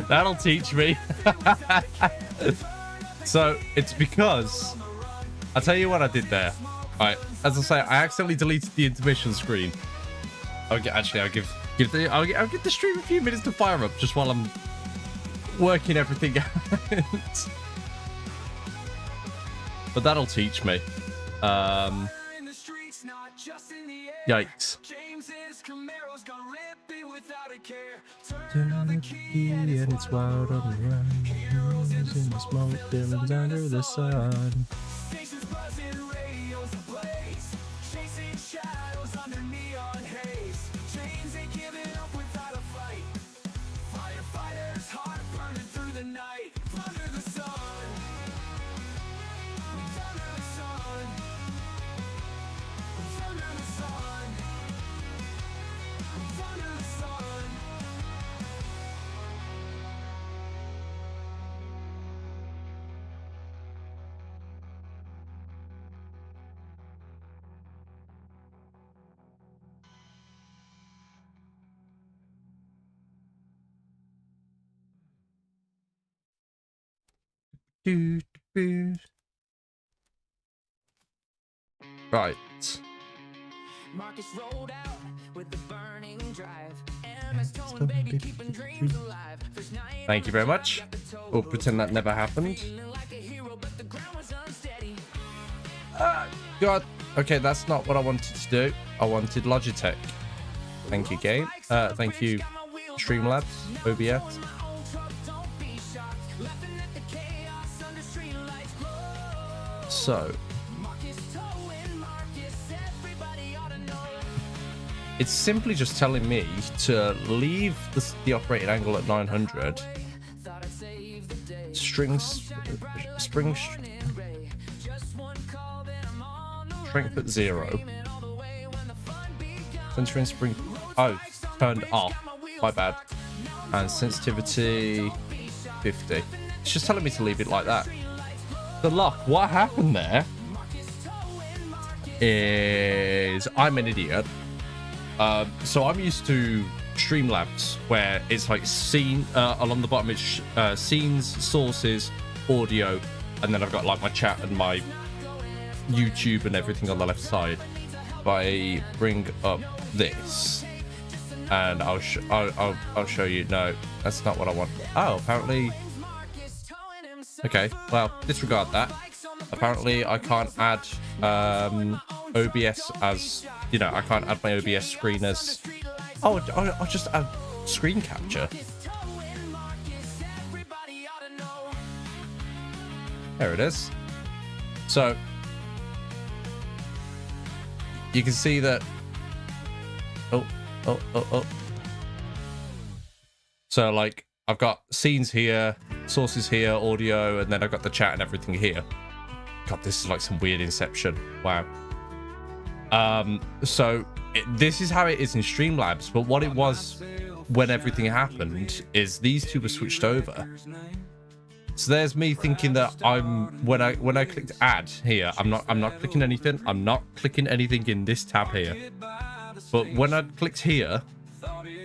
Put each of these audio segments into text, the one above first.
That'll teach me. So it's because I'll tell you what I did there. All right, as I say, I accidentally deleted the intermission screen. I'll give the stream a few minutes to fire up just while I'm working everything out. But that'll teach me. Yikes. Turn the key and it's wild on the run. Heroes in the smoke, villains under the sun. Right. Marcus rolled out with the burning drive. Thank you very much. We'll pretend that never happened. God. Okay, that's not what I wanted to do. I wanted Logitech. Thank you, game. Thank you, Streamlabs, OBS. So it's simply just telling me to leave the operating angle at 900, strength at 0, centering spring turned off, my bad, and sensitivity 50. It's just telling me to leave it like that. The lock, what happened there is I'm an idiot. So I'm used to Streamlabs where it's like scene along the bottom it's scenes, sources, audio, and then I've got like my chat and my YouTube and everything on the left side. If I bring up this and I'll show you. No, that's not what I want. Oh, apparently. Okay, well, disregard that. Apparently, I can't add OBS as, you know, I can't add my OBS screen as... Oh, I'll just add screen capture. There it is. So, you can see that... Oh. So, like, I've got scenes here, sources here, audio, and then I've got the chat and everything here. God, this is like some weird Inception. Wow. So this is how it is in Streamlabs, but what it was when everything happened is these two were switched over. So there's me thinking that when I clicked add here, I'm not clicking anything. I'm not clicking anything in this tab here. But when I clicked here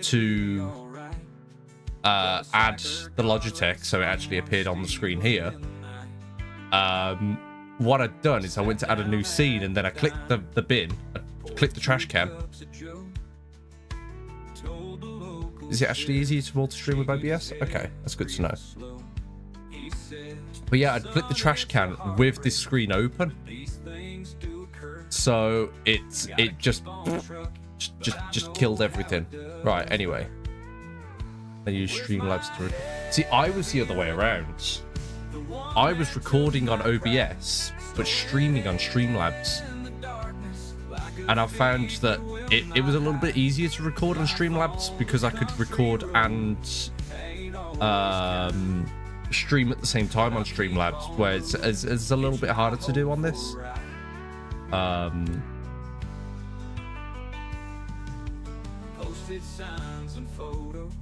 to add the Logitech, so it actually appeared on the screen here. What I'd done is I went to add a new scene, and then I clicked the bin, I clicked the trash can. Is it actually easier to multi-stream with OBS? Okay, that's good to know. But yeah, I'd clicked the trash can with this screen open, so it just killed everything. Right. Anyway. I use Streamlabs to see. I was the other way around. I was recording on OBS but streaming on Streamlabs, and I found that it was a little bit easier to record on Streamlabs because I could record and stream at the same time on Streamlabs, where it's a little bit harder to do on this. Posted signs and photos,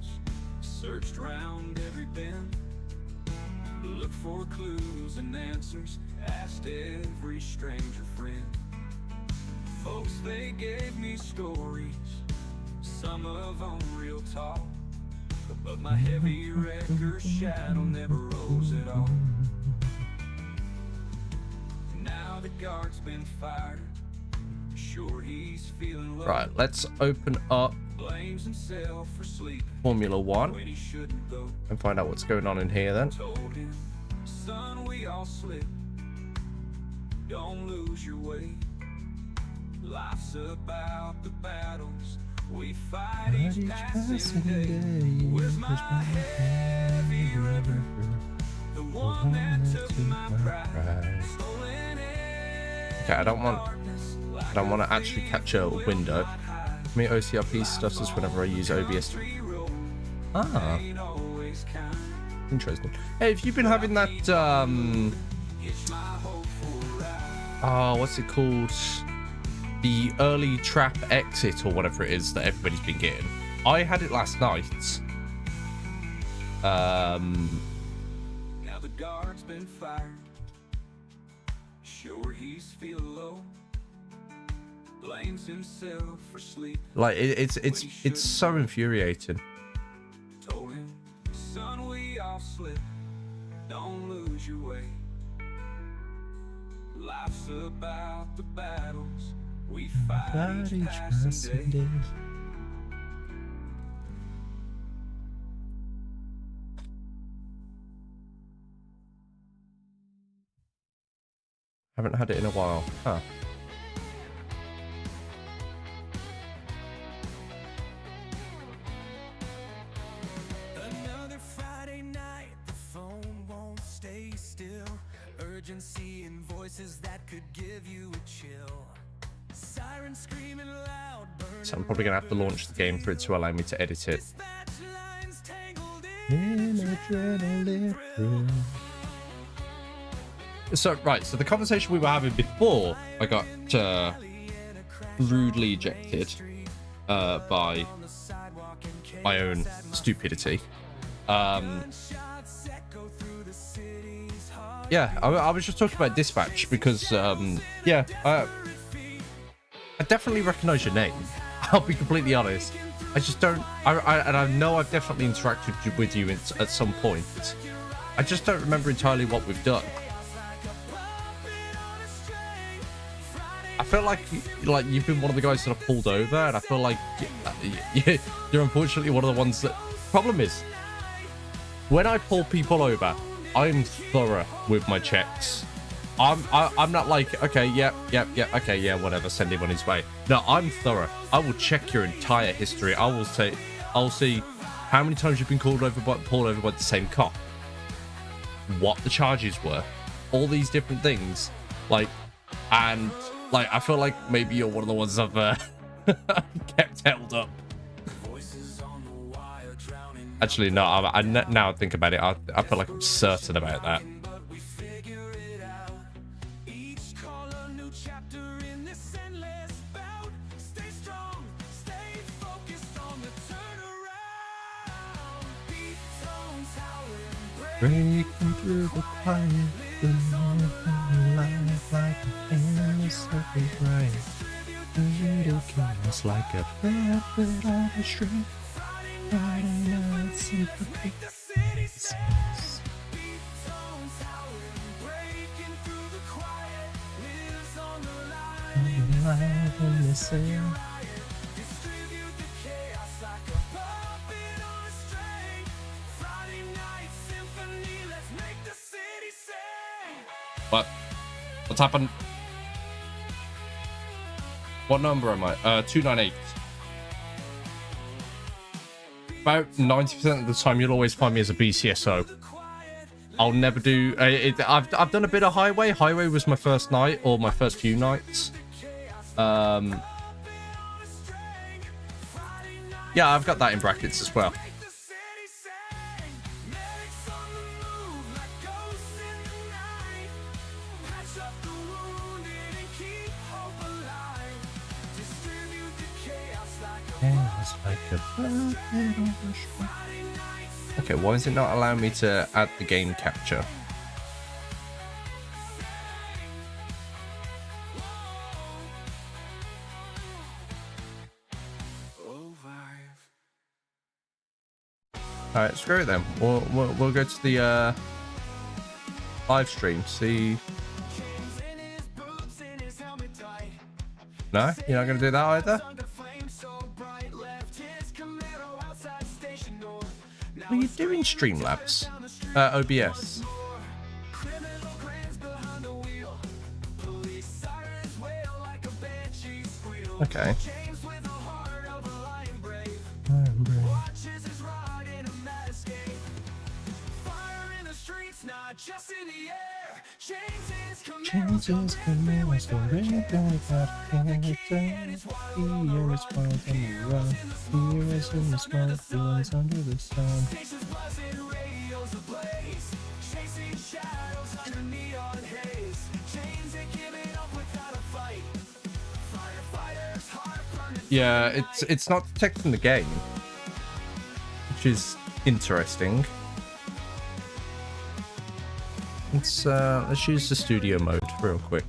searched round every bin, looked for clues and answers, asked every stranger friend. Folks, they gave me stories, some of them real talk. but my heavy wrecker shadow never rose at all. Now the guard's been fired. Sure, he's feeling low. Right, let's open up Blames himself for sleep Formula One when he shouldn't go. and find out what's going on in here then. Told him, son, we all slip. Don't lose your way. Life's about the battles we fight each passing day. Where's my heavy rubber? The one that took my pride. Okay, I don't want to actually capture a window. Me OCRP stuff is whenever I use OBS. Ah, interesting. Hey, have you been having that what's it called? The early trap exit or whatever it is that everybody's been getting. I had it last night. Now the guard's been fired. Sure, he's feeling low. Blames himself for sleep. Like it's so infuriating. Told him, son, we all slip. Don't lose your way. Life's about the battles we fight each passing day. Haven't had it in a while. Huh. Another Friday night, the phone won't stay still. Urgency and voices that could give you a chill. Sirens screaming loud. So I'm probably gonna have to launch the game for it to allow me to edit it. So right, so the conversation we were having before I got rudely ejected by my own stupidity. Yeah, I was just talking about dispatch because yeah, I definitely recognize your name. I'll be completely honest. I just don't. And I know I've definitely interacted with you at some point. I just don't remember entirely what we've done. I feel like you've been one of the guys that I've pulled over, and I feel like you're unfortunately one of the ones that. Problem is, when I pull people over, I'm thorough with my checks. I'm not like, okay, yeah, okay, yeah, whatever, send him on his way. No, I'm thorough. I will check your entire history. I'll see how many times you've been pulled over by the same cop, what the charges were, all these different things, and I feel like maybe you're one of the ones I've kept held up. Actually, no. Now I think about it, I feel like I'm certain about that. Breaking through the quiet, life like an innocent right. Ridiculous like a velvet on a string. Friday night sympathy. Alive in the sale. What? What's happened? What number am I? 298. About 90% of the time, you'll always find me as a BCSO. I'll never do. I've done a bit of highway. Highway was my first night, or my first few nights. Yeah, I've got that in brackets as well. Okay, why is it not allowing me to add the game capture? All right, screw it then. We'll go to the live stream. See. No, you're not gonna do that either. What are you doing, Streamlabs? OBS. Okay. Changes come as the rain heroes in the smoke, feelings under the sun. Yeah, it's not detecting the game, which is interesting. Let's use the studio mode real quick.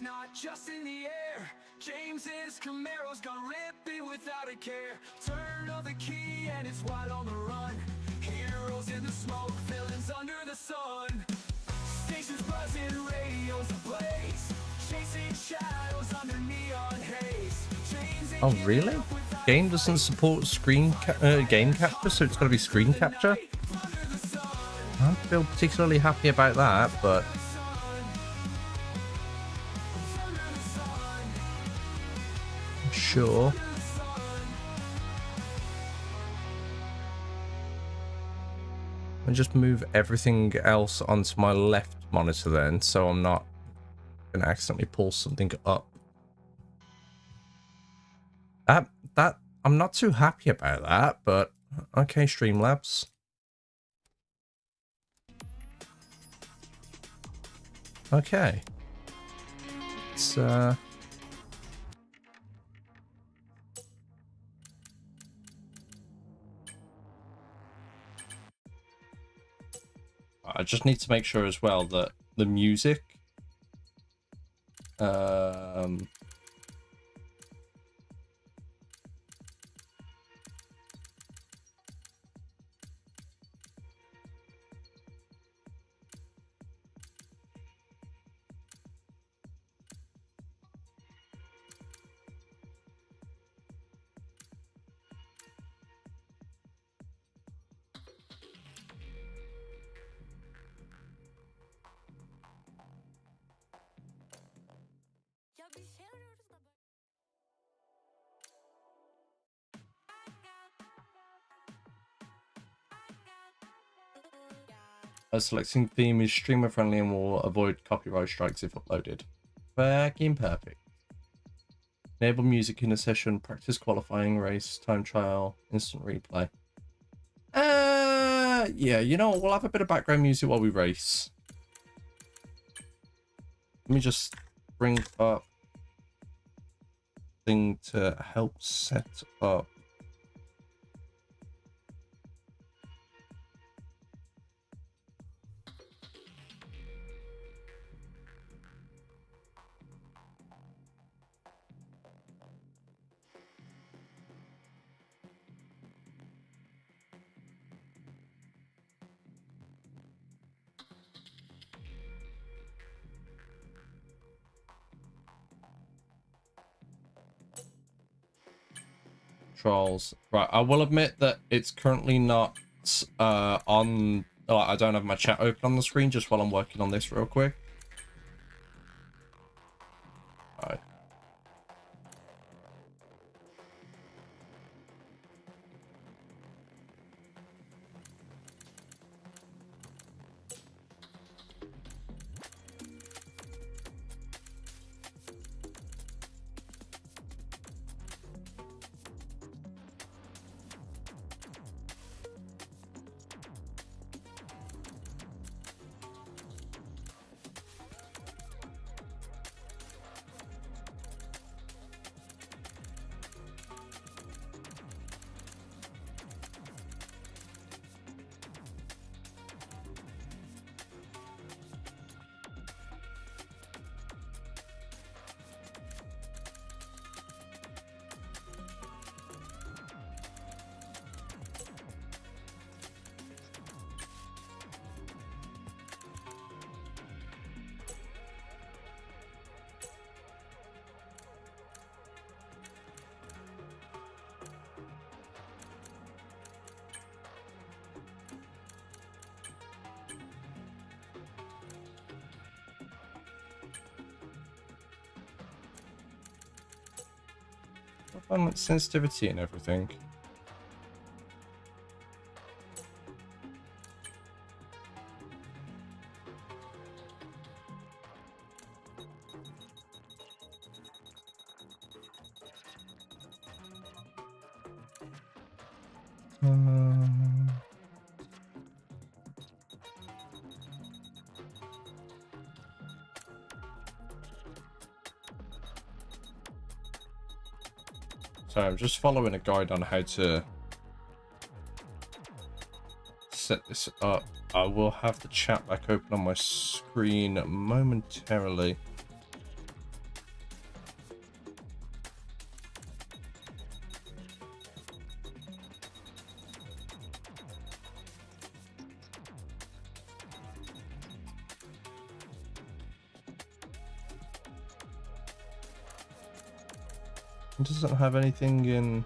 Not just in the air. James's Camaro's gonna rip it without a care. Turn on the key and it's wide on the run. Heroes in the smoke, villains under the sun. Stations buzzing, radios ablaze. Chasing shadows under neon haze. Oh really? Game doesn't support game capture, so it's got to be screen capture. I don't feel particularly happy about that, but. Sure. I'll just move everything else onto my left monitor then, so I'm not gonna accidentally pull something up. That I'm not too happy about that, but okay, Streamlabs. Okay. It's I just need to make sure as well that the music selecting theme is streamer friendly and will avoid copyright strikes if uploaded. Fucking perfect. Enable music in a session, practice qualifying, race, time trial, instant replay. Yeah, you know what? We'll have a bit of background music while we race. Let me just bring up thing to help set up. Controls. Right, I will admit that it's currently not on. I don't have my chat open on the screen just while I'm working on this real quick. Right. Sensitivity and everything. So I'm just following a guide on how to set this up. I will have the chat back open on my screen momentarily. It doesn't have anything in...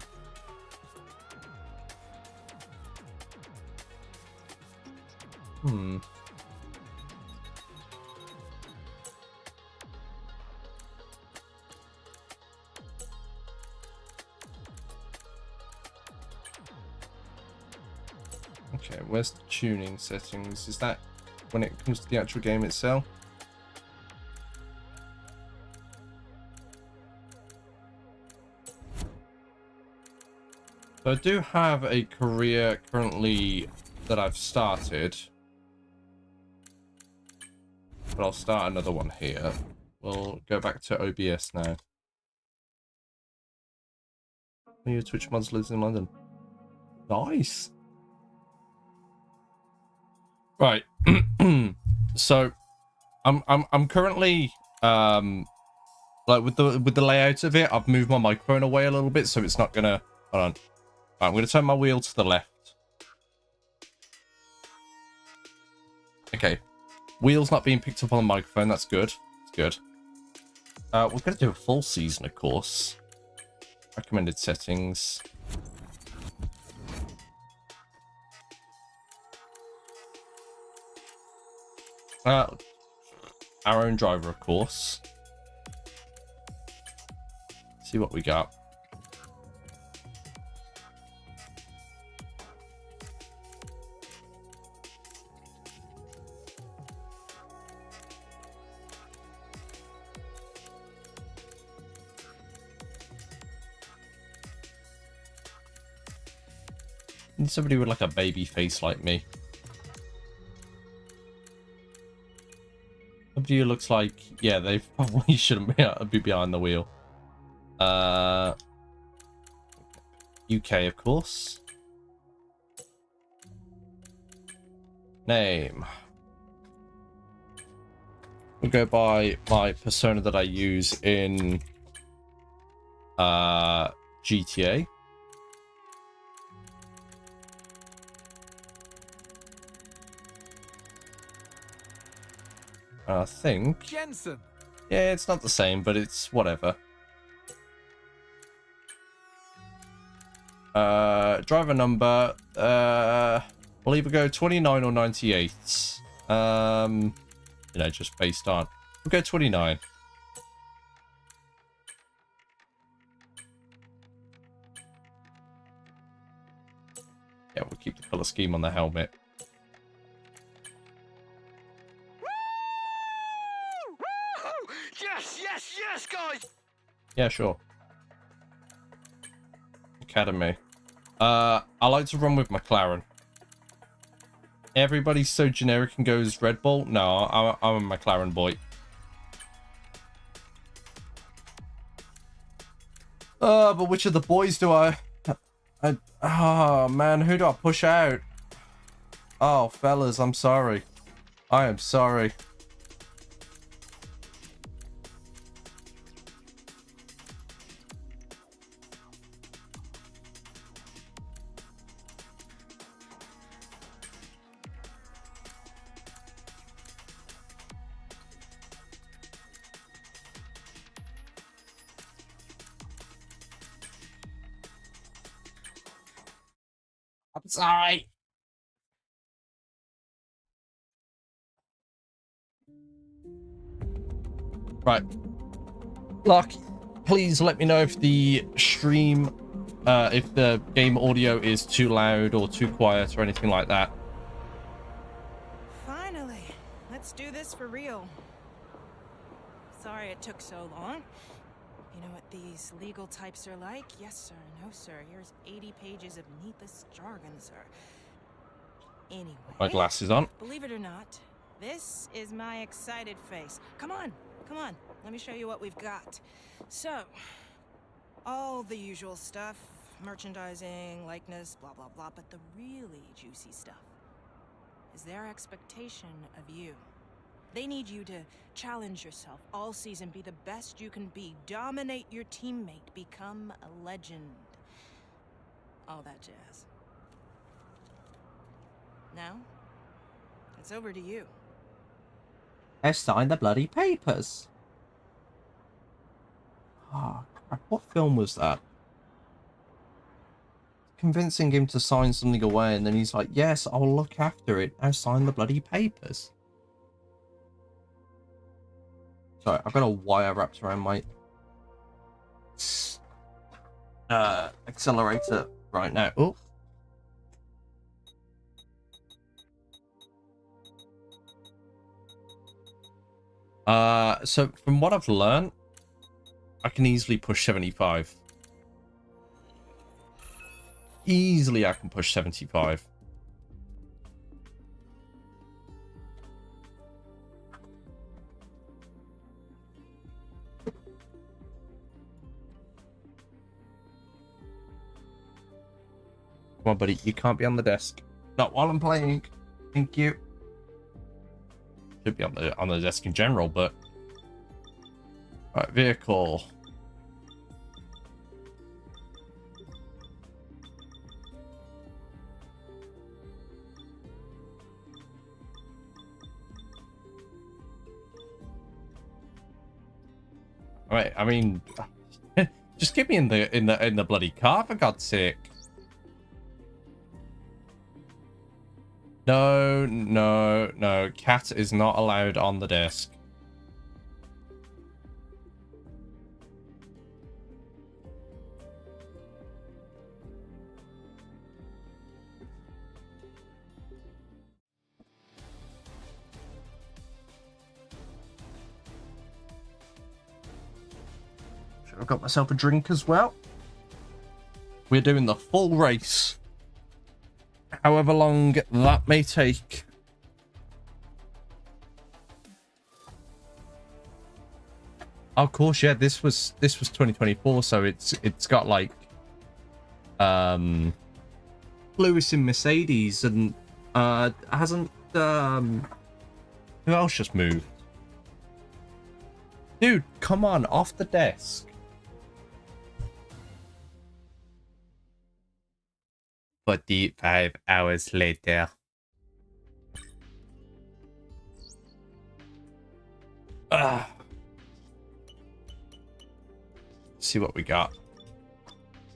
Okay, where's the tuning settings? Is that when it comes to the actual game itself? So I do have a career currently that I've started, but I'll start another one here. We'll go back to OBS now. Your Twitch mods lives in London. Nice. Right. So I'm currently like with the layout of it, I've moved my microphone away a little bit so it's not gonna... Hold on. Right, I'm gonna turn my wheel to the left. Okay. Wheel's not being picked up on the microphone, that's good. That's good. We're gonna do a full season, of course. Recommended settings. Our own driver, of course. See what we got. And somebody with like a baby face like me. Somebody who looks like, yeah, they probably shouldn't be behind the wheel. UK, of course. Name. We'll go by my persona that I use in GTA. I think. Jensen. Yeah, it's not the same, but it's whatever. Driver number. We'll either go 29 or 98. You know, just based on. We'll go 29. Yeah, we'll keep the color scheme on the helmet. Yes, guys. Yeah, sure. Academy. I like to run with McLaren. Everybody's so generic and goes Red Bull. No, I'm a McLaren boy. But which of the boys do I... Oh, man, who do I push out? Oh, fellas, I'm sorry. I am sorry. I'm sorry. Right. Lock. please let me know if the stream, if the game audio is too loud or too quiet or anything like that. Finally, let's do this for real. Sorry it took so long. You know what these legal types are like? Yes, sir. No, sir. Here's 80 pages of needless jargon, sir. Anyway. My glasses on. Believe it or not, this is my excited face. Come on. Come on. Let me show you what we've got. So, all the usual stuff. Merchandising, likeness, blah, blah, blah. But the really juicy stuff is their expectation of you. They need you to challenge yourself all season, be the best you can be, dominate your teammate, become a legend. All that jazz. Now, it's over to you. Let's sign the bloody papers. Oh, crap. What film was that? Convincing him to sign something away, and then he's like, yes, I'll look after it. Now sign the bloody papers. Sorry, I've got a wire wrapped around my accelerator right now. Oh. So from what I've learned, I can easily push 75. Easily I can push 75. Come on, buddy. You can't be on the desk. Not while I'm playing. Thank you. Should be on the desk in general, but... Right, vehicle. Alright, I mean... just get me in the bloody car, for God's sake. No, no, no. Cat is not allowed on the desk. Should have got myself a drink as well. We're doing the full race. However long that may take. Of course, yeah, this was 2024, so it's got like Lewis in Mercedes, and hasn't who else just moved? Dude, come on, off the desk. 45 hours later. See what we got.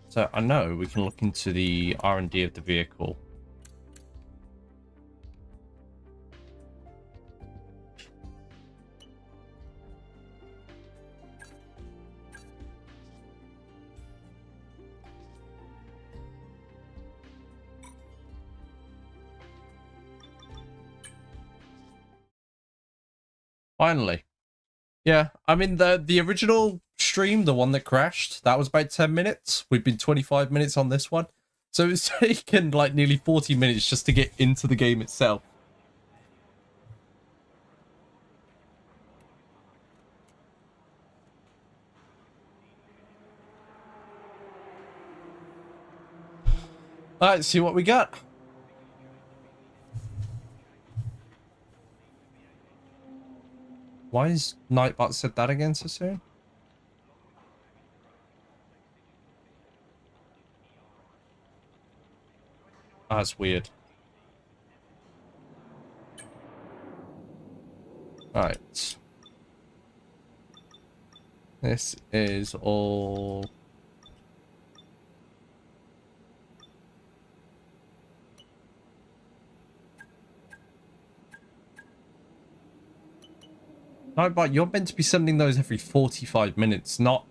So I know we can look into the R&D of the vehicle. Finally. Yeah, I mean, the original stream, the one that crashed, that was about 10 minutes. We've been 25 minutes on this one. So it's taken like nearly 40 minutes just to get into the game itself. Alright, see what we got. Why is Nightbot said that again so soon? Oh, that's weird. Right. This is all... Nightbot, you're meant to be sending those every 45 minutes, not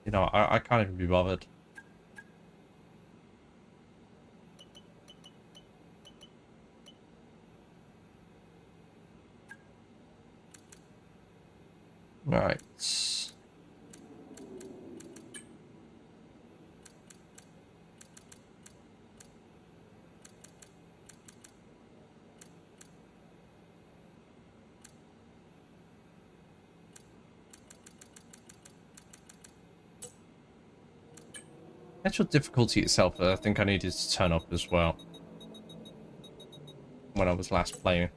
You know, I can't even be bothered. Right. Actual difficulty itself, I think I needed to turn up as well when I was last playing.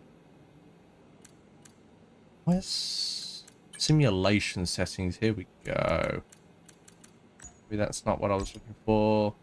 Where's simulation settings? Here we go. Maybe that's not what I was looking for.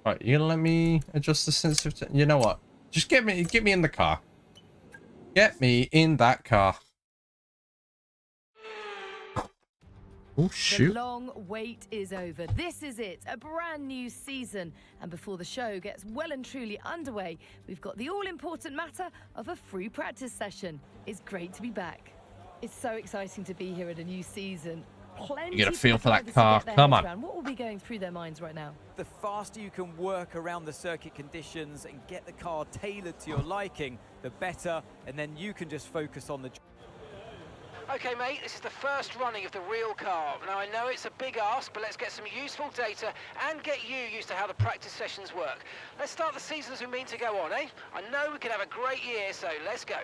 Right, you gonna let me adjust the sensitivity? You know what? Just get me in the car. Get me in that car. Oh shoot. The long wait is over. This is it, a brand new season. And before the show gets well and truly underway, we've got the all-important matter of a free practice session. It's great to be back. It's so exciting to be here at a new season. Plenty You get a feel for that drivers to car. get their Come heads on. around. What will be going through their minds right now? The faster you can work around the circuit conditions and get the car tailored to your liking, the better, and then you can just focus on the... Okay, mate, this is the first running of the real car. Now, I know it's a big ask, but let's get some useful data and get you used to how the practice sessions work. Let's start the season as we mean to go on, eh? I know we can have a great year, so let's go.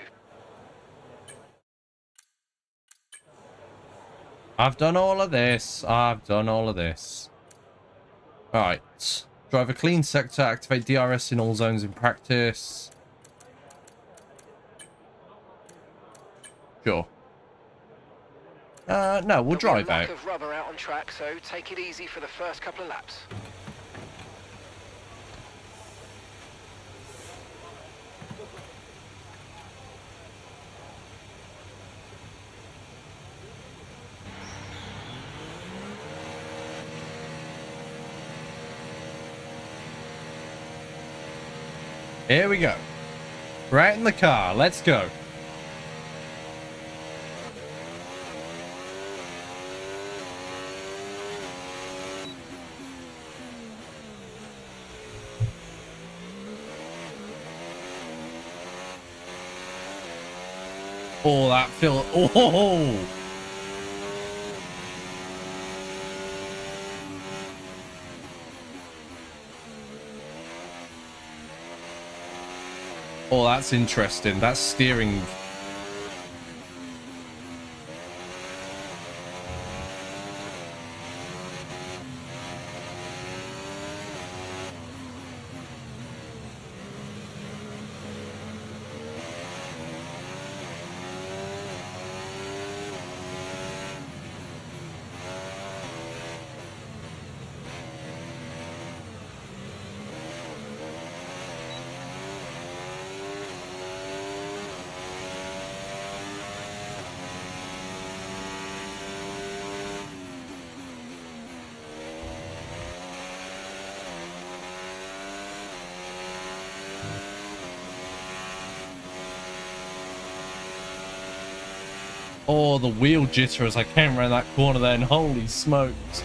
I've done all of this. I've done all of this. Right. Drive a clean sector. Activate DRS in all zones in practice. Sure. No, we'll drive There'll out. be a lack of rubber out on track, so take it easy for the first couple of laps. Here we go. Right in the car. Let's go. Oh, that feel. Oh. Oh, that's interesting. That's steering. Oh, the wheel jitter as I came around that corner then. Holy smokes.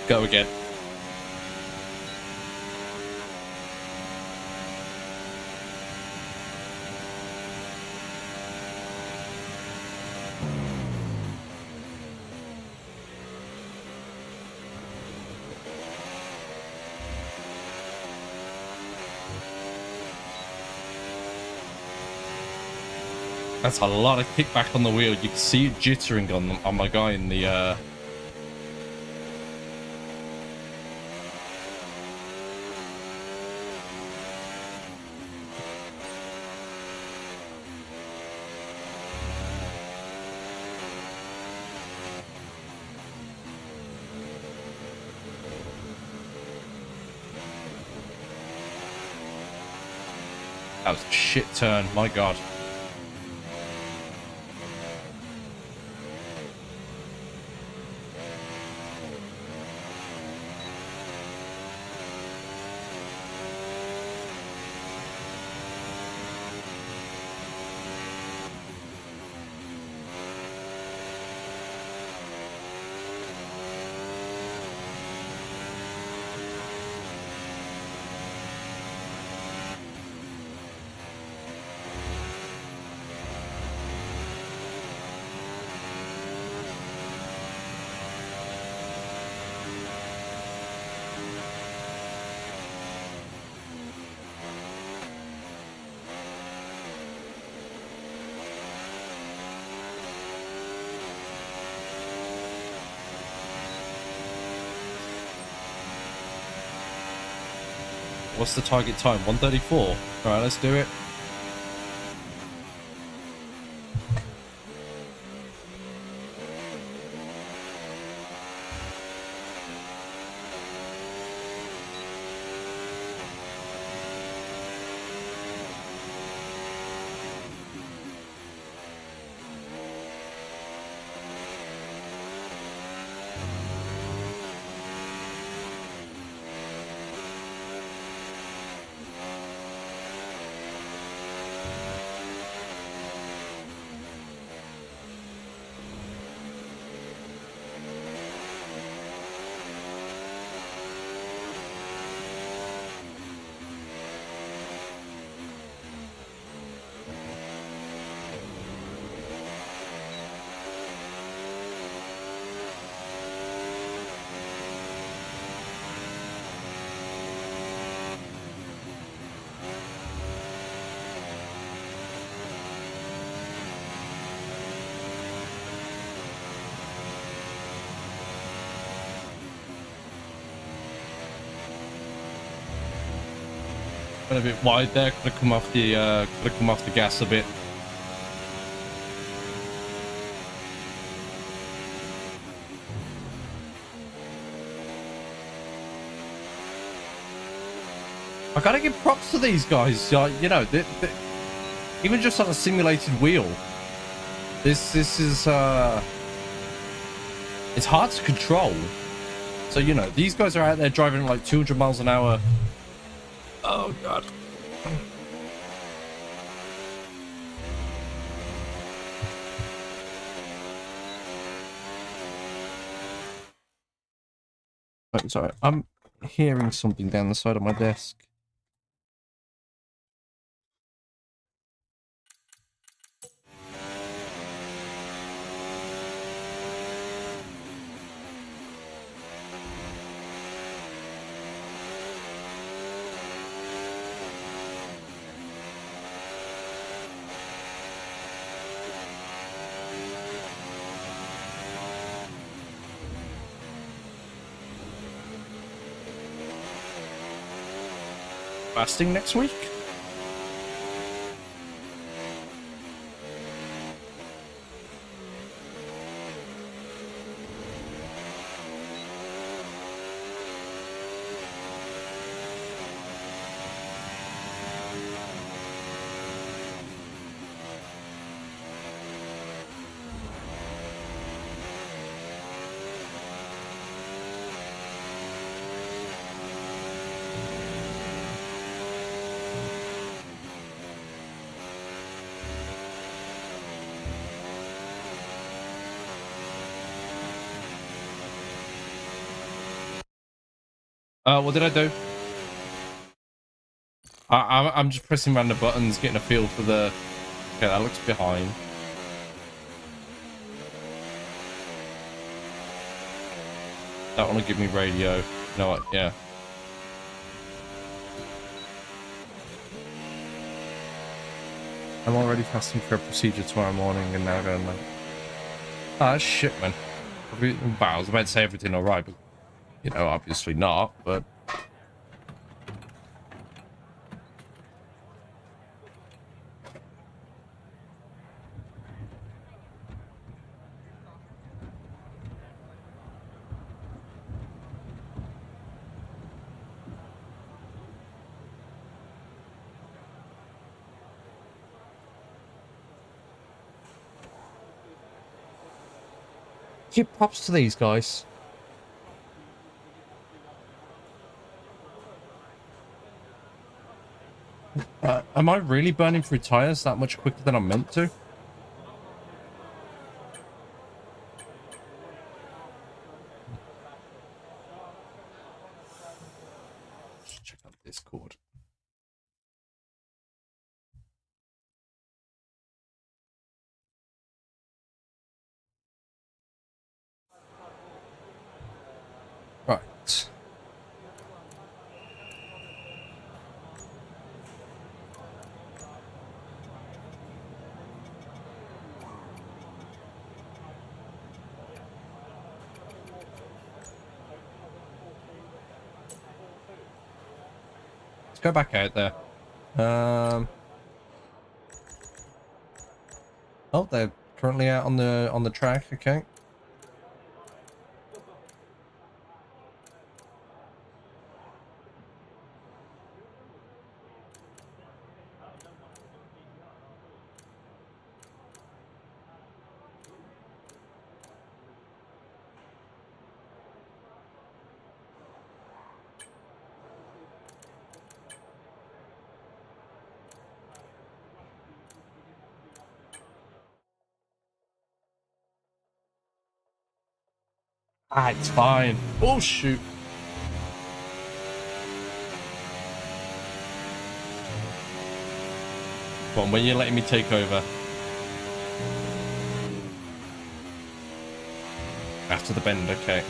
Go again. That's a lot of kickback on the wheel. You can see it jittering on my guy in the That was a shit turn, my god. What's the target time? 1:34. All right, let's do it. Went a bit wide there. Could have come off the gas a bit. I gotta give props to these guys. You know, even just on a simulated wheel, this is it's hard to control. So you know, these guys are out there driving like 200 miles an hour. Oh god. Right, sorry, I'm hearing something down the side of my desk. Fasting next week? What did I do? I'm just pressing random buttons, getting a feel for the... Okay, that looks behind. That one will give me radio. You know what? Yeah. I'm already fasting for a procedure tomorrow morning and now going like, ah, shit, man. Well, I was about to say everything all right, but, you know, obviously not, but... Give props to these guys. Am I really burning through tires that much quicker than I'm meant to? Just check out Discord. Right. Let's go back out there. Oh, they're currently out on the track. Okay. Ah, it's fine. Oh shoot. Come on, when you're letting me take over. After the bend, okay.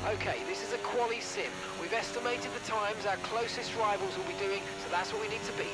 Okay, this is a quali sim. We've estimated the times our closest rivals will be doing, so that's what we need to beat.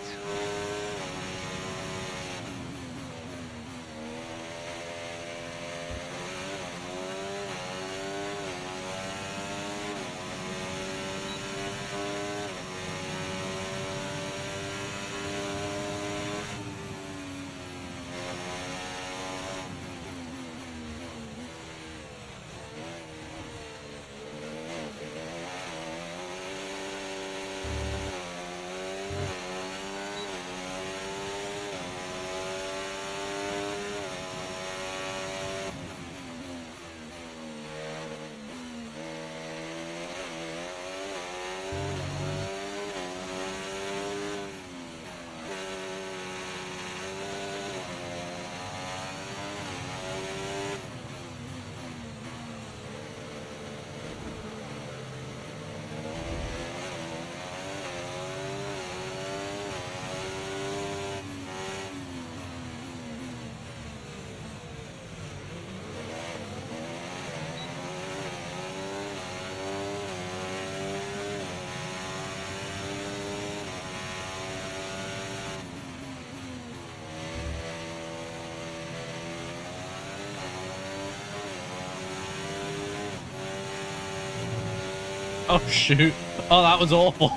Oh shoot. Oh, that was awful.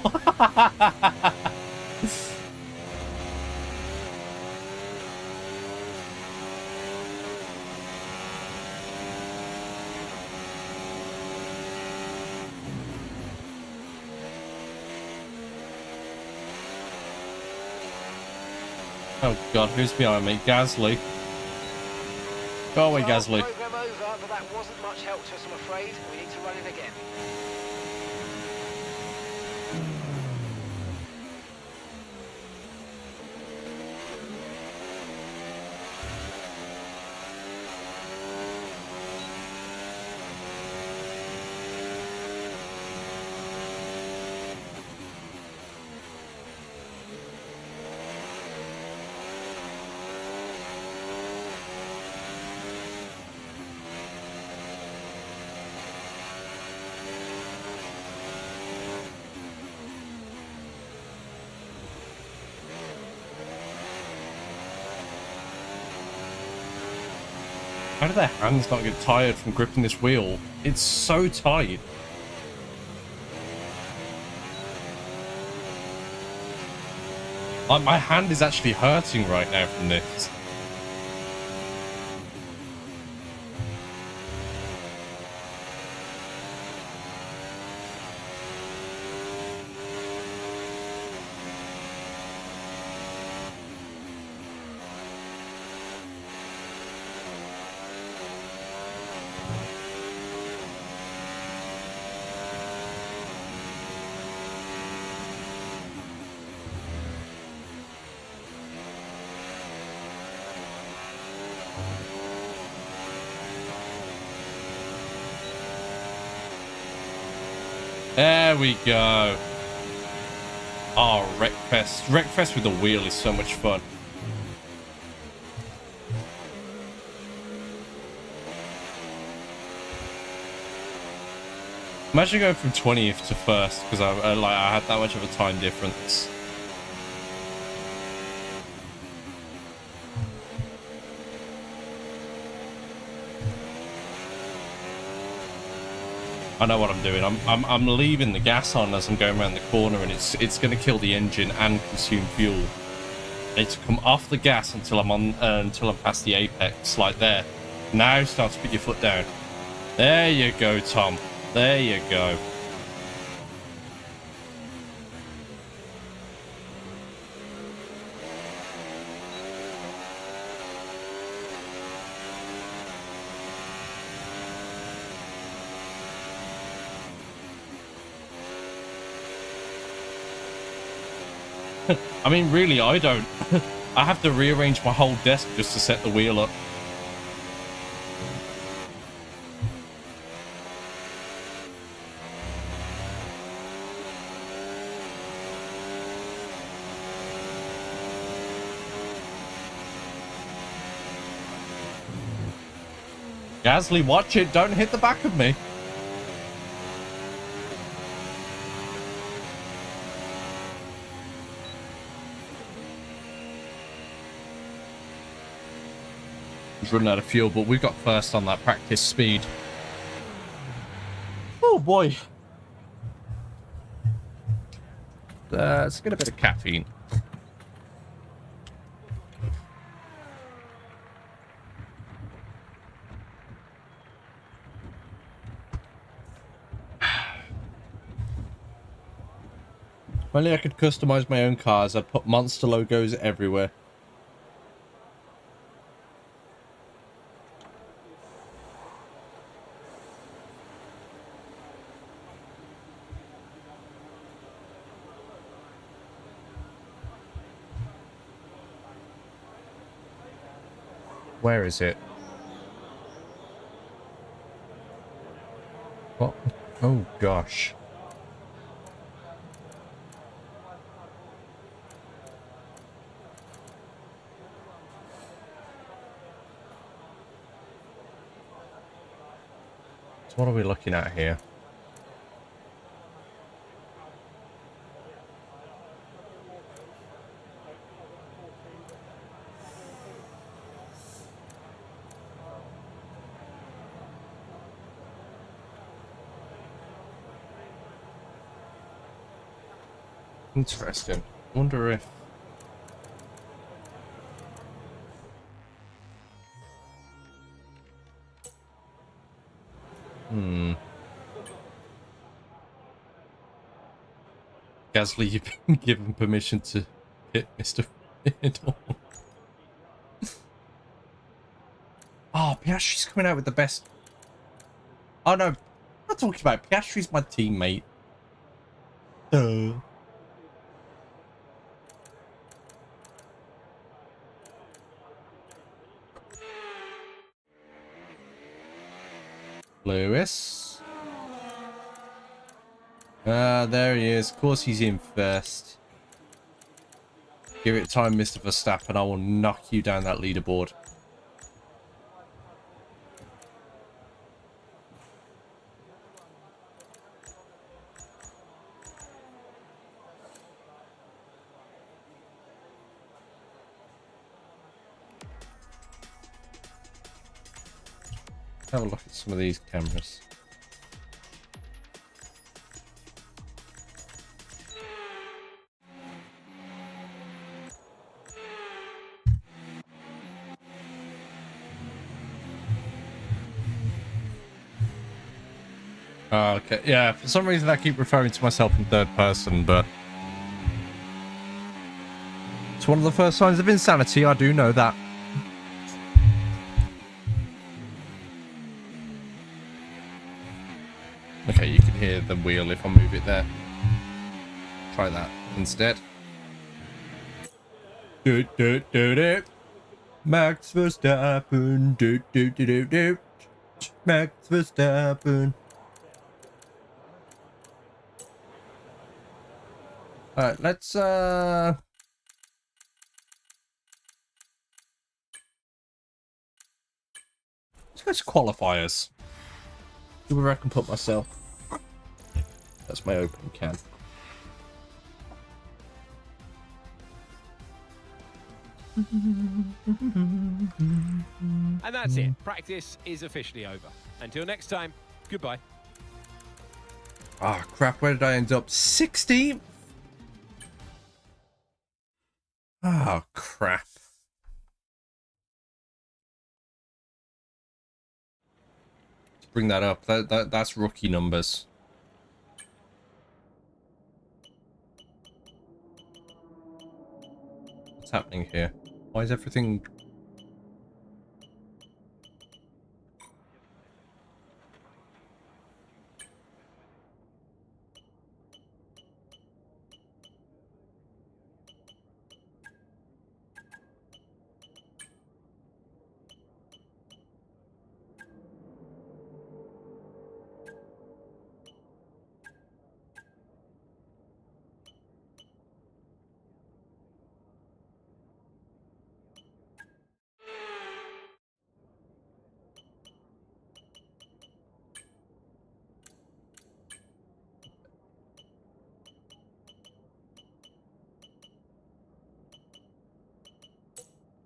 Oh god, who's behind me? Gasly. Go away, Gasly. Program over, but that wasn't much help to us, I'm afraid. We need to run it again. How do their hands not get tired from gripping this wheel? It's so tight. Like, my hand is actually hurting right now from this. There we go. Oh, Wreckfest. Wreckfest with the wheel is so much fun. Imagine going from 20th to first because I had that much of a time difference. I know what I'm doing. I'm leaving the gas on as I'm going around the corner, and it's going to kill the engine and consume fuel. I need to come off the gas until I'm past the apex, like there. Now start to put your foot down. There you go, Tom. There you go. I mean, really, I don't. I have to rearrange my whole desk just to set the wheel up. Gasly, watch it. Don't hit the back of me. Running out of fuel, but we've got first on that practice speed. Oh boy. Let's get a bit of caffeine. If only I could customize my own cars, I'd put monster logos everywhere. Where is it? What? Oh, gosh. So what are we looking at here? Interesting. Wonder if... Gasly, you've been given permission to hit Mr. Fiddle. Oh, Piastri's coming out with the best... Oh, no. I'm not talking about Piastri's my teammate. Duh. Lewis. There he is. Of course he's in first. Give it time, Mr. Verstappen. I will knock you down that leaderboard. Have a look at some of these cameras. Okay, yeah, for some reason I keep referring to myself in third person, but it's one of the first signs of insanity, I do know that. Okay, you can hear the wheel if I move it there. Try that instead. Do do do do. Max Verstappen. Do do do do do. Max Verstappen. Alright, let's go to qualifiers. See where I can put myself. That's my open can. And that's it. Practice is officially over. Until next time, goodbye. Ah, crap. Where did I end up? 16th? Ah, crap. Let's bring that up. That's rookie numbers. What's happening here? Why is everything...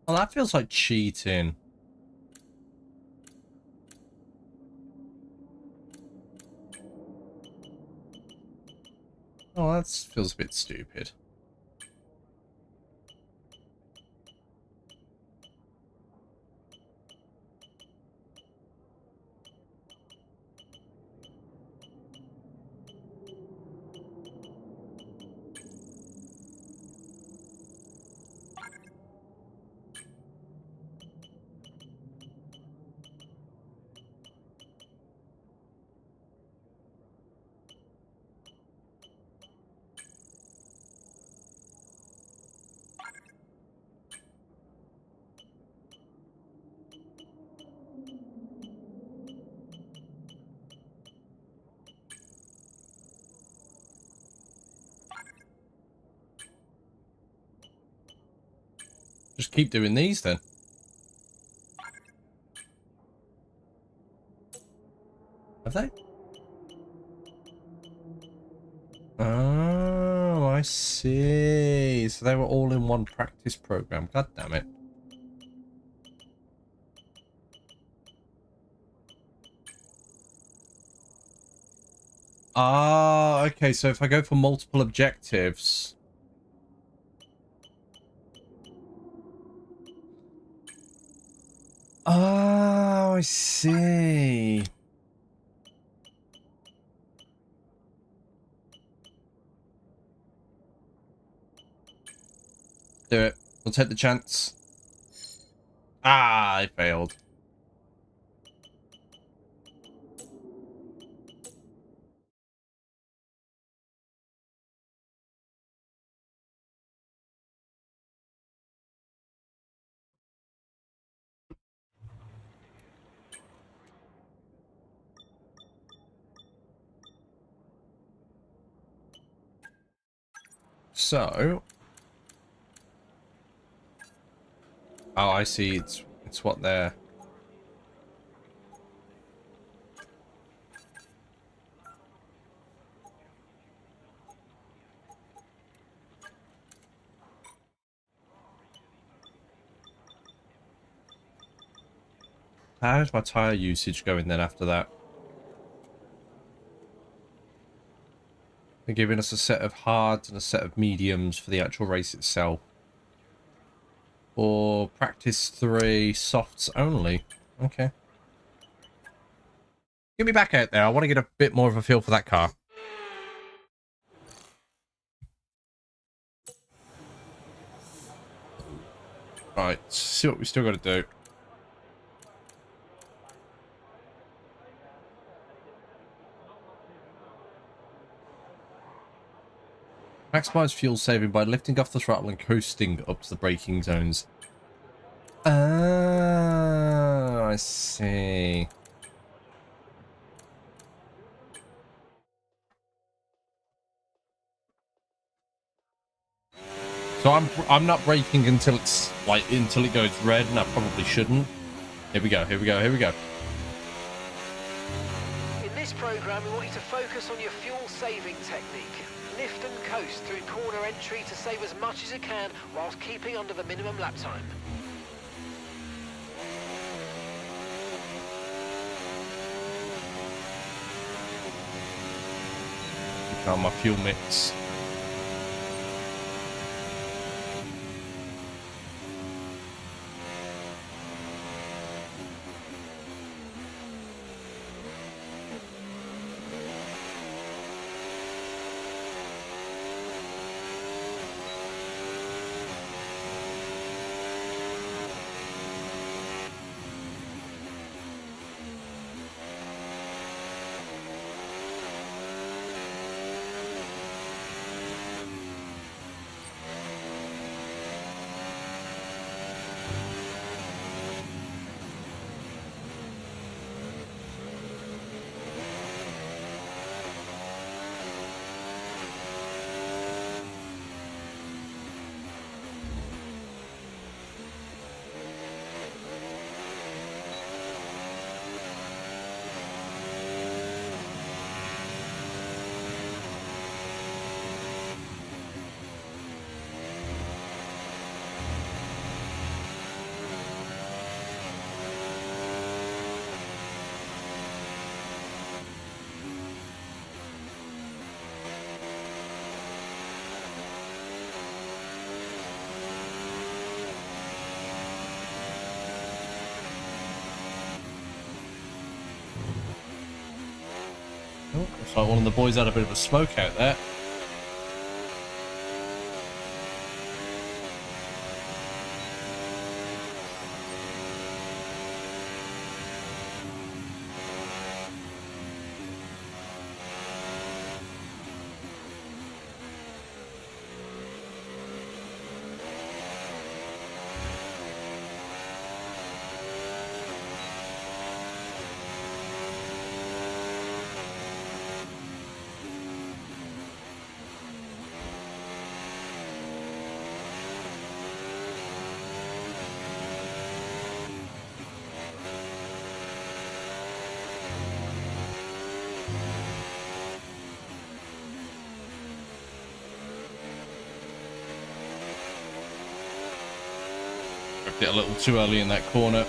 Oh, that feels like cheating. Oh, that feels a bit stupid. Just keep doing these then. Have they? Oh, I see. So they were all in one practice program. God damn it. Ah, okay. So if I go for multiple objectives... Oh, I see. Do it. We'll take the chance. Ah, I failed. So... Oh, I see. It's what they're... How's my tyre usage going then after that? They're giving us a set of hards and a set of mediums for the actual race itself. Or practice 3, softs only. Okay. Get me back out there. I want to get a bit more of a feel for that car. Right, see what we still got to do. Maximize fuel saving by lifting off the throttle and coasting up to the braking zones. Ah, I see. So I'm not braking until it's until it goes red, and I probably shouldn't. Here we go. Here we go. Here we go. In this program, we want you to focus on your fuel saving technique. Lift and coast through corner entry to save as much as you can whilst keeping under the minimum lap time. On my fuel mix. Oh, looks like one of the boys had a bit of a smoke out there. It a little too early in that corner.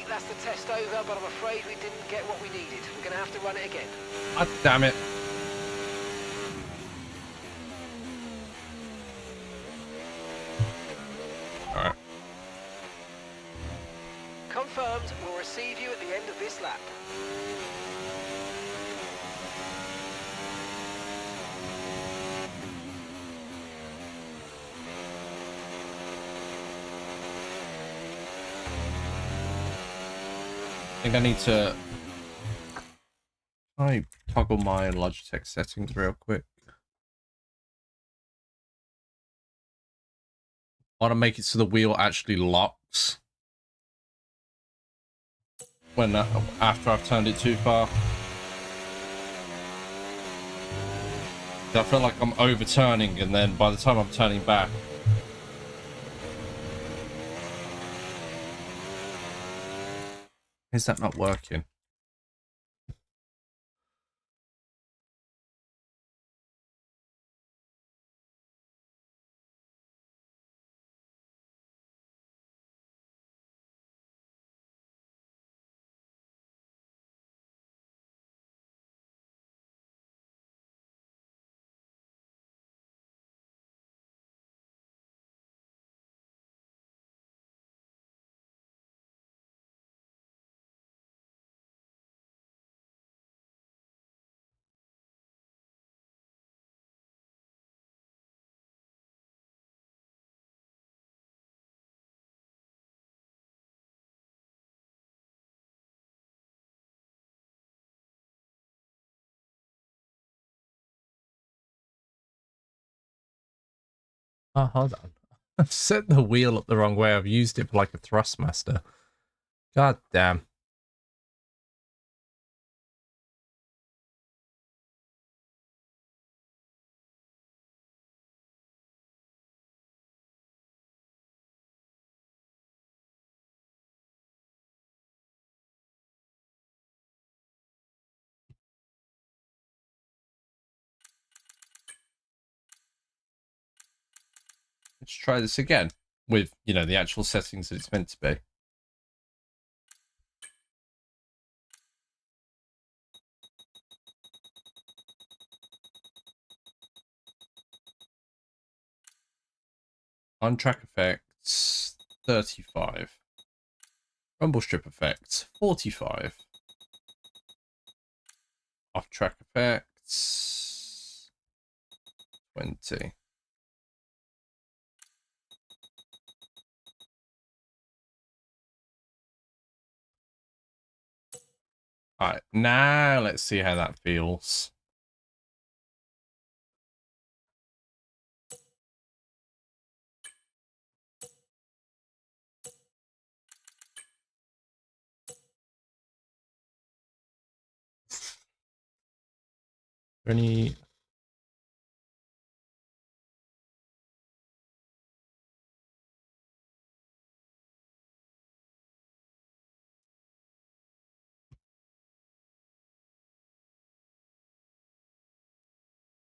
mate, that's the test over, but I'm afraid we didn't get what we needed. We're going to have to run it again. God damn it. Alright. Confirmed, we'll receive you at the end of this lap. I think I need to toggle my Logitech settings real quick. I want to make it so the wheel actually locks when after I've turned it too far. I feel like I'm overturning, and then by the time I'm turning back, is that not working? Oh, hold on. I've set the wheel up the wrong way. I've used it for like a Thrustmaster. God damn. Let's try this again with, you know, the actual settings that it's meant to be. On track effects, 35. Rumble strip effects, 45. Off track effects, 20. Alright, now let's see how that feels. Any...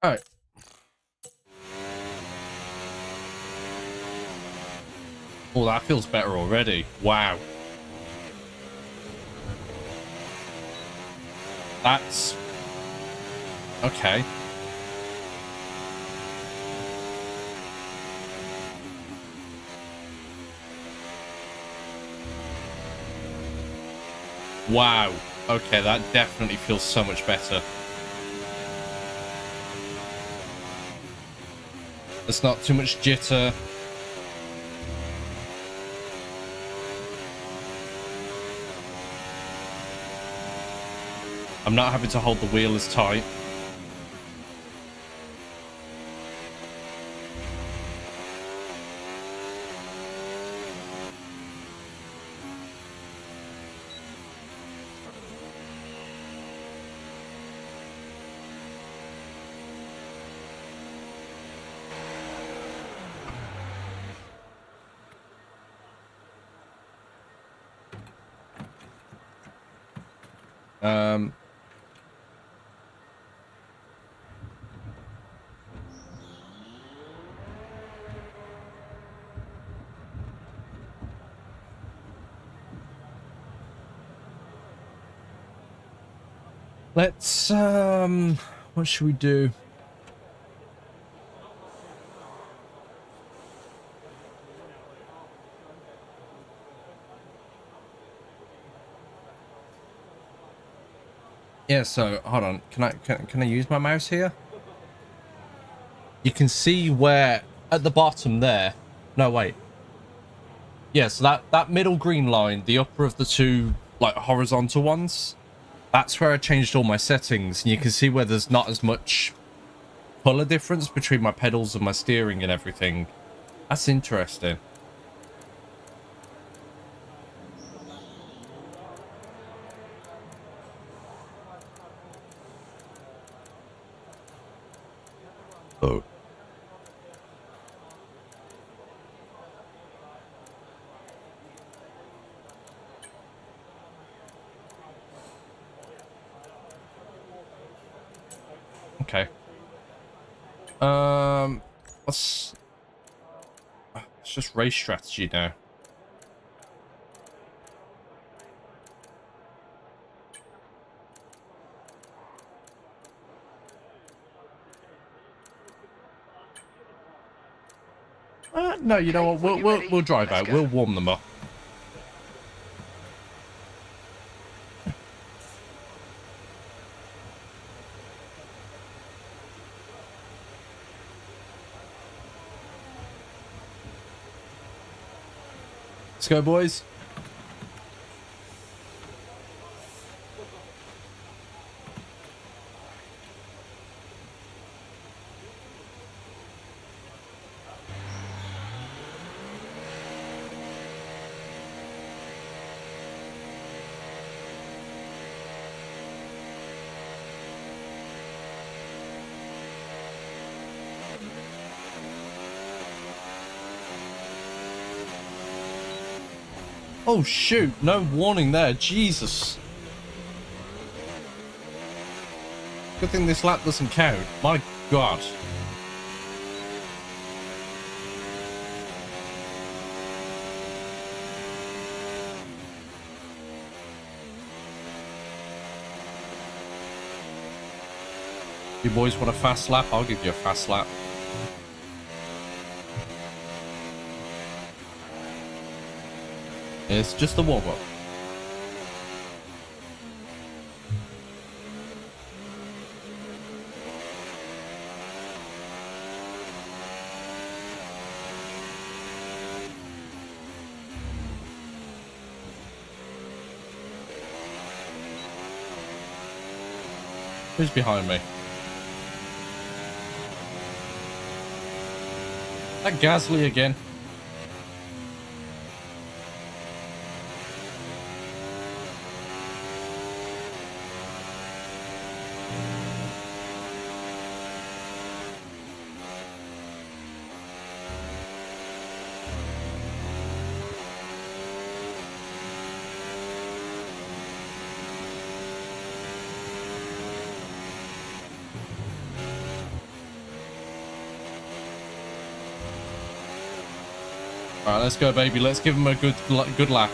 Alright. Oh, that feels better already. Wow. That's... okay. Wow. Okay, that definitely feels so much better. There's not too much jitter. I'm not having to hold the wheel as tight. Let's what should we do? Yeah, so hold on. Can I use my mouse here? You can see where at the bottom there. No, wait. Yeah, so that middle green line, the upper of the two like horizontal ones, that's where I changed all my settings, and you can see where there's not as much color difference between my pedals and my steering and everything. That's interesting. Oh. Okay. Let's it's just race strategy now. No, you know what? We'll drive out. We'll warm them up. Let's go, boys. Oh shoot, no warning there, Jesus. Good thing this lap doesn't count, my God. You boys want a fast lap? I'll give you a fast lap. It's just a warm-up. Who's behind me? That Gasly again. All right, let's go, baby. Let's give him a good lap.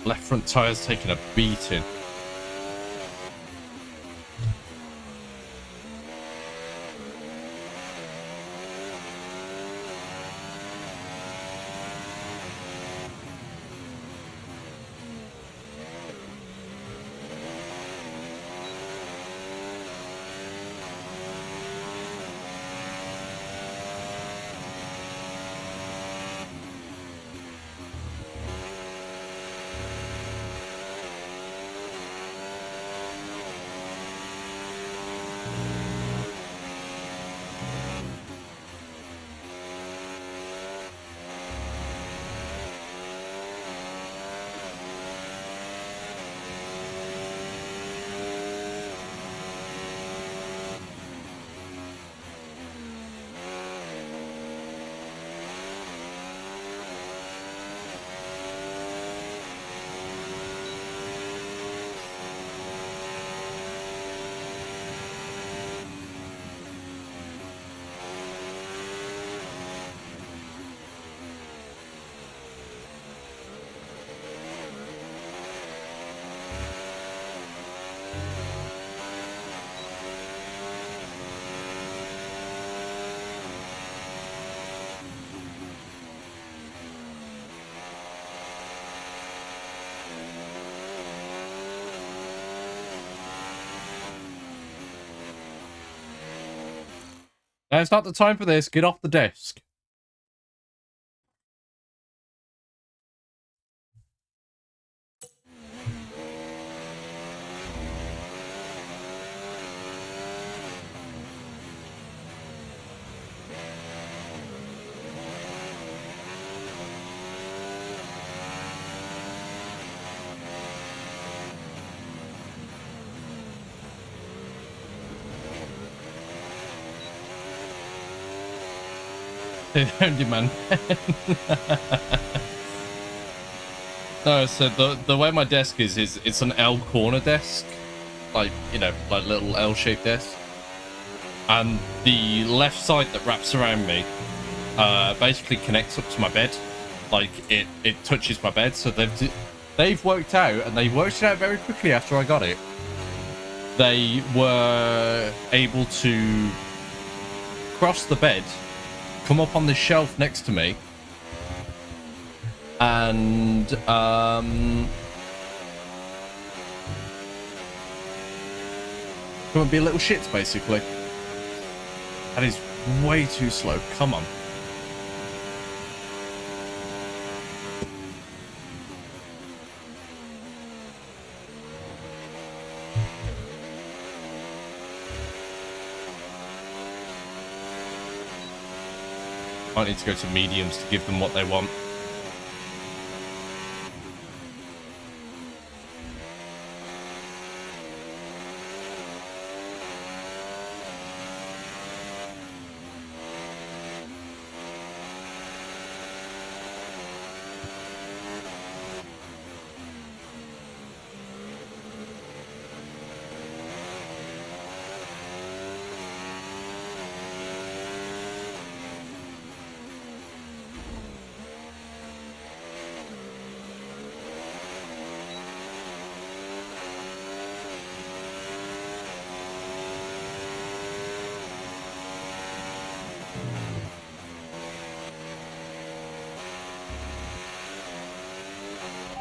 Left front tire's taking a beating. It's not the time for this. Get off the desk. Handyman. No, so the way my desk is it's an L corner desk, like, you know, like little L-shaped desk, and the left side that wraps around me basically connects up to my bed, like it touches my bed. So they've worked out, and they worked it out very quickly after I got it. They were able to cross the bed, come up on the shelf next to me, and come and be little shits, basically. That is way too slow. Come on. I need to go to mediums to give them what they want.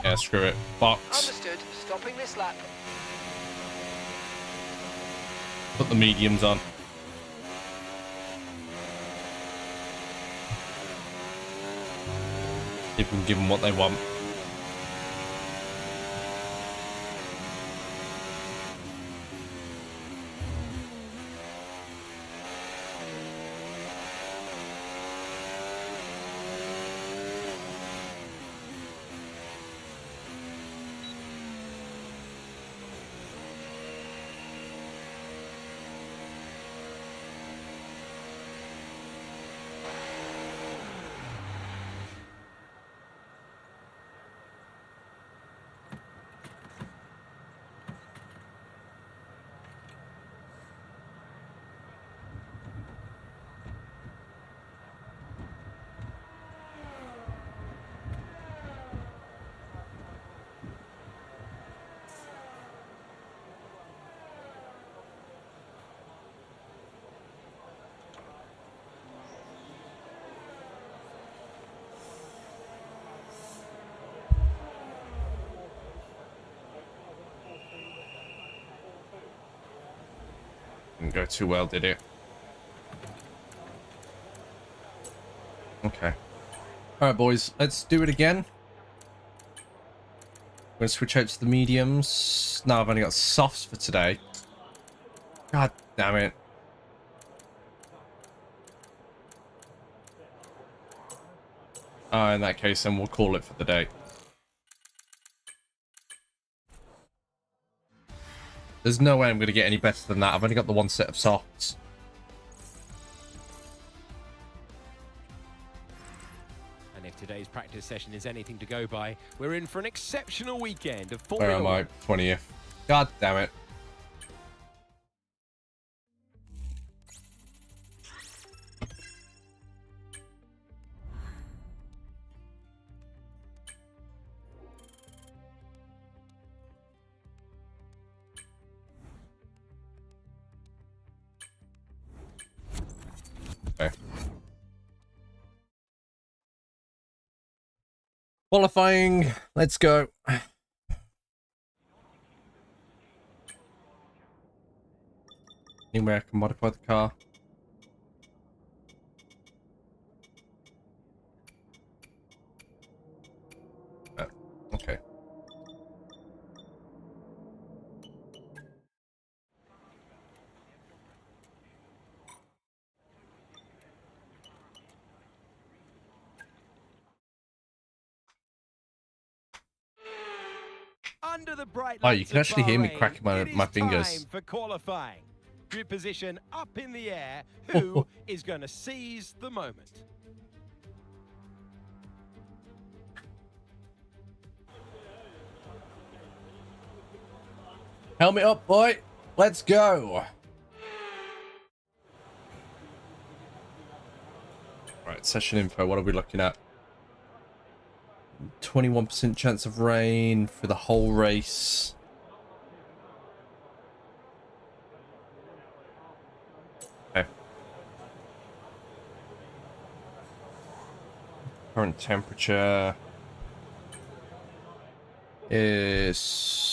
Yeah, screw it. Box. Understood. Stopping this lap. Put the mediums on. See if we can give them what they want. Didn't go too well, did it? Okay. Alright, boys, let's do it again. I'm gonna switch out to the mediums. Now I've only got softs for today. God damn it. In that case, then we'll call it for the day. There's no way I'm going to get any better than that. I've only got the one set of softs. And if today's practice session is anything to go by, we're in for an exceptional weekend of Where am Formula I? 20th. God damn it. Okay. Qualifying. Let's go. Anywhere I can modify the car. Okay. Under the bright Oh, you lights can of actually hear me Bahrain, cracking my it is fingers. time for qualifying. Grid position up in the air. Who is going to seize the moment? Helmet up, boy. Let's go. Right, session info. What are we looking at? 21% chance of rain for the whole race. Okay. Current temperature is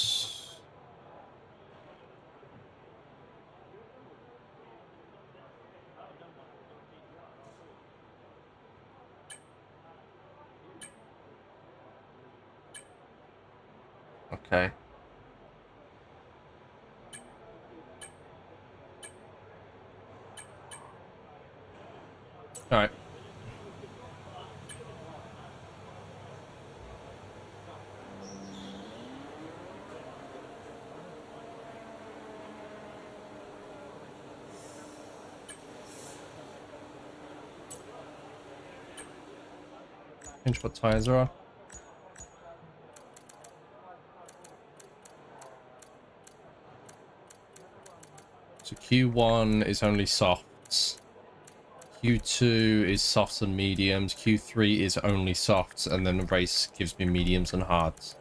okay. All right. Change what tires are on. So Q1 is only softs. Q2 is softs and mediums. Q3 is only softs, and then the race gives me mediums and hards.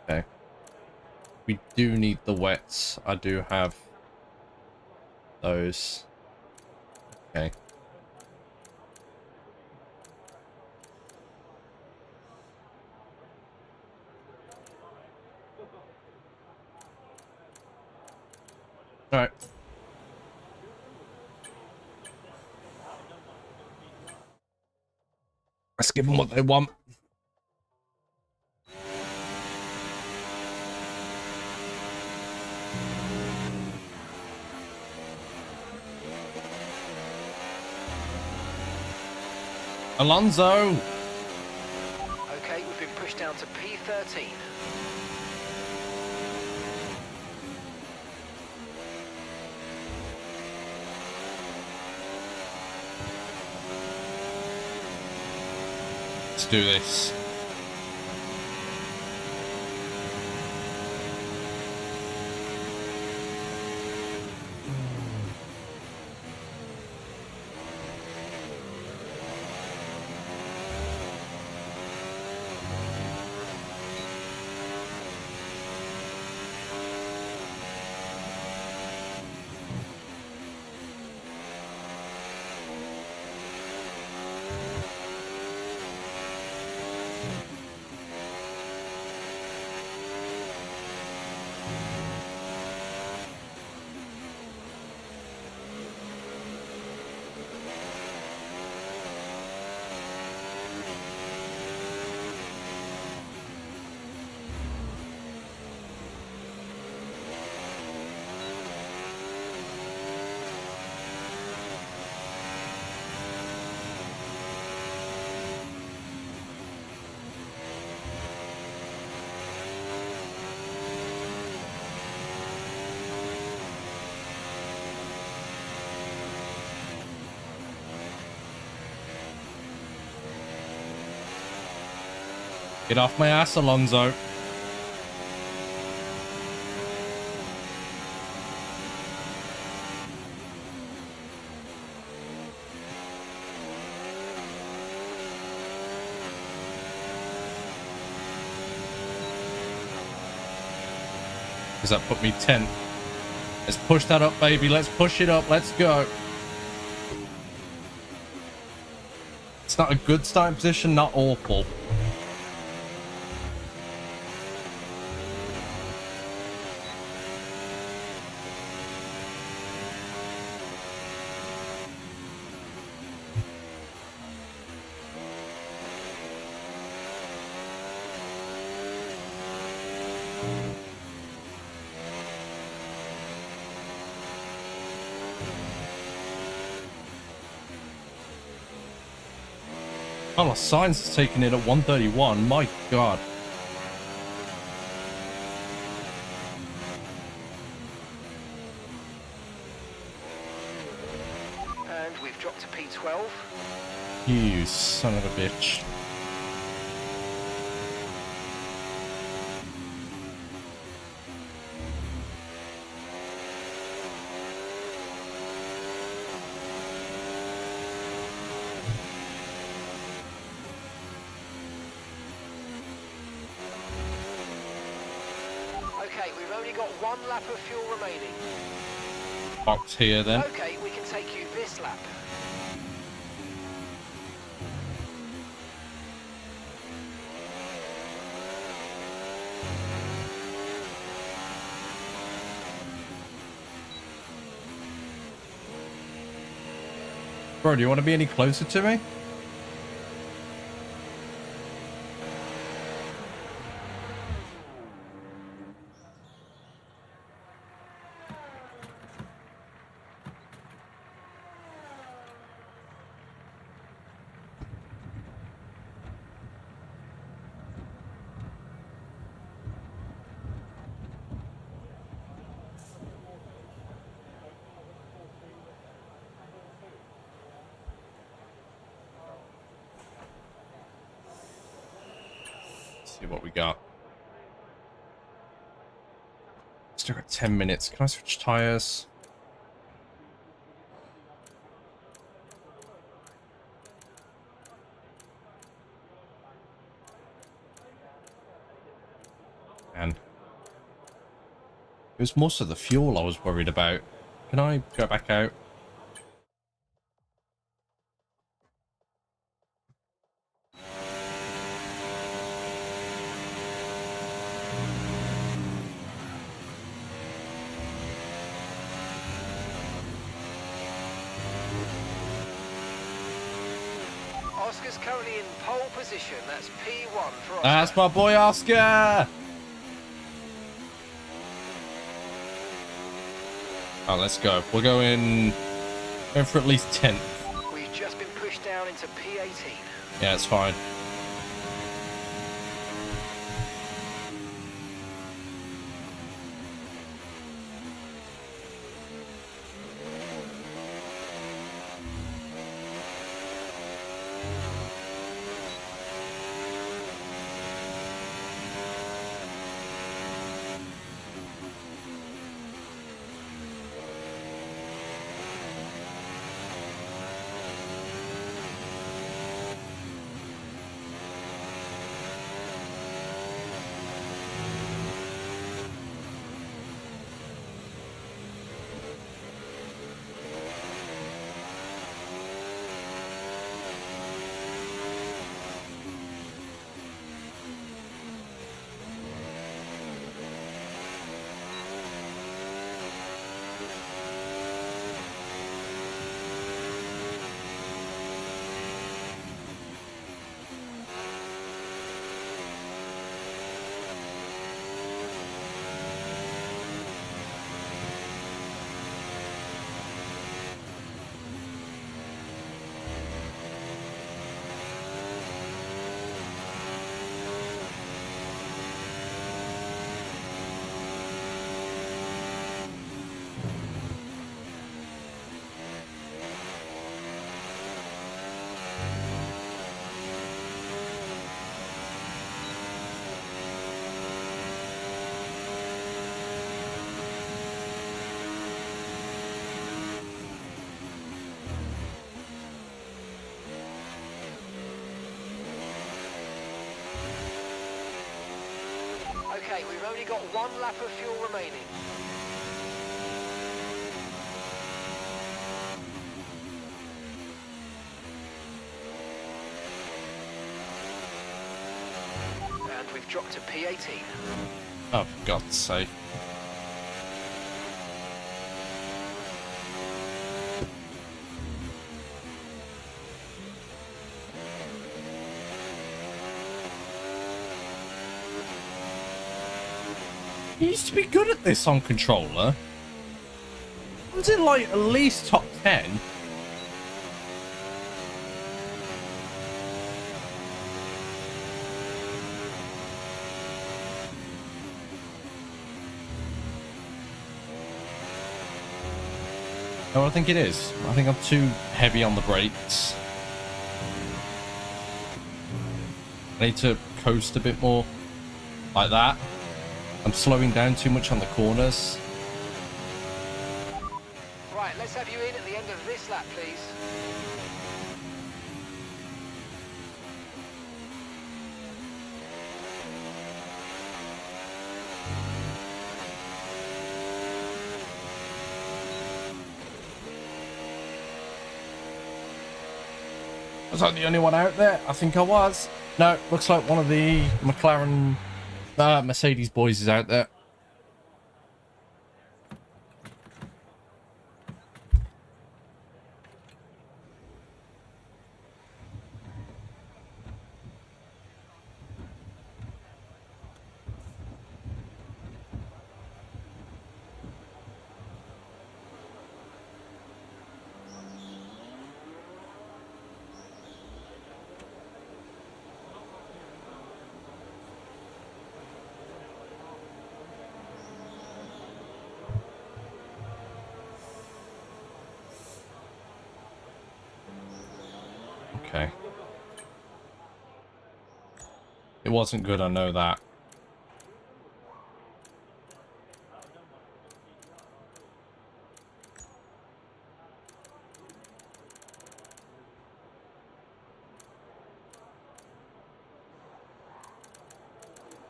Okay. We do need the wets. I do have those. Okay. All right. Let's give them what they want. Alonso. Okay, we've been pushed down to P13. Let's do this. Get off my ass, Alonso. Does that put me 10? Let's push that up, baby. Let's push it up. Let's go. It's not a good starting position, not awful. Carlos Sainz is taking it at 131. My God. And we've dropped to P12. You son of a bitch. Okay, we've only got 1 lap of fuel remaining. Box here then. Okay, we can take you this lap. Bro, do you want to be any closer to me? See what we got. Still got 10 minutes. Can I switch tires? Man. It was most of the fuel I was worried about. Can I go back out? Oscar's currently in pole position. That's P1 for Oscar. That's my boy Oscar! Oh, let's go. We're going for at least 10th. We've just been pushed down into P18. Yeah, it's fine. Okay, we've only got 1 lap of fuel remaining. And we've dropped to P18. Oh, for God's sake. He used to be good at this on controller. Was it like at least top 10? Oh, I think it is. I think I'm too heavy on the brakes. I need to coast a bit more. Like that. I'm slowing down too much on the corners. Right, let's have you in at the end of this lap, please. Was I the only one out there? I think I was. No, looks like one of the McLaren, Mercedes boys is out there. Okay. It wasn't good, I know that.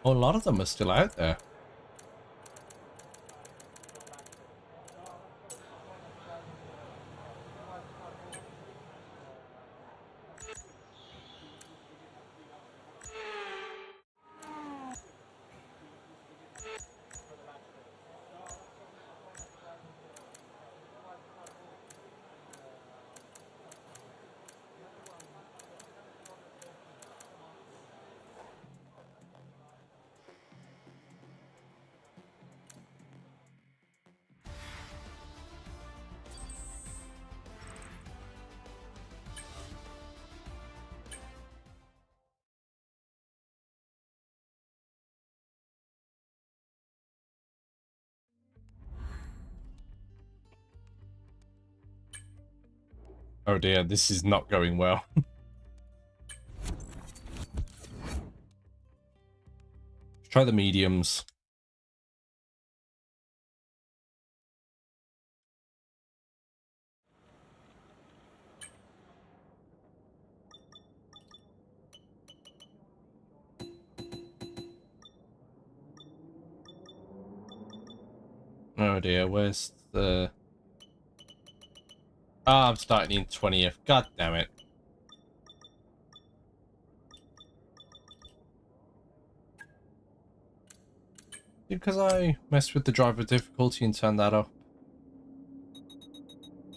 Oh, a lot of them are still out there. Oh dear, this is not going well. Try the mediums. Oh dear, where's the... Ah, I'm starting in 20th. God damn it. Because I messed with the driver difficulty and turned that up.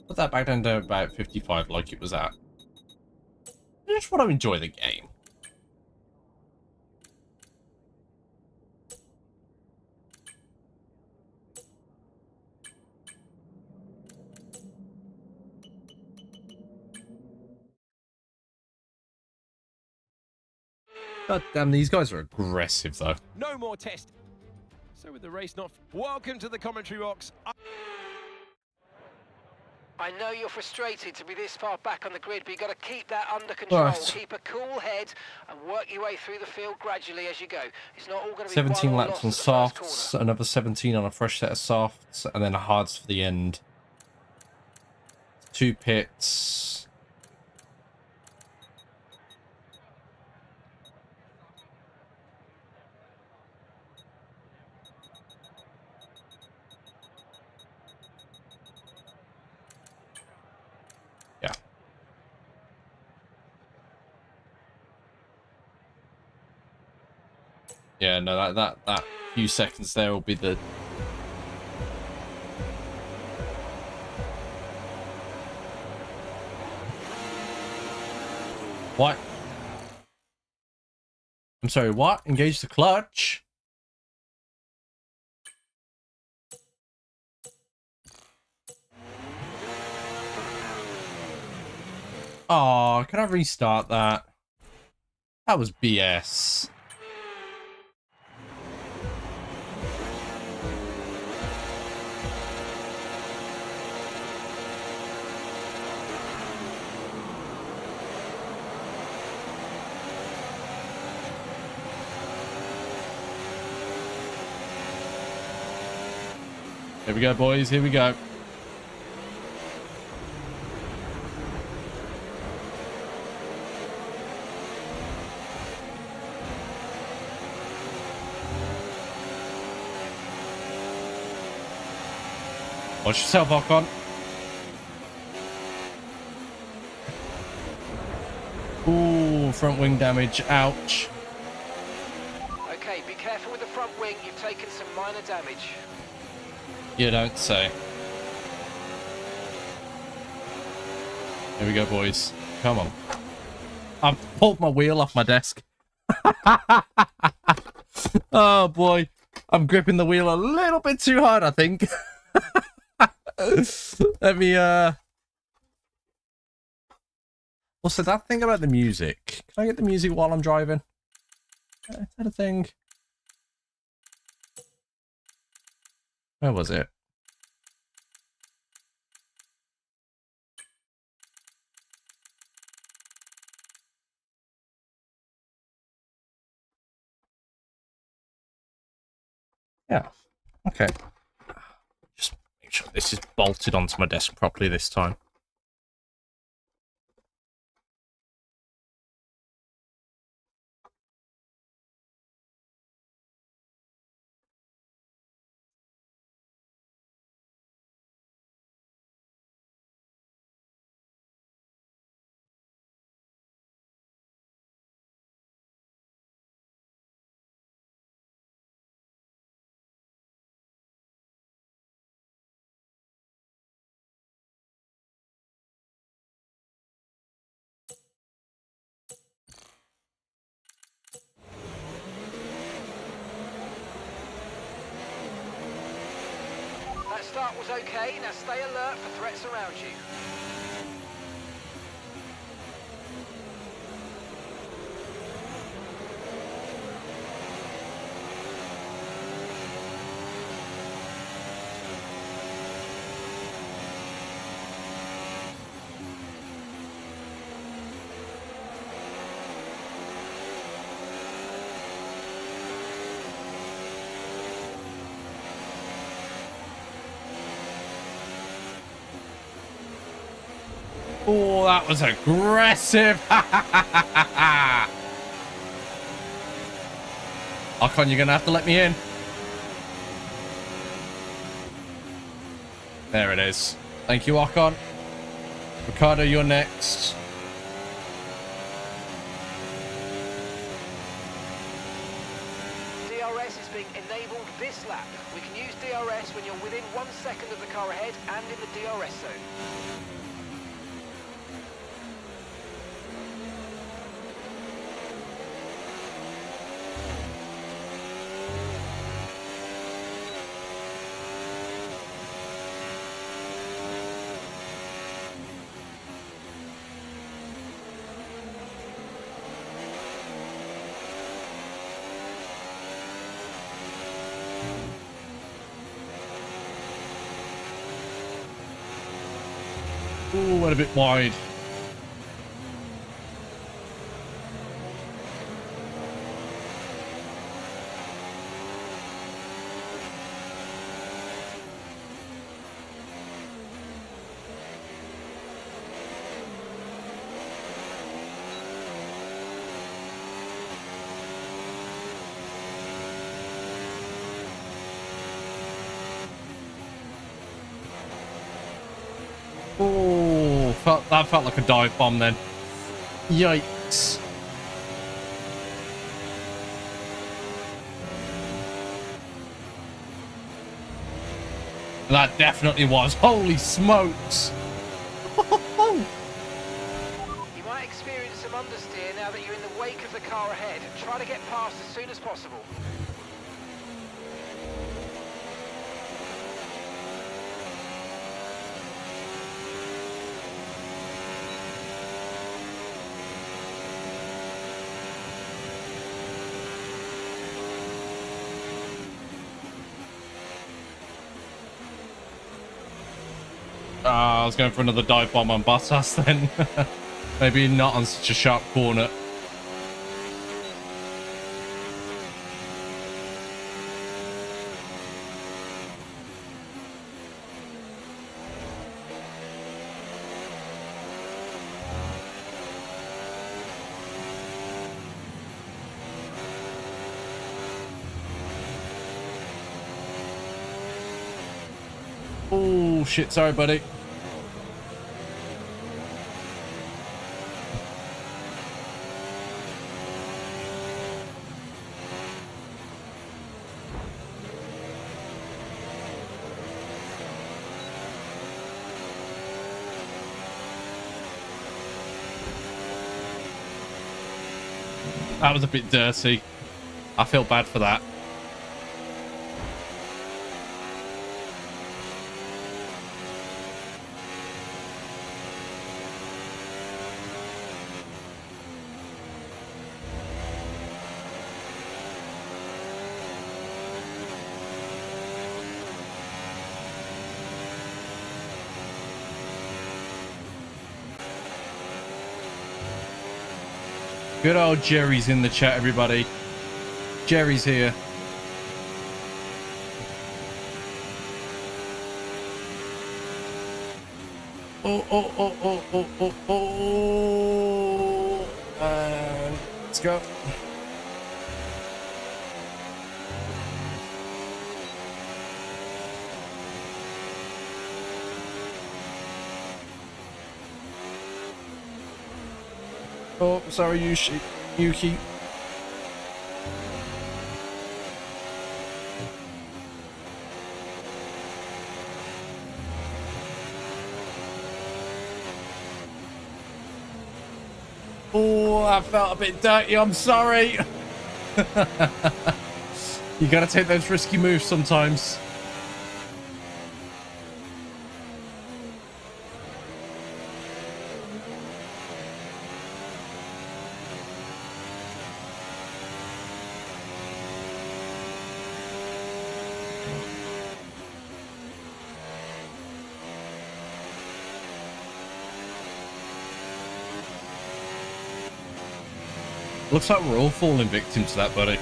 Put that back down to about 55 like it was at. I just want to enjoy the game. God damn, these guys are aggressive though. No more test. So with the race not... Welcome to the commentary box. I know you're frustrated to be this far back on the grid, but you've got to keep that under control. Right. Keep a cool head and work your way through the field gradually as you go. It's not all going to be 17 won or laps lost on at the first softs, corner. another 17 on a fresh set of softs, and then a hards for the end. 2 pits. Yeah. Yeah, no, that few seconds there will be the... What? I'm sorry, what? Engage the clutch? Oh, can I restart that? That was BS. Here we go, boys. Here we go. Watch yourself, Ocon. Ooh, front wing damage. Ouch. Okay, be careful with the front wing. You've taken some minor damage. You don't say. Here we go, boys. Come on. I've pulled my wheel off my desk. Oh, boy. I'm gripping the wheel a little bit too hard, I think. Let me, Also, that thing about the music. Can I get the music while I'm driving? Is that a thing? Where was it? Yeah. Okay. Just make sure this is bolted onto my desk properly this time. That start was okay. Now stay alert for threats around you. Oh, that was aggressive. Ocon, you're going to have to let me in. There it is. Thank you, Ocon. Ricardo, you're next. DRS is being enabled this lap. We can use DRS when you're within 1 second of the car ahead and in the DRS zone. Ooh, went a bit wide. Oh, that felt like a dive bomb then. Yikes. That definitely was. Holy smokes. You might experience some understeer now that you're in the wake of the car ahead. Try to get past as soon as possible. I was going for another dive bomb on Bottas then. Maybe not on such a sharp corner. Oh, shit. Sorry, buddy. That was a bit dirty. I feel bad for that. Good old Jerry's in the chat, everybody. Jerry's here. Oh. Let's go. Oh, sorry, Yuki. Oh, I felt a bit dirty. I'm sorry. You gotta take those risky moves sometimes. Looks like we're all falling victim to that, buddy.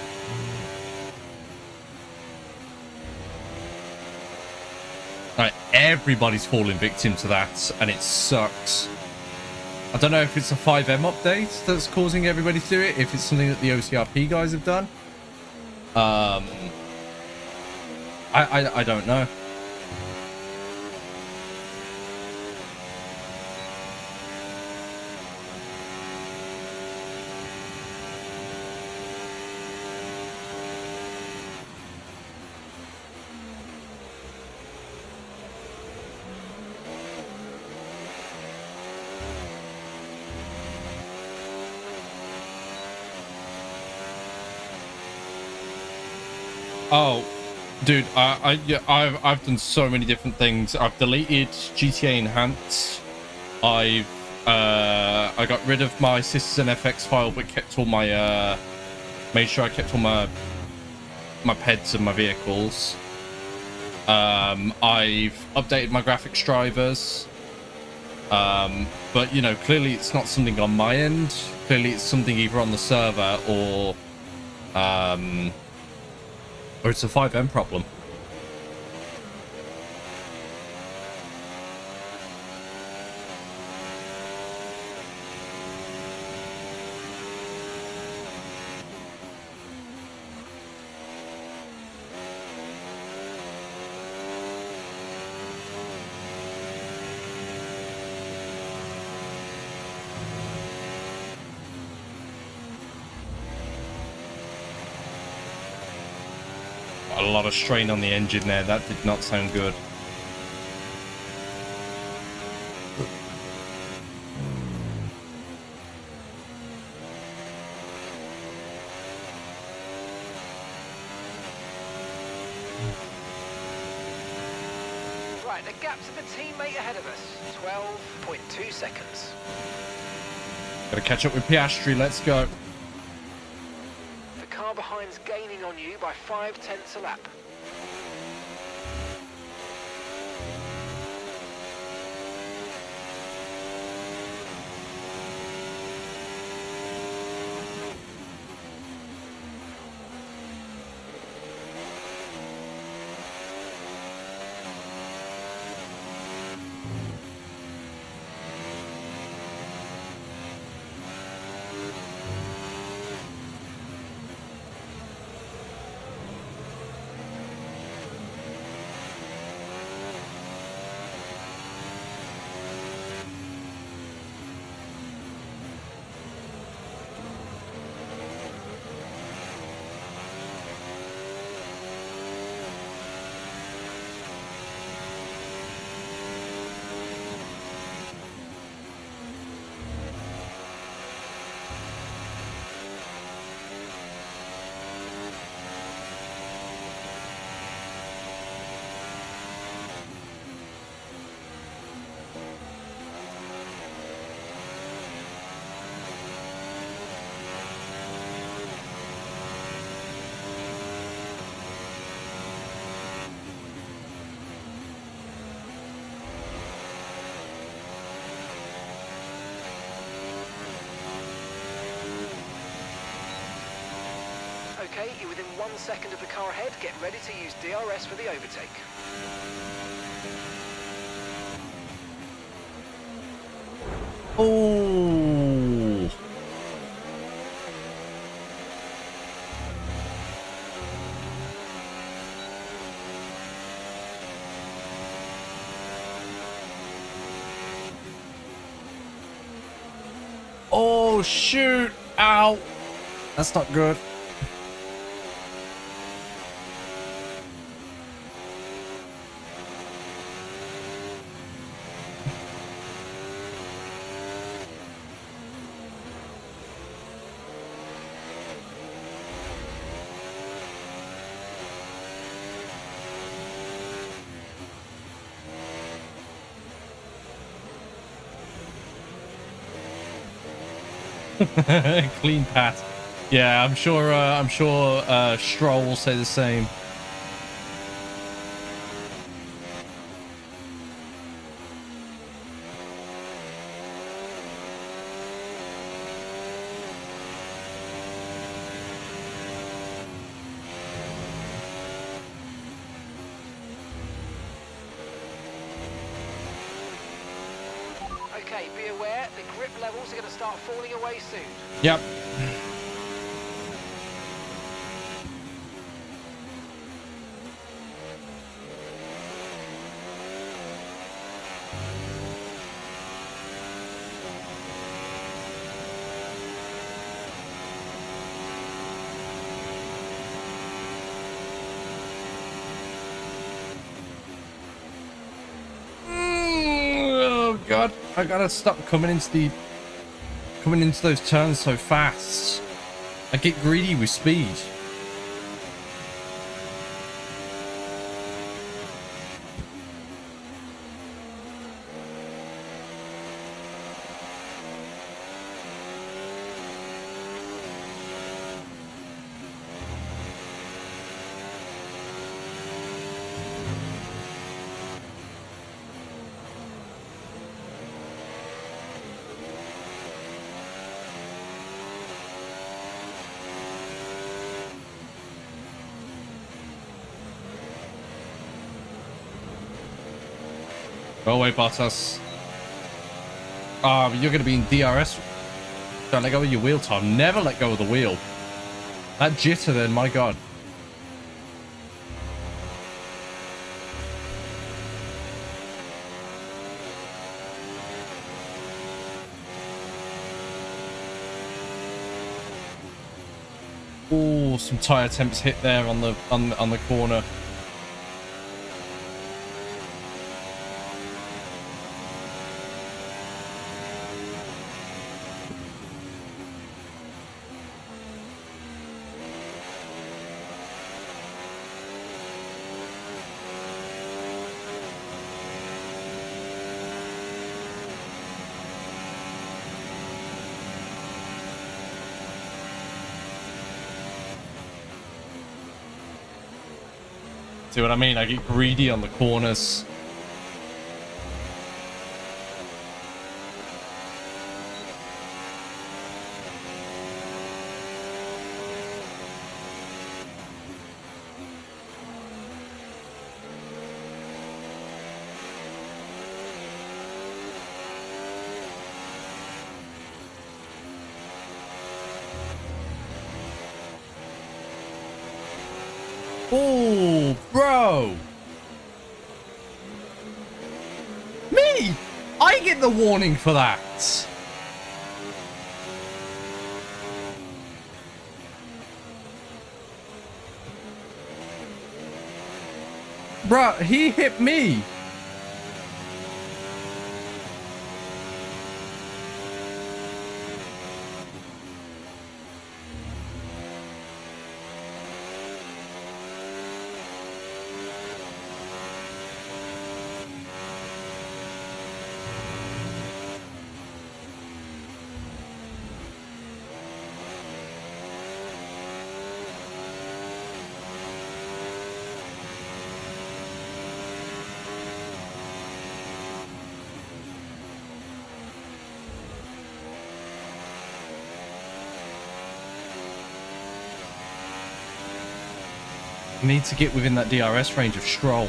Like, everybody's falling victim to that, and it sucks. I don't know if it's a 5M update that's causing everybody to do it, if it's something that the OCRP guys have done. I don't know. Oh, dude, I've done so many different things. I've deleted GTA Enhanced. I got rid of my Citizen FX file, but kept all my made sure I kept all my peds and my vehicles. I've updated my graphics drivers. But you know, clearly it's not something on my end. Clearly it's something either on the server or it's a 5M problem. A lot of strain on the engine there. That did not sound good. Right, the gap to the teammate ahead of us, 12.2 seconds. Gotta catch up with Piastri. Let's go. The car behind's gaining on you by 0.5 a lap. Okay, you're within 1 second of the car ahead. Get ready to use DRS for the overtake. Oh. Oh, shoot. Ow. That's not good. Clean path. Yeah, I'm sure Stroll will say the same. Okay, be aware, the grip levels are going to start falling away soon. Yep. Oh god, I gotta stop coming into those turns so fast. I get greedy with speed. Go away, Bottas. Ah, but you're going to be in DRS. Don't let go of your wheel, Tom. Never let go of the wheel. That jitter then, my god. Oh, some tire temps hit there on the corner. See what I mean? I get greedy on the corners. Oh, bro. Me? I get the warning for that. Bro, he hit me. I need to get within that DRS range of Stroll.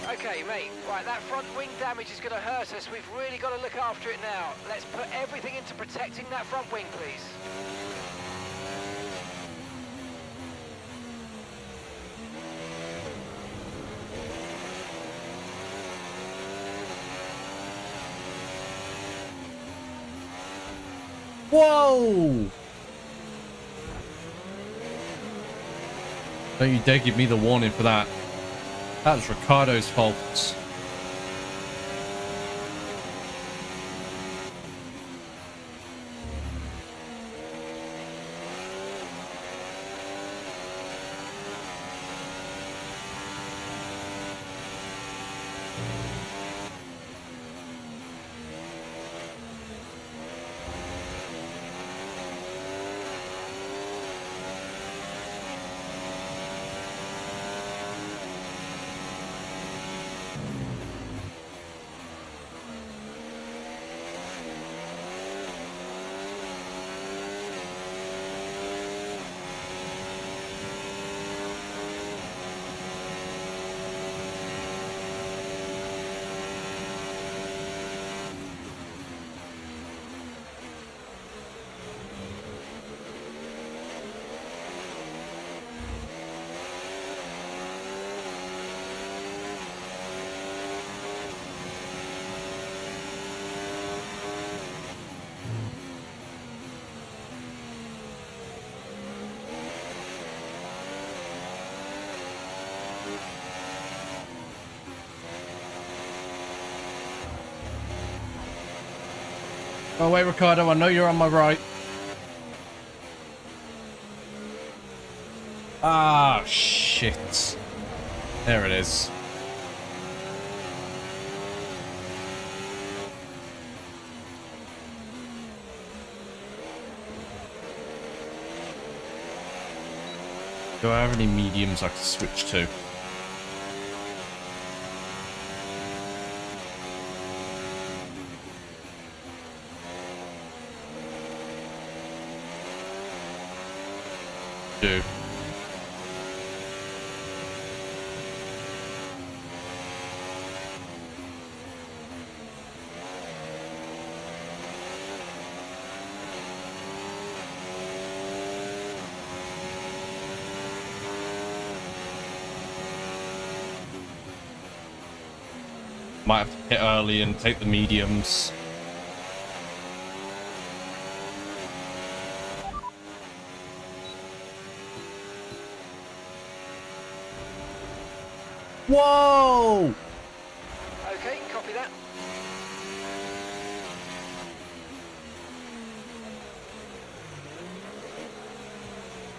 Okay, mate. Right, that front wing damage is going to hurt us. We've really got to look after it now. Let's put everything into protecting that front wing, please. Whoa! Don't you dare give me the warning for that. That was Ricardo's fault. Oh wait, Ricardo, I know you're on my right. Ah, shit. There it is. Do I have any mediums I can switch to? Do. Might have to hit early and take the mediums. Whoa! Okay, copy that.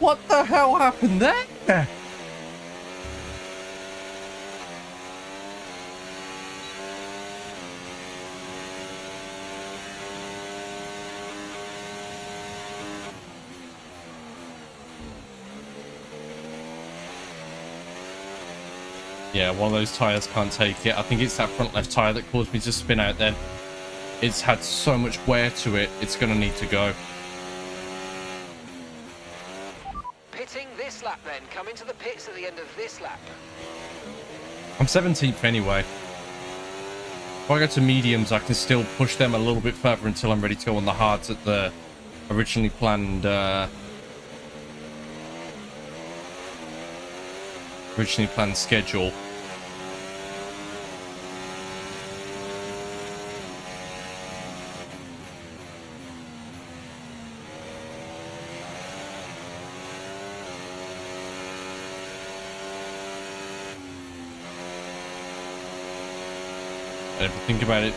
What the hell happened there? Yeah, one of those tires can't take it. I think it's that front left tire that caused me to spin out then. It's had so much wear to it, it's going to need to go. Pitting this lap then. Come into the pits at the end of this lap. I'm 17th anyway. If I go to mediums, I can still push them a little bit further until I'm ready to go on the hards at the originally planned schedule. And if you think about it,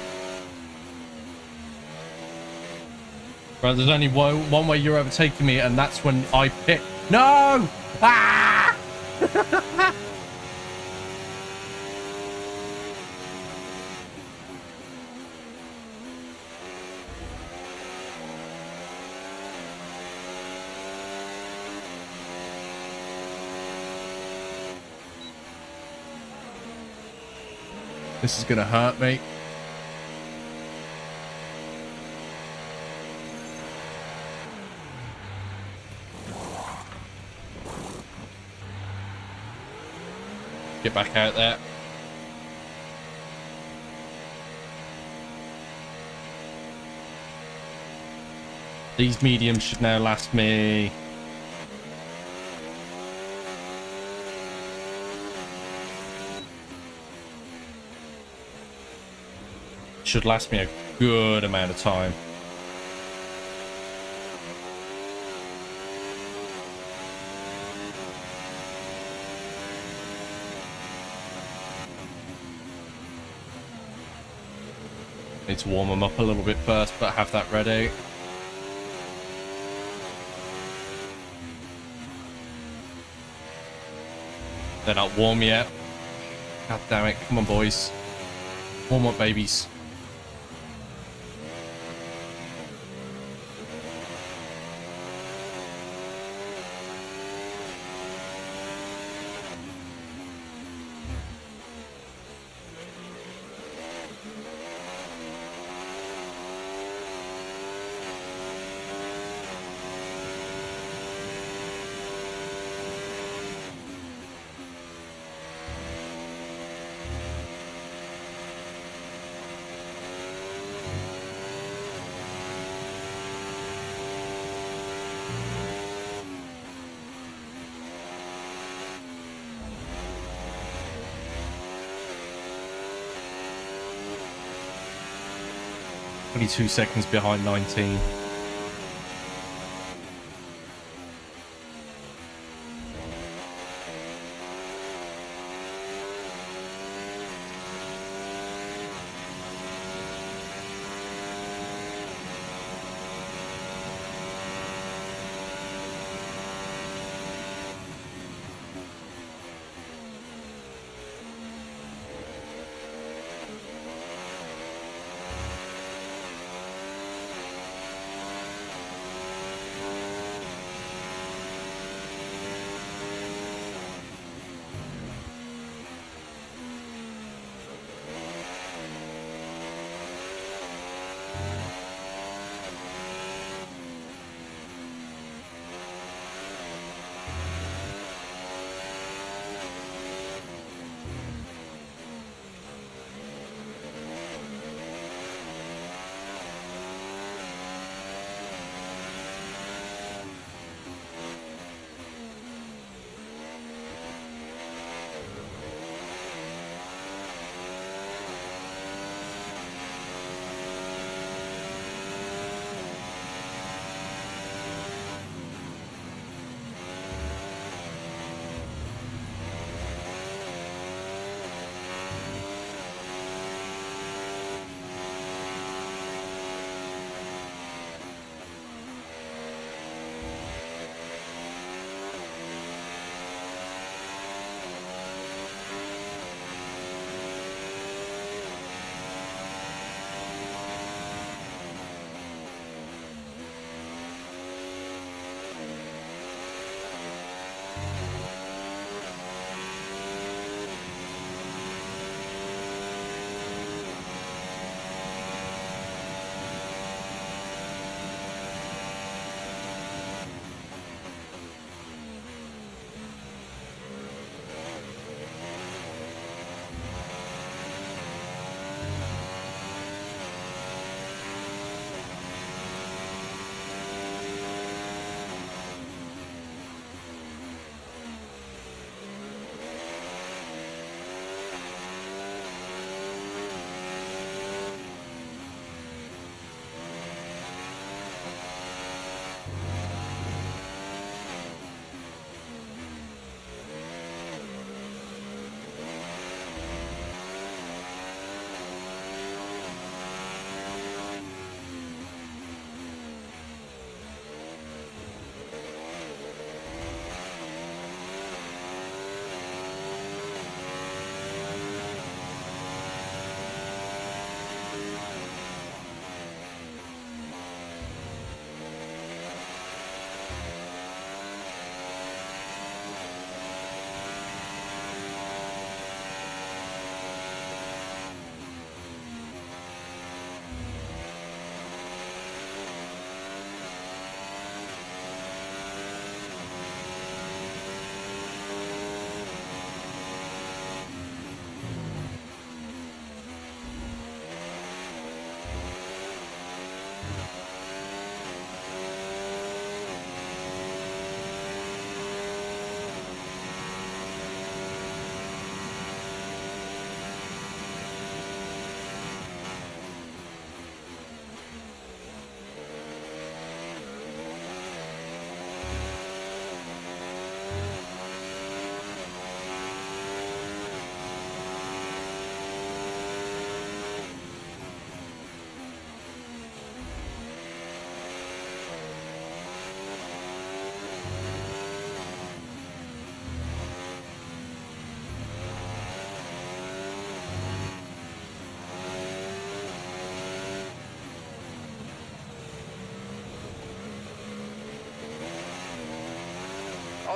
right, there's only one way you're overtaking me, and that's when I pit. No! Ah! This is gonna hurt me. Get back out there. These mediums should now last me. Should last me a good amount of time. Need to warm them up a little bit first, but have that ready. They're not warm yet. God damn it. Come on, boys. Warm up, babies. Only 2 seconds behind 19.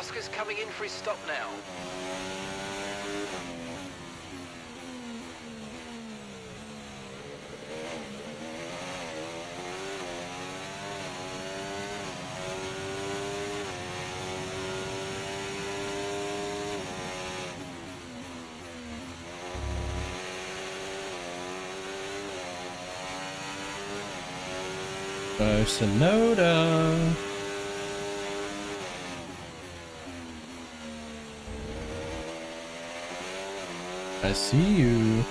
Oscar's coming in for his stop now. Oh, Sonoda. I see you.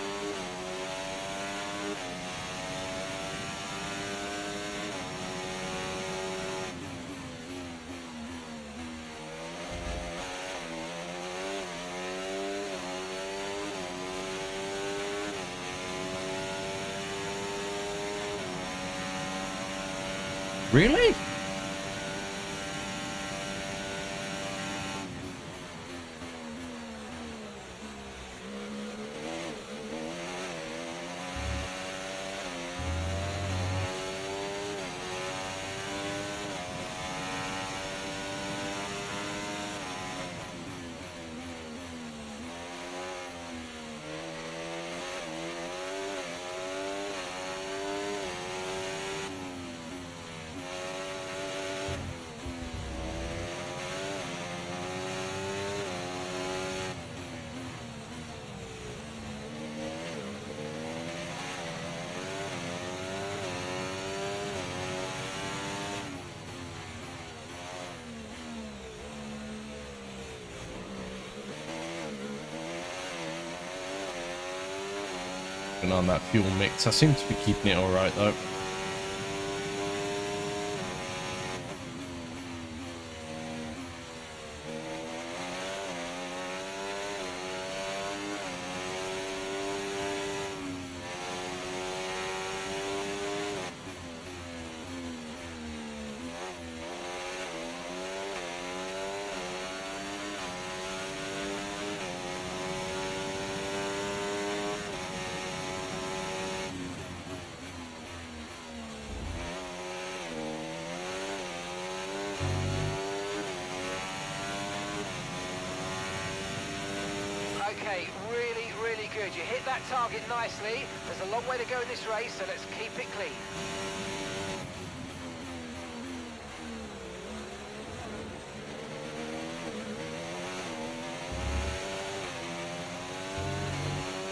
Really? On that fuel mix, I seem to be keeping it all right though. Okay, really good. You hit that target nicely. There's a long way to go in this race, so let's keep it clean.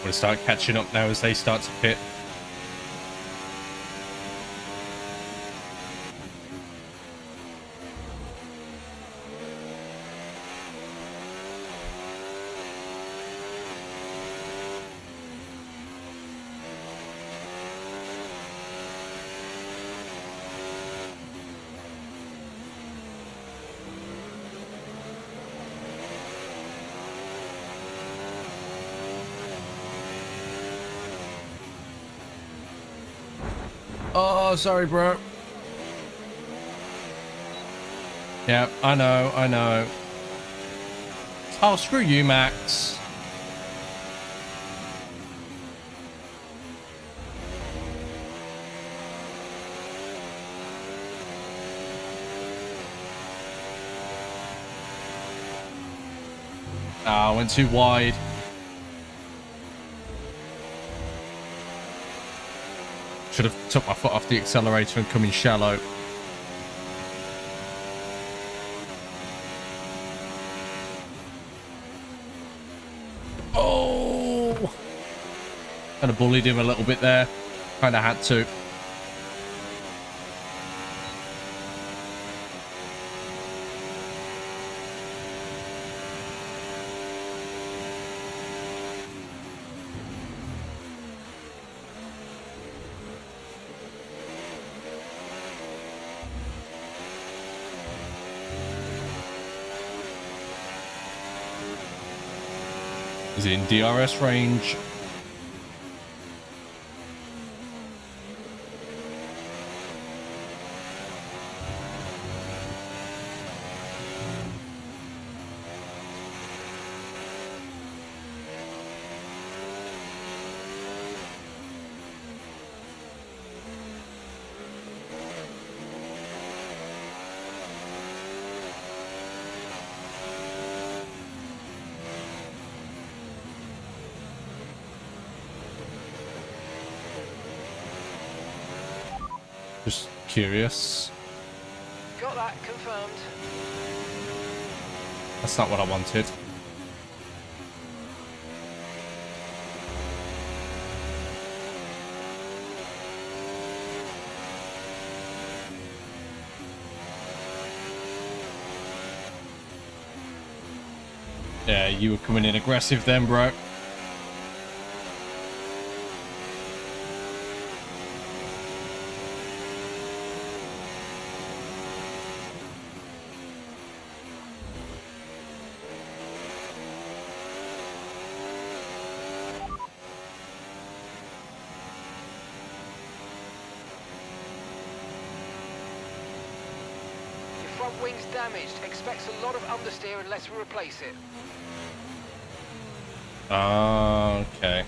We'll start catching up now as they start to pit. Oh, sorry, bro. Yeah, I know. Oh, screw you, Max. Ah, I went too wide. Should have took my foot off the accelerator and come in shallow. Oh! Kind of bullied him a little bit there. Kind of had to. Is it in DRS range? Just curious. Got that confirmed. That's not what I wanted. Yeah, you were coming in aggressive then, bro. Your front wing's damaged. Expects a lot of understeer unless we replace it. Okay.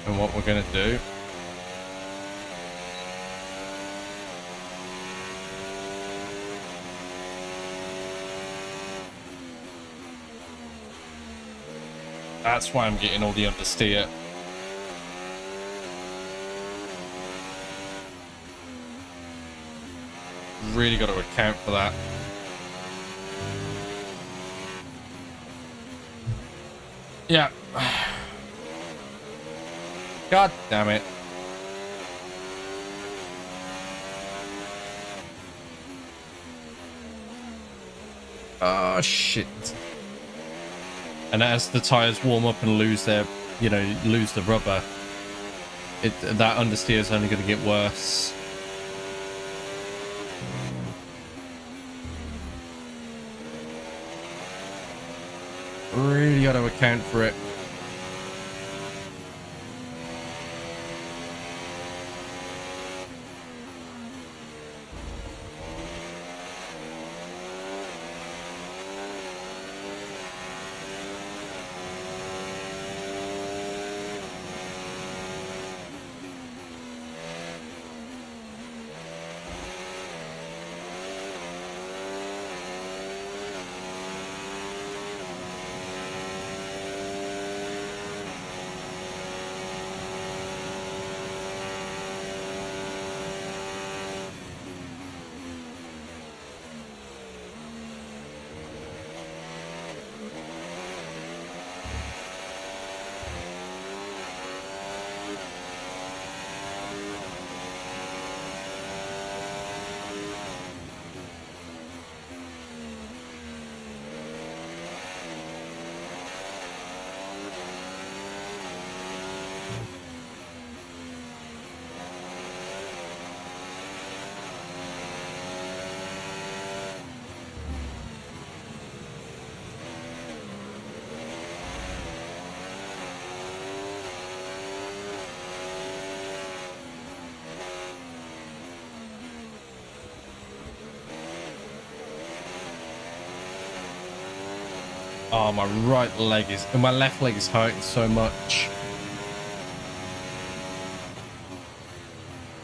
And what we're gonna do? That's why I'm getting all the understeer. Really got to account for that. Yeah. God damn it. Oh shit. And as the tires warm up and lose their, you know, lose the rubber, that understeer is only going to get worse. Really got to account for it. Oh, my right leg is, and my left leg is hurting so much.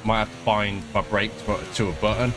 Might have to bind my brake to a button.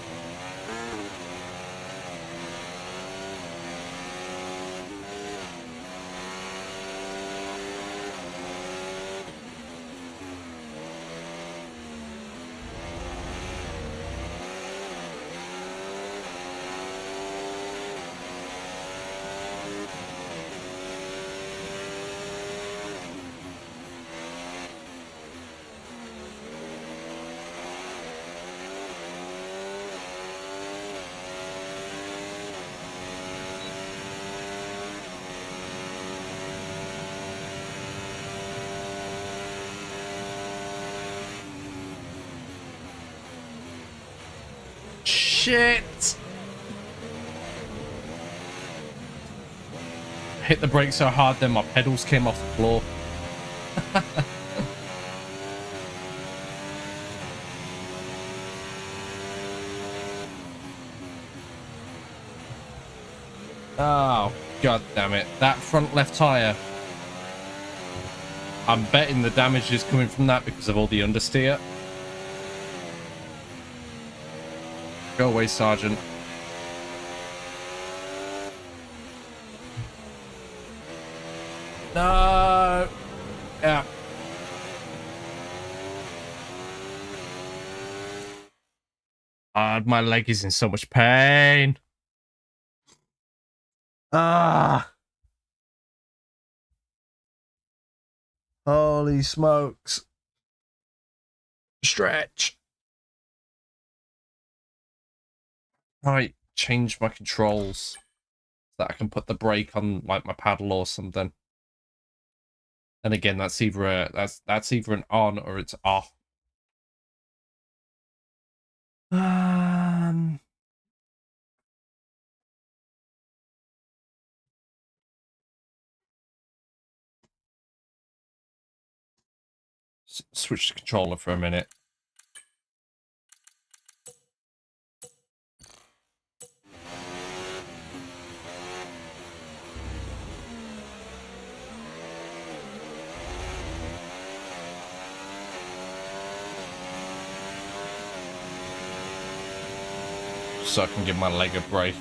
Shit! Hit the brake so hard then my pedals came off the floor. Oh, god damn it. That front left tire. I'm betting the damage is coming from that because of all the understeer. Go away, Sergeant. No. Yeah. God, my leg is in so much pain. Ah. Holy smokes. Stretch. Right, change my controls so that I can put the brake on like my paddle or something. And again, that's either that's either an on or it's off. Switch the controller for a minute. So I can give my leg a break.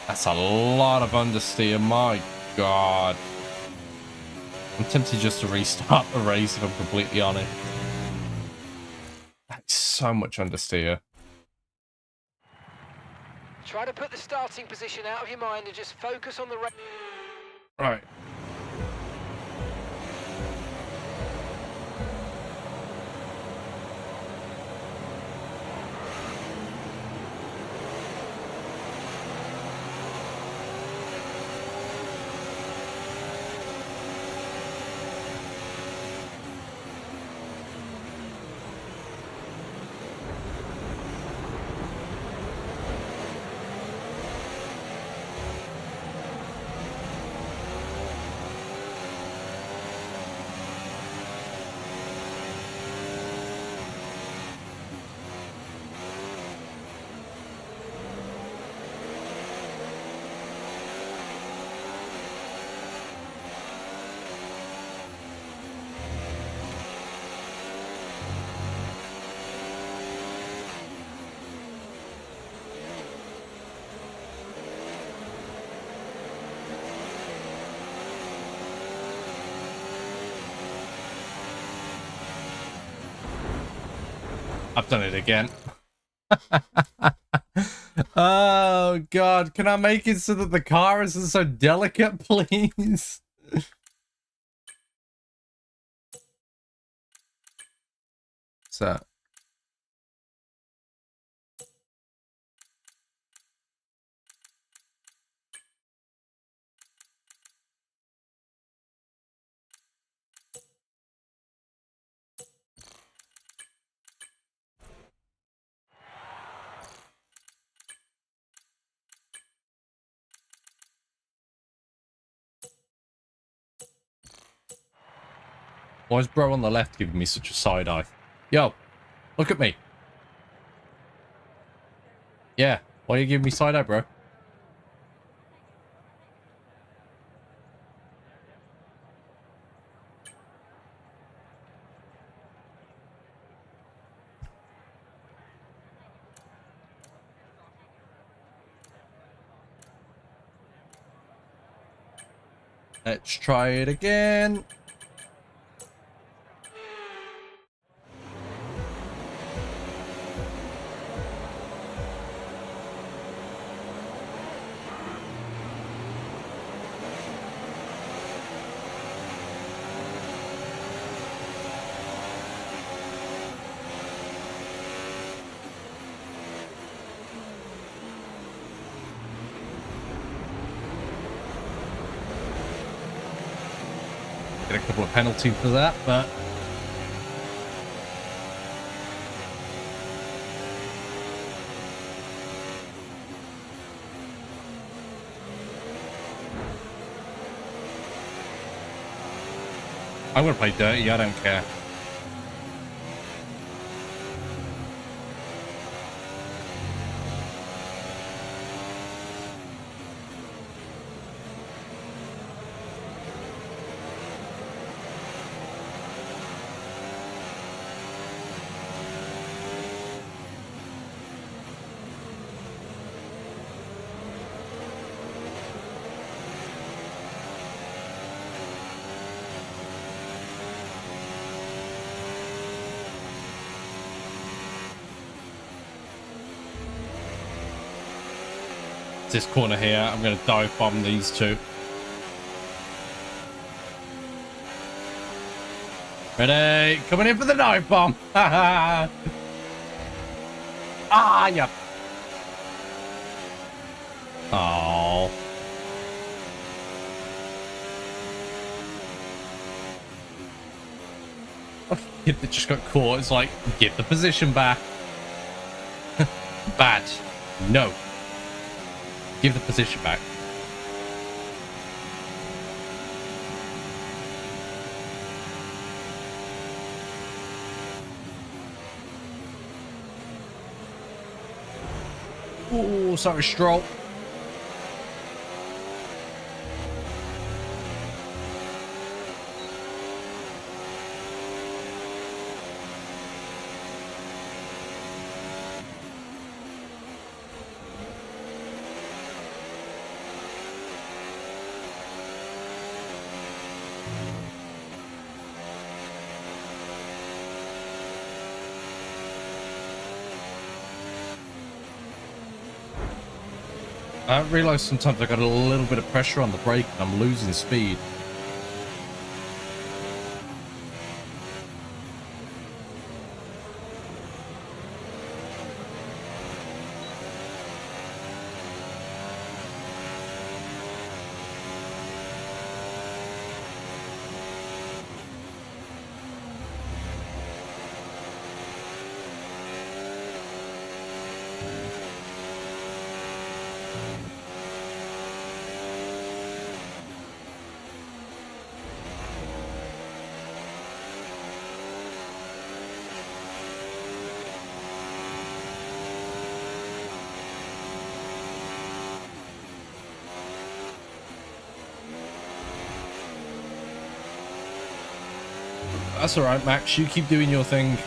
That's a lot of understeer, my god. I'm tempted just to restart the race if I'm completely honest. That's so much understeer. Try to put the starting position out of your mind and just focus on the race. Right. I've done it again. Oh god, can I make it so that the car isn't so delicate, please? So why is bro on the left giving me such a side eye? Yo, look at me. Yeah, why are you giving me side eye, bro? Let's try it again. Get a couple of penalties for that, but I'm gonna play dirty, I don't care. this corner here. I'm going to dive bomb these two. Ready? Coming in for the dive bomb. Ah, yeah. Oh. Kid that just got caught. It's like, give the position back. Bad. No. Give the position back. Oh, sorry, Stroll. I realise sometimes I got a little bit of pressure on the brake and I'm losing speed. That's alright, Max. You keep doing your thing.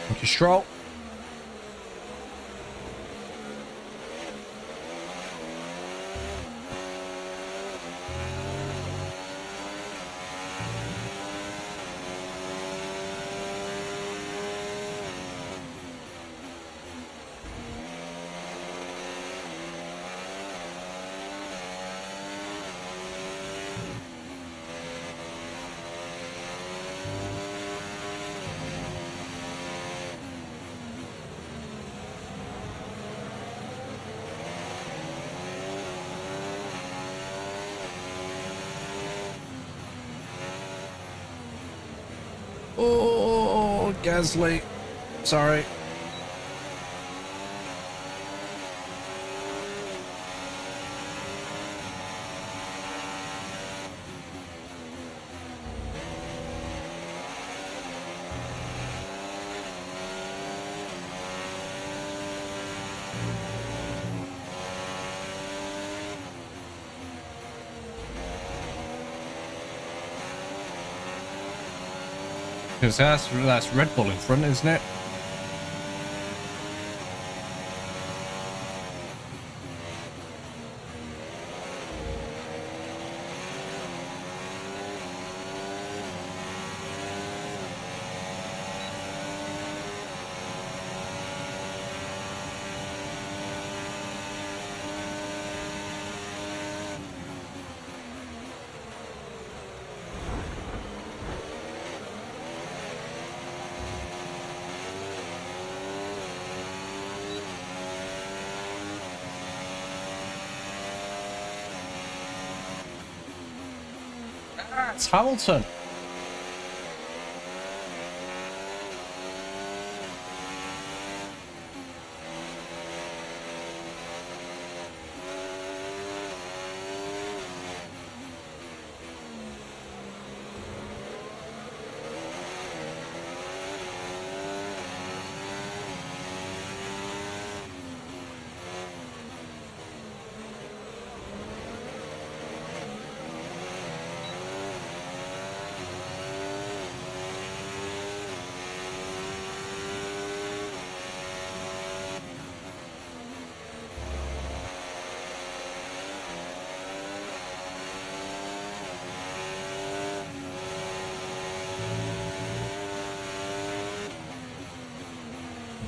Thank you, Stroll. Oh, Gasly. Sorry. Because that's Red Bull in front, isn't it? It's Hamilton.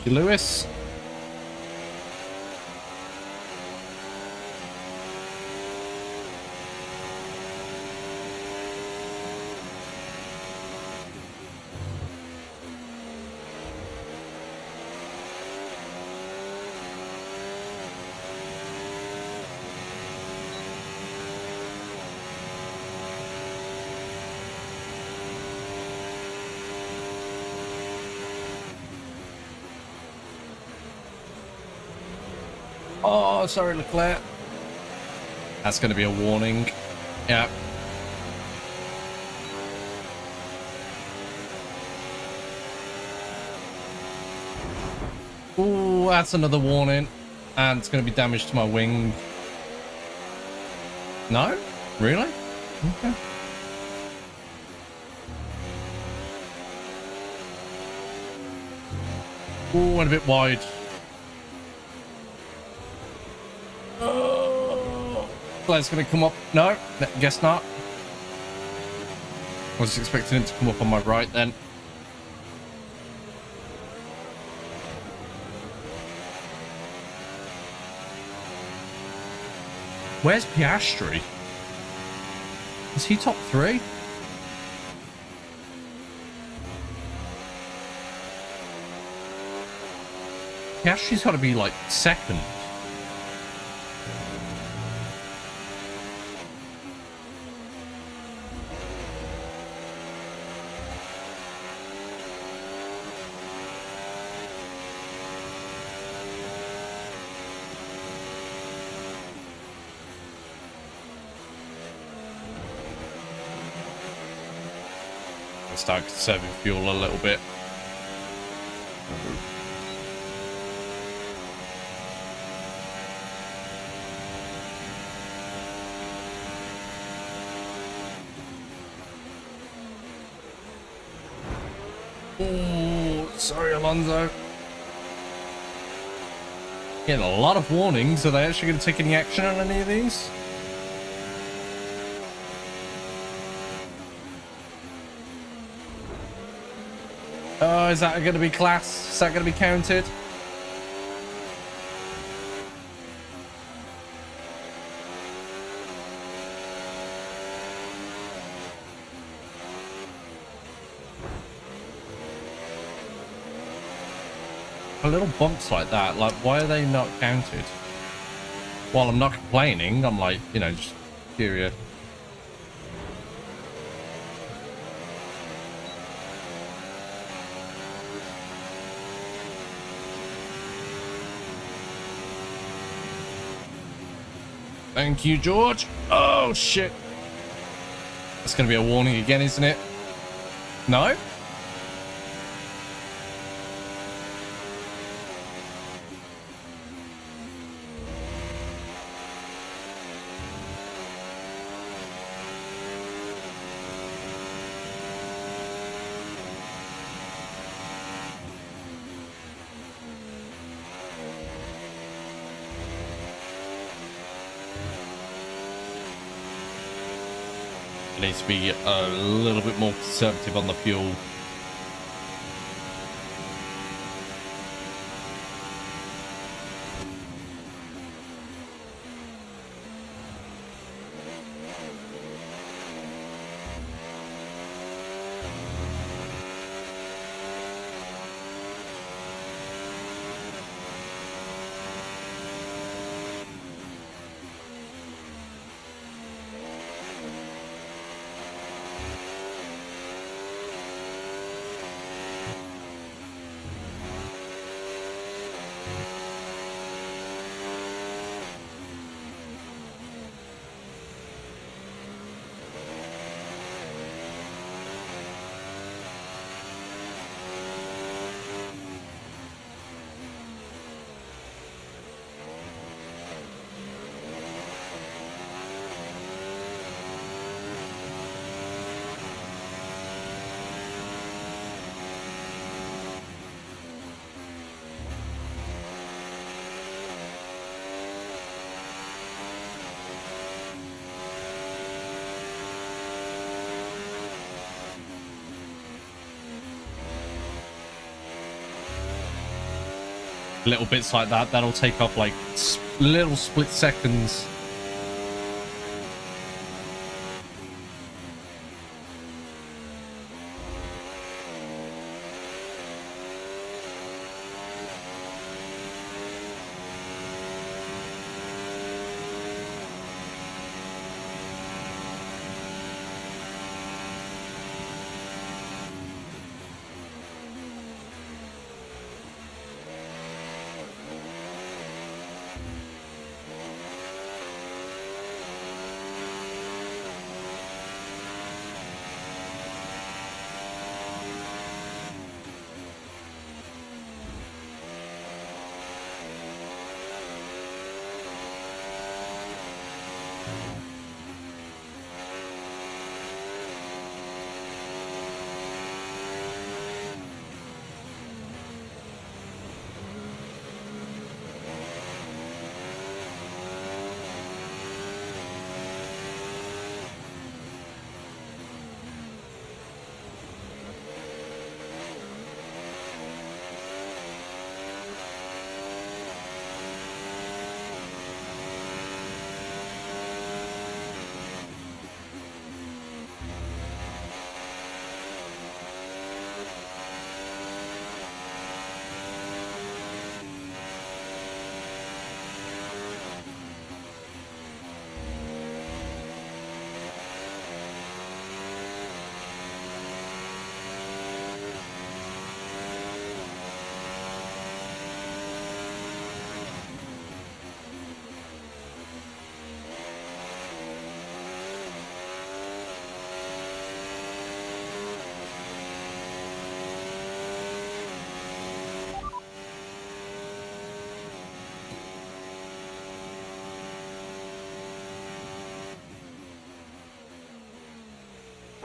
Lewis. Oh, sorry, Leclerc. That's going to be a warning. Yeah. Ooh, that's another warning. And it's going to be damage to my wing. No? Really? Okay. Ooh, went a bit wide. It's going to come up. No, guess not. I was expecting it to come up on my right then. Where's Piastri? Is he top 3? Piastri's got to be like 2nd. Start conserving fuel a little bit. Oh, sorry, Alonso. Getting a lot of warnings. Are they actually going to take any action on any of these? Oh, is that going to be class? Is that going to be counted? Little bumps like that, like, why are they not counted? While I'm not complaining, I'm like, you know, just curious. Thank you, George. Oh, shit. That's going to be a warning again, isn't it? No? Needs to be a little bit more conservative on the fuel. little bits like that, that'll take up like little split seconds.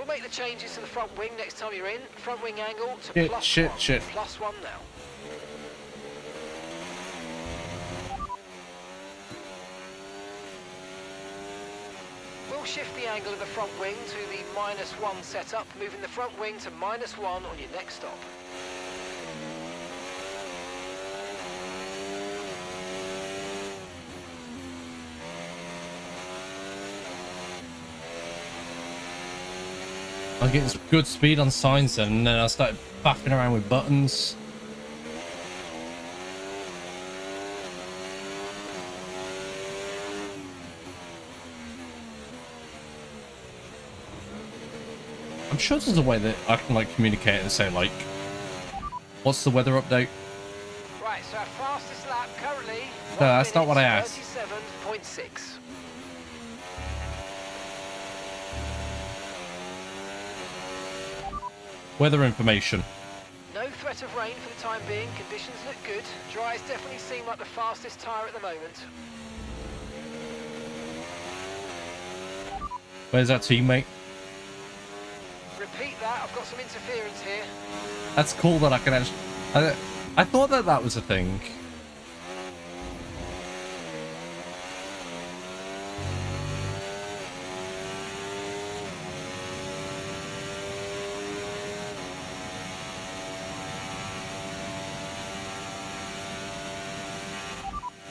We'll make the changes to the front wing next time you're in. Front wing angle to Shit. +1 now. We'll shift the angle of the front wing to the -1 setup, moving the front wing to -1 on your next stop. I was getting some good speed on signs then, and then I started faffing around with buttons. I'm sure there's a way that I can like communicate and say like, what's the weather update? Right, so our fastest lap currently. No, that's not what I asked. 37.6. Weather information. No threat of rain for the time being. Conditions look good. Dries definitely seem like the fastest tyre at the moment. Where's our teammate? Repeat that. I've got some interference here. That's cool that I can actually... I thought that that was a thing.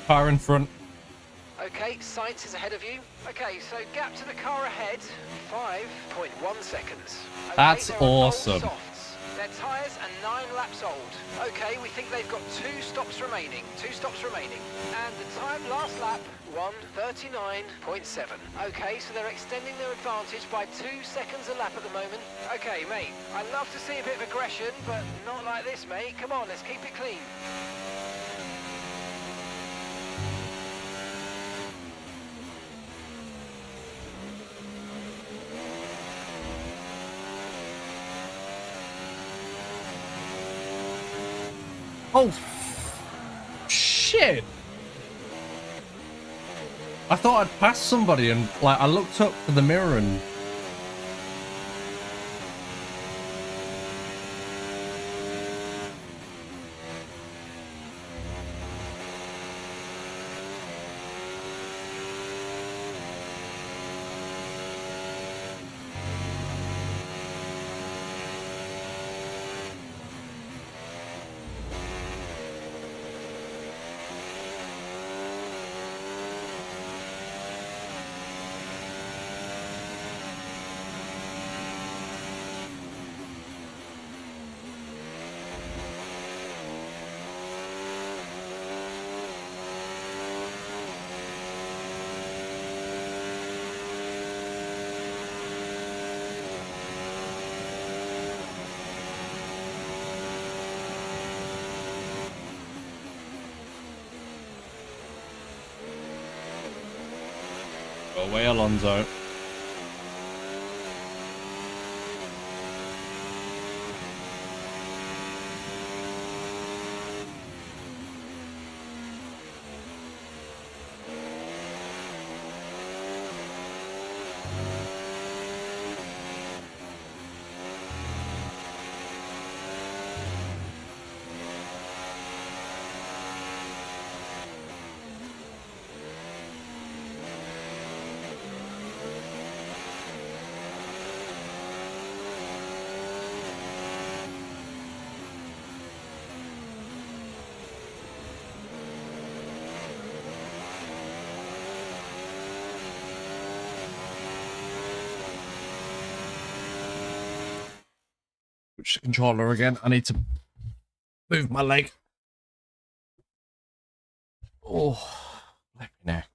Car in front. Okay, Sainz is ahead of you. Okay, so gap to the car ahead, 5.1 seconds. Okay, That's they're on old awesome. softs. Their tyres are 9 laps old. Okay, we think they've got 2 stops remaining. And the time last lap, 1:39.7. Okay, so they're extending their advantage by 2 seconds a lap at the moment. Okay, mate, I'd love to see a bit of aggression, but not like this, mate. Come on, let's keep it clean. Oh, shit. I thought I'd passed somebody and like I looked up to the mirror and... Go away, Alonso. Switch the controller again. I need to move my leg. Oh, my neck.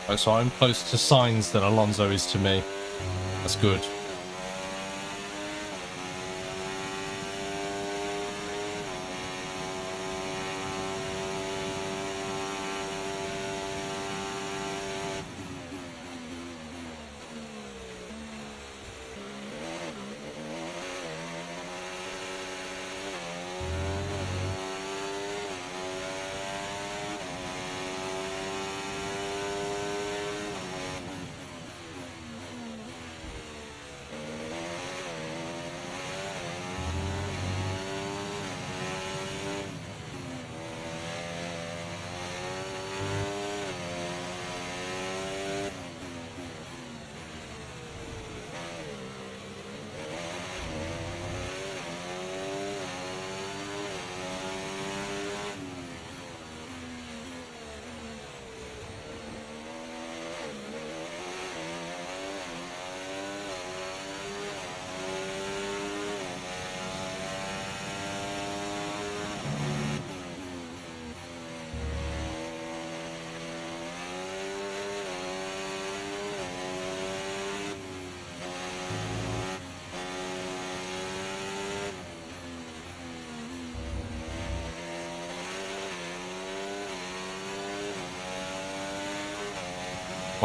Right, so I'm close to signs than Alonso is to me. That's good.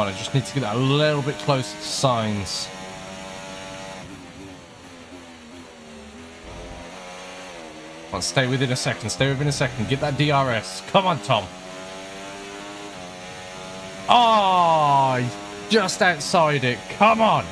Come on, I just need to get that a little bit closer to signs. Come on, stay within a second. Stay within a second. Get that DRS. Come on, Tom. Oh, just outside it. Come on.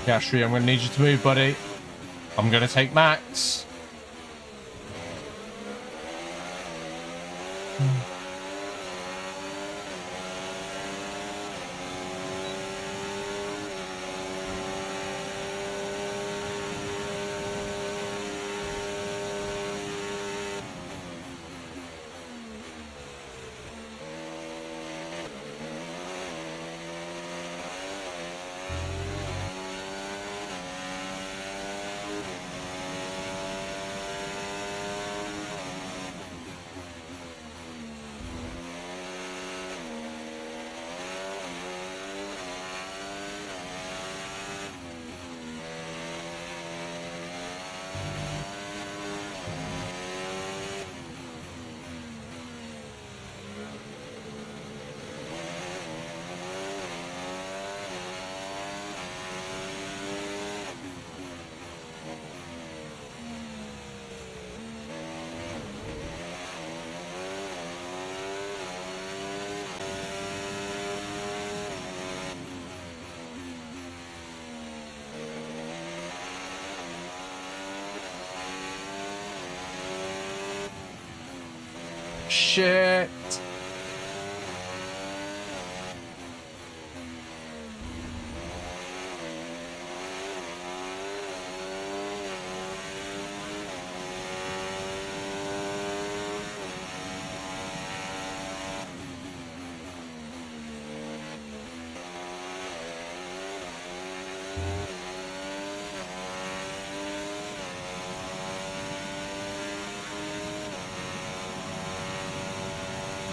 Gastry, I'm going to need you to move, buddy. I'm going to take Max. Shit.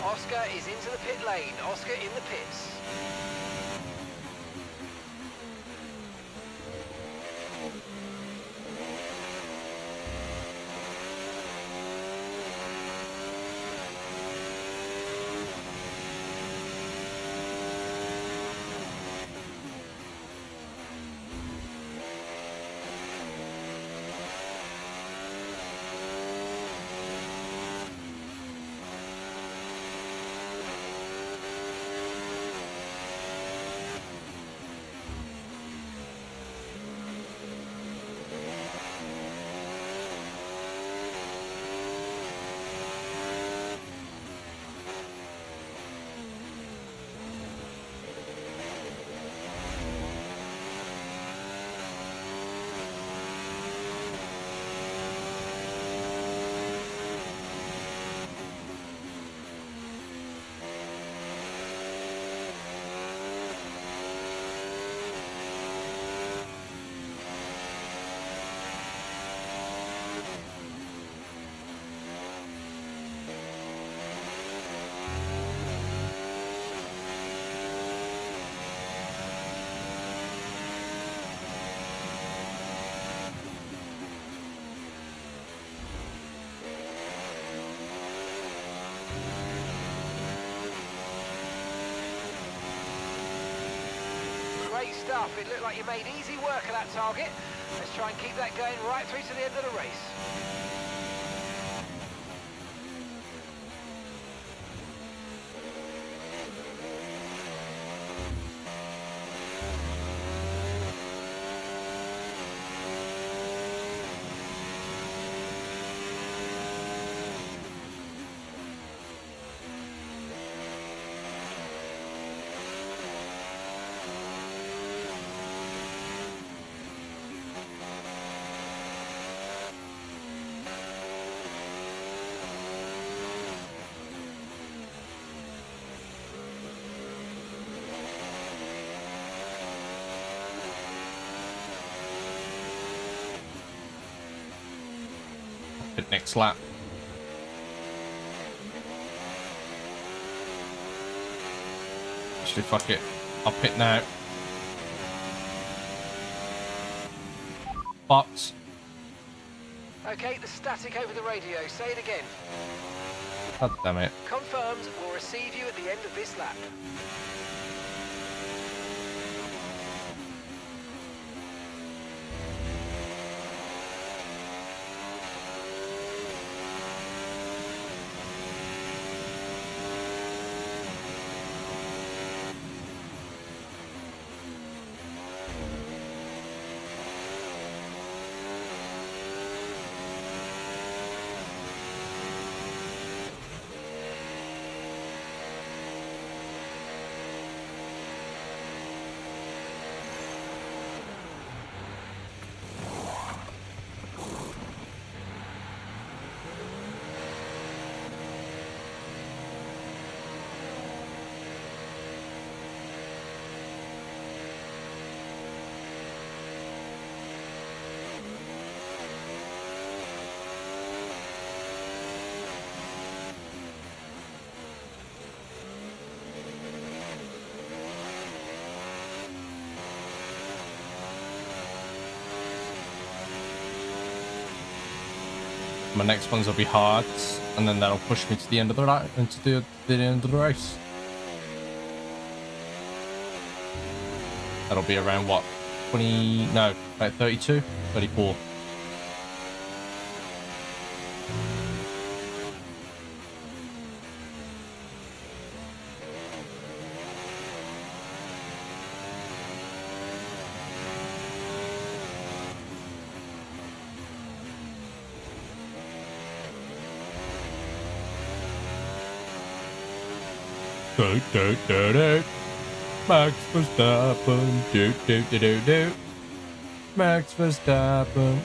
Oscar is into the pit lane. Oscar in the pits. Great stuff. It looked like you made easy work of that target. Let's try and keep that going right through to the end of the race. Next lap. Actually, fuck it. I'll pit now. But Okay, the static over the radio. Say it again. God damn it. Confirmed. We'll receive you at the end of this lap. My next ones will be hard, and then that'll push me to the end of the into the end of the race. That'll be around what, 20? No, about 32, 34. Do. Max Verstappen. Do. Max Verstappen.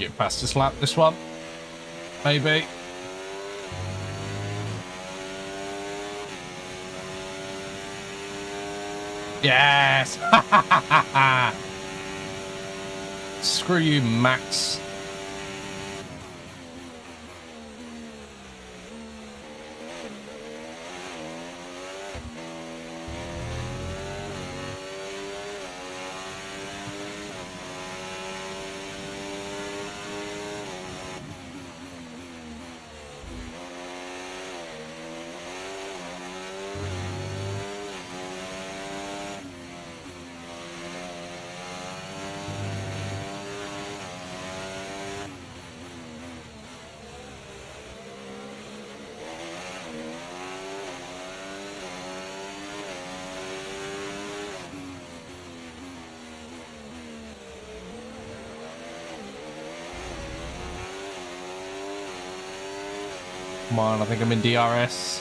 get fastest lap this one. Maybe. Yes! Screw you, Max. Come on, I think I'm in DRS.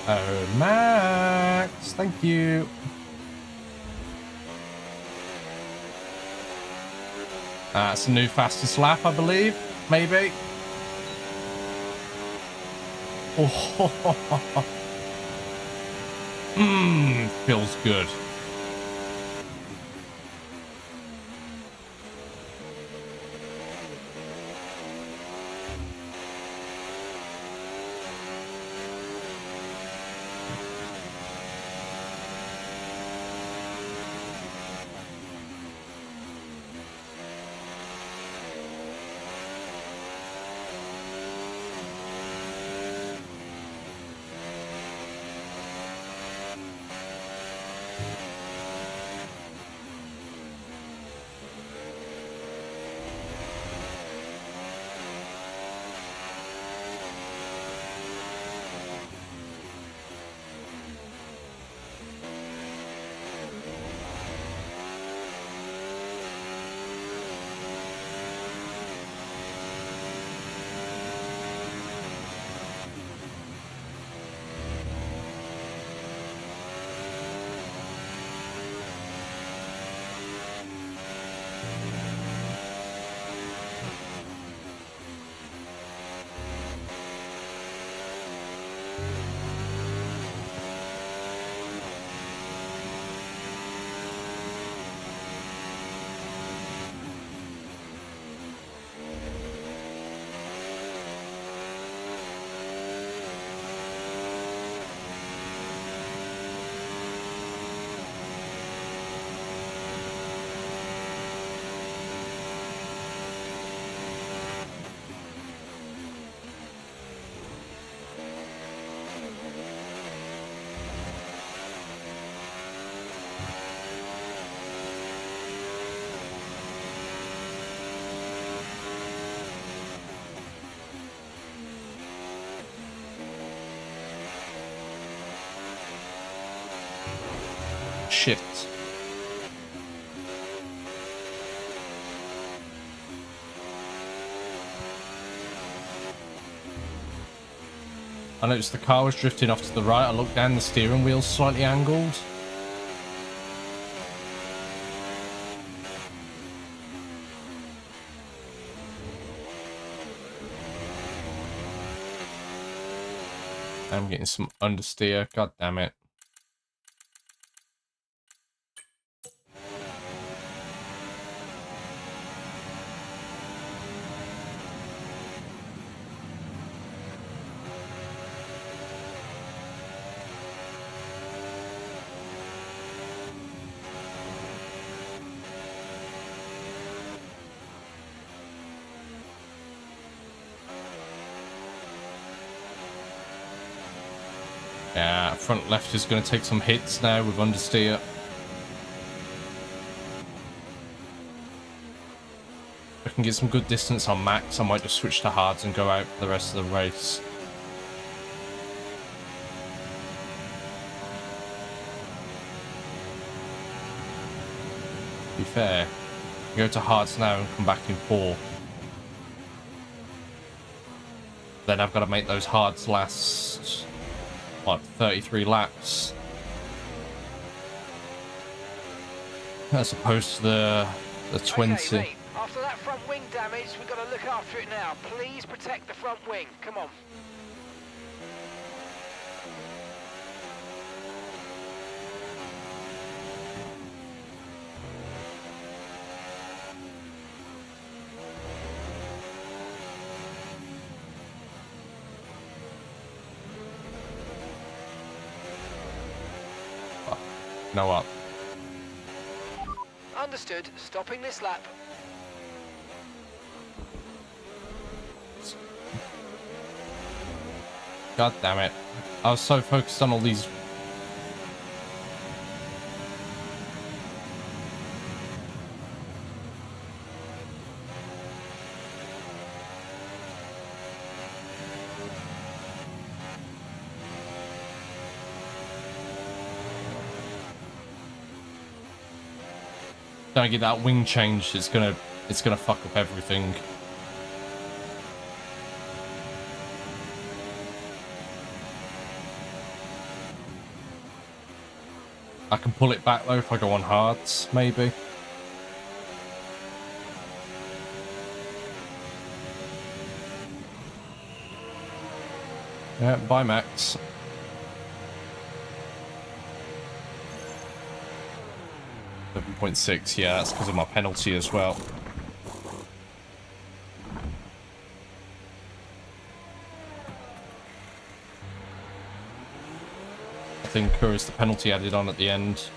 Oh, Max, thank you. That's a new fastest lap, I believe. Maybe. Oh, feels good. Shit. I noticed the car was drifting off to the right. I looked down, the steering wheel's slightly angled. I'm getting some understeer. God damn it. Yeah, front left is going to take some hits now with understeer. If I can get some good distance on max, I might just switch to hards and go out for the rest of the race. be fair. Go to hards now and come back in 4. Then I've got to make those hards last, what, 33 laps? As opposed to the 20. Okay, mate. After that front wing damage, we've got to look after it now. Please protect the front wing. Come on. No up. Understood. Stopping this lap. God damn it. I was so focused on all these. Don't get that wing change, it's gonna fuck up everything. I can pull it back though if I go on hards, maybe. Yeah, bye Max. 7.6, yeah, that's because of my penalty as well. I think, or is the penalty added on at the end?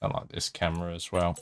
I like this camera as well.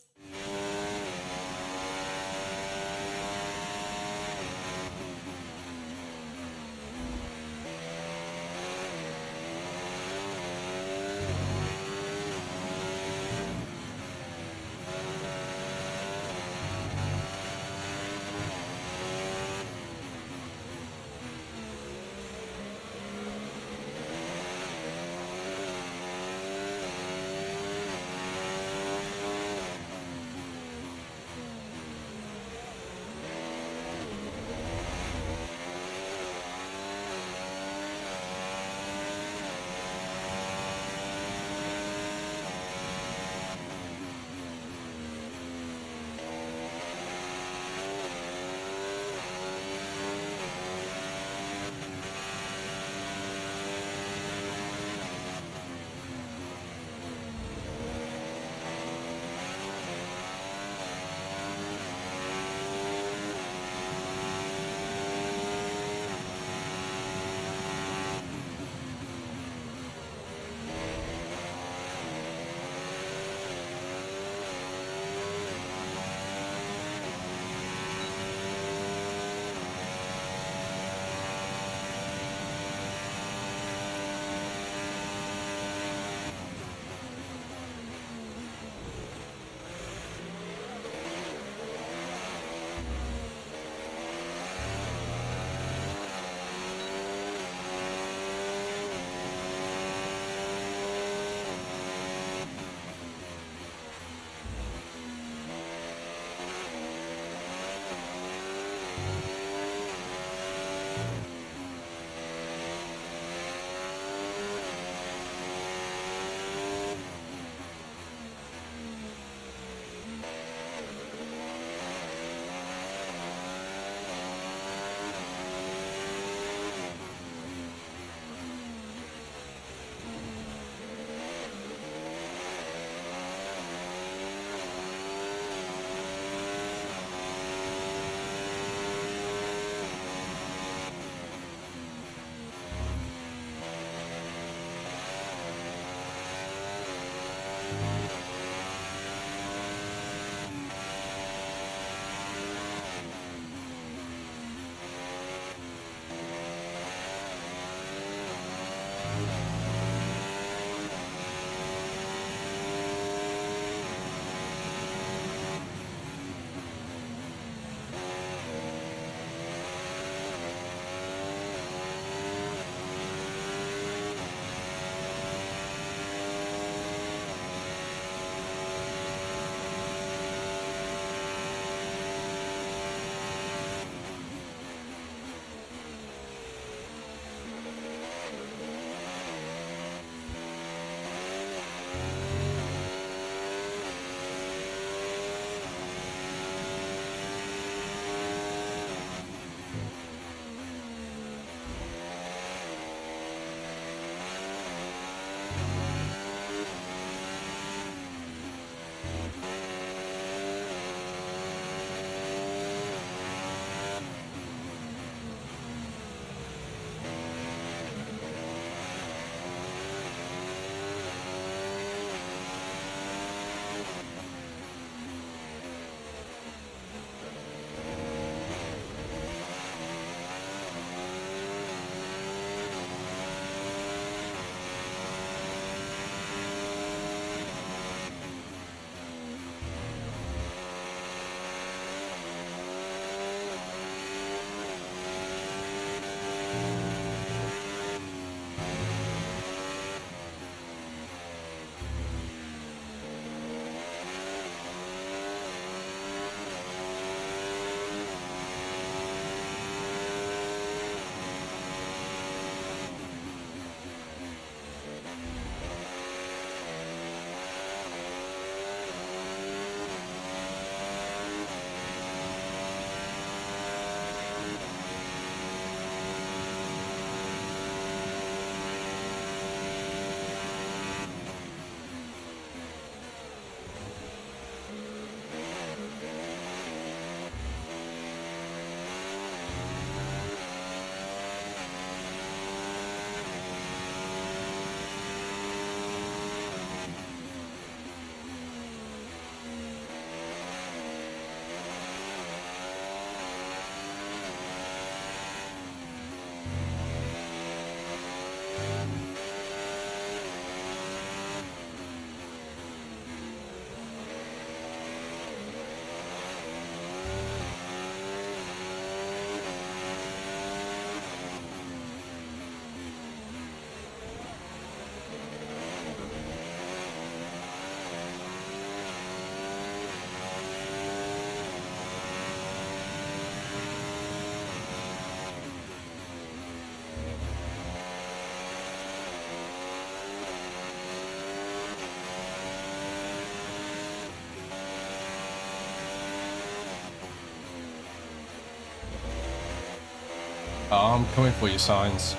Oh, I'm coming for you, Signs.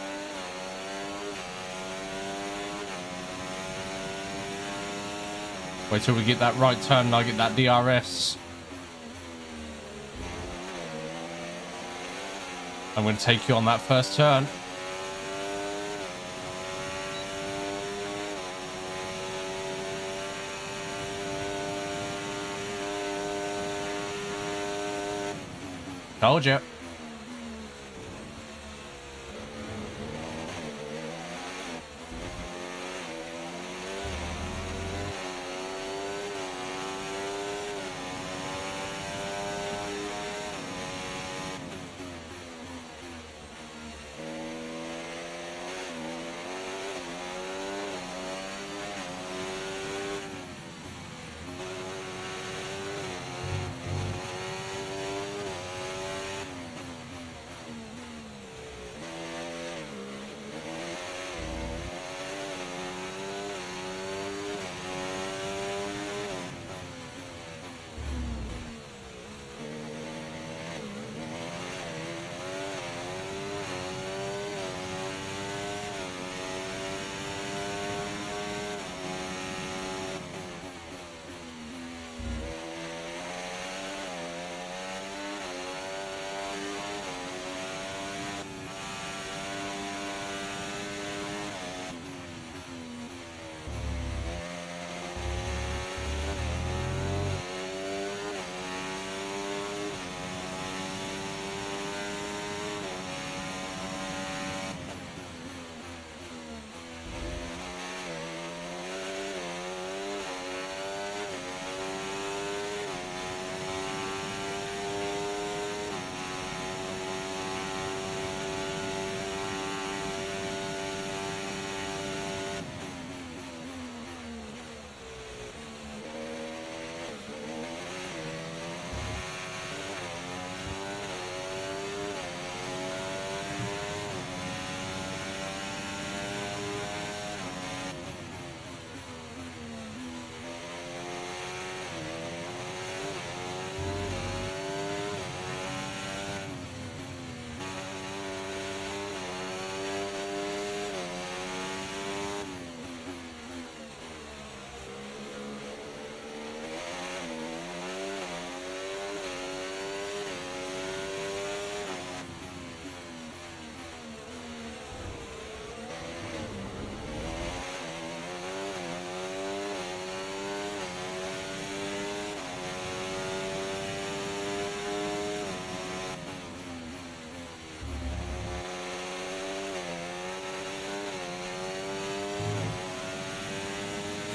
Wait till we get that right turn and I get that DRS. I'm going to take you on that first turn. Told you.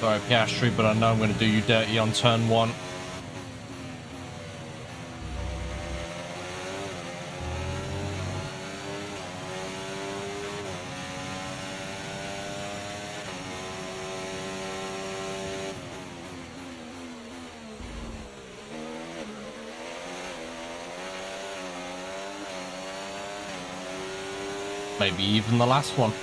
Sorry, Piastri, but I know I'm going to do you dirty on turn one. Maybe even the last one.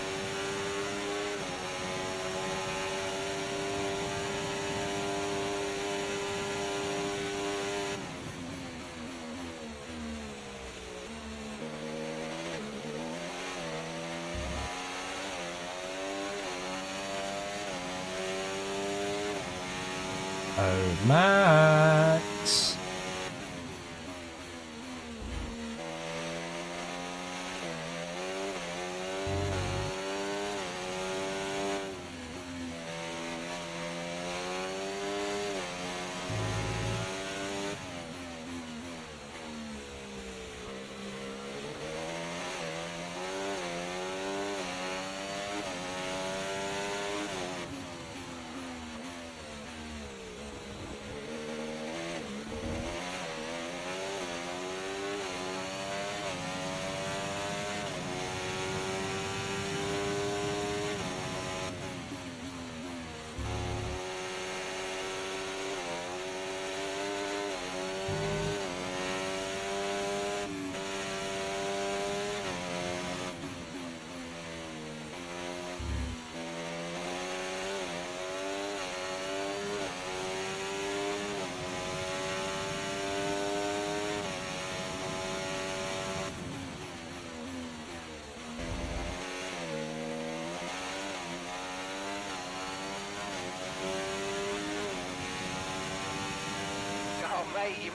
Oh, Max.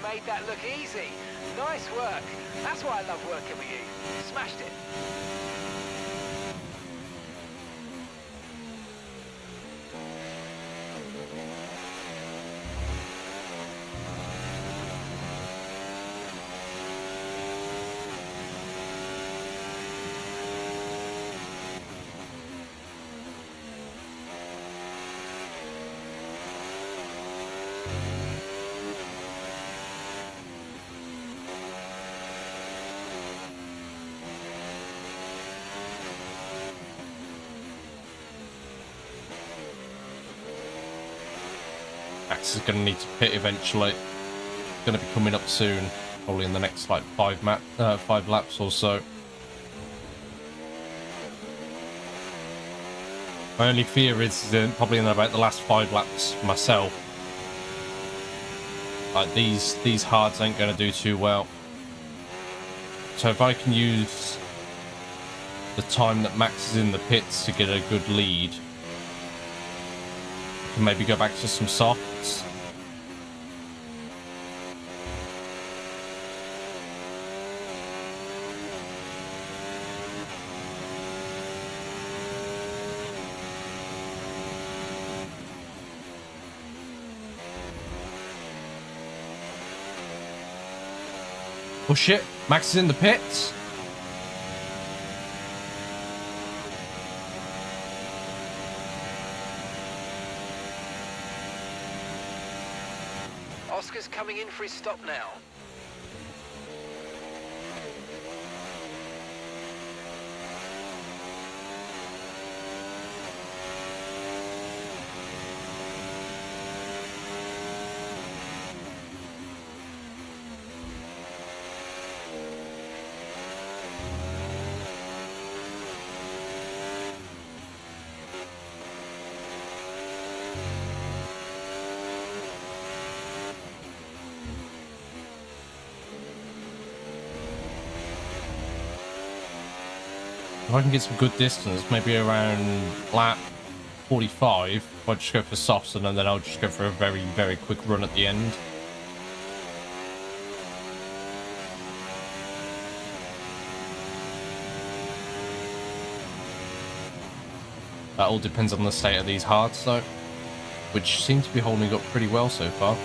made that look easy. Nice work. That's why I love working with you. Smashed it. Max is going to need to pit eventually. Going to be coming up soon, probably in the next like 5 laps or so. My only fear is probably in about the last 5 laps myself. Like these hards ain't going to do too well. So if I can use the time that Max is in the pits to get a good lead, I can maybe go back to some softs. Oh shit, Max is in the pits. Oscar's coming in for his stop now. If I can get some good distance, maybe around lap 45, I'll just go for softs and then I'll just go for a very, very quick run at the end. That all depends on the state of these hards though, which seem to be holding up pretty well so far.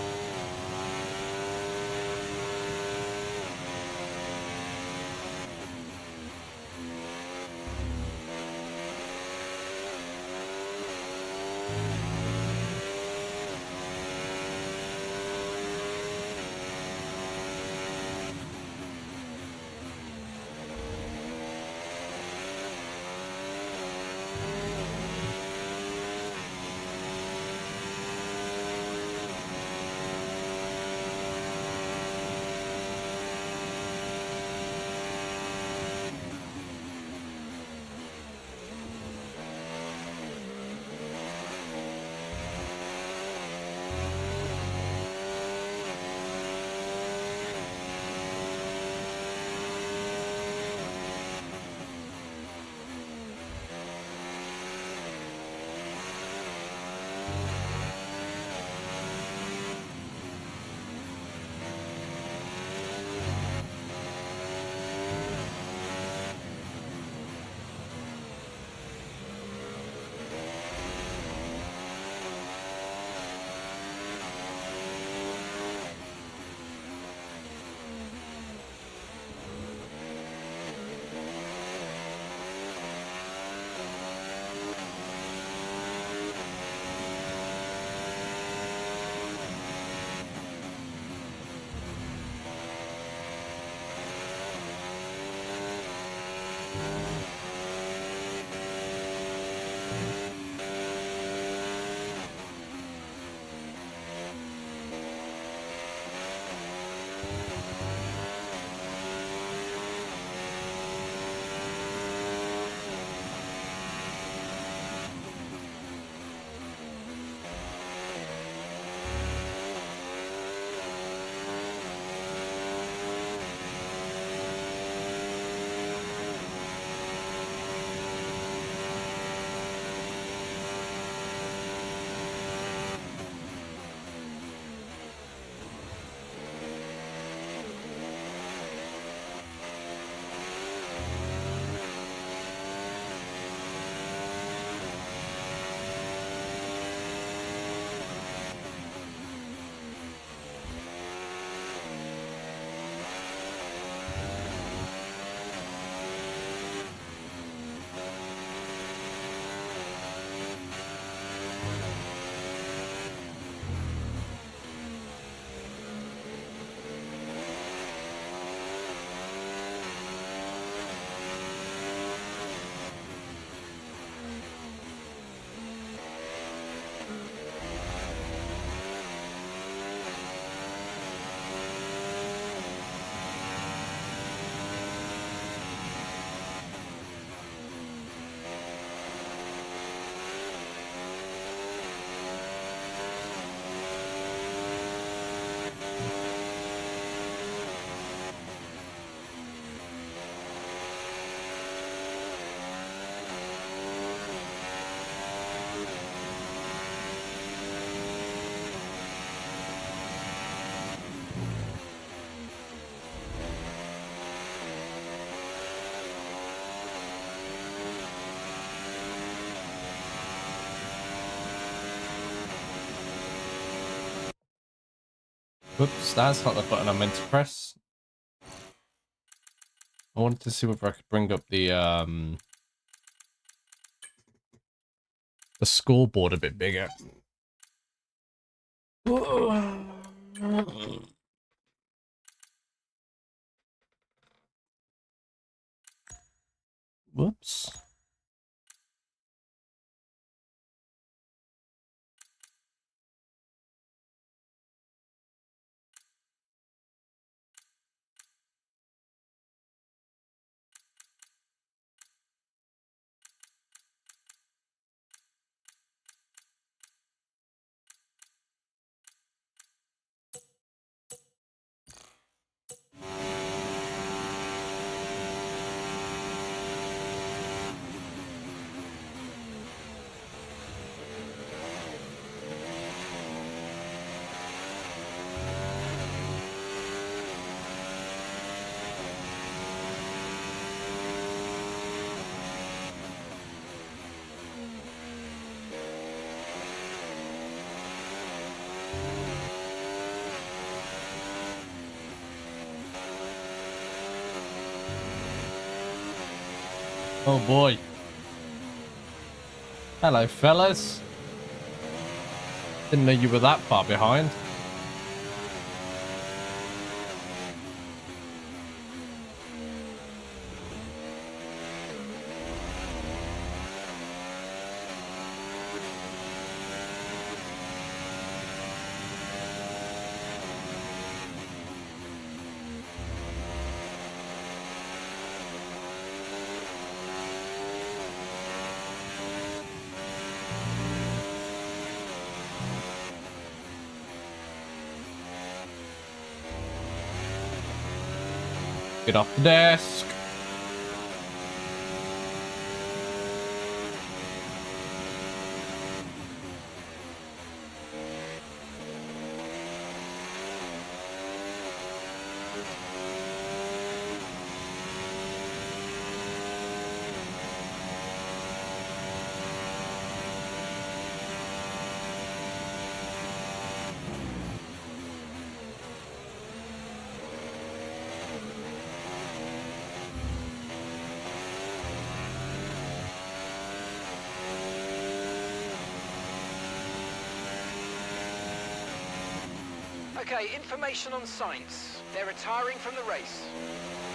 Whoops, that's not the button I meant to press. I wanted to see whether I could bring up the scoreboard a bit bigger. Whoops. Oh boy. Hello, fellas. Didn't know you were that far behind. Get off the desk. Okay, information on Sainz. They're retiring from the race.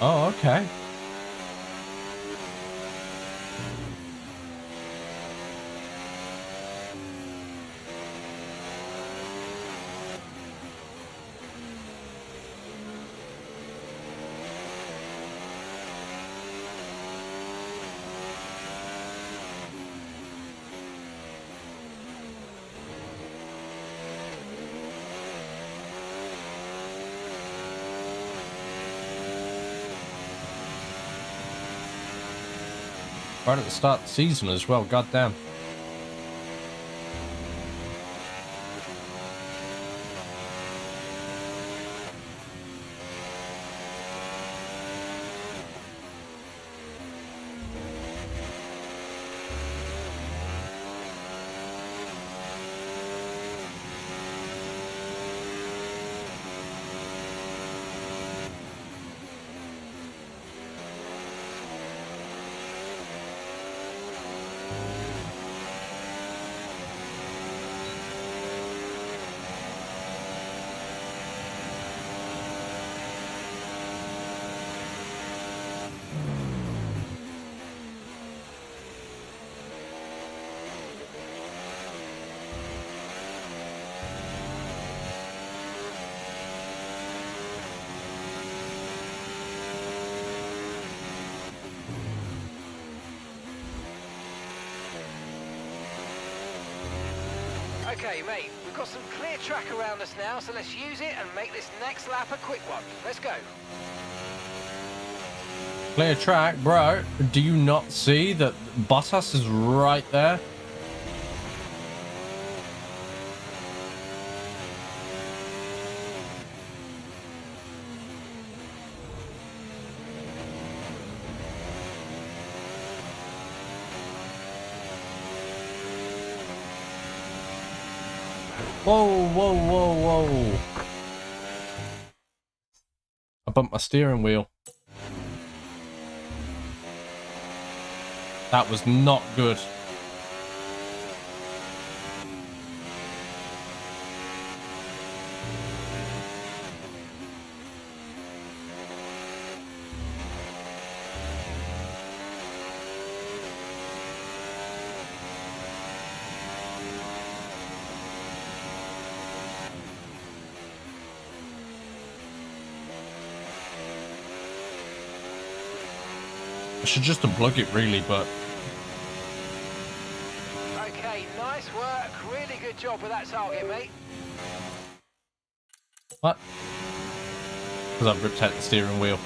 Oh, okay. Right at the start of the season as well, goddamn. Okay, mate, we've got some clear track around us now, so let's use it and make this next lap a quick one. Let's go. Clear track, bro. Do you not see that Bottas is right there? Whoa, whoa, whoa, whoa. bumped my steering wheel. That was not good. I should just unplug it really, but Okay, nice work. Really good job with that target, mate. what? Because I've ripped out the steering wheel.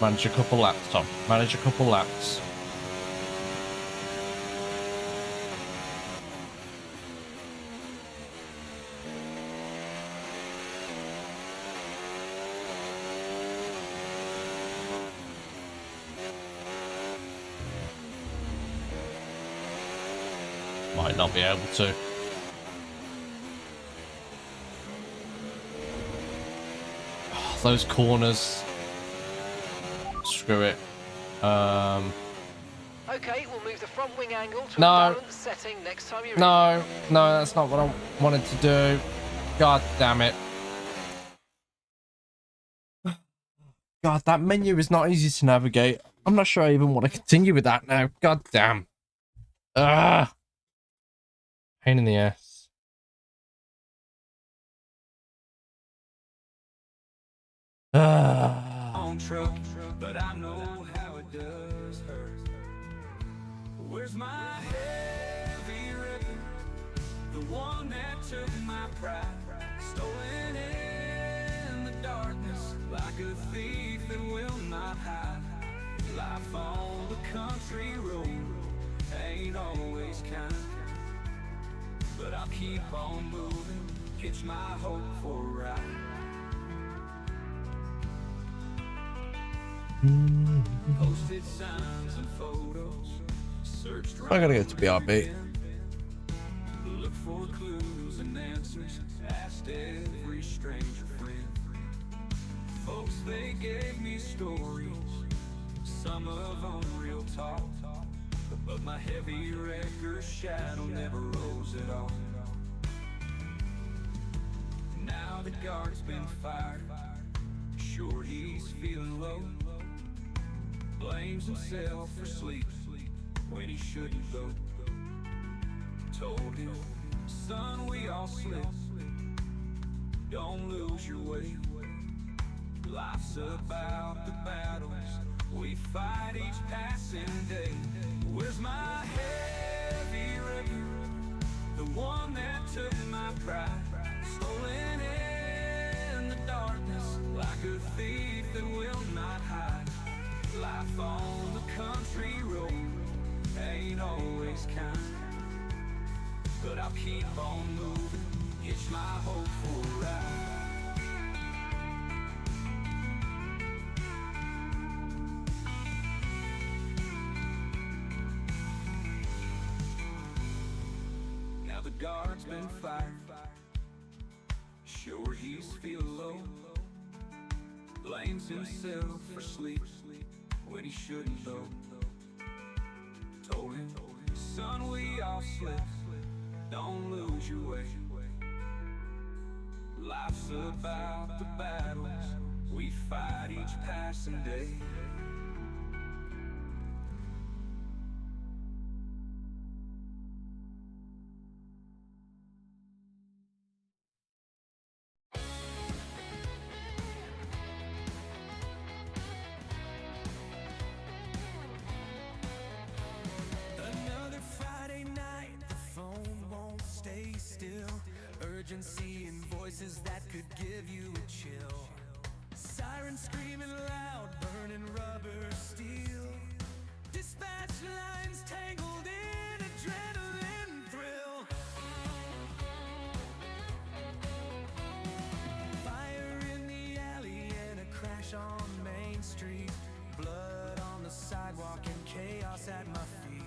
Manage a couple laps, Tom. Manage a couple laps. Might not be able to. Oh, those corners. Screw it. Okay, we'll move the front wing angle to No. a balanced setting next time you're in. No, that's not what I wanted to do. God damn it. God, that menu is not easy to navigate. I'm not sure I even want to continue with that now. God damn. Ah. Pain in the ass. On truck, but I know how it does hurt. Where's my heavy record? The one that took my pride, stolen in the darkness like a thief that will not hide. Life on the country road ain't always kind, but I'll keep on moving, hitch my hope for a ride. Posted signs and photos, searched I gotta get to BRB. look for clues and answers, asked every stranger friend. Folks, they gave me stories, some of them real talk, but my heavy wrecker's shadow never rose at all. Now the guard's been fired, sure he's feeling low, blames himself for sleep when he shouldn't go. Told him, son, we all slip, don't lose your way. Life's about the battles we fight each passing day. Where's my heavy record? The one that took my pride, stolen in the darkness like a thief that will not hide. Life on the country road ain't always kind, but I'll keep on moving, hitch my hope for a ride. Now the guard's been fired, sure he's feeling low, blames himself for sleep when he shouldn't though. Told him, son, we all slip, don't lose your way. Life's about the battles we fight each passing day. Another Friday night, the phone won't stay still. Urgency in voices that could give you a chill. Sirens screaming loud, burning rubber steel. Dispatch lines tangled in adrenaline thrill. Fire in the alley and a crash on Main Street. Blood on the sidewalk and chaos at my feet.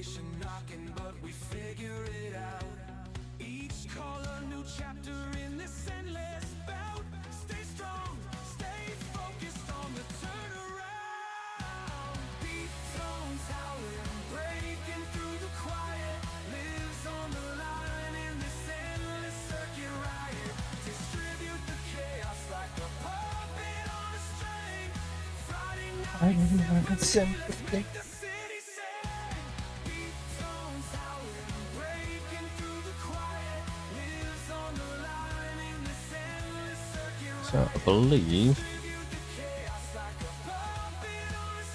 competition knocking, but we figure it out. Each call a new chapter in this endless bout. Stay strong, stay focused on the turnaround. Beat tones howling, breaking through the quiet. Lives on the line in this endless circuit riot. Distribute the chaos like a puppet on a string. Friday night sympathy. Make the city sing. Beat tones howling, breaking through the quiet. Lives on the line in this endless circuit riot. So I believe Distribute the chaos like a puppet on a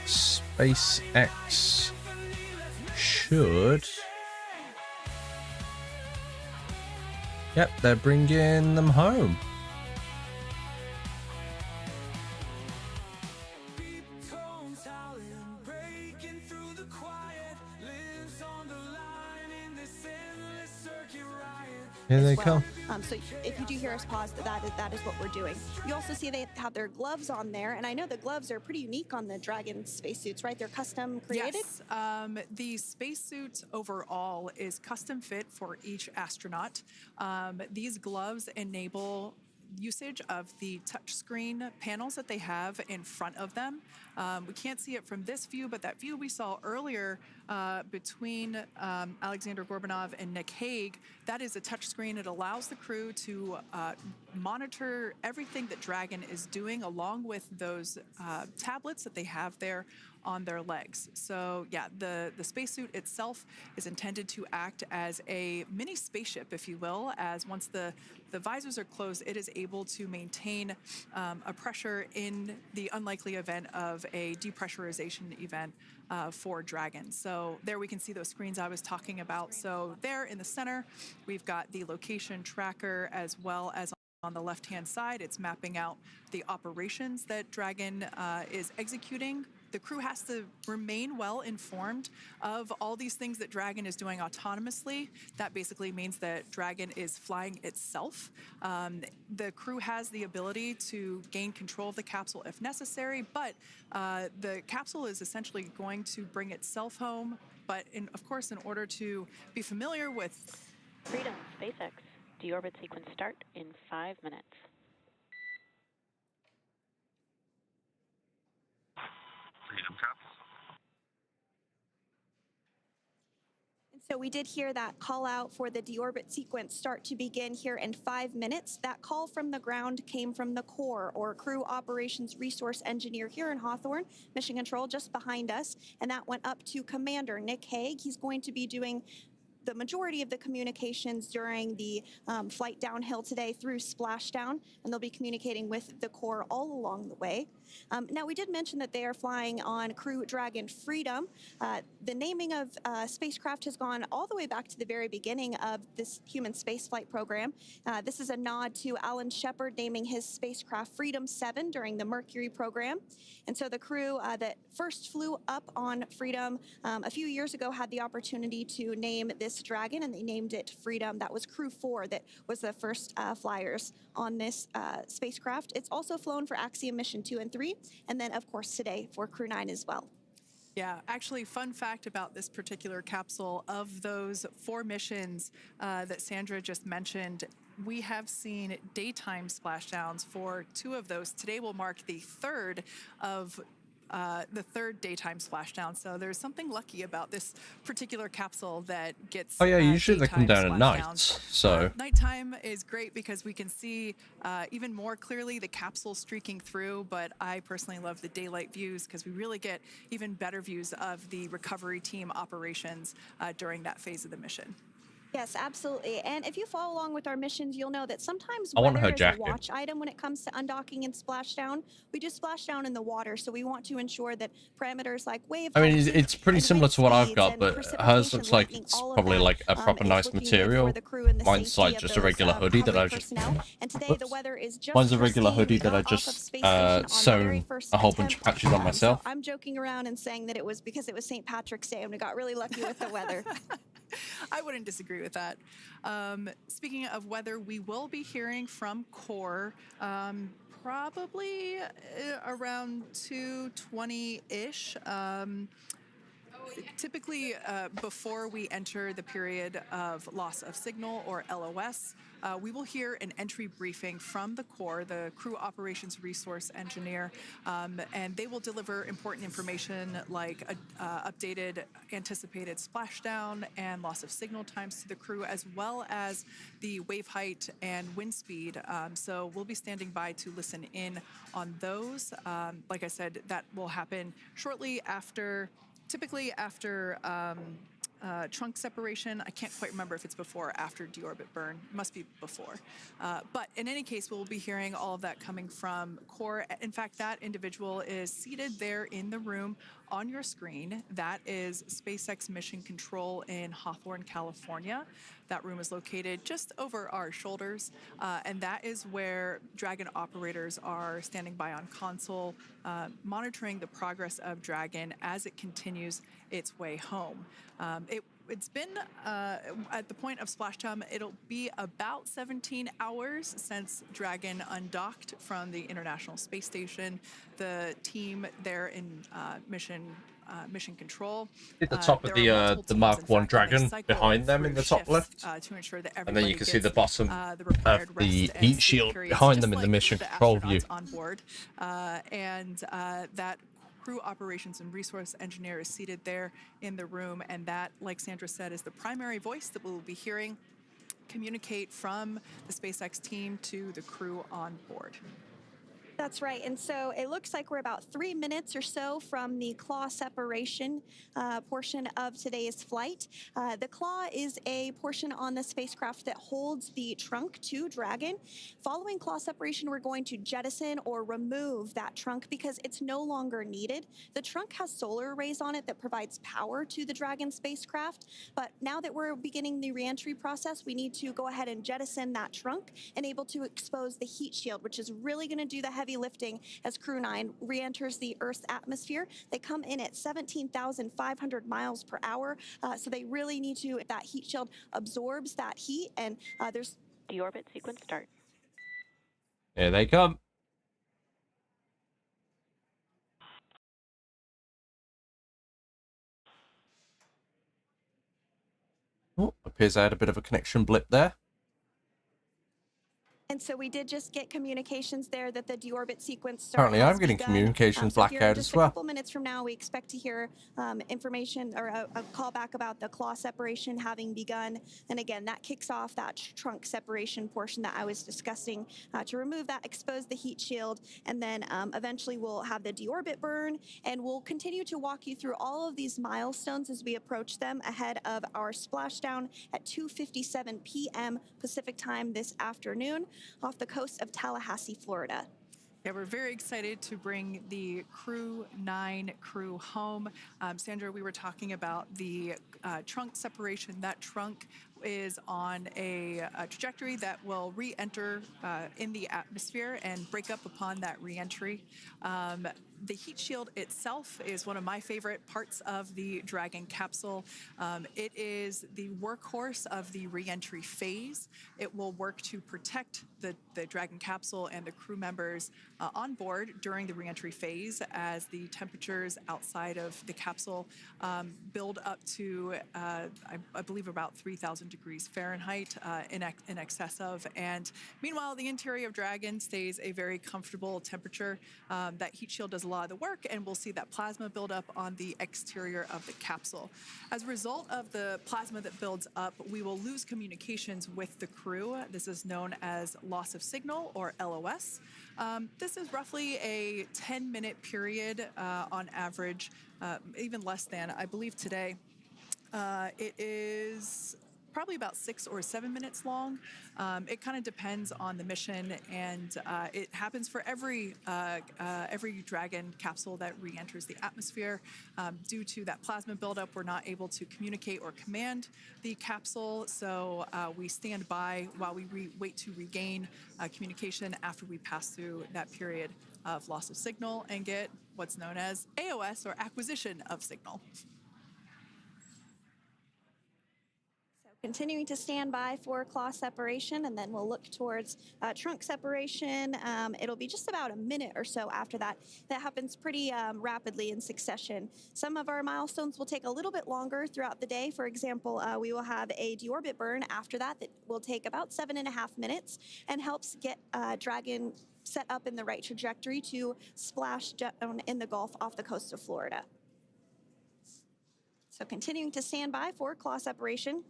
string. SpaceX should. Yep, they're bringing them home. Beat tones howling, breaking through the quiet. Lives on the line in this endless circuit riot. Here they well. come. So if you do hear us pause, that is what we're doing. You also see they have their gloves on there, and I know the gloves are pretty unique on the Dragon spacesuits, right? They're custom created. Yes, the spacesuit overall is custom fit for each astronaut. These gloves enable usage of the touchscreen panels that they have in front of them. We can't see it from this view, but that view we saw earlier between Alexander Gorbanov and Nick Hague, that is a touchscreen. It allows the crew to monitor everything that Dragon is doing, along with those tablets that they have there on their legs. So yeah, the spacesuit itself is intended to act as a mini spaceship, if you will, as once the visors are closed, it is able to maintain a pressure in the unlikely event of a depressurization event for Dragon. So there we can see those screens I was talking about. So there in the center, we've got the location tracker, as well as on the left-hand side, it's mapping out the operations that Dragon is executing. The crew has to remain well informed of all these things that Dragon is doing autonomously. That basically means that Dragon is flying itself. The crew has the ability to gain control of the capsule if necessary, but the capsule is essentially going to bring itself home. But of course, in order to be familiar with Freedom, SpaceX. Deorbit sequence start in 5 minutes. Freedom Caps. And so we did hear that call out for the deorbit sequence start to begin here in 5 minutes. That call from the ground came from the core, or Crew Operations Resource Engineer here in Hawthorne, Mission Control just behind us, and that went up to Commander Nick Hague. He's going to be doing the majority of the communications during the flight downhill today through splashdown, and they'll be communicating with the core all along the way. Now, we did mention that they are flying on Crew Dragon Freedom. The naming of spacecraft has gone all the way back to the very beginning of this human spaceflight program. This is a nod to Alan Shepard naming his spacecraft Freedom 7 during the Mercury program. And so the crew that first flew up on Freedom a few years ago had the opportunity to name this Dragon, and they named it Freedom. That was Crew 4 that was the first flyers on this spacecraft. It's also flown for Axiom Mission 2 and 3, and then, of course, today for Crew 9 as well. Yeah, actually, fun fact about this particular capsule, of those 4 missions that Sandra just mentioned, we have seen daytime splashdowns for 2 of those. Today will mark the third daytime splashdown. So there's something lucky about this particular capsule that gets. Oh yeah, usually they come daytime down at night. splashdowns. So Nighttime is great because we can see even more clearly the capsule streaking through, but I personally love the daylight views because we really get even better views of the recovery team operations during that phase of the mission. Yes, absolutely. And if you follow along with our missions, you'll know that sometimes I want weather her is jacket. a watch item when it comes to undocking and splashdown. We do splashdown in the water, so we want to ensure that parameters like wave I mean, heights it's pretty and similar wind to what I've speeds got, and but precipitation, hers looks like lightning, it's all of probably that, like a proper is nice looking good material. for the crew and the Mine's safety like of just a those, regular hoodie that I recovery just. personnel. And today Whoops. the weather is just Mine's a regular pristine, hoodie that I off of just Space Station on the very sewn first a whole bunch of attempt. patches on myself. So I'm joking around and saying that it was because it was St. Patrick's Day and we got really lucky with the weather. I wouldn't disagree with that. Speaking of weather, we will be hearing from Core probably around 2:20-ish. Typically, before we enter the period of loss of signal, or LOS, we will hear an entry briefing from the core, the Crew Operations Resource Engineer, and they will deliver important information like updated anticipated splashdown and loss of signal times to the crew, as well as the wave height and wind speed. So we'll be standing by to listen in on those. Like I said, that will happen shortly after, typically after trunk separation. I can't quite remember if it's before or after deorbit burn. It must be before. But in any case, we'll be hearing all of that coming from core. In fact, that individual is seated there in the room on your screen. That is SpaceX Mission Control in Hawthorne, California. That room is located just over our shoulders, and that is where Dragon operators are standing by on console, monitoring the progress of Dragon as it continues its way home. It's been, at the point of splashdown, it'll be about 17 hours since Dragon undocked from the International Space Station. The team there in mission control. At the top of the Mark 1 Dragon behind them in the top left. To ensure that And then you can see the gets, bottom the required of the rest and heat sleep shield periods, behind just them in the like mission the control astronauts view. on board. That Crew Operations and Resource Engineer is seated there in the room, and that, like Sandra said, is the primary voice that we'll be hearing communicate from the SpaceX team to the crew on board. That's right. And so it looks like we're about 3 minutes or so from the claw separation portion of today's flight. The claw is a portion on the spacecraft that holds the trunk to Dragon. Following claw separation, we're going to jettison or remove that trunk because it's no longer needed. The trunk has solar arrays on it that provides power to the Dragon spacecraft. But now that we're beginning the reentry process, we need to go ahead and jettison that trunk and able to expose the heat shield, which is really going to do the heavy lifting as Crew 9 re-enters the Earth's atmosphere. They come in at 17,500 miles per hour, so they really need to, that heat shield absorbs that heat, and there's... Deorbit sequence start. Here they come. Oh, appears I had a bit of a connection blip there. And so we did just get communications there that the deorbit sequence start. Apparently, I'm getting begun. communications So here in blackout just as well. a couple minutes from now, we expect to hear information or a call back about the claw separation having begun. And again, that kicks off that trunk separation portion that I was discussing to remove that, expose the heat shield, and then eventually we'll have the deorbit burn, and we'll continue to walk you through all of these milestones as we approach them ahead of our splashdown at 2:57 p.m. Pacific time this afternoon off the coast of Tallahassee, Florida. Yeah, we're very excited to bring the Crew 9 crew home. Sandra, we were talking about the trunk separation. That trunk is on a trajectory that will re-enter in the atmosphere and break up upon that re-entry. The heat shield itself is one of my favorite parts of the Dragon capsule. It is the workhorse of the re-entry phase. It will work to protect the Dragon capsule and the crew members on board during the re-entry phase as the temperatures outside of the capsule build up to, I believe, about 3,000 degrees Fahrenheit in excess of. And meanwhile, the interior of Dragon stays a very comfortable temperature. That heat shield does a lot of the work, and we'll see that plasma build up on the exterior of the capsule. As a result of the plasma that builds up, we will lose communications with the crew. This is known as loss of signal, or LOS. This is roughly a 10-minute period on average, even less than. I believe today it is probably about 6 or 7 minutes long. It kind of depends on the mission, and it happens for every Dragon capsule that re-enters the atmosphere. Due to that plasma buildup, we're not able to communicate or command the capsule, so we stand by while we wait to regain communication after we pass through that period of loss of signal and get what's known as AOS, or acquisition of signal. Continuing to stand by for claw separation, and then we'll look towards trunk separation. It'll be just about a minute or so after that. That happens pretty rapidly in succession. Some of our milestones will take a little bit longer throughout the day. For example, we will have a deorbit burn after that will take about 7.5 minutes and helps get Dragon set up in the right trajectory to splash down in the Gulf off the coast of Florida. So continuing to stand by for claw separation.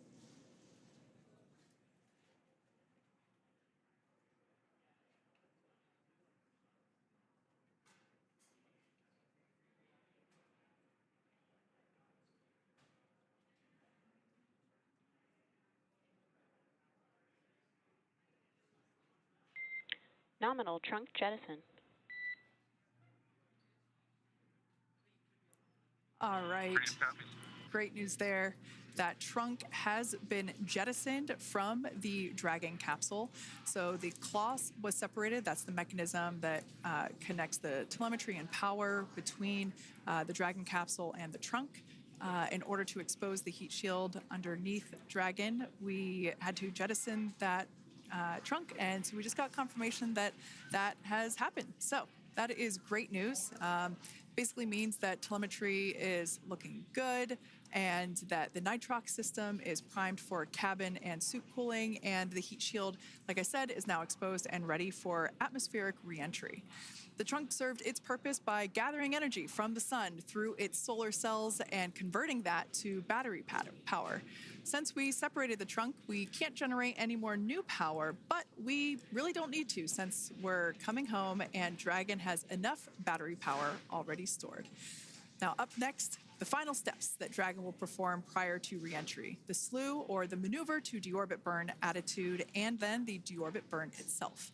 Nominal trunk jettison. All right. Great news there. That trunk has been jettisoned from the Dragon capsule. So the claw was separated. That's the mechanism that connects the telemetry and power between the Dragon capsule and the trunk. In order to expose the heat shield underneath Dragon, we had to jettison that trunk, and so we just got confirmation that that has happened. So that is great news. Basically means that telemetry is looking good and that the nitrox system is primed for cabin and suit cooling, and the heat shield, like I said, is now exposed and ready for atmospheric re-entry. The trunk served its purpose by gathering energy from the sun through its solar cells and converting that to battery power. Since we separated the trunk, we can't generate any more new power, but we really don't need to since we're coming home and Dragon has enough battery power already stored. Now up next, the final steps that Dragon will perform prior to re-entry: the slew, or the maneuver to deorbit burn attitude, and then the deorbit burn itself.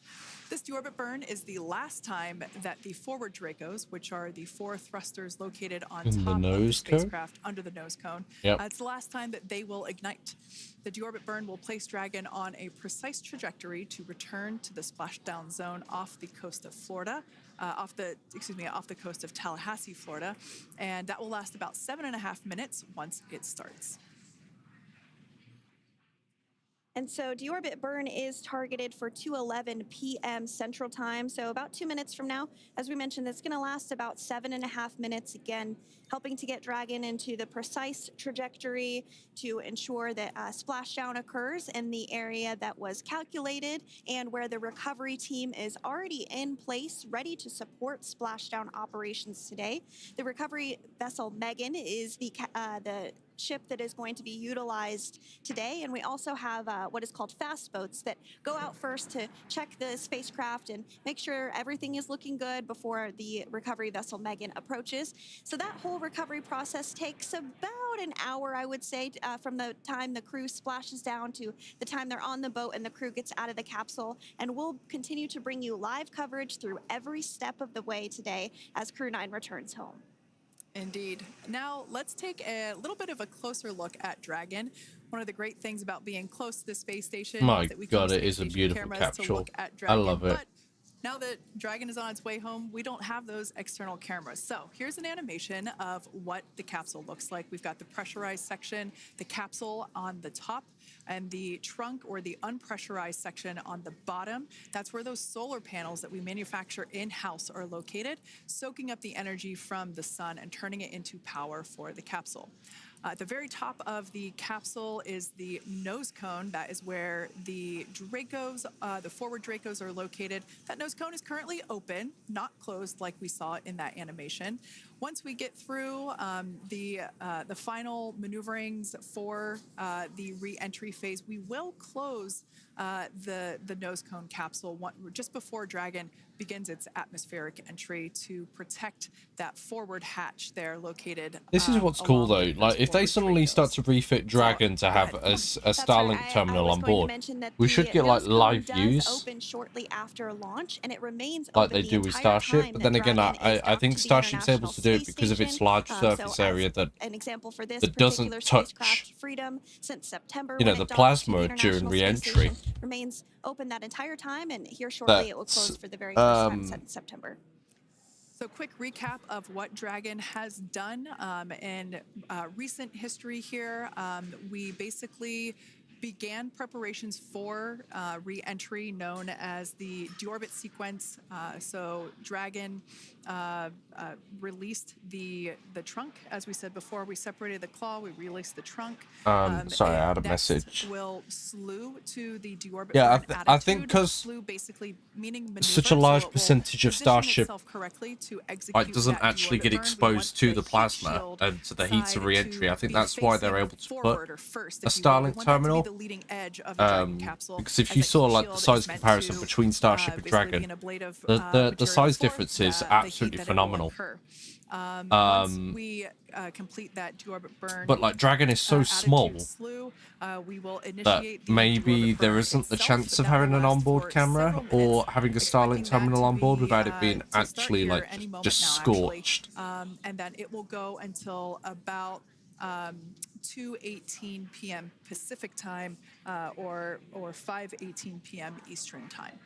This deorbit burn is the last time that the forward Dracos, which are the 4 thrusters located on top of the spacecraft under the nose cone, it's the last time that they will ignite. The deorbit burn will place Dragon on a precise trajectory to return to the splashdown zone off the coast of Florida, off the coast of Tallahassee, Florida, and that will last about 7.5 minutes once it starts. And so deorbit burn is targeted for 2:11 p.m. Central Time, so about 2 minutes from now. As we mentioned, it's going to last about 7.5 minutes, again, helping to get Dragon into the precise trajectory to ensure that splashdown occurs in the area that was calculated and where the recovery team is already in place, ready to support splashdown operations today. The recovery vessel Megan is the ship that is going to be utilized today, and we also have what is called fast boats that go out first to check the spacecraft and make sure everything is looking good before the recovery vessel Megan approaches. So that whole recovery process takes about an hour, I would say, from the time the crew splashes down to the time they're on the boat and the crew gets out of the capsule. And we'll continue to bring you live coverage through every step of the way today as Crew 9 returns home. Indeed. Now let's take a little bit of a closer look at Dragon. One of the great things about being close to the space station is that we can use it is a beautiful capsule. to look at Dragon. I love it. But now that Dragon is on its way home, we don't have those external cameras. So here's an animation of what the capsule looks like. We've got the pressurized section, the capsule on the top, and the trunk, or the unpressurized section, on the bottom. That's where those solar panels that we manufacture in-house are located, soaking up the energy from the sun and turning it into power for the capsule. At the very top of the capsule is the nose cone. That is where the Dracos, the forward Dracos, are located. That nose cone is currently open, not closed like we saw in that animation. Once we get through the final maneuverings for the re-entry phase, we will close the nose cone capsule just before Dragon begins its atmospheric entry to protect that forward hatch there located. This is what's cool though. Like, if they suddenly start to refit Dragon to have a Starlink terminal on board, we should get like live views open shortly after launch, and it remains like they do with Starship. But then again, I think Starship's able to do it because of its large surface area that doesn't touch, Freedom since September, you know, the plasma during re-entry. Remains open that entire time, and here shortly it will close for the very first time in September. So quick recap of what Dragon has done in recent history here. We basically began preparations for re-entry known as the deorbit sequence. So Dragon released the trunk. As we said before, we separated the claw, we released the trunk. Sorry, I had a next message. Will slew to the deorbit Yeah, burn I think attitude. because Slew basically meaning maneuver, such a so large it will percentage of position Starship itself correctly to execute like doesn't that actually deorbit get burn. We want exposed to the heat plasma shield and to the heats of side re-entry. to I think be that's why they're facing able to put forward or first, a if you will. We Starlink want that to be terminal. the leading edge of the Dragon capsule, Because if as you that saw heat like the shield size is meant comparison to, between Starship and basically Dragon, be an ablative the material size for difference is the absolutely heat that it will phenomenal. incur. Once we complete that deorbit burn, But like Dragon is so small attitude slew, we will that initiate the maybe deorbit there burn isn't the itself. chance of That will having an last onboard for camera several or minutes, having a expecting Starlink that terminal to on board be, without it being to start actually here like any moment just now, actually. scorched. And then it will go until about 2:18 p.m. Pacific time or 5:18 p.m. Eastern time.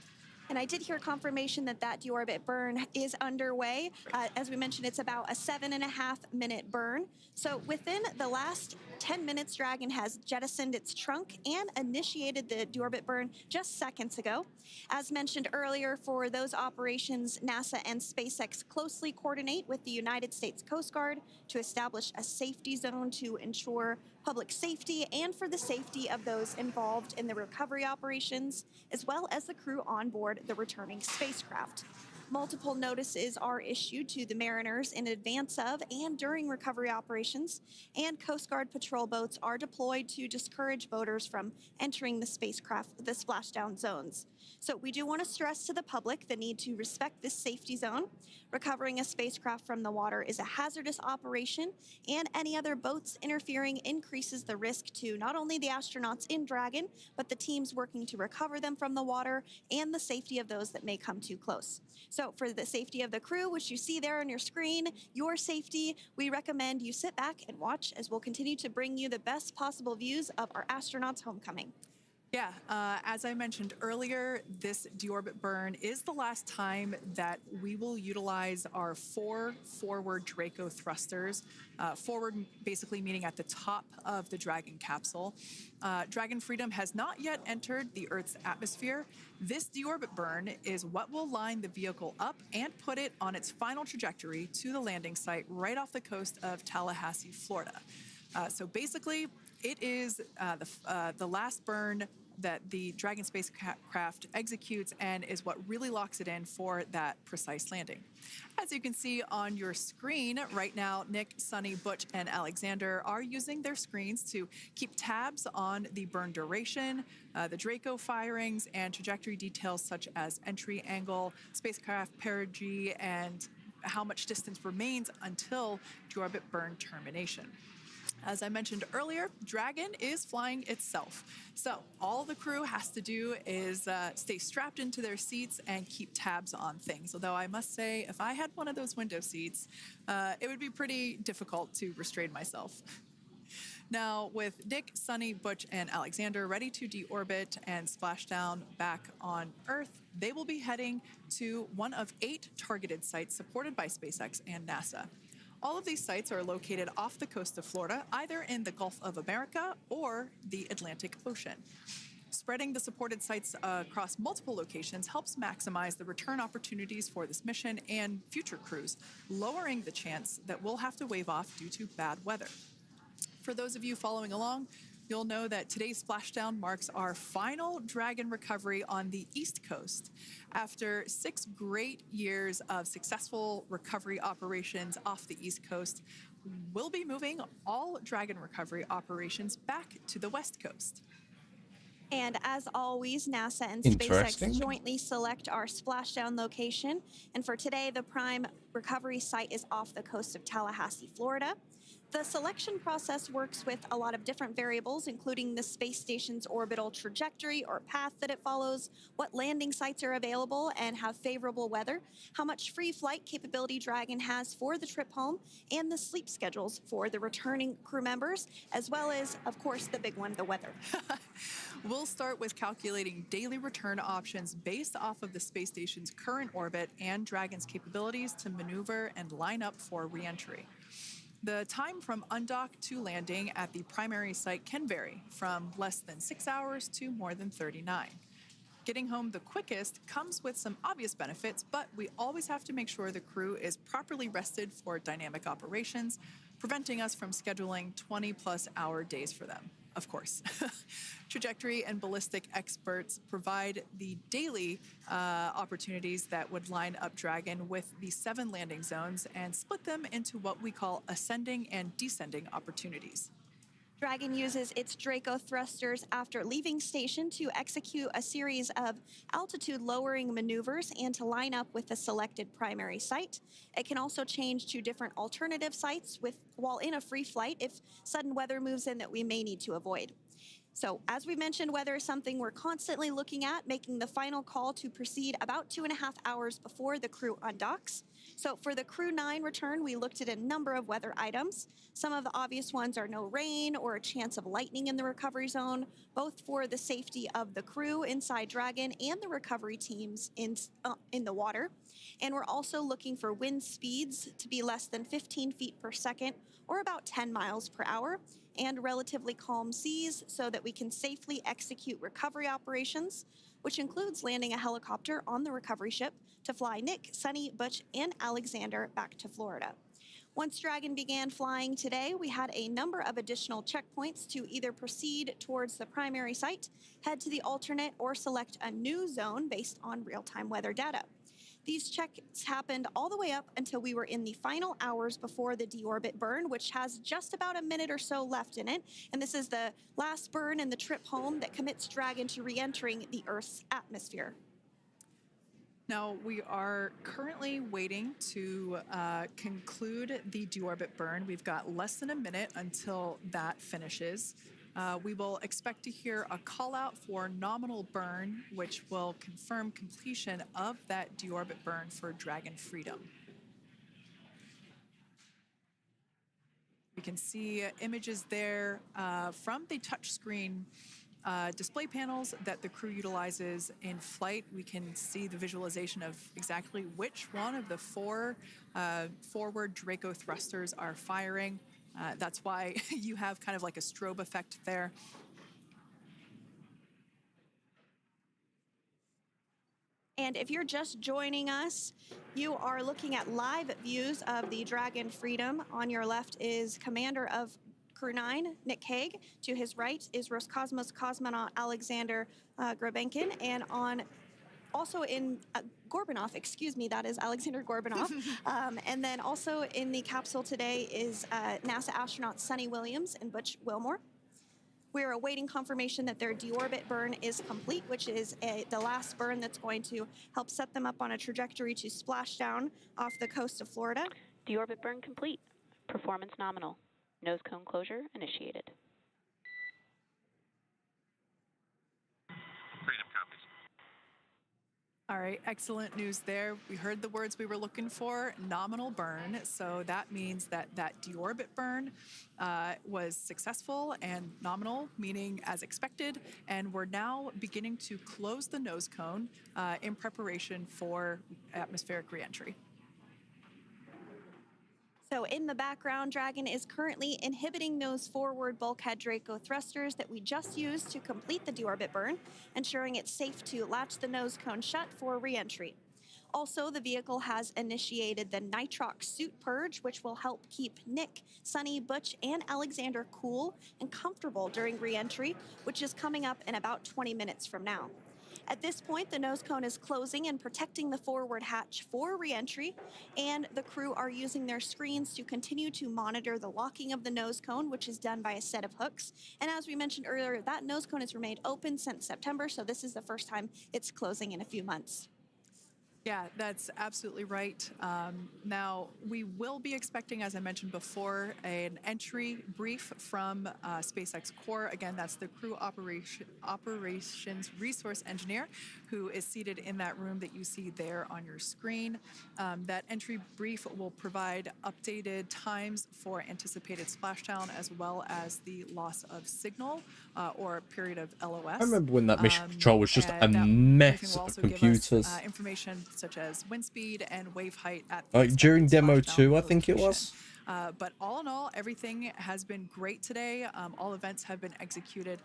And I did hear confirmation that that deorbit burn is underway. As we mentioned, it's about a 7.5-minute burn. So within the last 10 minutes, Dragon has jettisoned its trunk and initiated the deorbit burn just seconds ago. As mentioned earlier, for those operations, NASA and SpaceX closely coordinate with the United States Coast Guard to establish a safety zone to ensure public safety and for the safety of those involved in the recovery operations, as well as the crew on board the returning spacecraft. Multiple notices are issued to the mariners in advance of and during recovery operations, and Coast Guard patrol boats are deployed to discourage boaters from entering the splashdown zones. So we do want to stress to the public the need to respect this safety zone. Recovering a spacecraft from the water is a hazardous operation, and any other boats interfering increases the risk to not only the astronauts in Dragon, but the teams working to recover them from the water and the safety of those that may come too close. So for the safety of the crew, which you see there on your screen, your safety, we recommend you sit back and watch as we'll continue to bring you the best possible views of our astronauts' homecoming. Yeah, as I mentioned earlier, this deorbit burn is the last time that we will utilize our 4 forward Draco thrusters. Forward basically meaning at the top of the Dragon capsule. Dragon Freedom has not yet entered the Earth's atmosphere. This deorbit burn is what will line the vehicle up and put it on its final trajectory to the landing site right off the coast of Tallahassee, Florida. So basically, it is the last burn that the Dragon spacecraft executes and is what really locks it in for that precise landing. As you can see on your screen right now, Nick, Sunny, Butch, and Alexander are using their screens to keep tabs on the burn duration, the Draco firings, and trajectory details such as entry angle, spacecraft perigee, and how much distance remains until deorbit burn termination. As I mentioned earlier, Dragon is flying itself. So all the crew has to do is stay strapped into their seats and keep tabs on things. Although I must say, if I had one of those window seats, it would be pretty difficult to restrain myself. Now, with Nick, Sunny, Butch, and Alexander ready to deorbit and splash down back on Earth, they will be heading to one of 8 targeted sites supported by SpaceX and NASA. All of these sites are located off the coast of Florida, either in the Gulf of America or the Atlantic Ocean. Spreading the supported sites across multiple locations helps maximize the return opportunities for this mission and future crews, lowering the chance that we'll have to wave off due to bad weather. For those of you following along, you'll know that today's splashdown marks our final Dragon recovery on the East Coast. After 6 great years of successful recovery operations off the East Coast, we'll be moving all Dragon recovery operations back to the West Coast. And as always, NASA and SpaceX jointly select our splashdown location. And for today, the prime recovery site is off the coast of Tallahassee, Florida. The selection process works with a lot of different variables, including the space station's orbital trajectory or path that it follows, what landing sites are available and have favorable weather, how much free flight capability Dragon has for the trip home, and the sleep schedules for the returning crew members, as well as, of course, the big one, the weather. We'll start with calculating daily return options based off of the space station's current orbit and Dragon's capabilities to maneuver and line up for re-entry. The time from undock to landing at the primary site can vary from less than 6 hours to more than 39. Getting home the quickest comes with some obvious benefits, but we always have to make sure the crew is properly rested for dynamic operations, preventing us from scheduling 20-plus hour days for them, of course. Trajectory and ballistic experts provide the daily opportunities that would line up Dragon with the 7 landing zones and split them into what we call ascending and descending opportunities. Dragon uses its Draco thrusters after leaving station to execute a series of altitude-lowering maneuvers and to line up with the selected primary site. It can also change to different alternative sites while in a free flight if sudden weather moves in that we may need to avoid. So, as we mentioned, weather is something we're constantly looking at, making the final call to proceed about 2.5 hours before the crew undocks. So for the Crew 9 return, we looked at a number of weather items. Some of the obvious ones are no rain or a chance of lightning in the recovery zone, both for the safety of the crew inside Dragon and the recovery teams in the water. And we're also looking for wind speeds to be less than 15 feet per second or about 10 miles per hour, and relatively calm seas so that we can safely execute recovery operations, which includes landing a helicopter on the recovery ship to fly Nick, Sunny, Butch, and Alexander back to Florida. Once Dragon began flying today, we had a number of additional checkpoints to either proceed towards the primary site, head to the alternate, or select a new zone based on real-time weather data. These checks happened all the way up until we were in the final hours before the deorbit burn, which has just about a minute or so left in it. And this is the last burn in the trip home that commits Dragon to re-entering the Earth's atmosphere. Now, we are currently waiting to conclude the deorbit burn. We've got less than a minute until that finishes. We will expect to hear a call out for nominal burn, which will confirm completion of that deorbit burn for Dragon Freedom. We can see images there from the touchscreen display panels that the crew utilizes in flight. We can see the visualization of exactly which one of the 4 forward Draco thrusters are firing. That's why you have kind of like a strobe effect there. And if you're just joining us, you are looking at live views of the Dragon Freedom. On your left is Commander of Crew 9, Nick Hague. To his right is Roscosmos cosmonaut Alexander Grabenkin. And also in Gorbanov, excuse me, that is Alexander Gorbanov. And then also in the capsule today is NASA astronauts Sunny Williams and Butch Wilmore. We're awaiting confirmation that their deorbit burn is complete, which is the last burn that's going to help set them up on a trajectory to splash down off the coast of Florida. Deorbit burn complete. Performance nominal. Nose cone closure initiated. Freedom copies. All right, excellent news there. We heard the words we were looking for, nominal burn. So that means that that deorbit burn was successful and nominal, meaning as expected. And we're now beginning to close the nose cone in preparation for atmospheric reentry. So in the background, Dragon is currently inhibiting those forward bulkhead Draco thrusters that we just used to complete the deorbit burn, ensuring it's safe to latch the nose cone shut for re-entry. Also, the vehicle has initiated the nitrox suit purge, which will help keep Nick, Sunny, Butch, and Alexander cool and comfortable during re-entry, which is coming up in about 20 minutes from now. At this point, the nose cone is closing and protecting the forward hatch for re-entry, and the crew are using their screens to continue to monitor the locking of the nose cone, which is done by a set of hooks. And as we mentioned earlier, that nose cone has remained open since September, so this is the first time it's closing in a few months. Yeah, that's absolutely right. Now, we will be expecting, as I mentioned before, an entry brief from SpaceX Core. Again, that's the Crew Operations Resource Engineer, who is seated in that room that you see there on your screen. That entry brief will provide updated times for anticipated splashdown, as well as the loss of signal or a period of LOS. I remember when that mission control was just a mess of computers. Information such as wind speed and wave height at during demo 2, I think it was. But all in all, everything has been great today. All events have been executed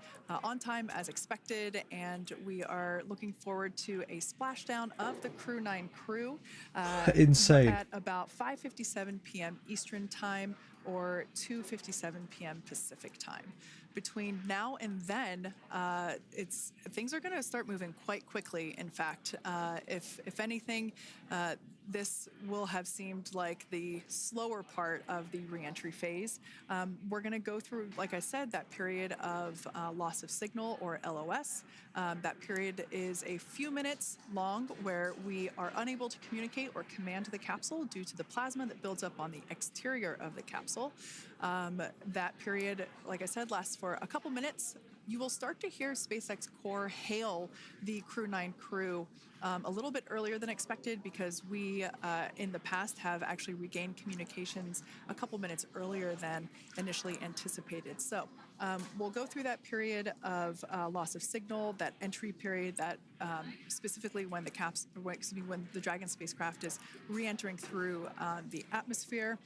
on time as expected, and we are looking forward to a splashdown of the Crew 9 crew Insane. at about 5:57 p.m. Eastern Time or 2:57 p.m. Pacific Time. Between now and then, things are going to start moving quite quickly. In fact, if anything, this will have seemed like the slower part of the reentry phase. We're going to go through, like I said, that period of loss of signal, or LOS. That period is a few minutes long where we are unable to communicate or command the capsule due to the plasma that builds up on the exterior of the capsule. That period, like I said, lasts for a couple minutes. You will start to hear SpaceX Core hail the Crew 9 crew a little bit earlier than expected, because we, in the past, have actually regained communications a couple minutes earlier than initially anticipated. So we'll go through that period of loss of signal, that entry period, that specifically when when the Dragon spacecraft is re-entering through the atmosphere.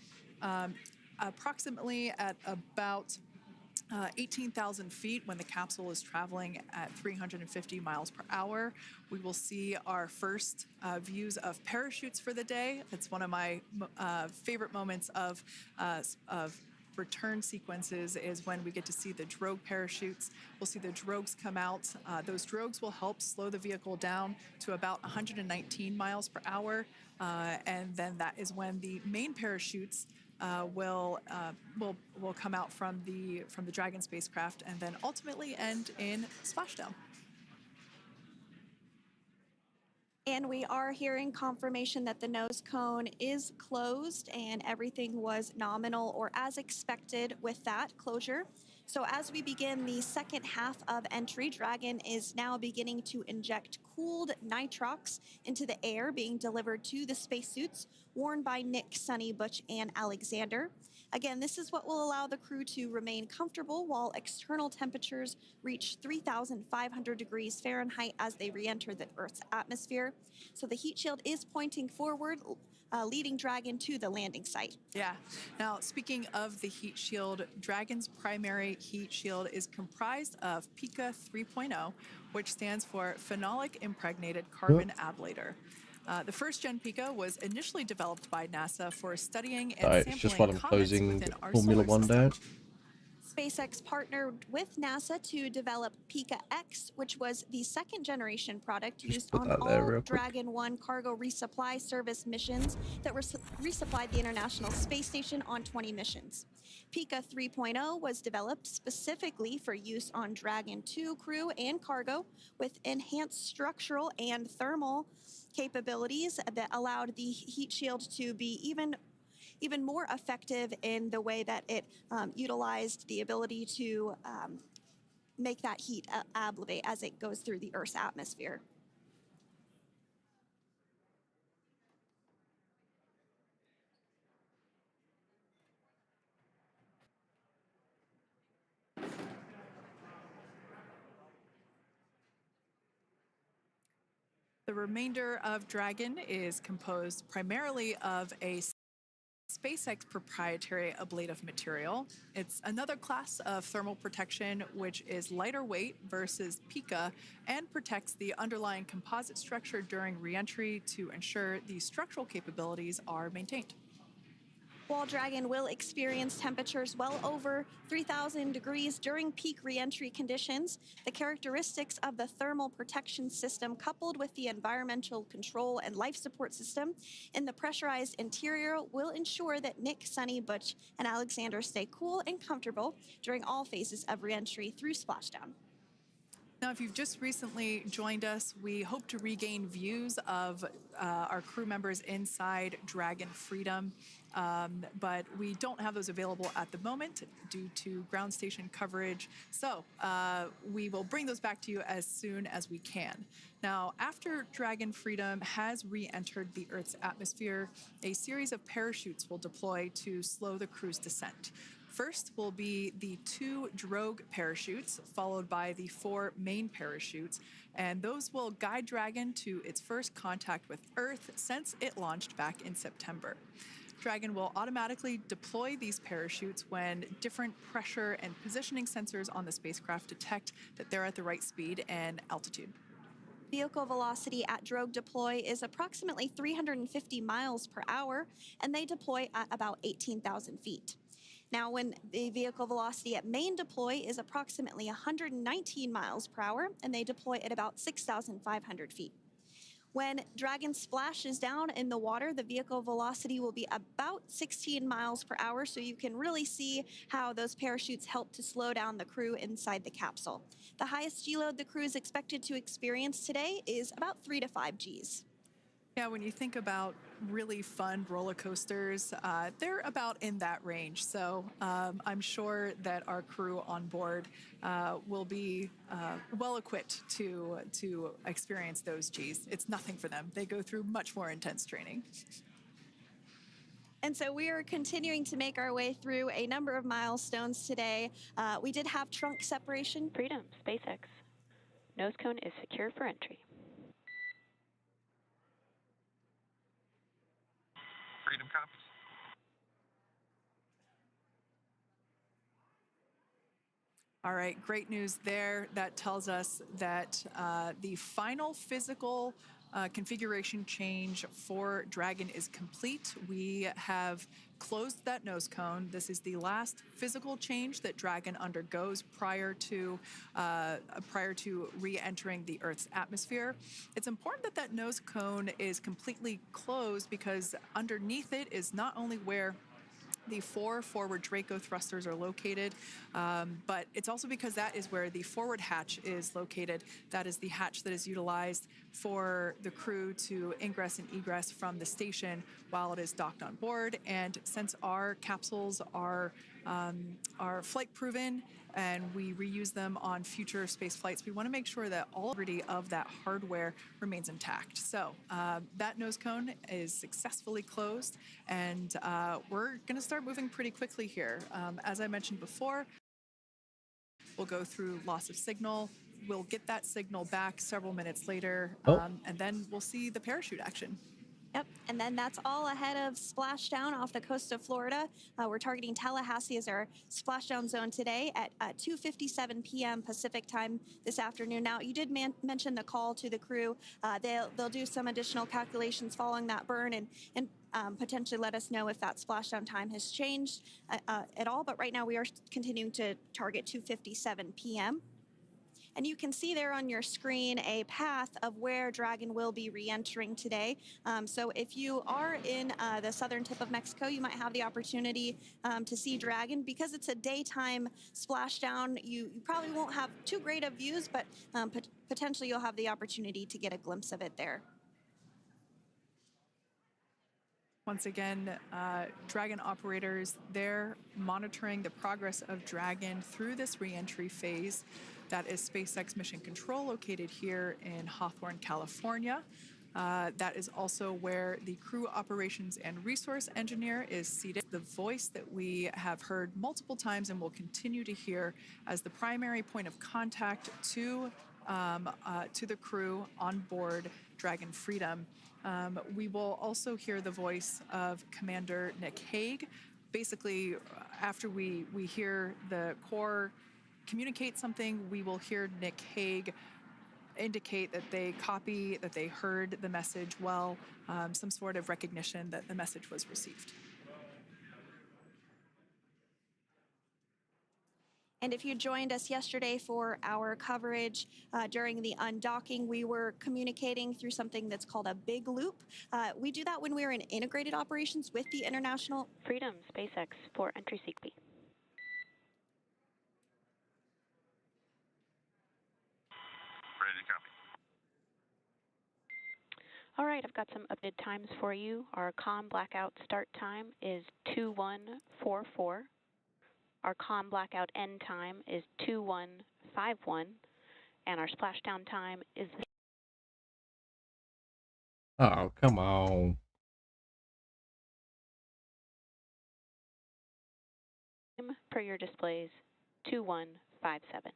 Approximately at about 18,000 feet, when the capsule is traveling at 350 miles per hour, we will see our first views of parachutes for the day. It's one of my favorite moments of return sequences, is when we get to see the drogue parachutes. We'll see the drogues come out. Those drogues will help slow the vehicle down to about 119 miles per hour. And then that is when the main parachutes will come out from the Dragon spacecraft, and then ultimately end in splashdown. And we are hearing confirmation that the nose cone is closed and everything was nominal or as expected with that closure. So as we begin the second half of entry, Dragon is now beginning to inject cooled nitrox into the air being delivered to the spacesuits worn by Nick, Sunny, Butch, and Alexander. Again, this is what will allow the crew to remain comfortable while external temperatures reach 3,500 degrees Fahrenheit as they re-enter the Earth's atmosphere. So the heat shield is pointing forward, leading Dragon to the landing site. Yeah. Now, speaking of the heat shield, Dragon's primary heat shield is comprised of PICA 3.0, which stands for Phenolic Impregnated Carbon Ablator. The first-gen PICA was initially developed by NASA for studying and sampling just while I'm comets closing within our Formula solar One system. down. SpaceX partnered with NASA to develop PICA X, which was the second-generation product used put on that there all real quick. Dragon 1 cargo resupply service missions that resupplied the International Space Station on 20 missions. PICA 3.0 was developed specifically for use on Dragon 2 crew and cargo, with enhanced structural and thermal capabilities that allowed the heat shield to be even more effective in the way that it utilized the ability to make that heat ablevate as it goes through the Earth's atmosphere. The remainder of Dragon is composed primarily of a SpaceX proprietary ablative material. It's another class of thermal protection which is lighter weight versus PICA and protects the underlying composite structure during reentry to ensure the structural capabilities are maintained. While Dragon will experience temperatures well over 3,000 degrees during peak reentry conditions, the characteristics of the thermal protection system, coupled with the environmental control and life support system in the pressurized interior, will ensure that Nick, Sunny, Butch, and Alexander stay cool and comfortable during all phases of reentry through splashdown. Now, if you've just recently joined us, we hope to regain views of our crew members inside Dragon Freedom, but we don't have those available at the moment due to ground station coverage. So we will bring those back to you as soon as we can. Now, after Dragon Freedom has re-entered the Earth's atmosphere, a series of parachutes will deploy to slow the crew's descent. First will be the 2 drogue parachutes, followed by the 4 main parachutes, and those will guide Dragon to its first contact with Earth since it launched back in September. Dragon will automatically deploy these parachutes when different pressure and positioning sensors on the spacecraft detect that they're at the right speed and altitude. Vehicle velocity at drogue deploy is approximately 350 miles per hour, and they deploy at about 18,000 feet. Now, when the vehicle velocity at main deploy is approximately 119 miles per hour, and they deploy at about 6,500 feet. When Dragon splashes down in the water, the vehicle velocity will be about 16 miles per hour, so you can really see how those parachutes help to slow down the crew inside the capsule. The highest G-load the crew is expected to experience today is about 3 to 5 Gs. Yeah, when you think about really fun roller coasters, they're about in that range. So I'm sure that our crew on board will be well equipped to experience those Gs. It's nothing for them. They go through much more intense training. And so we are continuing to make our way through a number of milestones today. We did have trunk separation. Freedom, SpaceX. Nose cone is secure for entry. Freedom copies. All right, great news there. That tells us that the final physical configuration change for Dragon is complete. We have closed that nose cone. This is the last physical change that Dragon undergoes prior to re-entering the Earth's atmosphere. It's important that that nose cone is completely closed because underneath it is not only where the 4 forward Draco thrusters are located, but it's also because that is where the forward hatch is located. That is the hatch that is utilized for the crew to ingress and egress from the station while it is docked on board. And since our capsules are flight proven and we reuse them on future space flights, we want to make sure that all of that hardware remains intact. So that nose cone is successfully closed, and we're going to start moving pretty quickly here. As I mentioned before, we'll go through loss of signal. We'll get that signal back several minutes later, and then we'll see the parachute action. Yep, and then that's all ahead of splashdown off the coast of Florida. We're targeting Tallahassee as our splashdown zone today at 2:57 p.m. Pacific time this afternoon. Now, you did mention the call to the crew. They'll do some additional calculations following that burn and potentially let us know if that splashdown time has changed at all. But right now, we are continuing to target 2:57 p.m. And you can see there on your screen a path of where Dragon will be re-entering today. So if you are in the southern tip of Mexico, you might have the opportunity to see Dragon. Because it's a daytime splashdown, you probably won't have too great of views, but potentially you'll have the opportunity to get a glimpse of it there. Once again, Dragon operators, they're monitoring the progress of Dragon through this re-entry phase. That is SpaceX Mission Control, located here in Hawthorne, California. That is also where the crew operations and resource engineer is seated. The voice that we have heard multiple times and will continue to hear as the primary point of contact to the crew on board Dragon Freedom. We will also hear the voice of Commander Nick Hague. Basically, after we hear the Corps communicate something, we will hear Nick Hague indicate that they copy, that they heard the message well, some sort of recognition that the message was received. And if you joined us yesterday for our coverage during the undocking, we were communicating through something that's called a big loop. We do that when we're in integrated operations with the International Freedom, SpaceX for entry seek B. Ready to copy. All right, I've got some updated times for you. Our comm blackout start time is 2144. Our comm blackout end time is 2151. And our splashdown time is... Oh, come on. per your displays, 2157.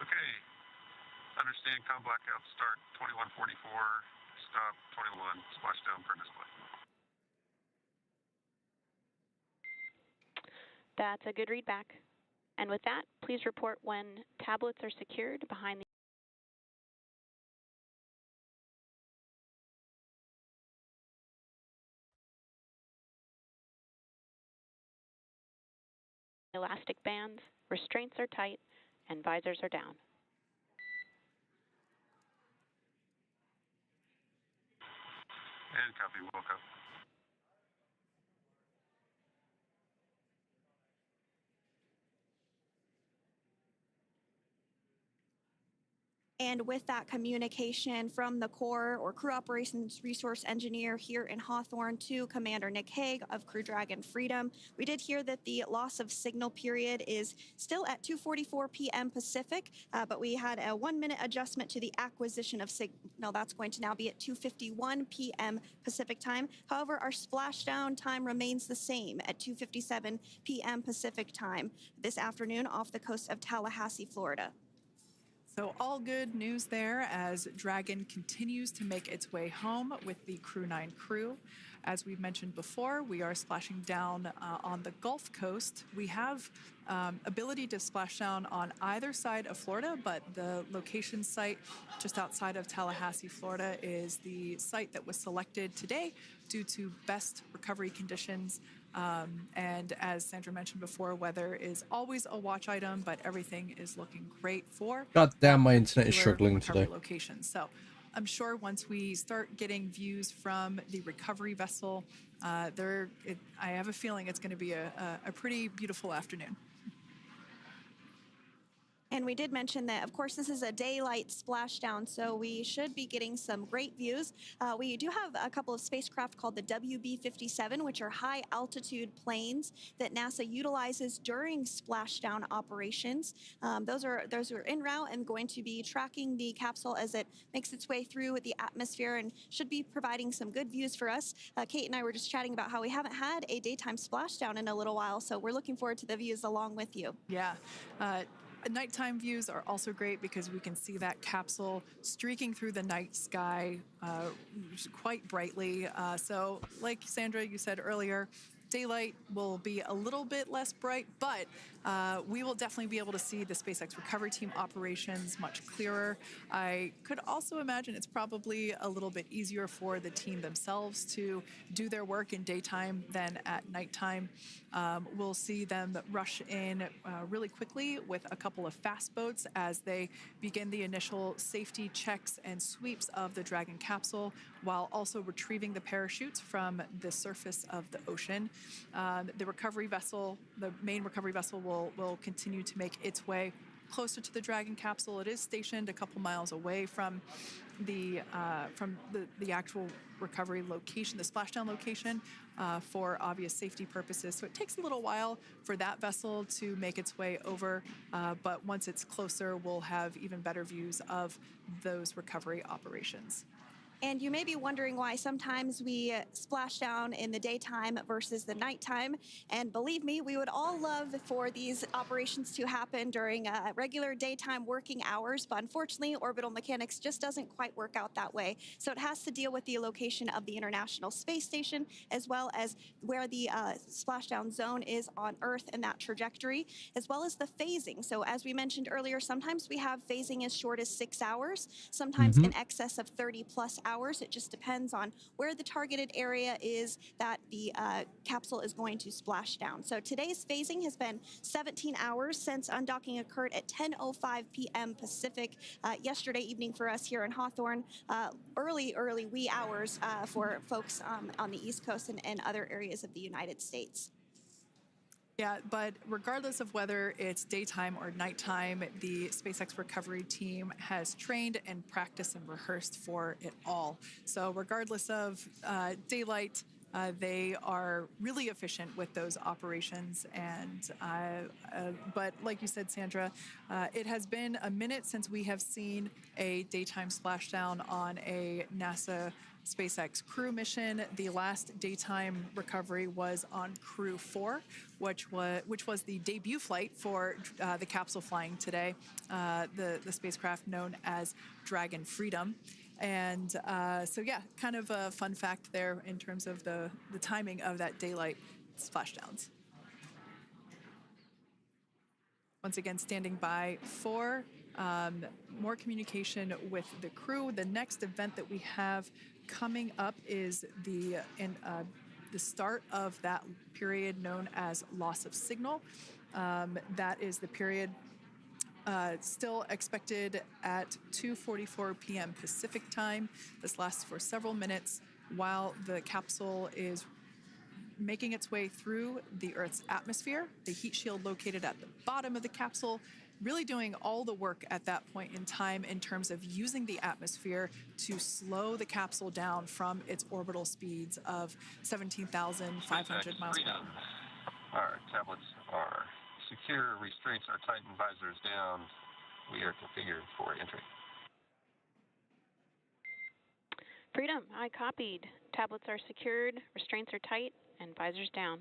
Okay, And com blackout start 2144, stop 21, splashdown per display. That's a good read back. And with that, please report when tablets are secured behind the elastic bands, restraints are tight, and visors are down. And copy, woke up. And with that communication from the Corps or Crew Operations Resource Engineer here in Hawthorne to Commander Nick Hague of Crew Dragon Freedom, we did hear that the loss of signal period is still at 2:44 p.m. Pacific, but we had a 1-minute adjustment to the acquisition of signal. That's going to now be at 2:51 p.m. Pacific time. However, our splashdown time remains the same at 2:57 p.m. Pacific time this afternoon off the coast of Tallahassee, Florida. So all good news there as Dragon continues to make its way home with the Crew 9 crew. As we've mentioned before, we are splashing down on the Gulf Coast. We have ability to splash down on either side of Florida, but the location site just outside of Tallahassee, Florida is the site that was selected today due to best recovery conditions. And as Sandra mentioned before, weather is always a watch item, but everything is looking great for God damn, my internet is particular struggling recovery today. location. So I'm sure once we start getting views from the recovery vessel, I have a feeling it's going to be a pretty beautiful afternoon. And we did mention that, of course, this is a daylight splashdown, so we should be getting some great views. We do have a couple of spacecraft called the WB-57, which are high-altitude planes that NASA utilizes during splashdown operations. Those are en route and going to be tracking the capsule as it makes its way through the atmosphere and should be providing some good views for us. Kate and I were just chatting about how we haven't had a daytime splashdown in a little while, so we're looking forward to the views along with you. Yeah. Nighttime views are also great because we can see that capsule streaking through the night sky quite brightly. So like Sandra, you said earlier, daylight will be a little bit less bright, but we will definitely be able to see the SpaceX recovery team operations much clearer. I could also imagine it's probably a little bit easier for the team themselves to do their work in daytime than at nighttime. We'll see them rush in really quickly with a couple of fast boats as they begin the initial safety checks and sweeps of the Dragon capsule, while also retrieving the parachutes from the surface of the ocean. The recovery vessel, the main recovery vessel, will continue to make its way closer to the Dragon capsule. It is stationed a couple miles away from the actual recovery location, the splashdown location, for obvious safety purposes. So it takes a little while for that vessel to make its way over, but once it's closer, we'll have even better views of those recovery operations. And you may be wondering why sometimes we splash down in the daytime versus the nighttime. And believe me, we would all love for these operations to happen during regular daytime working hours. But unfortunately, orbital mechanics just doesn't quite work out that way. So it has to deal with the location of the International Space Station, as well as where the splashdown zone is on Earth and that trajectory, as well as the phasing. So as we mentioned earlier, sometimes we have phasing as short as 6 hours, sometimes in excess of 30 plus hours. It just depends on where the targeted area is that the capsule is going to splash down. So today's phasing has been 17 hours since undocking occurred at 10:05 p.m. Pacific yesterday evening for us here in Hawthorne. Early wee hours for folks on the East Coast and other areas of the United States. Yeah, but regardless of whether it's daytime or nighttime, the SpaceX recovery team has trained and practiced and rehearsed for it all. So regardless of daylight, they are really efficient with those operations. And but like you said, Sandra, it has been a minute since we have seen a daytime splashdown on a NASA SpaceX Crew mission. The last daytime recovery was on Crew 4, which was the debut flight for the capsule flying today, the spacecraft known as Dragon Freedom. And so, yeah, kind of a fun fact there in terms of the timing of that daylight splashdowns. Once again, standing by for more communication with the crew. The next event that we have coming up is the start of that period known as loss of signal. That is the period still expected at 2:44 p.m. Pacific time. This lasts for several minutes while the capsule is making its way through the Earth's atmosphere. The heat shield located at the bottom of the capsule, really doing all the work at that point in time in terms of using the atmosphere to slow the capsule down from its orbital speeds of 17,500 miles per hour. Our tablets are secure, restraints are tightened, visors down. We are configured for entry. Freedom, I copied. Tablets are secured, restraints are tight, and visors down.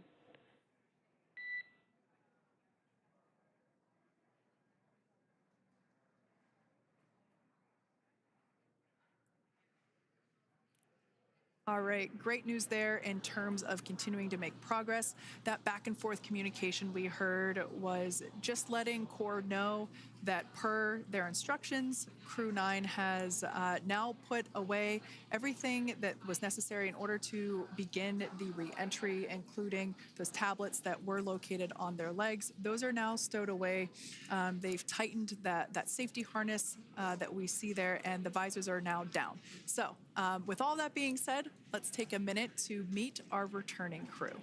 All right, great news there in terms of continuing to make progress. That back and forth communication we heard was just letting Core know that per their instructions, Crew 9 has now put away everything that was necessary in order to begin the re-entry, including those tablets that were located on their legs. Those are now stowed away. They've tightened that safety harness that we see there, and the visors are now down. So with all that being said, let's take a minute to meet our returning crew.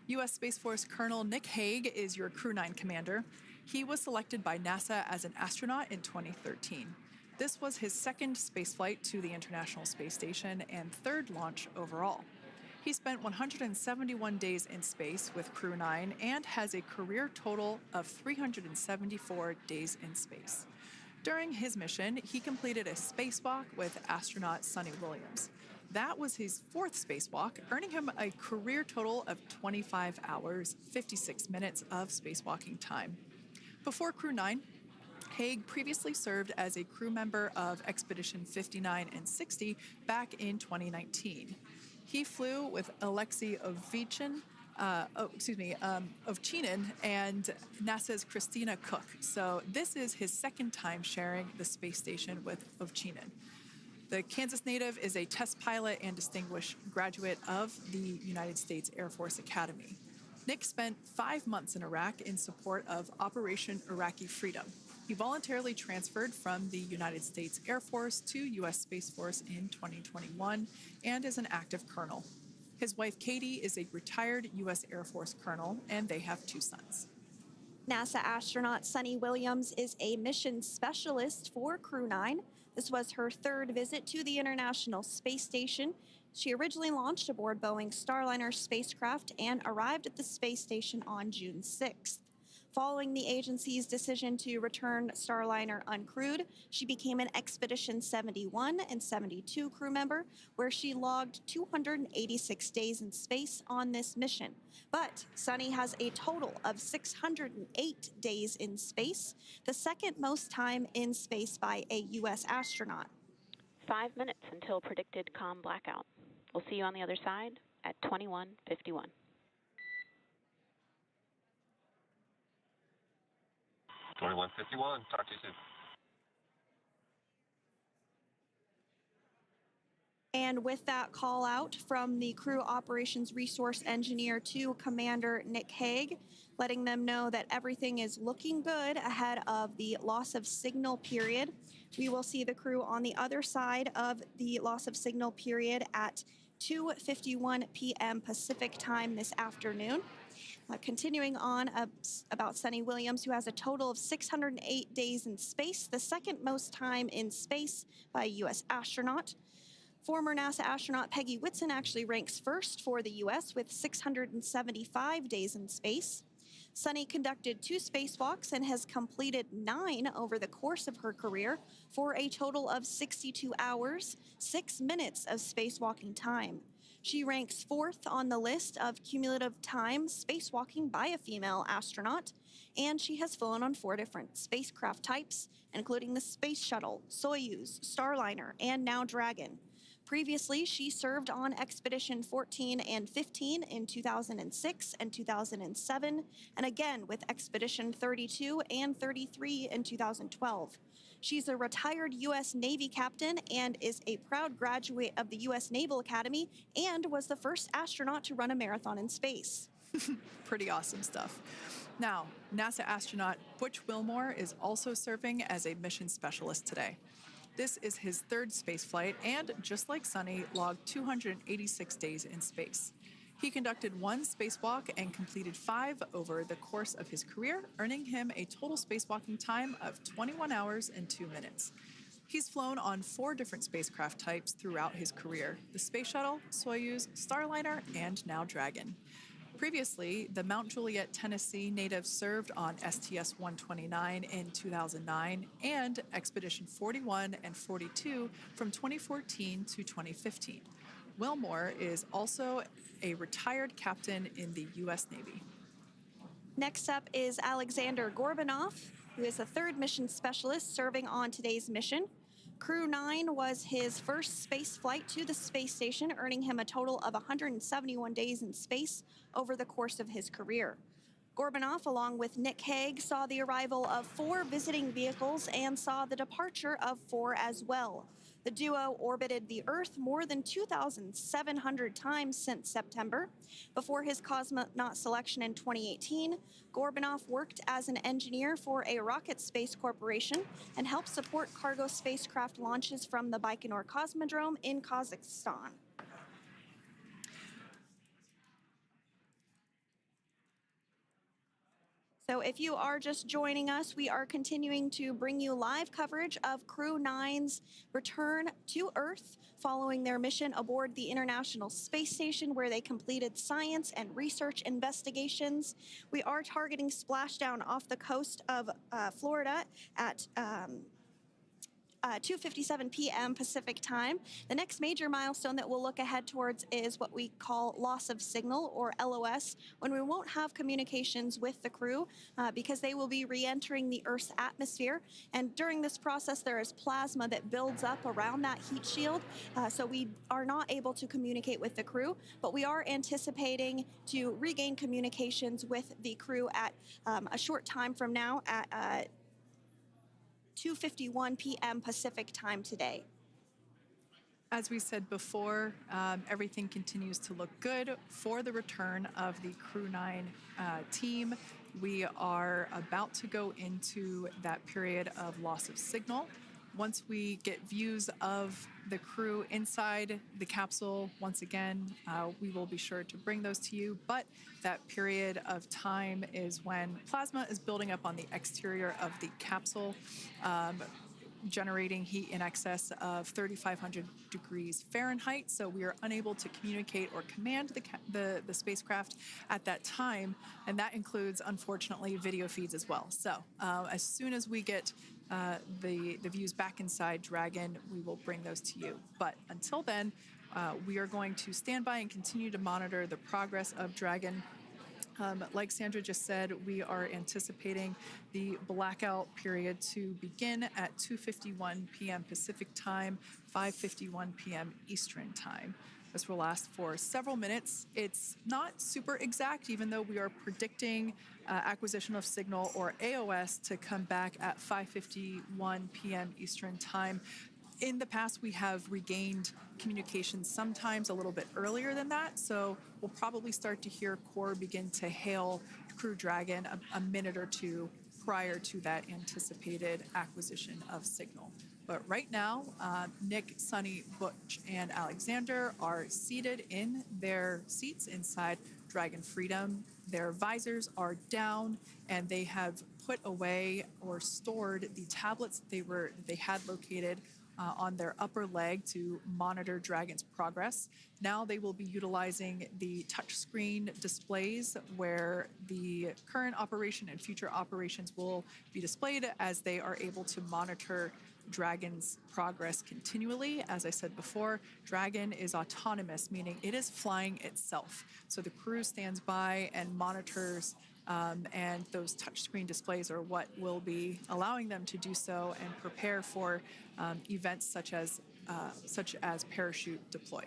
U.S. Space Force Colonel Nick Hague is your Crew 9 commander. He was selected by NASA as an astronaut in 2013. This was his second spaceflight to the International Space Station and third launch overall. He spent 171 days in space with Crew 9 and has a career total of 374 days in space. During his mission, he completed a spacewalk with astronaut Suni Williams. That was his fourth spacewalk, earning him a career total of 25 hours, 56 minutes of spacewalking time. Before Crew 9, Hague previously served as a crew member of Expedition 59 and 60 back in 2019. He flew with Alexei Ovchinin and NASA's Christina Cook. So this is his second time sharing the space station with Ovchinin. The Kansas native is a test pilot and distinguished graduate of the United States Air Force Academy. Nick spent 5 months in Iraq in support of Operation Iraqi Freedom. He voluntarily transferred from the United States Air Force to U.S. Space Force in 2021 and is an active colonel. His wife, Katie, is a retired U.S. Air Force colonel, and they have 2 sons. NASA astronaut Suni Williams is a mission specialist for Crew 9. This was her third visit to the International Space Station. She originally launched aboard Boeing Starliner spacecraft and arrived at the space station on June 6th. Following the agency's decision to return Starliner uncrewed, she became an Expedition 71 and 72 crew member, where she logged 286 days in space on this mission. But Suni has a total of 608 days in space, the second most time in space by a U.S. astronaut. 5 minutes until predicted comm blackout. We'll see you on the other side at 21:51. Talk to you soon. And with that call out from the Crew Operations Resource Engineer to Commander Nick Hague, letting them know that everything is looking good ahead of the loss of signal period. We will see the crew on the other side of the loss of signal period at 2:51 p.m. Pacific time this afternoon. Continuing on about Suni Williams, who has a total of 608 days in space, the second most time in space by a U.S. astronaut. Former NASA astronaut Peggy Whitson actually ranks first for the U.S. with 675 days in space. Sunny conducted 2 spacewalks and has completed 9 over the course of her career for a total of 62 hours, 6 minutes of spacewalking time. She ranks 4th on the list of cumulative time spacewalking by a female astronaut, and she has flown on 4 different spacecraft types, including the Space Shuttle, Soyuz, Starliner, and now Dragon. Previously, she served on Expedition 14 and 15 in 2006 and 2007, and again with Expedition 32 and 33 in 2012. She's a retired U.S. Navy captain and is a proud graduate of the U.S. Naval Academy and was the first astronaut to run a marathon in space. Pretty awesome stuff. Now, NASA astronaut Butch Wilmore is also serving as a mission specialist today. This is his 3rd spaceflight and, just like Sunny, logged 286 days in space. He conducted 1 spacewalk and completed 5 over the course of his career, earning him a total spacewalking time of 21 hours and 2 minutes. He's flown on 4 different spacecraft types throughout his career: the Space Shuttle, Soyuz, Starliner, and now Dragon. Previously, the Mount Juliet, Tennessee native served on STS-129 in 2009 and Expedition 41 and 42 from 2014 to 2015. Wilmore is also a retired captain in the U.S. Navy. Next up is Alexander Gorbanov, who is a 3rd mission specialist serving on today's mission. Crew 9 was his first space flight to the space station, earning him a total of 171 days in space over the course of his career. Gorbanov, along with Nick Hague, saw the arrival of 4 visiting vehicles and saw the departure of 4 as well. The duo orbited the Earth more than 2,700 times since September. Before his cosmonaut selection in 2018, Gorbanov worked as an engineer for a rocket space corporation and helped support cargo spacecraft launches from the Baikonur Cosmodrome in Kazakhstan. So if you are just joining us, we are continuing to bring you live coverage of Crew 9's return to Earth following their mission aboard the International Space Station, where they completed science and research investigations. We are targeting splashdown off the coast of Florida at 2:57 p.m. Pacific time. The next major milestone that we'll look ahead towards is what we call loss of signal, or LOS, when we won't have communications with the crew because they will be re-entering the Earth's atmosphere. And during this process, there is plasma that builds up around that heat shield, so we are not able to communicate with the crew, but we are anticipating to regain communications with the crew at a short time from now at 2:51 p.m. Pacific time today. As we said before, everything continues to look good for the return of the Crew 9 team. We are about to go into that period of loss of signal. Once we get views of the crew inside the capsule, once again, we will be sure to bring those to you. But that period of time is when plasma is building up on the exterior of the capsule, generating heat in excess of 3,500 degrees Fahrenheit. So we are unable to communicate or command the spacecraft at that time. And that includes, unfortunately, video feeds as well. So as soon as we get the views back inside Dragon, we will bring those to you. But until then, we are going to stand by and continue to monitor the progress of Dragon. Like Sandra just said, we are anticipating the blackout period to begin at 2:51 p.m. Pacific time, 5:51 p.m. Eastern time. This will last for several minutes. It's not super exact, even though we are predicting acquisition of signal, or AOS, to come back at 5:51 p.m. Eastern time. In the past, we have regained communication sometimes a little bit earlier than that, so we'll probably start to hear Core begin to hail Crew Dragon a minute or two prior to that anticipated acquisition of signal. But right now, Nick, Sunny, Butch, and Alexander are seated in their seats inside Dragon Freedom. Their visors are down, and they have put away or stored the tablets they had located on their upper leg to monitor Dragon's progress. Now they will be utilizing the touchscreen displays where the current operation and future operations will be displayed as they are able to monitor Dragon's progress continually. As I said before, Dragon is autonomous, meaning it is flying itself. So the crew stands by and monitors, and those touchscreen displays are what will be allowing them to do so and prepare for events such as parachute deploy.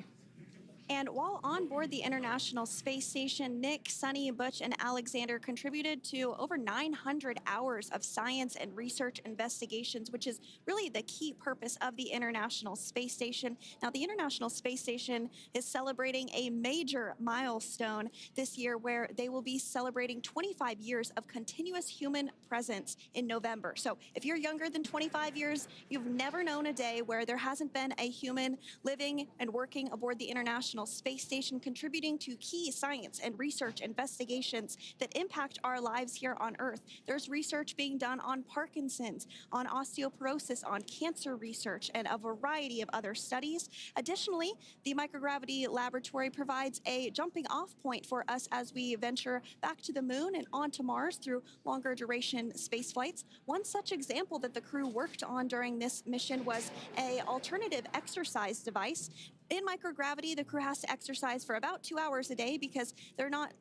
And while on board the International Space Station, Nick, Sunny, Butch, and Alexander contributed to over 900 hours of science and research investigations, which is really the key purpose of the International Space Station. Now, the International Space Station is celebrating a major milestone this year where they will be celebrating 25 years of continuous human presence in November. So if you're younger than 25 years, you've never known a day where there hasn't been a human living and working aboard the International Space Station, contributing to key science and research investigations that impact our lives here on Earth. There's research being done on Parkinson's, on osteoporosis, on cancer research, and a variety of other studies. Additionally, the microgravity laboratory provides a jumping off point for us as we venture back to the moon and onto Mars through longer duration space flights. One such example that the crew worked on during this mission was an alternative exercise device. In microgravity, the crew has to exercise for about 2 hours a day because they're not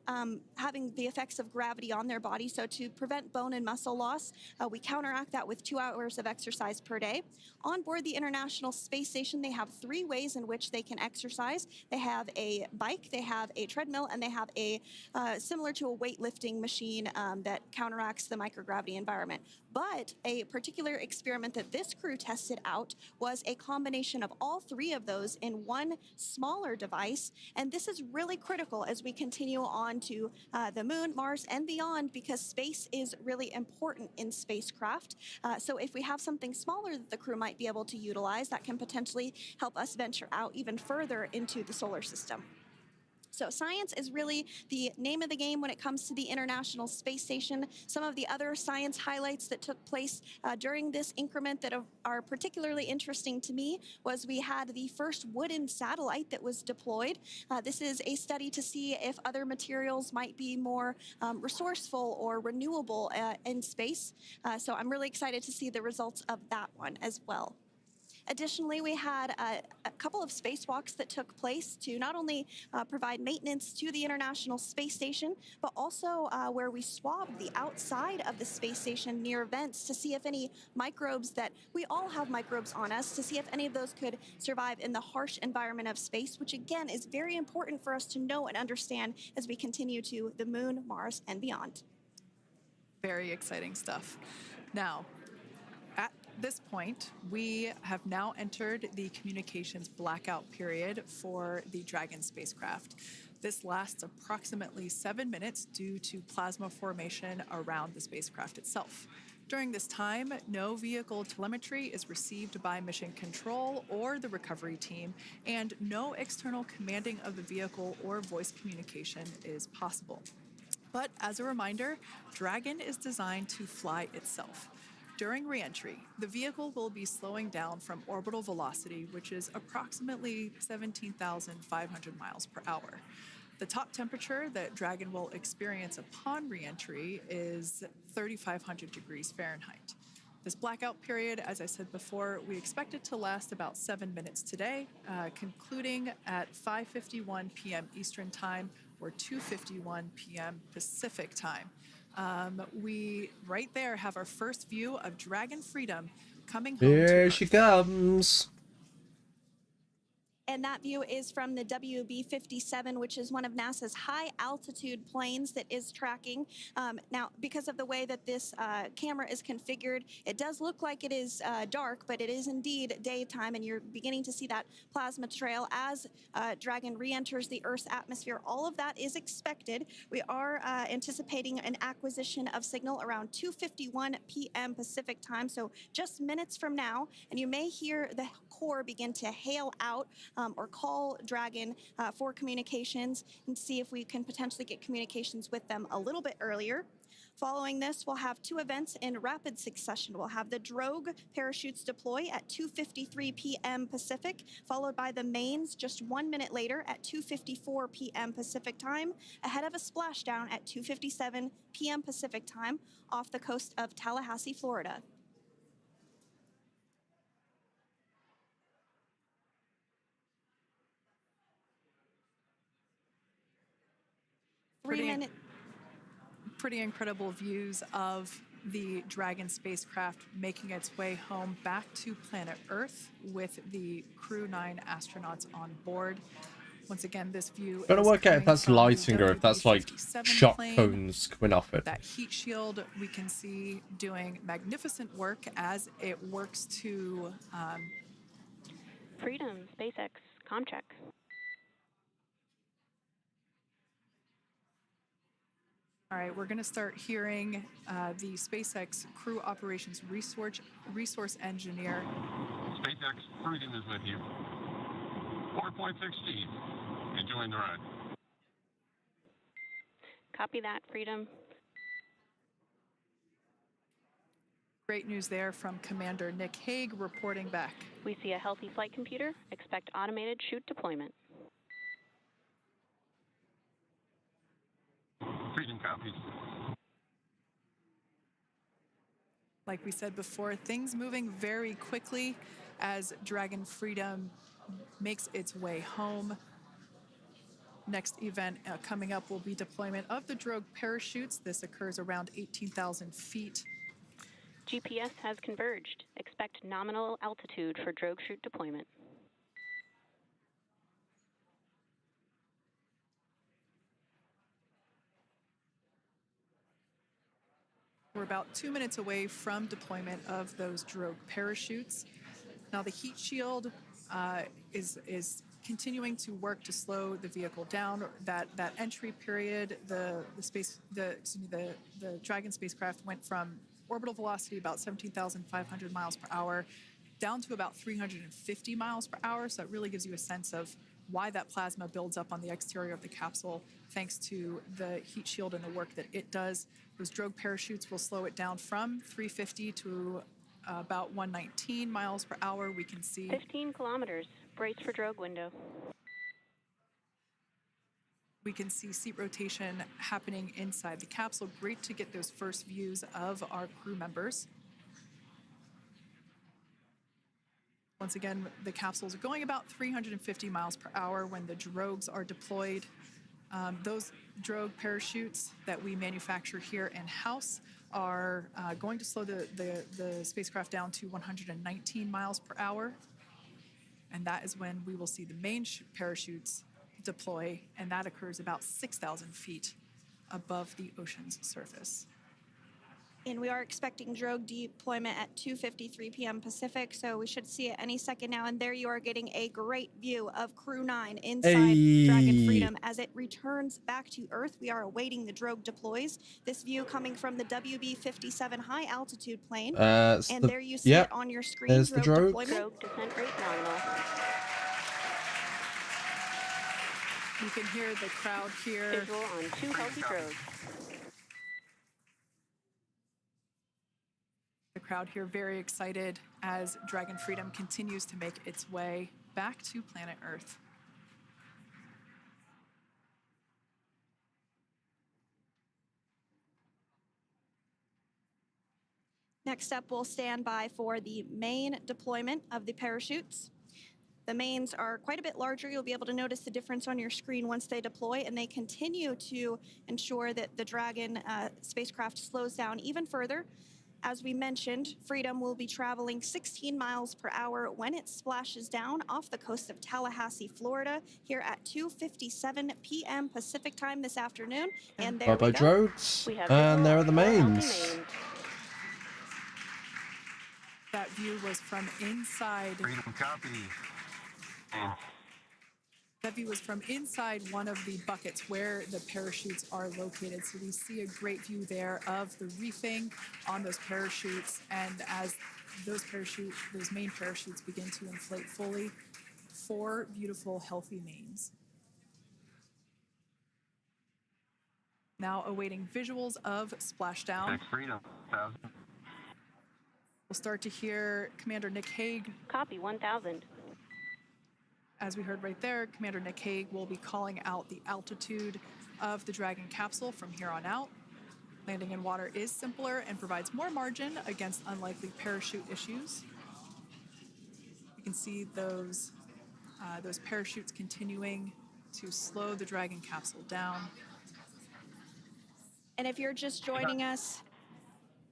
having the effects of gravity on their body. So to prevent bone and muscle loss, we counteract that with 2 hours of exercise per day. On board the International Space Station, they have 3 ways in which they can exercise. They have a bike, they have a treadmill, and they have a similar to a weightlifting machine that counteracts the microgravity environment. But a particular experiment that this crew tested out was a combination of all 3 of those in one smaller device. And this is really critical as we continue on to the moon, Mars, and beyond, because space is really important in spacecraft. So if we have something smaller that the crew might be able to utilize, that can potentially help us venture out even further into the solar system. So science is really the name of the game when it comes to the International Space Station. Some of the other science highlights that took place during this increment that are particularly interesting to me was we had the first wooden satellite that was deployed. This is a study to see if other materials might be more resourceful or renewable in space. So I'm really excited to see the results of that one as well. Additionally, we had a couple of spacewalks that took place to not only provide maintenance to the International Space Station, but also where we swabbed the outside of the space station near vents to see if any microbes that we all have microbes on us, to see if any of those could survive in the harsh environment of space, which again is very important for us to know and understand as we continue to the moon, Mars, and beyond. Very exciting stuff. Now, at this point, we have now entered the communications blackout period for the Dragon spacecraft. This lasts approximately 7 minutes due to plasma formation around the spacecraft itself. During this time, no vehicle telemetry is received by mission control or the recovery team, and no external commanding of the vehicle or voice communication is possible. But as a reminder, Dragon is designed to fly itself. During re-entry, the vehicle will be slowing down from orbital velocity, which is approximately 17,500 miles per hour. The top temperature that Dragon will experience upon re-entry is 3,500 degrees Fahrenheit. This blackout period, as I said before, we expect it to last about 7 minutes today, concluding at 5:51 p.m. Eastern Time or 2:51 p.m. Pacific Time. We right there have our first view of Dragon Freedom coming home. Here she comes. And that view is from the WB-57, which is one of NASA's high-altitude planes that is tracking. Now, because of the way that this camera is configured, it does look like it is dark, but it is indeed daytime, and you're beginning to see that plasma trail as Dragon re-enters the Earth's atmosphere. All of that is expected. We are anticipating an acquisition of signal around 2:51 p.m. Pacific Time, so just minutes from now, and you may hear the core begin to hail out or call Dragon for communications and see if we can potentially get communications with them a little bit earlier. Following this, we'll have two events in rapid succession. We'll have the drogue parachutes deploy at 2:53 p.m. Pacific, followed by the mains just 1 minute later at 2:54 p.m. Pacific time, ahead of a splashdown at 2:57 p.m. Pacific time off the coast of Tallahassee, Florida. Pretty incredible views of the Dragon spacecraft making its way home back to planet Earth with the Crew 9 astronauts on board. Once again, this view Gotta is work out if coming that's from the lighting or if that's like WB-57 shock plane. cones coming off it. That heat shield we can see doing magnificent work as it works to Freedom, SpaceX, Comcheck. all right, we're going to start hearing the SpaceX Crew Operations Resource Engineer. SpaceX Freedom is with you. 4.6 G. Enjoying the ride. Copy that, Freedom. Great news there from Commander Nick Hague reporting back. We see a healthy flight computer. Expect automated chute deployment. Freedom copies. Like we said before, things moving very quickly as Dragon Freedom makes its way home. Next event coming up will be deployment of the drogue parachutes. This occurs around 18,000 feet. GPS has converged. Expect nominal altitude for drogue chute deployment. We're about 2 minutes away from deployment of those drogue parachutes. Now the heat shield is continuing to work to slow the vehicle down. That entry period, the Dragon spacecraft went from orbital velocity about 17,500 miles per hour down to about 350 miles per hour. So it really gives you a sense of why that plasma builds up on the exterior of the capsule, thanks to the heat shield and the work that it does. Those drogue parachutes will slow it down from 350 to about 119 miles per hour. We can see 15 kilometers. Brace for drogue window. We can see seat rotation happening inside the capsule. Great to get those first views of our crew members. Once again, the capsules are going about 350 miles per hour when the drogues are deployed. Those drogue parachutes that we manufacture here in-house are going to slow the spacecraft down to 119 miles per hour. And that is when we will see the main parachutes deploy, and that occurs about 6,000 feet above the ocean's surface. And we are expecting drogue deployment at 2:53 p.m. Pacific, so we should see it any second now. And there you are getting a great view of Crew 9 inside Dragon Freedom as it returns back to Earth. We are awaiting the drogue deploys. This view coming from the WB-57 high altitude plane. And there you see it on your screen. There's the drogue. Drogue descent rate nominal. You can hear the crowd here. Visual on 2 healthy drogues. The crowd here very excited as Dragon Freedom continues to make its way back to planet Earth. Next up, we'll stand by for the main deployment of the parachutes. The mains are quite a bit larger. You'll be able to notice the difference on your screen once they deploy, and they continue to ensure that the Dragon spacecraft slows down even further. As we mentioned, Freedom will be traveling 16 miles per hour when it splashes down off the coast of Tallahassee, Florida, here at 2:57 p.m. Pacific time this afternoon. And there we go. Drogues. And there are the mains. That view was from inside. Freedom copy. That view was from inside one of the buckets where the parachutes are located. So we see a great view there of the reefing on those parachutes. And as those main parachutes begin to inflate fully, 4 beautiful, healthy mains. Now awaiting visuals of splashdown. Tech Freedom, 1000. We'll start to hear Commander Nick Hague. Copy, 1000. As we heard right there, Commander Nick Hague will be calling out the altitude of the Dragon capsule from here on out. Landing in water is simpler and provides more margin against unlikely parachute issues. You can see those parachutes continuing to slow the Dragon capsule down. And if you're just joining us,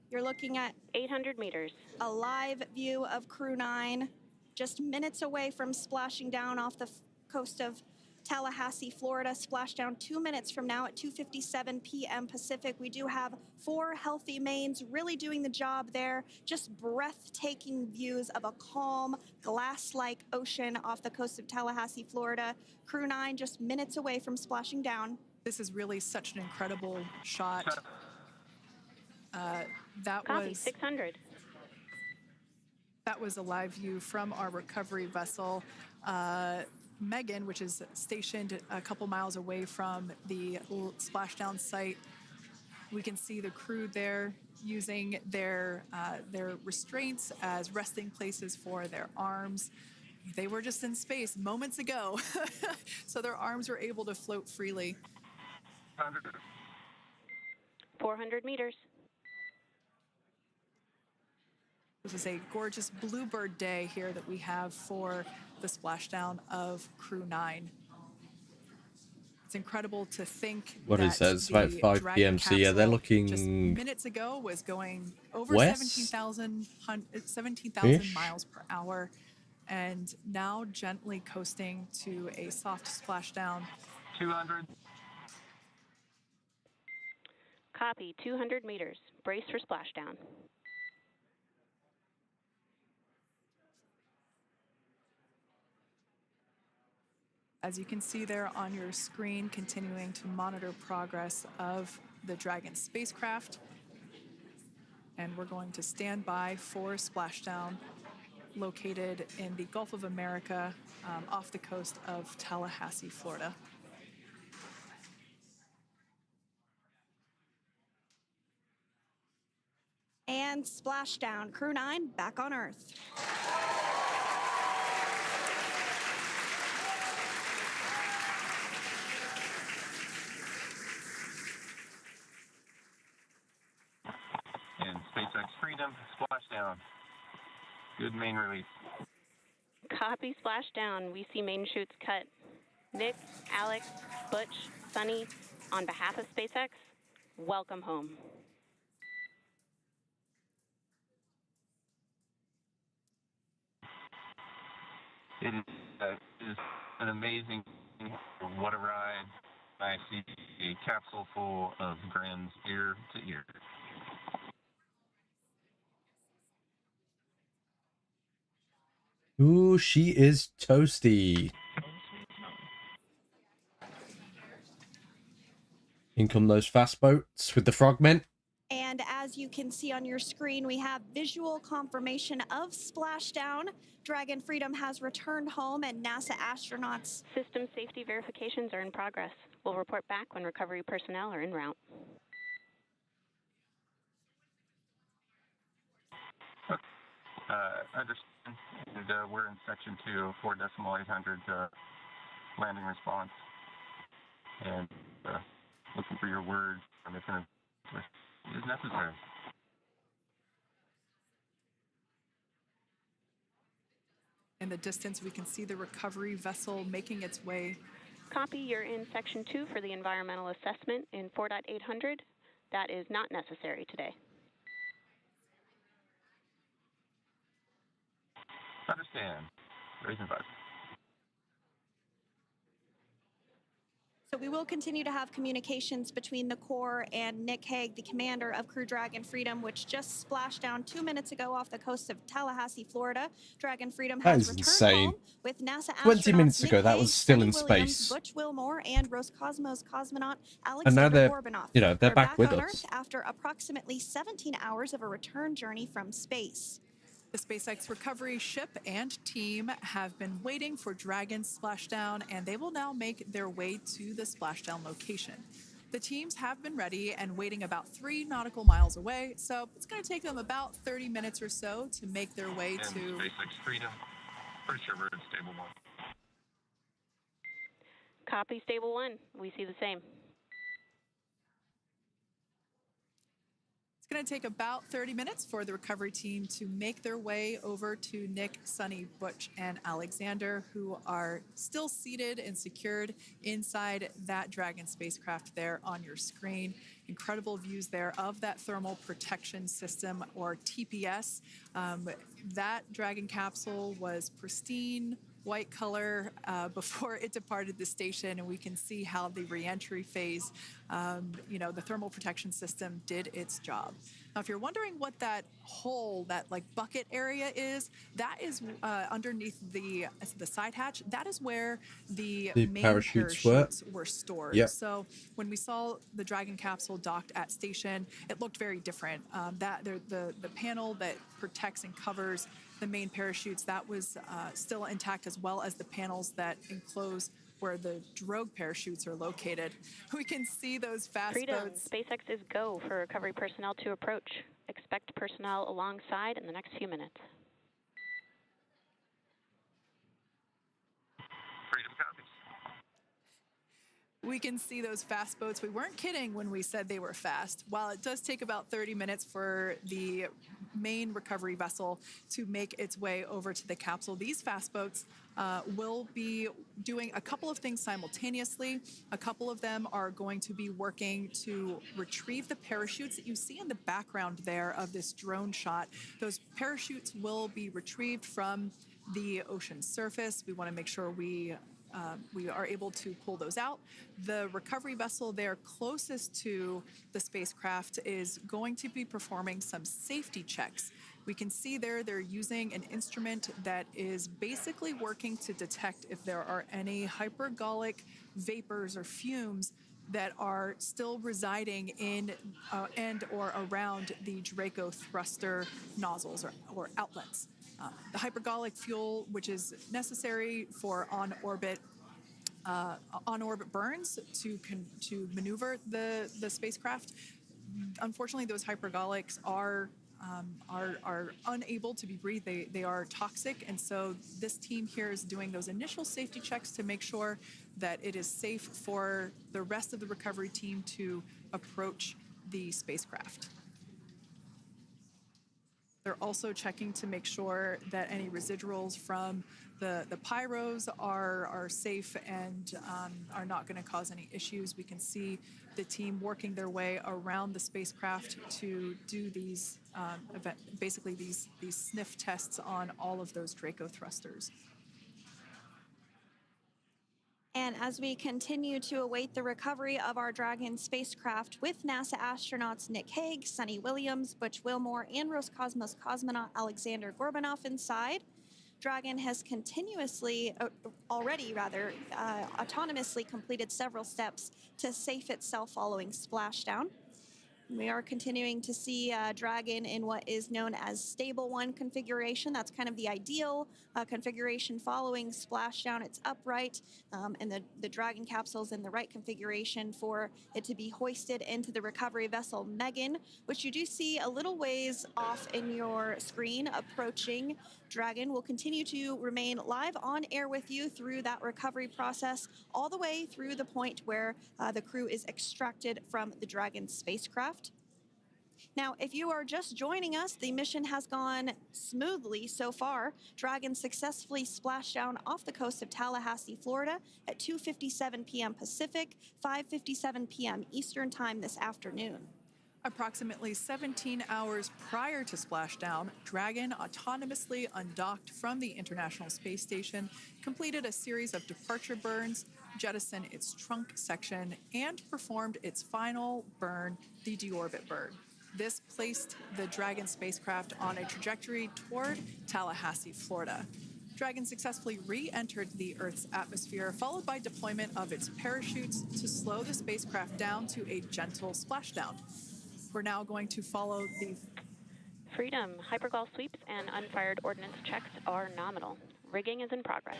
you're looking at 800 meters. a live view of Crew 9, just minutes away from splashing down off the coast of Tallahassee, Florida. Splashdown 2 minutes from now at 2:57 p.m. Pacific. We do have 4 healthy mains really doing the job there. Just breathtaking views of a calm, glass-like ocean off the coast of Tallahassee, Florida. Crew 9 just minutes away from splashing down. This is really such an incredible shot. Copy, 600. That was a live view from our recovery vessel, Megan, which is stationed a couple miles away from the splashdown site. We can see the crew there using their restraints as resting places for their arms. They were just in space moments ago, so their arms were able to float freely. 400 meters. This is a gorgeous bluebird day here that we have for the splashdown of Crew 9. It's incredible to think What that is that? It's about 5 p.m. So yeah, they're capsule looking just minutes ago was going over west? 17,000 miles per hour, and now gently coasting to a soft splashdown. 200. Copy, 200 meters. Brace for splashdown. As you can see there on your screen, continuing to monitor progress of the Dragon spacecraft. And we're going to stand by for splashdown located in the Gulf of America off the coast of Tallahassee, Florida. And splashdown. Crew 9 back on Earth. And SpaceX Freedom, splashdown. Good main release. Copy, splashdown. We see main chutes cut. Nick, Alex, Butch, Sunny, on behalf of SpaceX, welcome home. It is an amazing, what a ride. I see a capsule full of grins ear to ear. Ooh, she is toasty. In come those fast boats with the frogmen. And as you can see on your screen, we have visual confirmation of splashdown. Dragon Freedom has returned home, and NASA astronauts. System safety verifications are in progress. We'll report back when recovery personnel are en route. Understand, and we're in section 2, 4.800 landing response. And looking for your word on if it is necessary. In the distance, we can see the recovery vessel making its way. Copy, you're in section 2 for the environmental assessment in 4.800. That is not necessary today. Understand. Raising advice. So we will continue to have communications between the Corps and Nick Hague, the commander of Crew Dragon Freedom, which just splashed down 2 minutes ago off the coast of Tallahassee, Florida. Dragon Freedom has returned insane. home with NASA 20 minutes astronauts ago, Nick that Hague, was still Sunny in Williams, space. Butch Wilmore, and Roscosmos cosmonaut And Alexander now they're, Gorbanoff. you know, they're back with on us. Earth after approximately 17 hours of a return journey from space. The SpaceX recovery ship and team have been waiting for Dragon's splashdown, and they will now make their way to the splashdown location. The teams have been ready and waiting about 3 nautical miles away, so it's going to take them about 30 minutes or so to make their way And to SpaceX Freedom. Pretty sure we're in stable 1. Copy, Stable 1. We see the same. It's going to take about 30 minutes for the recovery team to make their way over to Nick, Sunny, Butch, and Alexander, who are still seated and secured inside that Dragon spacecraft there on your screen. Incredible views there of that thermal protection system, or TPS. That Dragon capsule was pristine, white color before it departed the station, and we can see how the reentry phase, the thermal protection system did its job. Now, if you're wondering what that hole, that like bucket area is, that is underneath the side hatch. That is where the main parachutes were stored. Yep. So when we saw the Dragon capsule docked at station, it looked very different. The panel that protects and covers the main parachutes, that was still intact, as well as the panels that enclose where the drogue parachutes are located. We can see those fast Freedom, boats. SpaceX is go for recovery personnel to approach. Expect personnel alongside in the next few minutes. Freedom copies. We can see those fast boats. We weren't kidding when we said they were fast. While it does take about 30 minutes for the main recovery vessel to make its way over to the capsule, these fast boats will be doing a couple of things simultaneously. A couple of them are going to be working to retrieve the parachutes that you see in the background there of this drone shot. Those parachutes will be retrieved from the ocean surface. We want to make sure we are able to pull those out. The recovery vessel there closest to the spacecraft is going to be performing some safety checks. We can see there they're using an instrument that is basically working to detect if there are any hypergolic vapors or fumes that are still residing in and or around the Draco thruster nozzles or outlets. The hypergolic fuel, which is necessary for on-orbit burns to maneuver the spacecraft. Unfortunately, those hypergolics are unable to be breathed. They are toxic, and so this team here is doing those initial safety checks to make sure that it is safe for the rest of the recovery team to approach the spacecraft. They're also checking to make sure that any residuals from the pyros are safe and are not going to cause any issues. We can see the team working their way around the spacecraft to do these basically these sniff tests on all of those Draco thrusters. And as we continue to await the recovery of our Dragon spacecraft with NASA astronauts Nick Hague, Sunny Williams, Butch Wilmore, and Roscosmos cosmonaut Alexander Gorbanov inside, Dragon has autonomously completed several steps to safe itself following splashdown. We are continuing to see Dragon in what is known as Stable 1 configuration. That's kind of the ideal configuration following splashdown. It's upright, and the Dragon capsule's in the right configuration for it to be hoisted into the recovery vessel Megan, which you do see a little ways off in your screen approaching. Dragon will continue to remain live on air with you through that recovery process, all the way through the point where the crew is extracted from the Dragon spacecraft. Now, if you are just joining us, the mission has gone smoothly so far. Dragon successfully splashed down off the coast of Tallahassee, Florida at 2:57 p.m. Pacific, 5:57 p.m. Eastern Time this afternoon. Approximately 17 hours prior to splashdown, Dragon autonomously undocked from the International Space Station, completed a series of departure burns, jettisoned its trunk section, and performed its final burn, the deorbit burn. This placed the Dragon spacecraft on a trajectory toward Tallahassee, Florida. Dragon successfully re-entered the Earth's atmosphere, followed by deployment of its parachutes to slow the spacecraft down to a gentle splashdown. We're now going to follow the Freedom, hypergol sweeps and unfired ordnance checks are nominal. Rigging is in progress.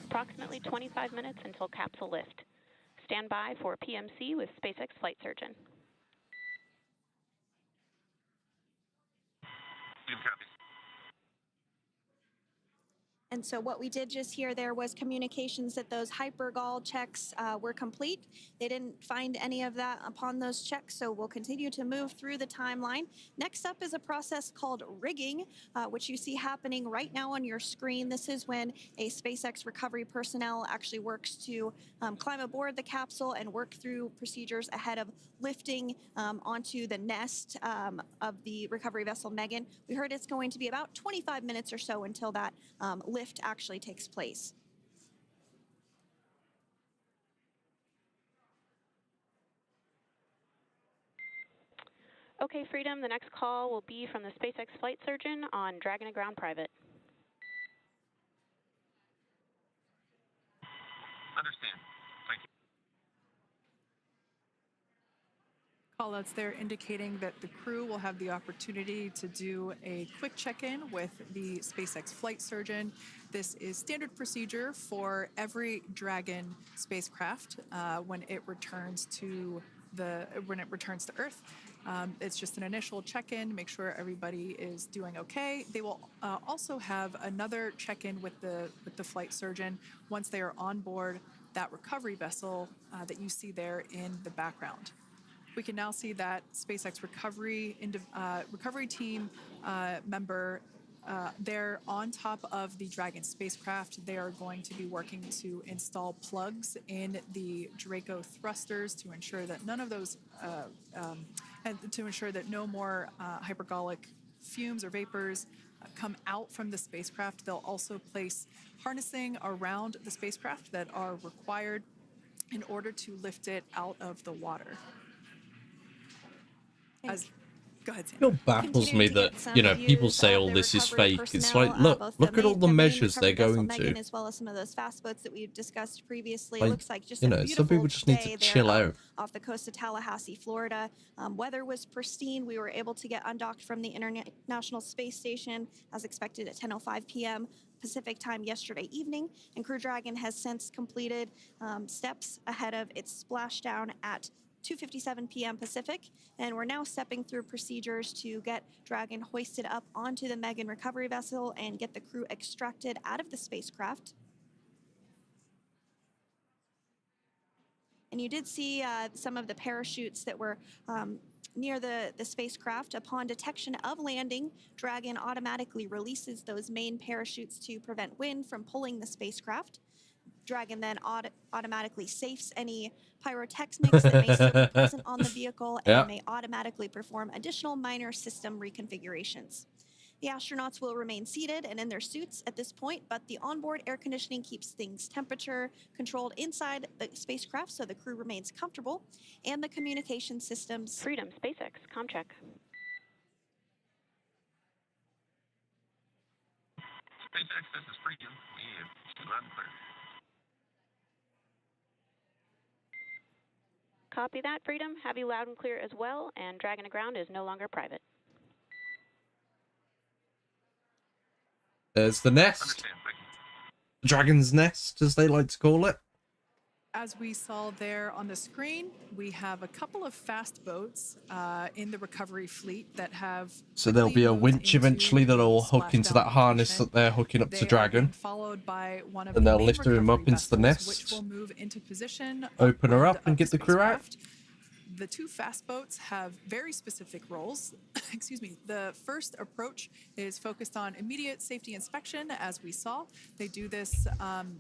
Approximately 25 minutes until capsule lift. stand by for PMC with SpaceX Flight Surgeon. And so what we did just hear there was communications that those hypergol checks were complete. They didn't find any of that upon those checks, so we'll continue to move through the timeline. Next up is a process called rigging, which you see happening right now on your screen. This is when a SpaceX recovery personnel actually works to climb aboard the capsule and work through procedures ahead of lifting onto the nest of the recovery vessel Megan. We heard it's going to be about 25 minutes or so until that lift actually takes place. Okay, Freedom, the next call will be from the SpaceX Flight Surgeon on Dragon to Ground Private. Understand. Thank you. Callouts there indicating that the crew will have the opportunity to do a quick check-in with the SpaceX Flight Surgeon. This is standard procedure for every Dragon spacecraft when it returns to Earth. It's just an initial check-in, make sure everybody is doing okay. They will also have another check-in with the flight surgeon once they are on board that recovery vessel that you see there in the background. We can now see that SpaceX recovery team member they're on top of the Dragon spacecraft. They are going to be working to install plugs in the Draco thrusters to ensure that none of those, and to ensure that no more hypergolic fumes or vapors come out from the spacecraft. They'll also place harnessing around the spacecraft that are required in order to lift it out of the water. Go ahead, Sam. It still baffles me that, you know, people say all this is fake. It's like, look at all the measures they're going to. As well as some of those fast boats that we've discussed previously. Like, It looks like just you a know, beautiful some people just need to day chill there out. off the coast of Tallahassee, Florida. Weather was pristine. We were able to get undocked from the International Space Station as expected at 10:05 p.m. Pacific time yesterday evening, and Crew Dragon has since completed steps ahead of its splashdown at 2:57 p.m. Pacific, and we're now stepping through procedures to get Dragon hoisted up onto the Megan recovery vessel and get the crew extracted out of the spacecraft. And you did see some of the parachutes that were near the spacecraft. Upon detection of landing, Dragon automatically releases those main parachutes to prevent wind from pulling the spacecraft. Dragon then automatically safes any pyrotechnics that may still be present on the vehicle and may automatically perform additional minor system reconfigurations. The astronauts will remain seated and in their suits at this point, but the onboard air conditioning keeps things temperature controlled inside the spacecraft so the crew remains comfortable, and the communication systems... Freedom, SpaceX, ComCheck. SpaceX, this is Freedom. We have two loud and clear. Copy that, Freedom. Have you loud and clear as well, and Dragon to Ground is no longer private. There's the nest. Dragon's Nest, as they like to call it. As we saw there on the screen, we have a couple of fast boats in the recovery fleet that have... So there'll be a winch eventually that'll hook into that harness that they're hooking up to Dragon. Followed by one of and they'll lift him up into the nest, which will move into position, open her up, and get the crew out. The two fast boats have very specific roles. Excuse me. The first approach is focused on immediate safety inspection, as we saw. They do this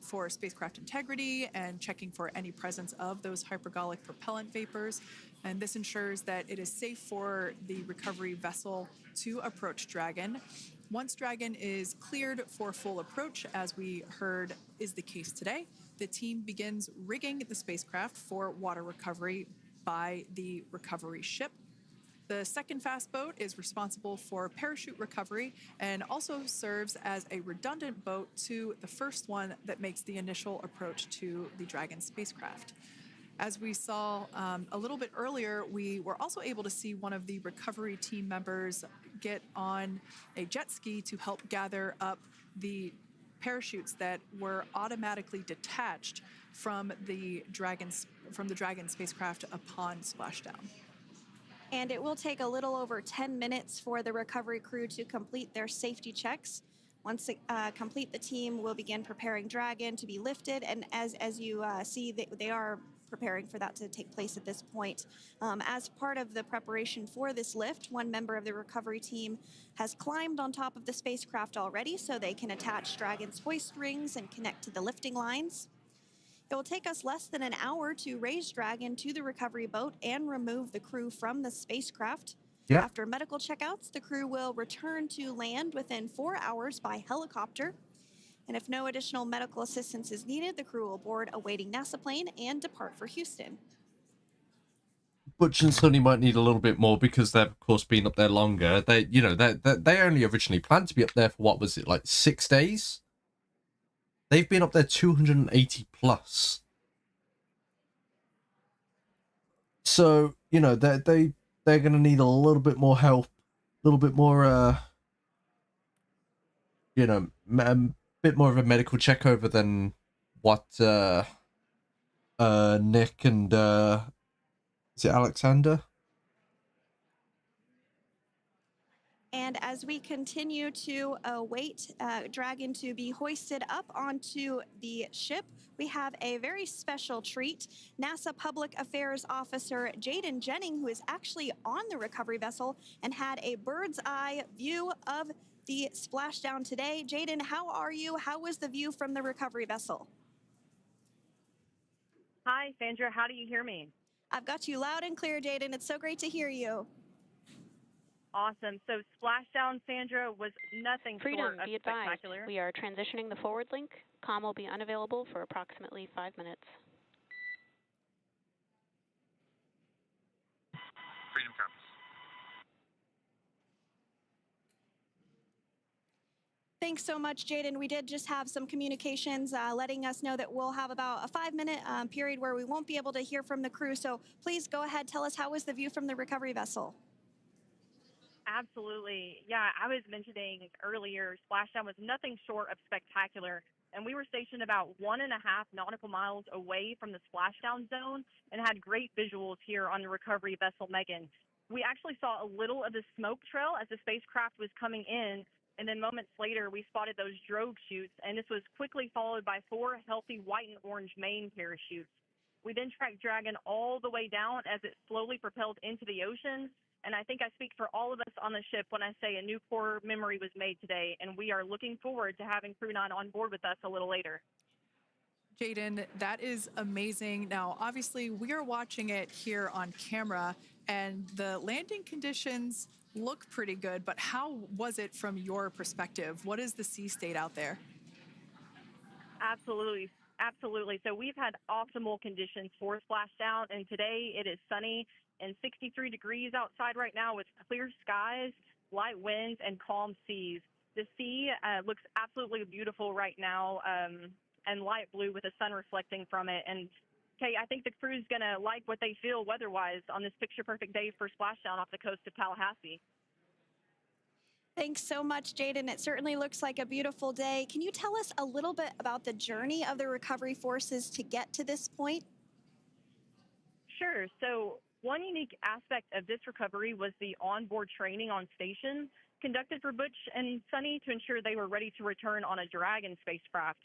for spacecraft integrity and checking for any presence of those hypergolic propellant vapors. And this ensures that it is safe for the recovery vessel to approach Dragon. Once Dragon is cleared for full approach, as we heard is the case today, the team begins rigging the spacecraft for water recovery by the recovery ship. The second fast boat is responsible for parachute recovery and also serves as a redundant boat to the first one that makes the initial approach to the Dragon spacecraft. As we saw a little bit earlier, we were also able to see one of the recovery team members get on a jet ski to help gather up the parachutes that were automatically detached from the Dragon spacecraft upon splashdown. And it will take a little over 10 minutes for the recovery crew to complete their safety checks. Once complete, the team will begin preparing Dragon to be lifted, and as you see, they are preparing for that to take place at this point. As part of the preparation for this lift, one member of the recovery team has climbed on top of the spacecraft already, so they can attach Dragon's hoist rings and connect to the lifting lines. It will take us less than an hour to raise Dragon to the recovery boat and remove the crew from the spacecraft. Yeah. After medical checkouts, the crew will return to land within 4 hours by helicopter. And if no additional medical assistance is needed, the crew will board a waiting NASA plane and depart for Houston. Butch and Sonny might need a little bit more because they've, of course, been up there longer. They only originally planned to be up there for, what was it, like 6 days? They've been up there 280 plus. So, they're going to need a little bit more help, a little bit more, a bit more of a medical check over than what Nick and is it Alexander? And as we continue to await Dragon to be hoisted up onto the ship, we have a very special treat. NASA Public Affairs Officer Jaden Jennings, who is actually on the recovery vessel and had a bird's eye view of the splashdown today. Jaden, how are you? How was the view from the recovery vessel? Hi, Sandra. How do you hear me? I've got you loud and clear, Jaden. It's so great to hear you. Awesome. So splashdown, Sandra, was nothing Freedom, short of be advised. spectacular. We are transitioning the forward link. Comm will be unavailable for approximately 5 minutes. Freedom comes. Thanks so much, Jaden. We did just have some communications letting us know that we'll have about a 5-minute period where we won't be able to hear from the crew. So please go ahead, tell us, how was the view from the recovery vessel? Absolutely. Yeah, I was mentioning earlier, splashdown was nothing short of spectacular. And we were stationed about 1.5 nautical miles away from the splashdown zone and had great visuals here on the recovery vessel Megan. We actually saw a little of the smoke trail as the spacecraft was coming in, and then moments later we spotted those drogue chutes, and this was quickly followed by 4 healthy white and orange main parachutes. We then tracked Dragon all the way down as it slowly propelled into the ocean. And I think I speak for all of us on the ship when I say a new core memory was made today, and we are looking forward to having Crew 9 on board with us a little later. Jaden, that is amazing. Now, obviously, we are watching it here on camera, and the landing conditions look pretty good, but how was it from your perspective? What is the sea state out there? Absolutely. Absolutely. So we've had optimal conditions for splashdown, and today it is sunny and 63 degrees outside right now with clear skies, light winds, and calm seas. The sea looks absolutely beautiful right now, and light blue with the sun reflecting from it. And Kay, I think the crew's going to like what they feel weather-wise on this picture-perfect day for splashdown off the coast of Tallahassee. Thanks so much, Jaden. It certainly looks like a beautiful day. Can you tell us a little bit about the journey of the recovery forces to get to this point? Sure. So one unique aspect of this recovery was the onboard training on station conducted for Butch and Sonny to ensure they were ready to return on a Dragon spacecraft.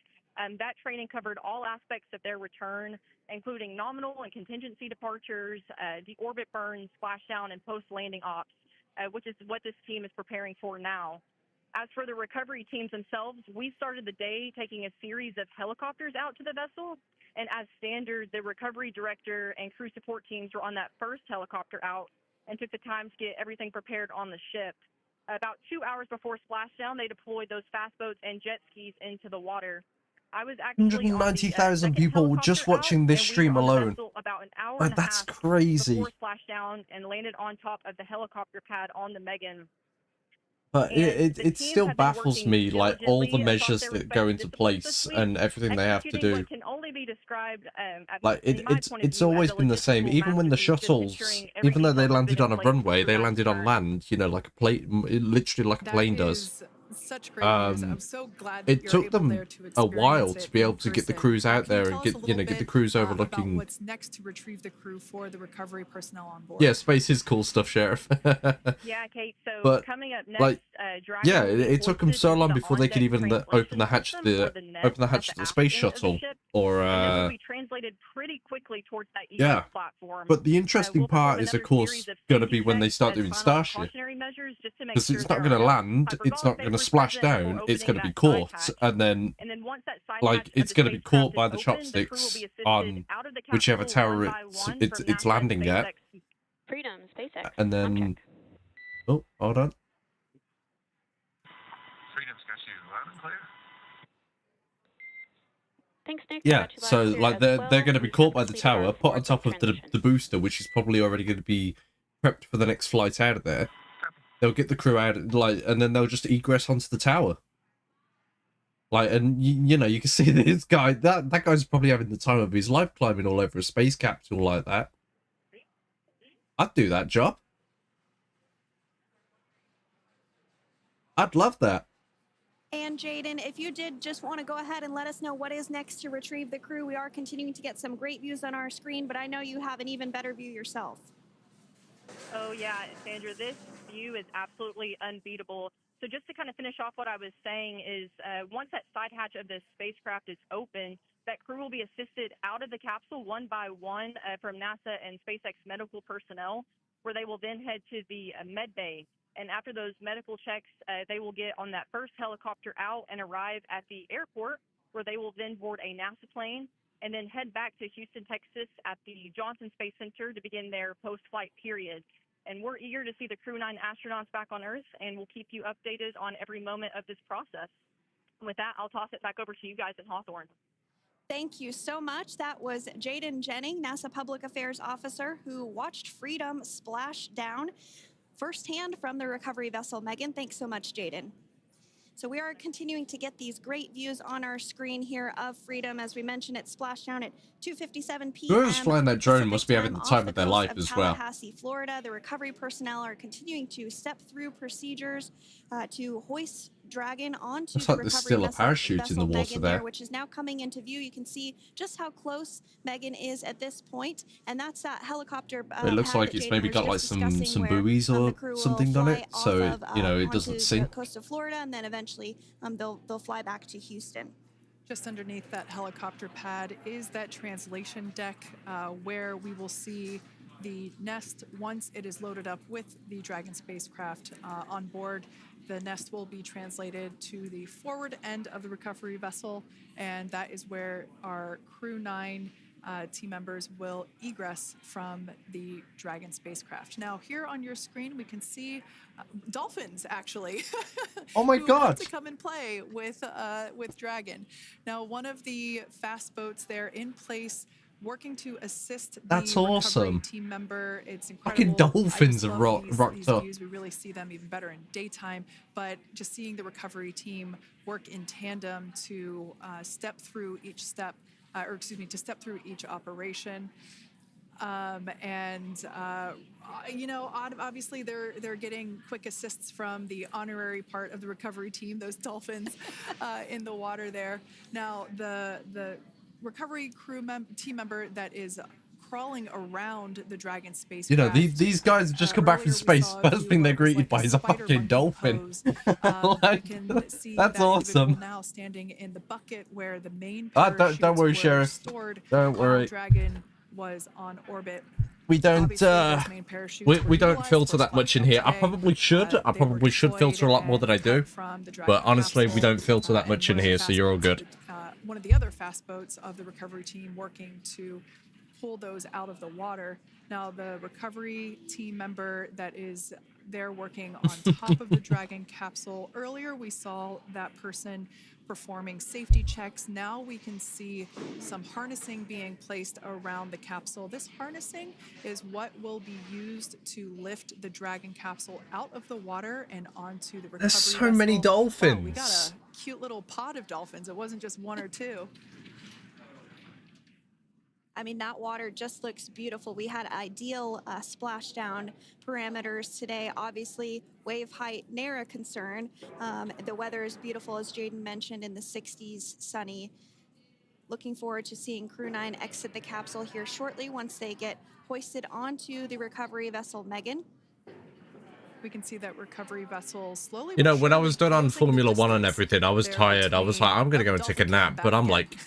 That training covered all aspects of their return, including nominal and contingency departures, deorbit burns, splashdown, and post-landing ops, which is what this team is preparing for now. As for the recovery teams themselves, we started the day taking a series of helicopters out to the vessel. And as standard, the recovery director and crew support teams were on that first helicopter out and took the time to get everything prepared on the ship. About 2 hours before splashdown, they deployed those fast boats and jet skis into the water. I was actually 190,000 people just watching this stream alone. About an hour and a that's half crazy. before splashdown and landed on top of the helicopter pad on the Megan. But it still baffles me, like, all the measures that go into place and everything they have to do. Can only be described, like, it's always been the same. Even when the shuttles, even though they landed on a runway, they landed on land, like a plane, literally like a plane does. Such great news. I'm so glad that It you're took able them there to a experience while it to be in able to get the person. crews out Can you there tell and us a little get the bit, crews about overlooking. what's next to retrieve the crew for the recovery personnel on board? Yeah, space is cool stuff, Sheriff. Yeah, Kate. So But coming up next, like, Dragon yeah, will be it took them hoisted so into long the before they could on-deck even open the translation hatch, system, or the nest open the at hatch to the aft space end of the shuttle, ship, or and then they'll be translated pretty quickly towards that yeah. egress platform. But the interesting We'll perform part is, of another course, series of going to safety be when they checks start as doing final Starship. precautionary measures, just to make Because sure it's not there going to are no land, it's not hypergolic going to vapors splash present before down, it's going opening to be that side caught, hatch. and then, And then once that side like, hatch of it's the going to be spacecraft caught by is the open, the crew will chopsticks be assisted on out of the whichever capsule tower one by one from it's NASA landing at, SpaceX. Freedom, SpaceX. and then... Oh, hold on. Freedom's got you loud and clear. Thanks, Nick. Yeah, so like they're going to be caught by the tower, put on top of the booster, which is probably already going to be prepped for the next flight out of there. They'll get the crew out, like, and then they'll just egress onto the tower. Like, and you know, you can see this guy. That guy's probably having the time of his life climbing all over a space capsule like that. I'd do that job. I'd love that. And Jaden, if you did just want to go ahead and let us know what is next to retrieve the crew, we are continuing to get some great views on our screen, but I know you have an even better view yourself. Oh yeah, Sandra, this view is absolutely unbeatable. So just to kind of finish off what I was saying is once that side hatch of the spacecraft is open, that crew will be assisted out of the capsule one by one from NASA and SpaceX medical personnel, where they will then head to the med bay. And after those medical checks, they will get on that first helicopter out and arrive at the airport, where they will then board a NASA plane and then head back to Houston, Texas at the Johnson Space Center to begin their post-flight period. And we're eager to see the Crew 9 astronauts back on Earth, and we'll keep you updated on every moment of this process. And with that, I'll toss it back over to you guys in Hawthorne. Thank you so much. That was Jaden Jennings, NASA Public Affairs Officer, who watched Freedom splash down firsthand from the recovery vessel. Megan, thanks so much, Jaden. So we are continuing to get these great views on our screen here of Freedom. As we mentioned, it splashed down at 2:57 p.m. Whoever's flying that drone must be having the time of their life as well. Tallahassee, Florida. The recovery personnel are continuing to step through procedures to hoist Dragon onto Looks the like there's recovery still a vessel, parachute in the water Megan there. which is now coming into view. You can see just how close Megan is at this point, and that's that helicopter. It looks like it's maybe got like some buoys or something on it, so it, you know, it doesn't sink. The coast of Florida, and then eventually they'll fly back to Houston. Just underneath that helicopter pad is that translation deck where we will see the nest once it is loaded up with the Dragon spacecraft on board. The nest will be translated to the forward end of the recovery vessel, and that is where our Crew 9 team members will egress from the Dragon spacecraft. Now, here on your screen, we can see dolphins, actually. Oh my who God! want to come and play with Dragon. Now, one of the fast boats there in place, working to assist the recovery team member. It's incredible. Fucking dolphins have rocked up. Views. We really see them even better in daytime, but just seeing the recovery team work in tandem to step through each step, to step through each operation. You know, obviously they're getting quick assists from the honorary part of the recovery team, those dolphins in the water there. Now, the recovery crew team member that is crawling around the Dragon spacecraft. You know, these guys have just come back from space. First thing they're greeted by is a fucking dolphin. Like, that's awesome. Now standing in the bucket where the main don't worry, Sheriff. Don't worry. Dragon was on orbit. We don't we don't filter that much in here. I probably should. I probably should filter a lot more than I do. But honestly, we don't filter that much in here, so you're all good. One of the other fast boats of the recovery team working to pull those out of the water. Now, the recovery team member that is there working on top of the Dragon capsule. Earlier, we saw that person performing safety checks. Now we can see some harnessing being placed around the capsule. This harnessing is what will be used to lift the Dragon capsule out of the water and onto the recovery There's so vessel. many dolphins. Wow, we got a cute little pod of dolphins. It wasn't just one or two. I mean, that water just looks beautiful. We had ideal splashdown parameters today. Obviously, wave height, ne'er a concern. The weather is beautiful, as Jaden mentioned, in the 60s, sunny. Looking forward to seeing Crew 9 exit the capsule here shortly once they get hoisted onto the recovery vessel Megan. We can see that recovery vessel slowly. You know, when I was done on Formula One and everything, I was tired. I was like, I'm gonna go and take a nap. But I'm like,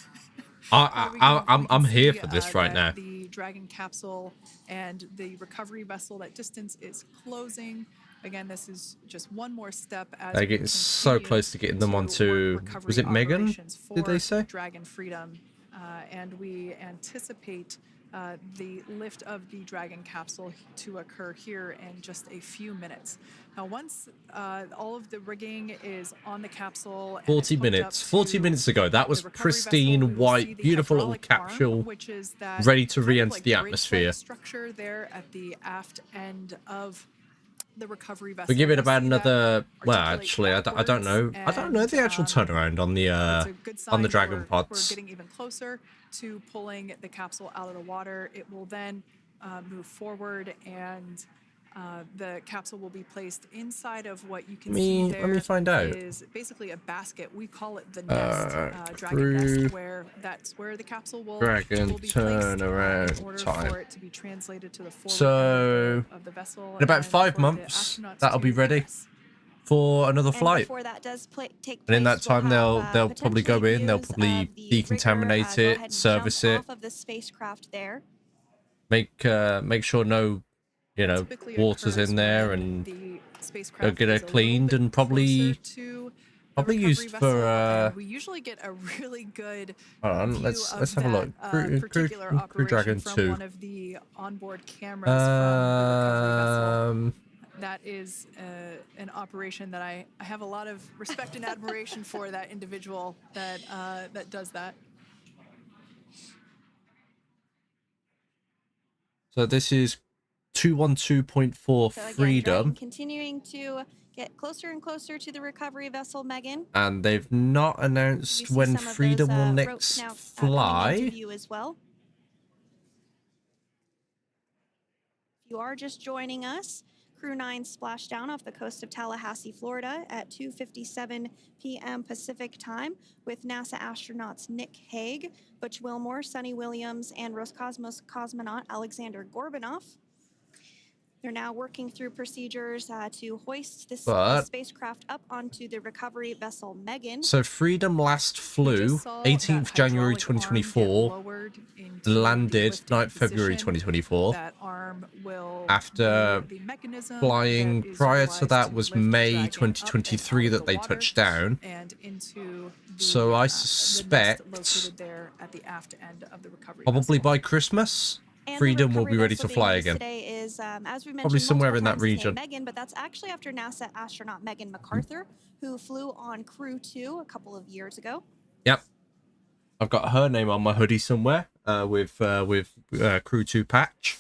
I'm here for this right now. The Dragon capsule and the recovery vessel, that distance is closing. Again, this is just one more step as They're getting so close to getting them onto. Was it Megan? Did they say? Dragon Freedom, and we anticipate the lift of the Dragon capsule to occur here in just a few minutes. Now, once all of the rigging is on the capsule, 40 minutes. 40 minutes ago, that was pristine, white, beautiful little capsule, ready to re-enter the atmosphere. Structure there at the aft end of the recovery vessel. We give it about another. Well, actually, I don't know. I don't know the actual turnaround on the Dragon pods. We're getting even closer to pulling the capsule out of the water. It will then move forward, and the capsule will be placed inside of what you can see there. Let me find out. Is basically a basket. We call it the nest, Dragon nest, where that's where the capsule will be placed in order for it to be translated to the forward of the vessel. In about 5 months, that'll be ready for another flight. Before that does take and in that place, time, they'll probably go in. They'll probably decontaminate it, service it, off of the spacecraft there. make sure no, water's in there, and they'll get it cleaned and probably used for. We usually get a really good. Hold on, let's have a look. Crew Dragon 2. One of the onboard cameras from the recovery vessel. That is an operation that I have a lot of respect and admiration for, that individual that does that. So this is 212.4 Freedom. Continuing to get closer and closer to the recovery vessel Megan. And they've not announced when Freedom will next fly. As well. If you are just joining us, Crew 9 splashed down off the coast of Tallahassee, Florida at 2:57 p.m. Pacific time with NASA astronauts Nick Hague, Butch Wilmore, Sonny Williams, and Roscosmos cosmonaut Alexander Gorbanov. They're now working through procedures to hoist this spacecraft up onto the recovery vessel Megan. So Freedom last flew 18th January 2024, landed 9th February 2024. After flying prior to that was May 2023 that they touched down. So I suspect probably by Christmas, Freedom will be ready to fly again. Is, as we mentioned, probably somewhere in that region. Megan, but that's actually after NASA astronaut Megan MacArthur, who flew on Crew 2 a couple of years ago. Yep, I've got her name on my hoodie somewhere with Crew 2 patch.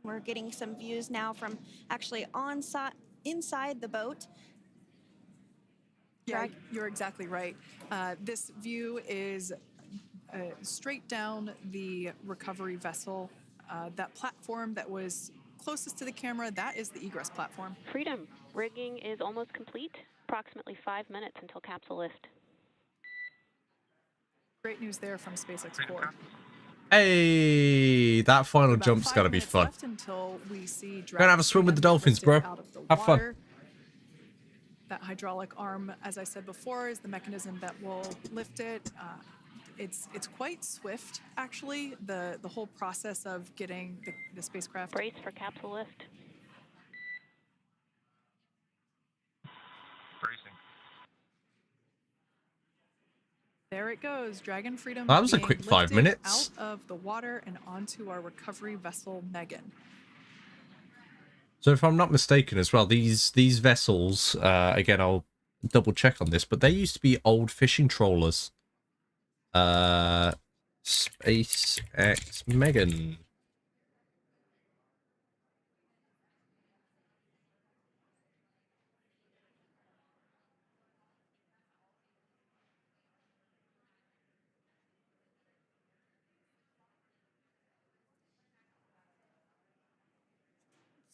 We're getting some views now from actually inside the boat. Yeah, you're exactly right. This view is straight down the recovery vessel. That platform that was closest to the camera, that is the egress platform. Freedom, rigging is almost complete. Approximately 5 minutes until capsule lift. Great news there from SpaceX 4. Hey, that final jump's got to be fun. We're gonna have a swim with the dolphins, bro. Have fun. That hydraulic arm, as I said before, is the mechanism that will lift it. It's quite swift, actually, the whole process of getting the spacecraft. Brace for capsule lift. Bracing. There it goes, Dragon Freedom. That was a quick 5 minutes. Out of the water and onto our recovery vessel Megan. So if I'm not mistaken as well, these vessels, again, I'll double check on this, but they used to be old fishing trawlers. SpaceX Megan.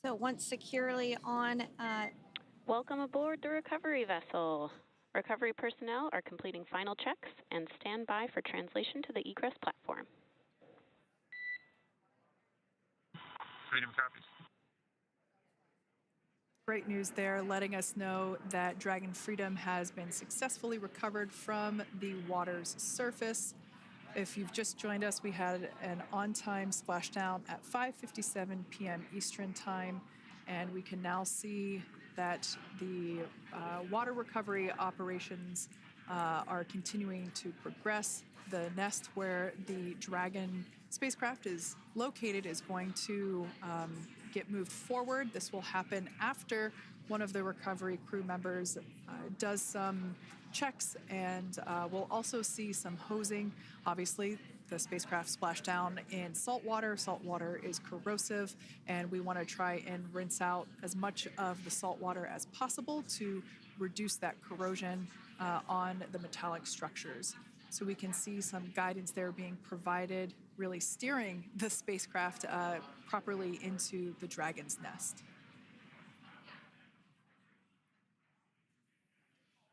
So once securely on, Welcome aboard the recovery vessel. Recovery personnel are completing final checks and stand by for translation to the egress platform. Freedom copies. Great news there, letting us know that Dragon Freedom has been successfully recovered from the water's surface. If you've just joined us, we had an on-time splashdown at 5:57 p.m. Eastern Time, and we can now see that the water recovery operations are continuing to progress. The nest where the Dragon spacecraft is located is going to get moved forward. This will happen after one of the recovery crew members does some checks, and we'll also see some hosing. Obviously, the spacecraft splashed down in salt water. Salt water is corrosive, and we want to try and rinse out as much of the salt water as possible to reduce that corrosion on the metallic structures. So we can see some guidance there being provided, really steering the spacecraft properly into the Dragon's nest.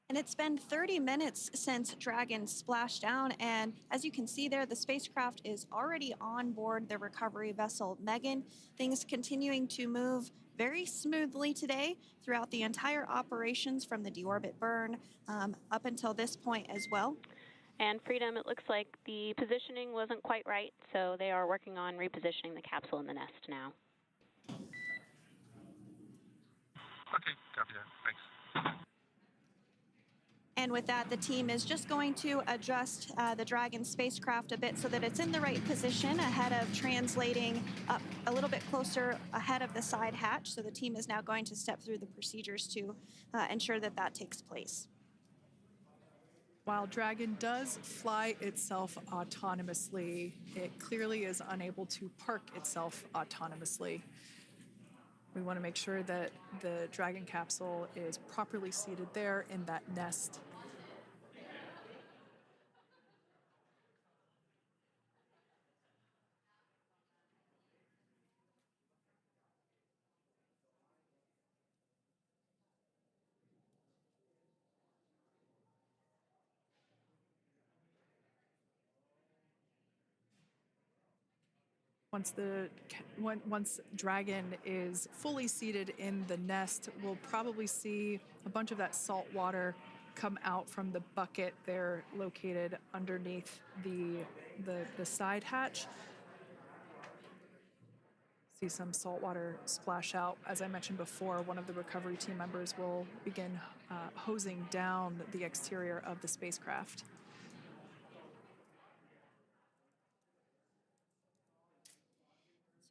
And it's been 30 minutes since Dragon splashed down, and as you can see there, the spacecraft is already on board the recovery vessel Megan. Things continuing to move very smoothly today throughout the entire operations from the deorbit burn up until this point as well. And Freedom, it looks like the positioning wasn't quite right, so they are working on repositioning the capsule in the nest now. Okay, copy that. Thanks. And with that, the team is just going to adjust the Dragon spacecraft a bit so that it's in the right position ahead of translating up a little bit closer ahead of the side hatch. So the team is now going to step through the procedures to ensure that that takes place. While Dragon does fly itself autonomously, it clearly is unable to park itself autonomously. We want to make sure that the Dragon capsule is properly seated there in that nest. Once Dragon is fully seated in the nest, we'll probably see a bunch of that salt water come out from the bucket there located underneath the side hatch. See some salt water splash out. As I mentioned before, one of the recovery team members will begin hosing down the exterior of the spacecraft.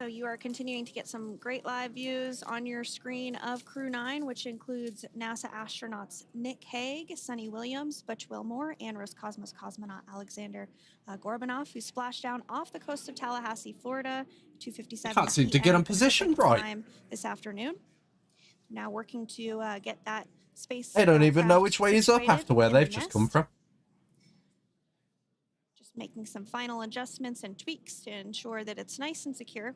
So you are continuing to get some great live views on your screen of Crew 9, which includes NASA astronauts Nick Hague, Sunny Williams, Butch Wilmore, and Roscosmos cosmonaut Alexander Gorbanov, who splashed down off the coast of Tallahassee, Florida, 2:57 Can't seem to get them positioned right. time this afternoon. Now working to get that space. They don't even know which way is up after where they've just come from. Making some final adjustments and tweaks to ensure that it's nice and secure.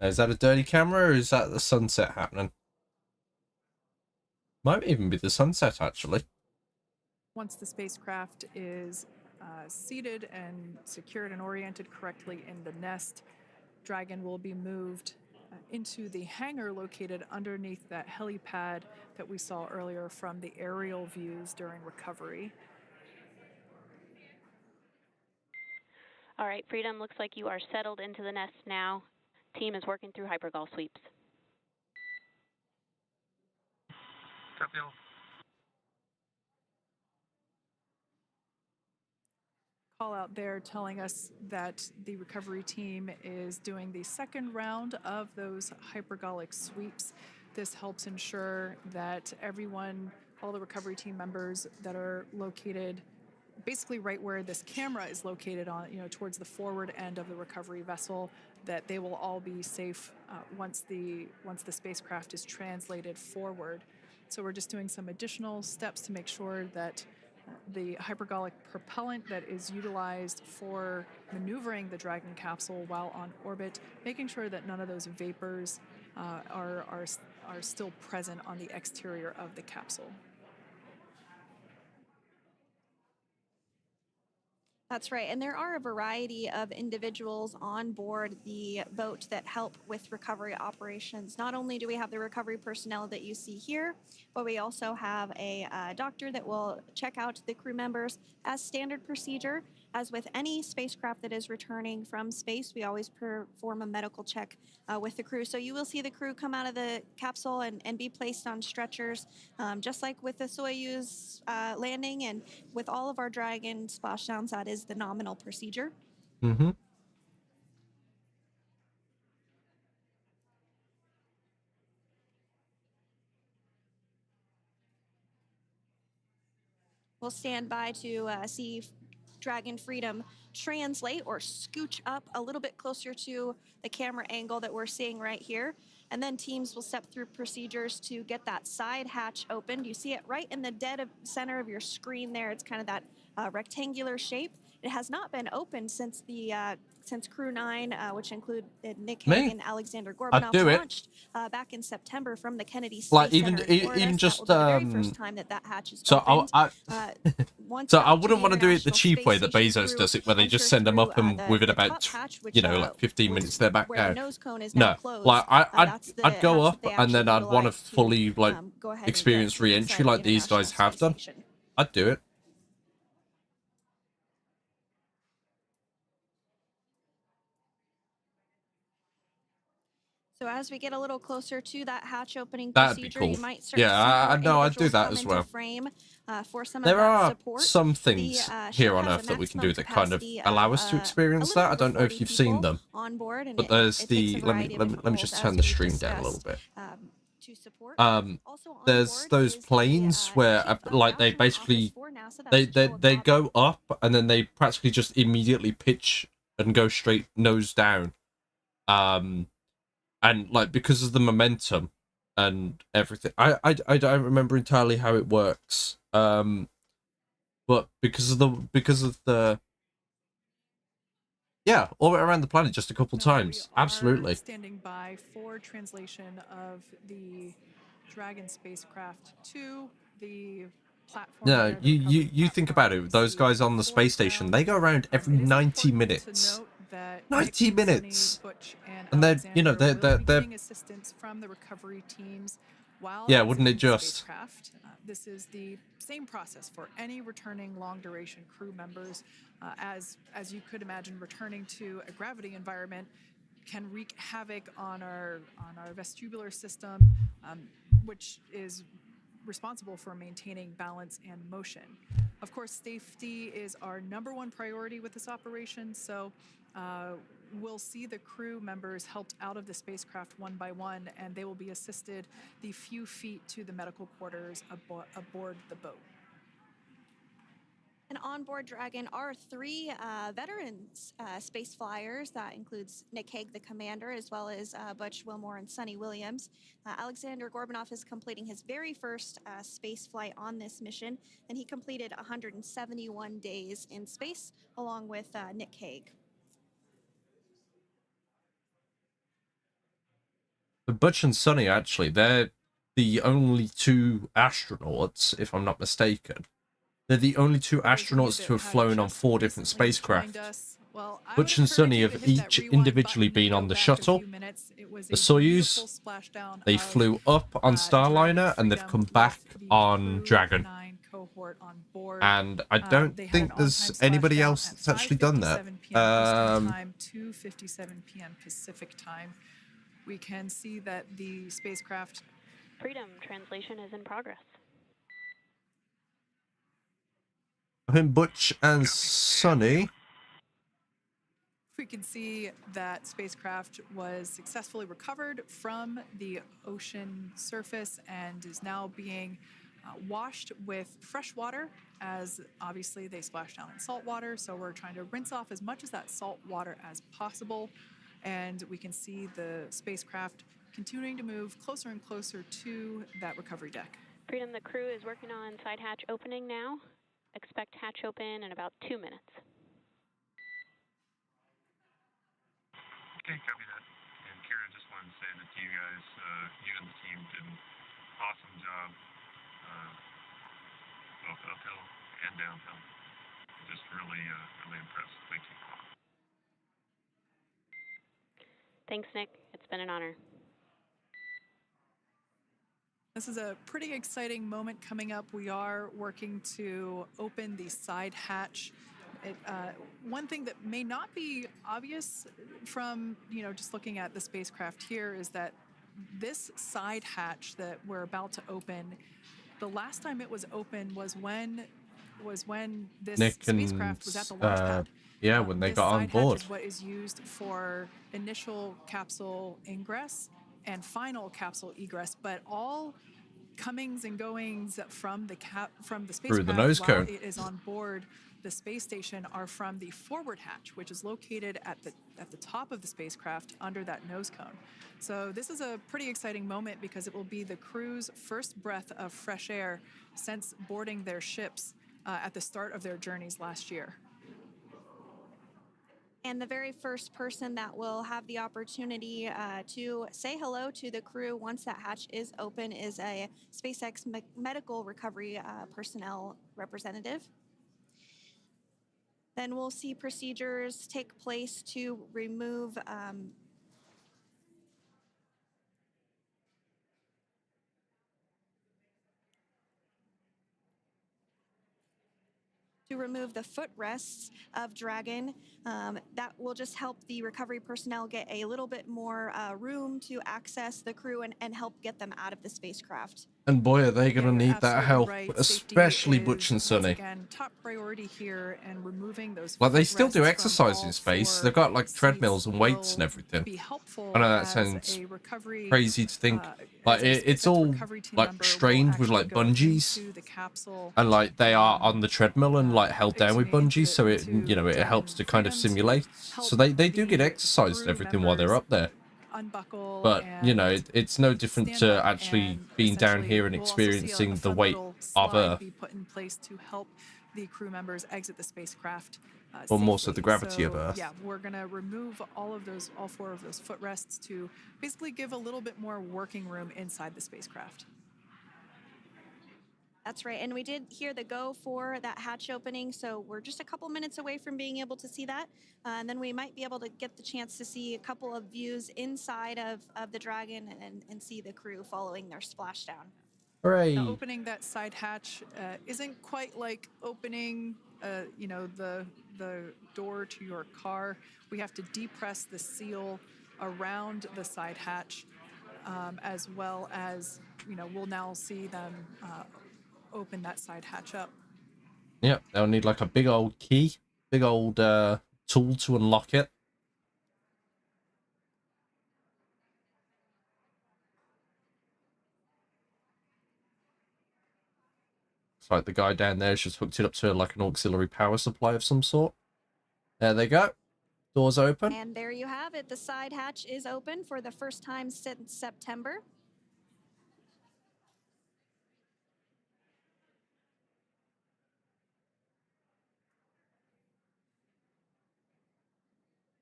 Is that a dirty camera or is that the sunset happening? Might even be the sunset, actually. Once the spacecraft is seated and secured and oriented correctly in the nest, Dragon will be moved into the hangar located underneath that helipad that we saw earlier from the aerial views during recovery. All right, Freedom, looks like you are settled into the nest now. Team is working through hypergol sweeps. Copy all. Call out there telling us that the recovery team is doing the second round of those hypergolic sweeps. This helps ensure that everyone, all the recovery team members that are located basically right where this camera is located on, towards the forward end of the recovery vessel, that they will all be safe once the spacecraft is translated forward. So we're just doing some additional steps to make sure that the hypergolic propellant that is utilized for maneuvering the Dragon capsule while on orbit, making sure that none of those vapors are still present on the exterior of the capsule. That's right. And there are a variety of individuals on board the boat that help with recovery operations. Not only do we have the recovery personnel that you see here, but we also have a doctor that will check out the crew members as standard procedure. As with any spacecraft that is returning from space, we always perform a medical check with the crew. So you will see the crew come out of the capsule and be placed on stretchers, just like with the Soyuz landing and with all of our Dragon splashdowns. That is the nominal procedure. Mm-hmm. We'll stand by to see Dragon Freedom translate or scooch up a little bit closer to the camera angle that we're seeing right here. And then teams will step through procedures to get that side hatch opened. You see it right in the dead center of your screen there. It's kind of that rectangular shape. It has not been opened since since Crew 9, which include Nick Hague and Alexander Gorbanov, launched back in September from the Kennedy Space Center in Florida. Even just the very first time that hatch is opened. So I wouldn't want to do it the cheap way that Bezos does it, where they just send them up and within about like 15 minutes they're back down. No, like I'd go up and then I'd want to fully like experience re-entry like these guys have done. I'd do it. So as we get a little closer to that hatch opening That'd procedure, be cool. you might start to see I know I'd do that as well. frame, for some There of that are support. some things here on Earth that we can do that kind of allow us to experience that. I don't know if you've seen them, but there's the let me just turn the stream down a little bit. There's those planes where like they basically they go up and then they practically just immediately pitch and go straight nose down. And like because of the momentum and everything, I don't remember entirely how it works. But because of the yeah, orbit around the planet just a couple times. Absolutely. Standing by for translation of the Dragon spacecraft to the platform. No, you think about it. Those guys on the space station, they go around every 90 minutes. 90 minutes, and they're assistance from the recovery teams. While yeah, wouldn't it just? This is the same process for any returning long-duration crew members. As you could imagine, returning to a gravity environment can wreak havoc on our vestibular system, which is responsible for maintaining balance and motion. Of course, safety is our #1 priority with this operation, so we'll see the crew members helped out of the spacecraft one by one, and they will be assisted the few feet to the medical quarters aboard the boat. And on board Dragon are 3 veterans space flyers. That includes Nick Hague, the commander, as well as Butch Wilmore and Sonny Williams. Alexander Gorbanov is completing his very first space flight on this mission, and he completed 171 days in space along with Nick Hague. Butch and Sonny, actually, they're the only 2 astronauts, if I'm not mistaken. They're the only 2 astronauts to have flown on 4 different spacecraft. Butch and Sonny have each individually been on the shuttle, the Soyuz, they flew up on Starliner, and they've come back on Dragon. And I don't think there's anybody else that's actually done that. 2:57 p.m. Pacific time. We can see that the spacecraft... Freedom translation is in progress. Butch and Sonny. We can see that spacecraft was successfully recovered from the ocean surface and is now being washed with fresh water, as obviously they splashed down in salt water. So we're trying to rinse off as much of that salt water as possible. And we can see the spacecraft continuing to move closer and closer to that recovery deck. Freedom, the crew is working on side hatch opening now. Expect hatch open in about 2 minutes. Okay, copy that. And Kira, just wanted to say that you guys, you and the team did an awesome job, both uphill and downhill. Just really, really impressed. Thank you. Thanks, Nick. It's been an honor. This is a pretty exciting moment coming up. We are working to open the side hatch. One thing that may not be obvious from, just looking at the spacecraft here is that this side hatch that we're about to open, the last time it was open was when this Nick spacecraft was at the launch pad. Yeah, when they got on board. This side hatch is what is used for initial capsule ingress and final capsule egress, but all comings and goings from the spacecraft through the nose while cone. it is on board the space station are from the forward hatch, which is located at the top of the spacecraft under that nose cone. So this is a pretty exciting moment because it will be the crew's first breath of fresh air since boarding their ships at the start of their journeys last year. And the very first person that will have the opportunity to say hello to the crew once that hatch is open is a SpaceX medical recovery personnel representative. Then we'll see procedures take place to remove the footrests of Dragon. That will just help the recovery personnel get a little bit more room to access the crew and help get them out of the spacecraft. And boy, are they going to need that help, right. especially Safety Butch and is, Sunny. once again, top priority here, and removing those Like, they still do footrests exercise from in all space. 4 They've got, like, seats treadmills and weights and will everything. be helpful I know that as sounds a recovery, crazy to think. Like, as a it's all, recovery team like, member will strained with, actually like, go bungees. into the capsule, And, like, they are on the treadmill and, like, held down with into bungees, so it, into it helps to kind of freedom to simulate. help So they do get the exercise and crew everything while they're up there. unbuckle But, and it's no different stand to up, actually and being down essentially here and we'll also see a experiencing the fun weight little of slide Earth. be put in place to help the crew members exit the spacecraft Or more so safely. the gravity of So, Earth. yeah, we're gonna remove all 4 of those footrests to basically give a little bit more working room inside the spacecraft. That's right, and we did hear the go for that hatch opening, so we're just a couple minutes away from being able to see that, and then we might be able to get the chance to see a couple of views inside of the Dragon and see the crew following their splashdown. Hooray! Now, opening that side hatch isn't quite like opening, the door to your car. We have to depress the seal around the side hatch, as well as, we'll now see them open that side hatch up. Yep, they'll need like a big old key, big old tool to unlock it. It's like the guy down there's just hooked it up to like an auxiliary power supply of some sort. There they go. Doors open. And there you have it. The side hatch is open for the first time since September.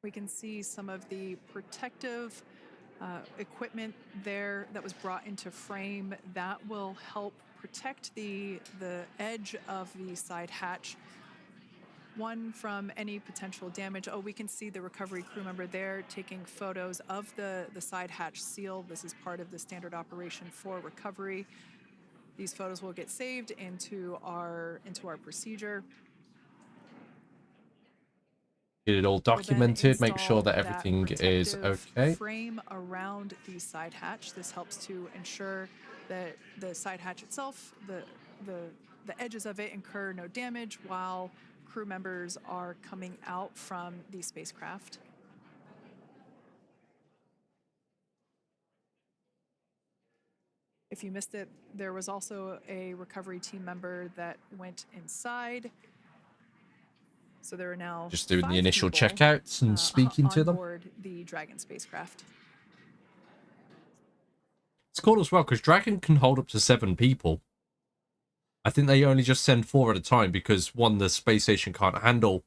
We can see some of the protective equipment there that was brought into frame that will help protect the edge of the side hatch. One, from any potential damage. Oh, we can see the recovery crew member there taking photos of the side hatch seal. This is part of the standard operation for recovery. These photos will get saved into our procedure. Get it all documented, make sure that everything is okay. Frame around the side hatch. This helps to ensure that the side hatch itself, the edges of it incur no damage while crew members are coming out from the spacecraft. If you missed it, there was also a recovery team member that went inside. So there are now just doing 5 the initial people, checkouts and speaking to them. On board the Dragon spacecraft. It's cool as well because Dragon can hold up to 7 people. I think they only just send 4 at a time because, one, the space station can't handle,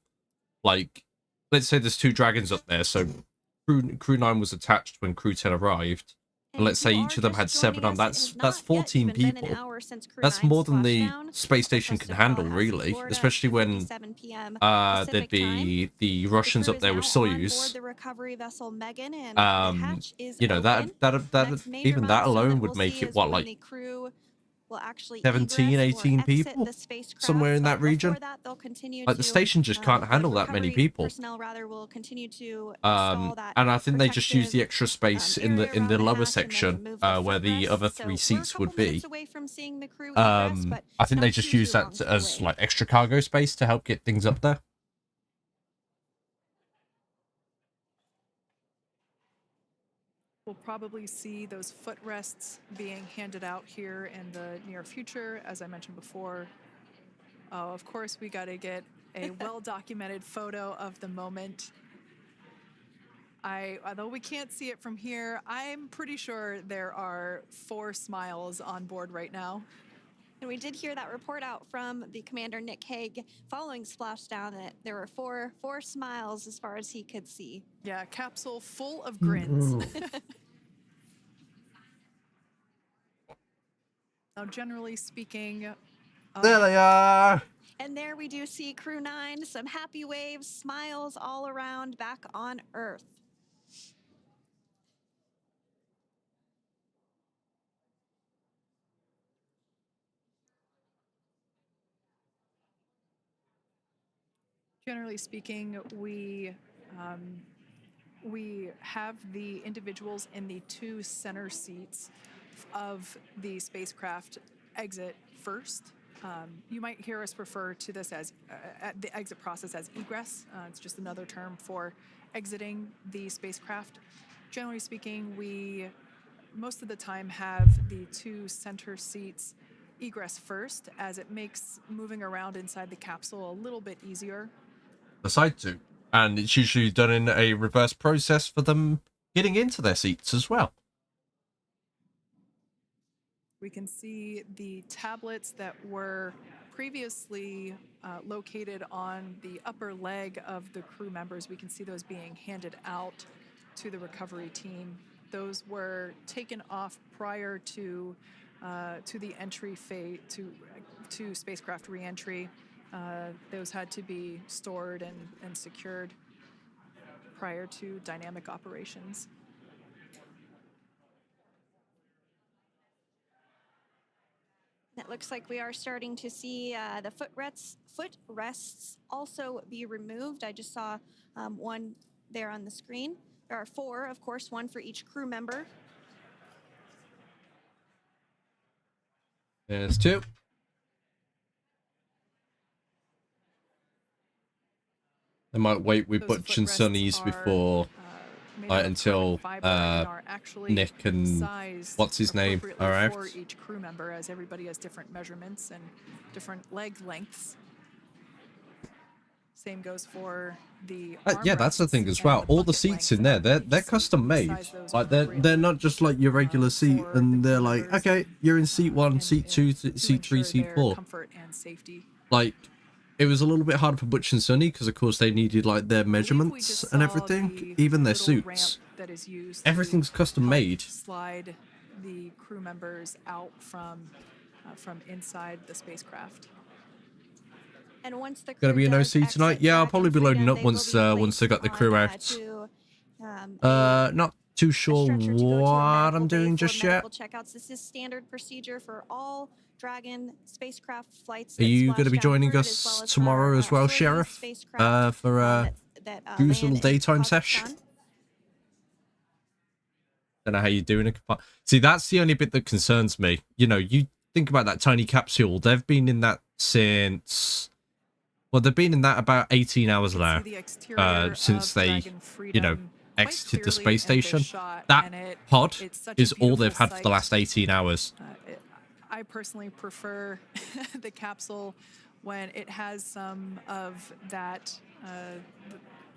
like, let's say there's 2 dragons up there, so crew 9 was attached when crew 10 arrived. And let's say each of them had 7 on. That's 14 people. That's more than the space station can handle, really. Especially when there'd be the Russians up there with Soyuz. You know, that even that alone would make it what, like 17, 18 people, somewhere in that region. Like the station just can't handle that many people. And I think they just use the extra space in the lower section where the other 3 seats would be. I think they just use that as like extra cargo space to help get things up there. We'll probably see those footrests being handed out here in the near future, as I mentioned before. Oh, of course, we got to get a well-documented photo of the moment. Although we can't see it from here, I'm pretty sure there are 4 smiles on board right now. And we did hear that report out from the commander, Nick Hague, following splashdown, that there were four smiles as far as he could see. Yeah, capsule full of grins. Now, generally speaking... There they are! And there we do see Crew 9, some happy waves, smiles all around, back on Earth. Generally speaking, we have the individuals in the 2 center seats of the spacecraft exit first. You might hear us refer to this as the exit process as egress. It's just another term for exiting the spacecraft. Generally speaking, we most of the time have the 2 center seats egress first, as it makes moving around inside the capsule a little bit easier. The side 2. And it's usually done in a reverse process for them getting into their seats as well. We can see the tablets that were previously located on the upper leg of the crew members. We can see those being handed out to the recovery team. Those were taken off prior to the entry phase, to spacecraft reentry. Those had to be stored and secured prior to dynamic operations. It looks like we are starting to see the footrests also be removed. I just saw 1 there on the screen. There are 4, of course, 1 for each crew member. There's 2. They might wait with Butch and Sonny's before until Nick and what's his name arrived. For each crew member, as everybody has different measurements and different leg lengths. Same goes for the yeah, that's the thing as well. All the seats in there, they're custom made. Like they're not just like your regular seat, and they're like, okay, you're in seat 1, seat 2, seat 3, seat 4. Comfort and safety. Like, it was a little bit hard for Butch and Sonny because, of course, they needed like their measurements and everything, even their suits. Everything's custom made. Slide the crew members out from inside the spacecraft. And once the Gonna be an OC tonight? Yeah, I'll probably be loading up once they got the crew out. Not too sure what I'm doing just yet. Checkouts. This is standard procedure for all Dragon spacecraft flights. Are you going to be joining us tomorrow as well, Sheriff? For a Drew's little daytime session? Don't know how you're doing it. See, that's the only bit that concerns me. You know, you think about that tiny capsule. They've been in that since... Well, they've been in that about 18 hours now. Since they, you know, exited the space station. That pod is all they've had for the last 18 hours. I personally prefer the capsule when it has some of that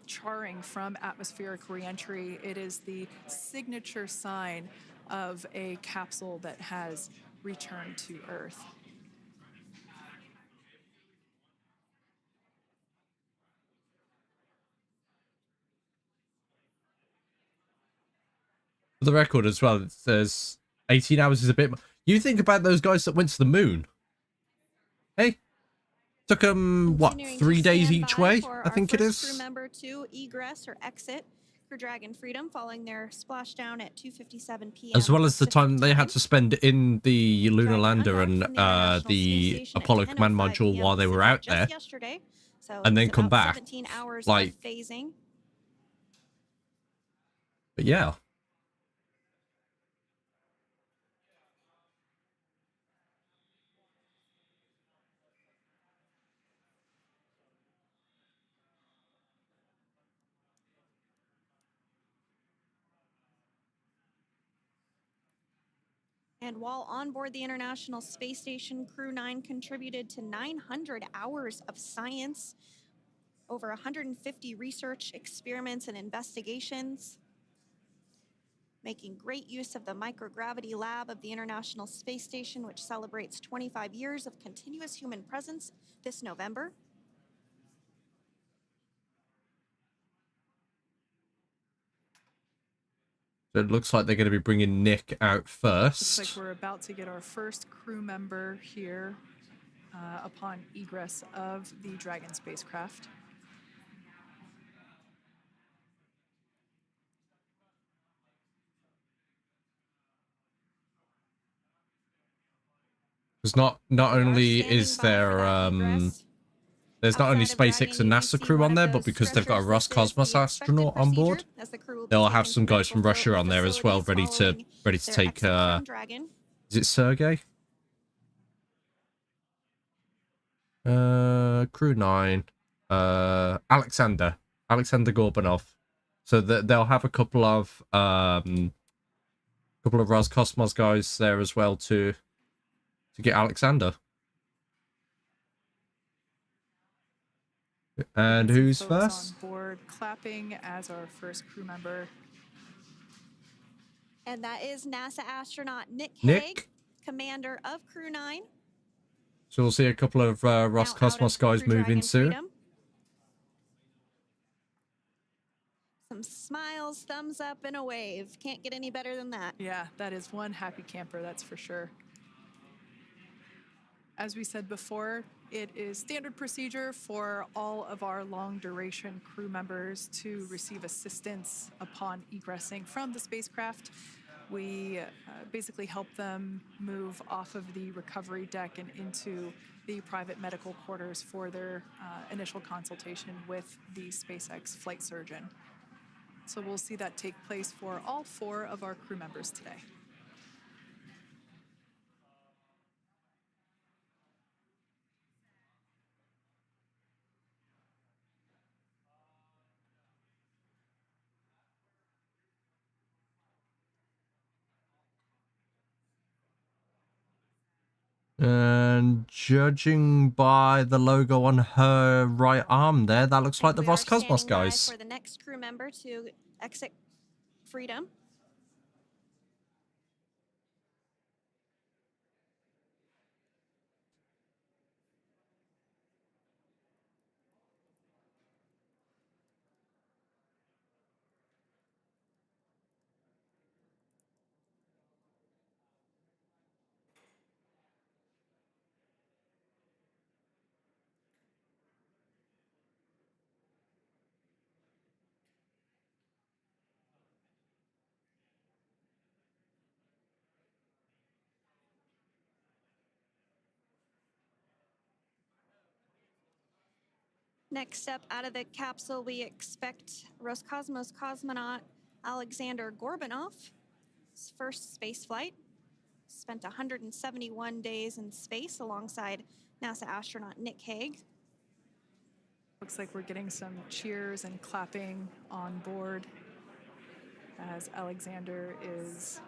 charring from atmospheric reentry. It is the signature sign of a capsule that has returned to Earth. For the record as well, it says 18 hours is a bit... You think about those guys that went to the moon. Hey? Took them, what, 3 days each way? I think it is. Crew member to egress or exit Crew Dragon Freedom following their splashdown at 2:57 p.m. As well as the Pacific time they had to spend in the lunar lander and the Apollo command module while they were out there. So and then come back. 17 hours like, of phasing. But yeah. And while on board the International Space Station, Crew 9 contributed to 900 hours of science, over 150 research experiments and investigations, making great use of the microgravity lab of the International Space Station, which celebrates 25 years of continuous human presence this November. So it looks like they're going to be bringing Nick out first. Looks like we're about to get our first crew member here upon egress of the Dragon spacecraft. Because not only is there there's not only SpaceX and NASA crew on there, but because they've got a Roscosmos astronaut on board, they'll have some guys from Russia on there as well, ready to take is it Sergey? Crew 9. Alexander Gorbanov. So they'll have a couple of Roscosmos guys there as well to get Alexander. And who's first? On board, clapping as our first crew member. And that is NASA astronaut Nick Hague, commander of Crew 9. So we'll see a couple of Roscosmos guys move in soon. Some smiles, thumbs up, and a wave. Can't get any better than that. Yeah, that is one happy camper, that's for sure. As we said before, it is standard procedure for all of our long-duration crew members to receive assistance upon egressing from the spacecraft. We basically help them move off of the recovery deck and into the private medical quarters for their initial consultation with the SpaceX flight surgeon. So we'll see that take place for all 4 of our crew members today. And judging by the logo on her right arm there, that looks like the Roscosmos guys. For the next crew member to exit Freedom. Next up out of the capsule, we expect Roscosmos cosmonaut Alexander Gorbanov. His first space flight. Spent 171 days in space alongside NASA astronaut Nick Hague. Looks like we're getting some cheers and clapping on board as Alexander is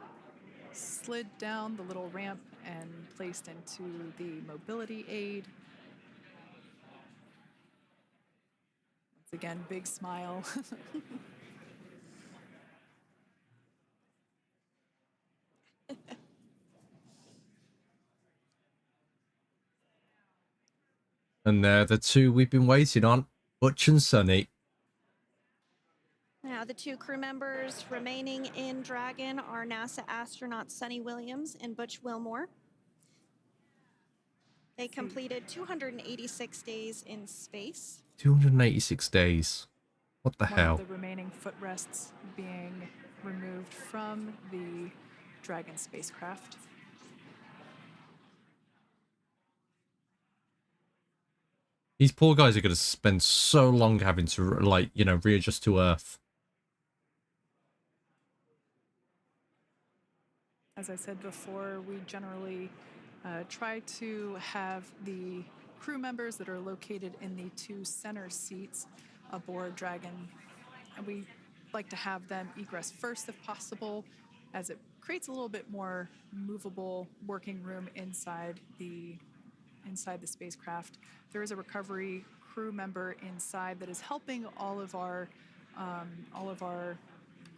slid down the little ramp and placed into the mobility aid. Once again, big smile. And they're the two we've been waiting on, Butch and Sonny. Now Now, the two crew members remaining in Dragon are NASA astronauts Sunny Williams and Butch Wilmore. They completed 286 days in space. 286 days. What the One hell? of the remaining footrests being removed from the Dragon spacecraft. These poor guys are going to spend so long having to, like, you know, readjust to Earth. As I said before, we generally try to have the crew members that are located in the two center seats aboard Dragon. And we like to have them egress first if possible, as it creates a little bit more movable working room inside the spacecraft. There is a recovery crew member inside that is helping all of our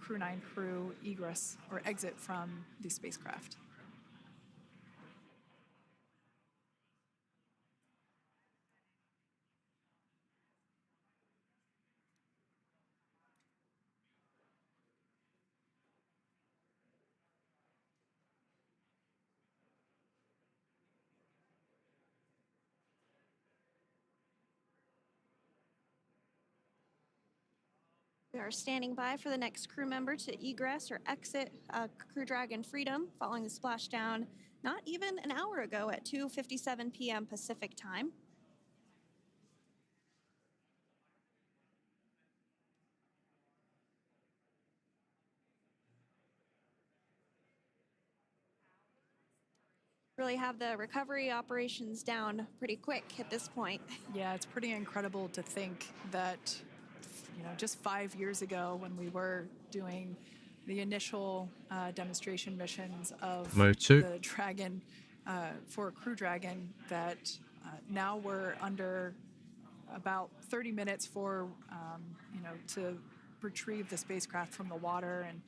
Crew 9 crew egress or exit from the spacecraft. We are standing by for the next crew member to egress or exit Crew Dragon Freedom following the splashdown not even an hour ago at 2:57 p.m. Pacific time. Really have the recovery operations down pretty quick at this point. Yeah, it's pretty incredible to think that, you know, just 5 years ago when we were doing the initial demonstration missions of the Dragon for Crew Dragon, that now we're under about 30 minutes for, you know, to retrieve the spacecraft from the water, and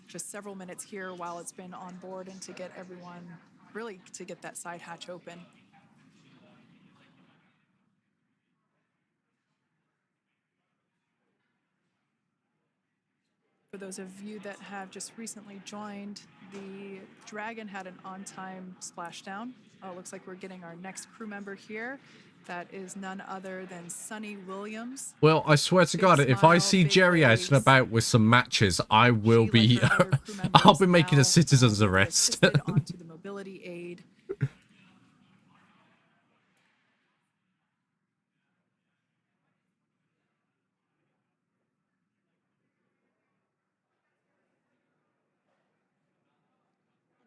just several minutes here while it's been on board, and to get everyone, really to get that side hatch open. For those of you that have just recently joined, the Dragon had an on-time splashdown. Oh, it looks like we're getting our next crew member here. That is none other than Sunny Williams. Well, I swear to God, if I see Jerry out and about with some matches, I will be, I'll be making a citizen's arrest. Onto the mobility aid.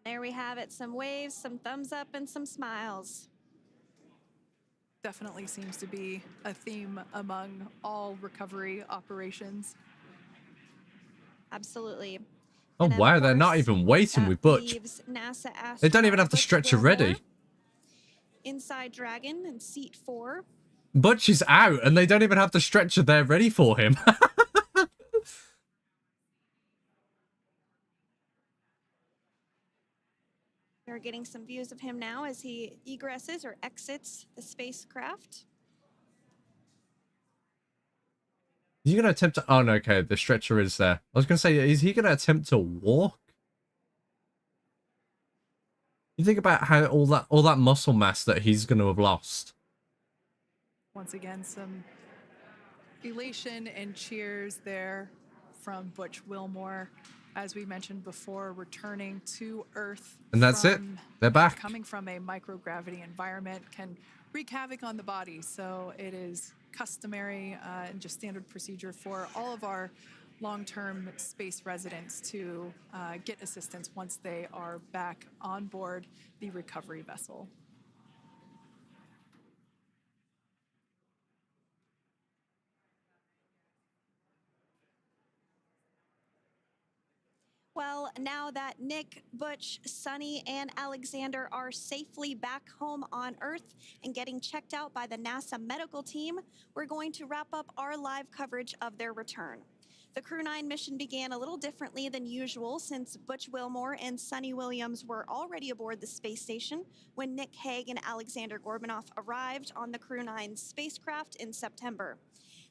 There we have it, some waves, some thumbs up, and some smiles. Definitely seems to be a theme among all recovery operations. Absolutely. Oh, wow, they're not even waiting with Butch. They don't even have the stretcher ready. Inside Dragon in seat 4. Butch is out, and they don't even have the stretcher there ready for him. We're getting some views of him now as he egresses or exits the spacecraft. Is he going to attempt to... Oh, no, okay, the stretcher is there. I was going to say, is he going to attempt to walk? You think about how all that muscle mass that he's going to have lost. Once again, some elation and cheers there from Butch Wilmore. As we mentioned before, returning to Earth. And that's it. They're back. Coming from a microgravity environment can wreak havoc on the body. So it is customary and just standard procedure for all of our long-term space residents to get assistance once they are back on board the recovery vessel. Well, now that Nick, Butch, Sunny, and Alexander are safely back home on Earth and getting checked out by the NASA medical team, we're going to wrap up our live coverage of their return. The Crew 9 mission began a little differently than usual since Butch Wilmore and Sunny Williams were already aboard the space station when Nick Hague and Alexander Gorbanoff arrived on the Crew 9 spacecraft in September.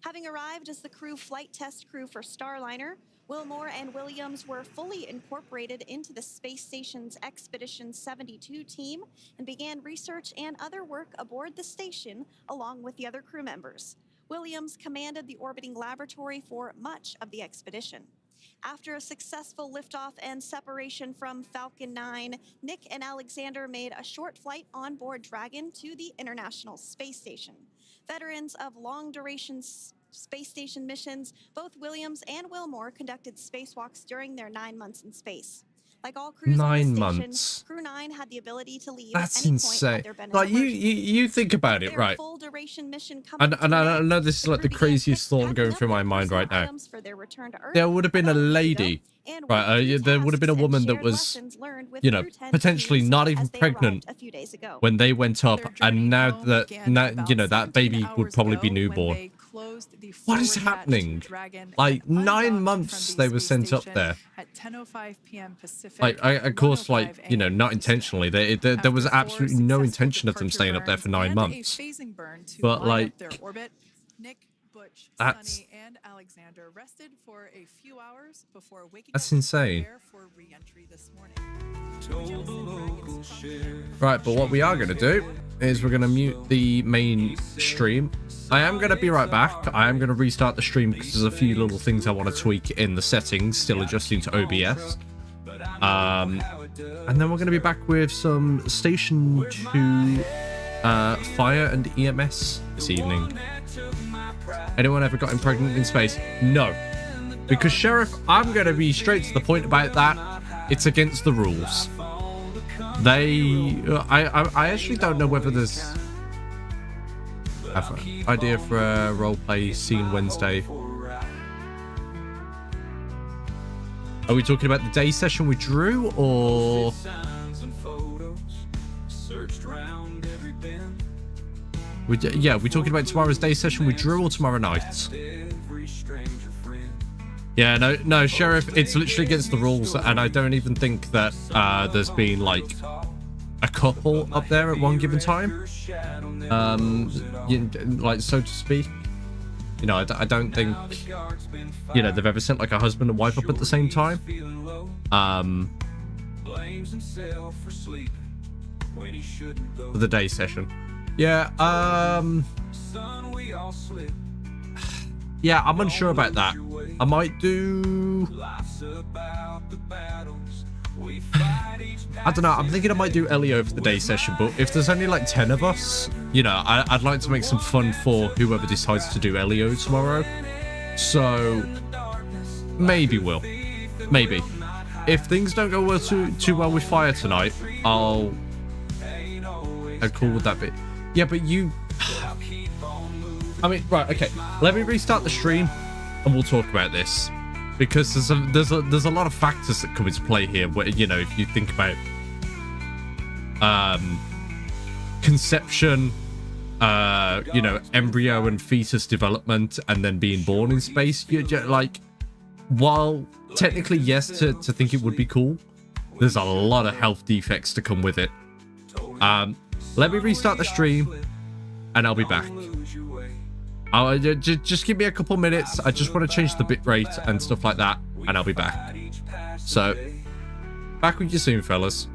Having arrived as the crew flight test crew for Starliner, Wilmore and Williams were fully incorporated into the space station's Expedition 72 team and began research and other work aboard the station along with the other crew members. Williams commanded the orbiting laboratory for much of the expedition. After a successful liftoff and separation from Falcon 9, Nick and Alexander made a short flight on board Dragon to the International Space Station. Veterans of long-duration space station missions, both Williams and Wilmore conducted spacewalks during their 9 months in space. Like all crews on the 9 station, months. Crew 9 had the ability to leave That's at any insane. point had there been an Like emergency. you think about it, Their right? full-duration mission And coming to I an know end, this is like the crew began craziest thought packing going up through my their mind right personal now. items for their return to Earth There would have been a about week lady, ago, and right? worked through There would have been a tasks woman and that shared was, lessons learned with you know, Crew 10 potentially teams not even as they pregnant arrived a few days ago. when they went up, Their journey and now home that began about you know that 17 baby would hours probably be ago when newborn. they closed the What is forward hatch happening? Dragon Like and 9 undocked months from the they were space sent up station there. at 10:05 p.m. Pacific. Like, of course, like, 1:05 you know, not a.m. intentionally. There was After four absolutely no successful intention of them departure staying up there for burns 9 and months. a phasing burn to But, line like, up their orbit, Nick, Butch, that's- Sunny, and Alexander rested for a few hours before waking That's up insane. to prepare for re-entry this morning. Right, but what we are going to do is we're going to mute the main stream. I am going to be right back. I am going to restart the stream because there's a few little things I want to tweak in the settings, still adjusting to OBS. And then we're going to be back with some Station 2 fire and EMS this evening. Anyone ever gotten pregnant in space? No. Because, Sheriff, I'm going to be straight to the point about that. It's against the rules. I actually don't know whether there's... I have an idea for a roleplay scene Wednesday. Are we talking about the day session with Drew, or... Yeah, we're talking about tomorrow's day session with Drew or tomorrow night? Yeah, no, Sheriff, it's literally against the rules, and I don't even think that there's been, like, a couple up there at one given time. Like, so to speak. You know, I don't think, you know, they've ever sent, like, a husband and wife up at the same time. For the day session. Yeah, yeah, I'm unsure about that. I might do... I don't know, I'm thinking I might do Elio for the day session, but if there's only like 10 of us, you know, I'd like to make some fun for whoever decides to do Elio tomorrow. So, maybe we'll. Maybe. If things don't go well too well with Fire tonight, how cool would that be? Yeah, but you... I mean, right, okay. Let me restart the stream, and we'll talk about this. Because there's a lot of factors that come into play here. Where, you know, if you think about conception, you know, embryo and fetus development, and then being born in space, like, while technically yes, to think it would be cool, there's a lot of health defects to come with it. Let me restart the stream, and I'll be back. Just give me a couple minutes. I just want to change the bitrate and stuff like that, and I'll be back. So, back with you soon, fellas.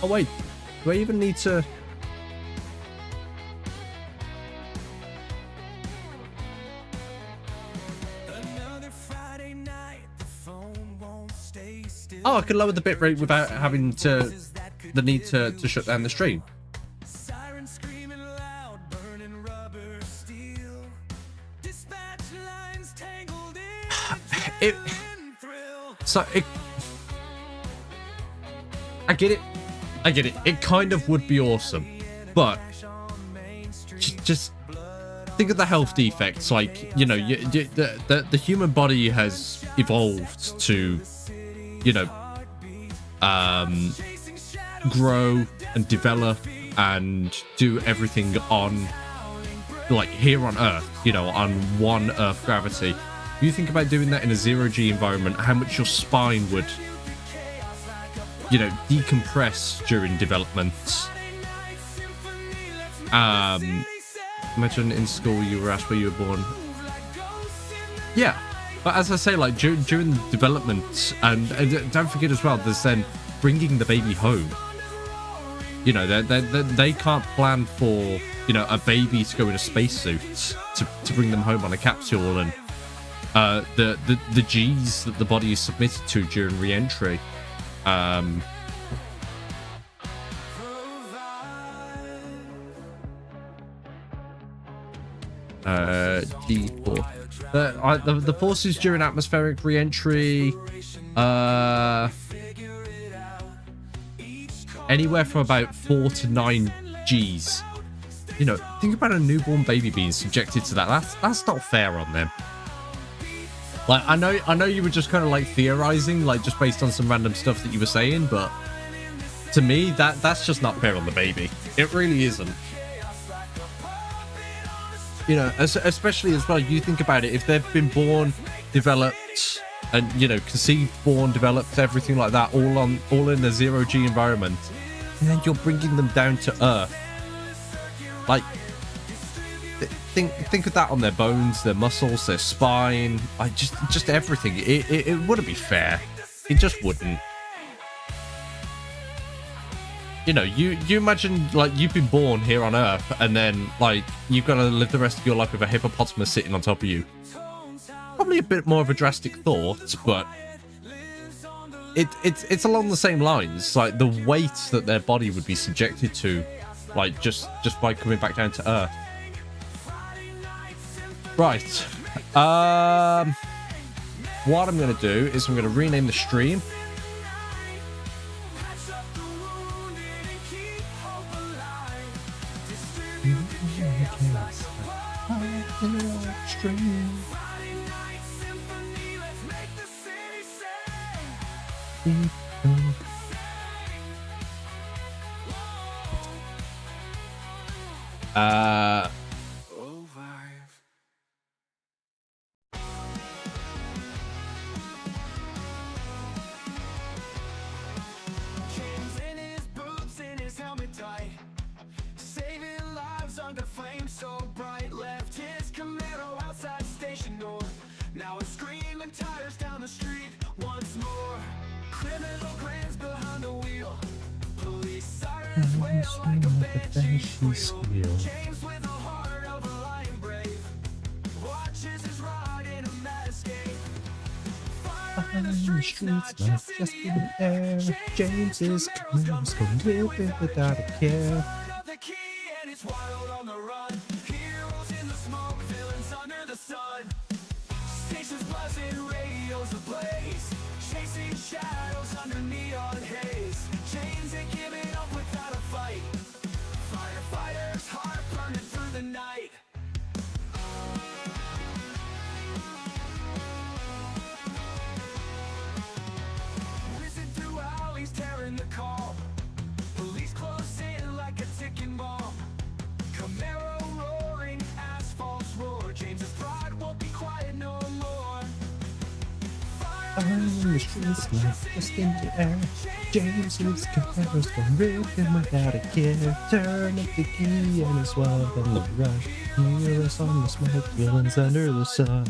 Oh wait, do I even need to... Oh, I can lower the bitrate without having the need to shut down the stream. I get it. It kind of would be awesome, but just think of the health defects. Like, you know, the human body has evolved to, you know, grow and develop and do everything on, like, here on Earth, you know, on one Earth gravity. You think about doing that in a zero-G environment, how much your spine would you know, decompress during development. Imagine in school you were asked where you were born. Yeah, but as I say, like during the development, and don't forget as well, there's then bringing the baby home. You know, they can't plan for, you know, a baby to go in a spacesuit to bring them home on a capsule, and the G's that the body is submitted to during re-entry. G4. The forces during atmospheric re-entry, anywhere from about 4 to 9 G's. You know, think about a newborn baby being subjected to that. That's not fair on them. Like, I know you were just kind of like theorizing, like just based on some random stuff that you were saying, but to me, that's just not fair on the baby. It really isn't. You know, especially as well, you think about it, if they've been born, developed, and, you know, conceived, born, developed, everything like that, all in a 0G environment, and then you're bringing them down to Earth. Like, think of that on their bones, their muscles, their spine, like just everything. It wouldn't be fair. It just wouldn't. You know, you imagine, like, you've been born here on Earth, and then, like, you've got to live the rest of your life with a hippopotamus sitting on top of you. Probably a bit more of a drastic thought, but it's along the same lines. Like, the weight that their body would be subjected to, like, just by coming back down to Earth. Right. What I'm going to do is I'm going to rename the stream. Just in the air, James is coming, so live it without a care. The key and it's wild on the run. Heroes in the smoke, villains under the sun. Stations buzzing, radios ablaze. Chasing shadows under neon haze. Chains ain't giving up without a fight. Firefighters, heart burning through the night. Tearing the calm. Police close in like a ticking bomb. Camaro roaring, asphalt's roar. James's pride won't be quiet no more. I'm in the streets now, just in the air. James is Camaro's gonna rip him without a care. Turn up the key and it's wild on the run. Heroes on the smoke, villains under the sun.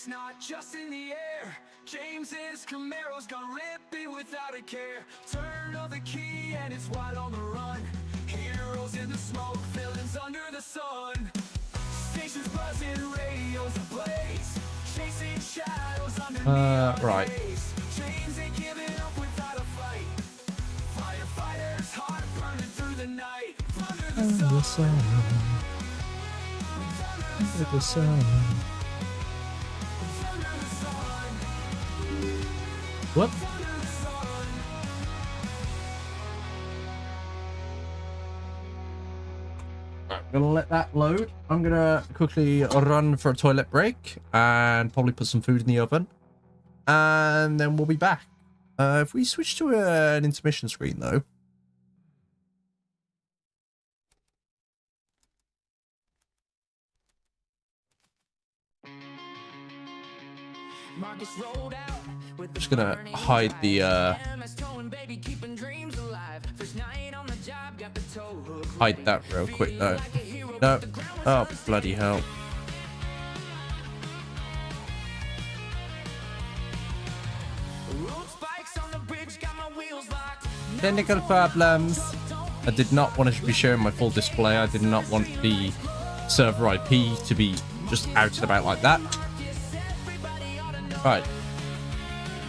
Not just in the air. James's Camaro's gonna rip it without a care. Turn on the key and it's wide on the run. Heroes in the smoke, villains under the sun. Stations buzzing, radios ablaze. Chasing shadows under right. Chains ain't giving up without a fight. Firefighters, heart burning through the night. Under the sun. Under the sun. What? I'm gonna let that load. I'm gonna quickly run for a toilet break and probably put some food in the oven, and then we'll be back. If we switch to an intermission screen though, Just gonna hide the hide that real quick though. No. Oh bloody hell. Technical problems. I did not want to be showing my full display. I did not want the server IP to be just out and about like that. Right.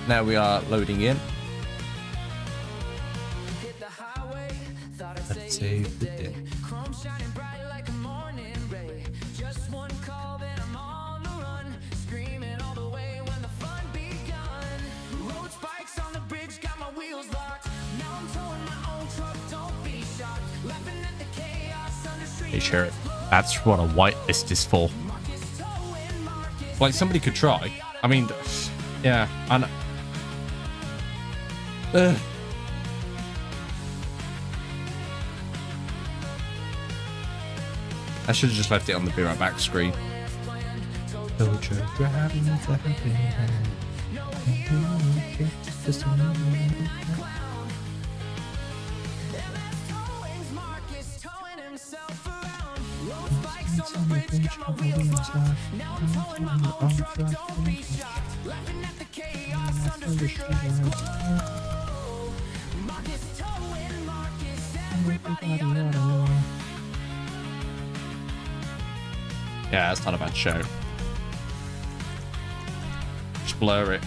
Now we are loading in. Let's save the day. Hey, Sheriff, that's what a whitelist is for. Like, somebody could try. I mean, yeah, and I should have just left it on the Be Right Back screen. Yeah, it's not a bad show. Just blur it.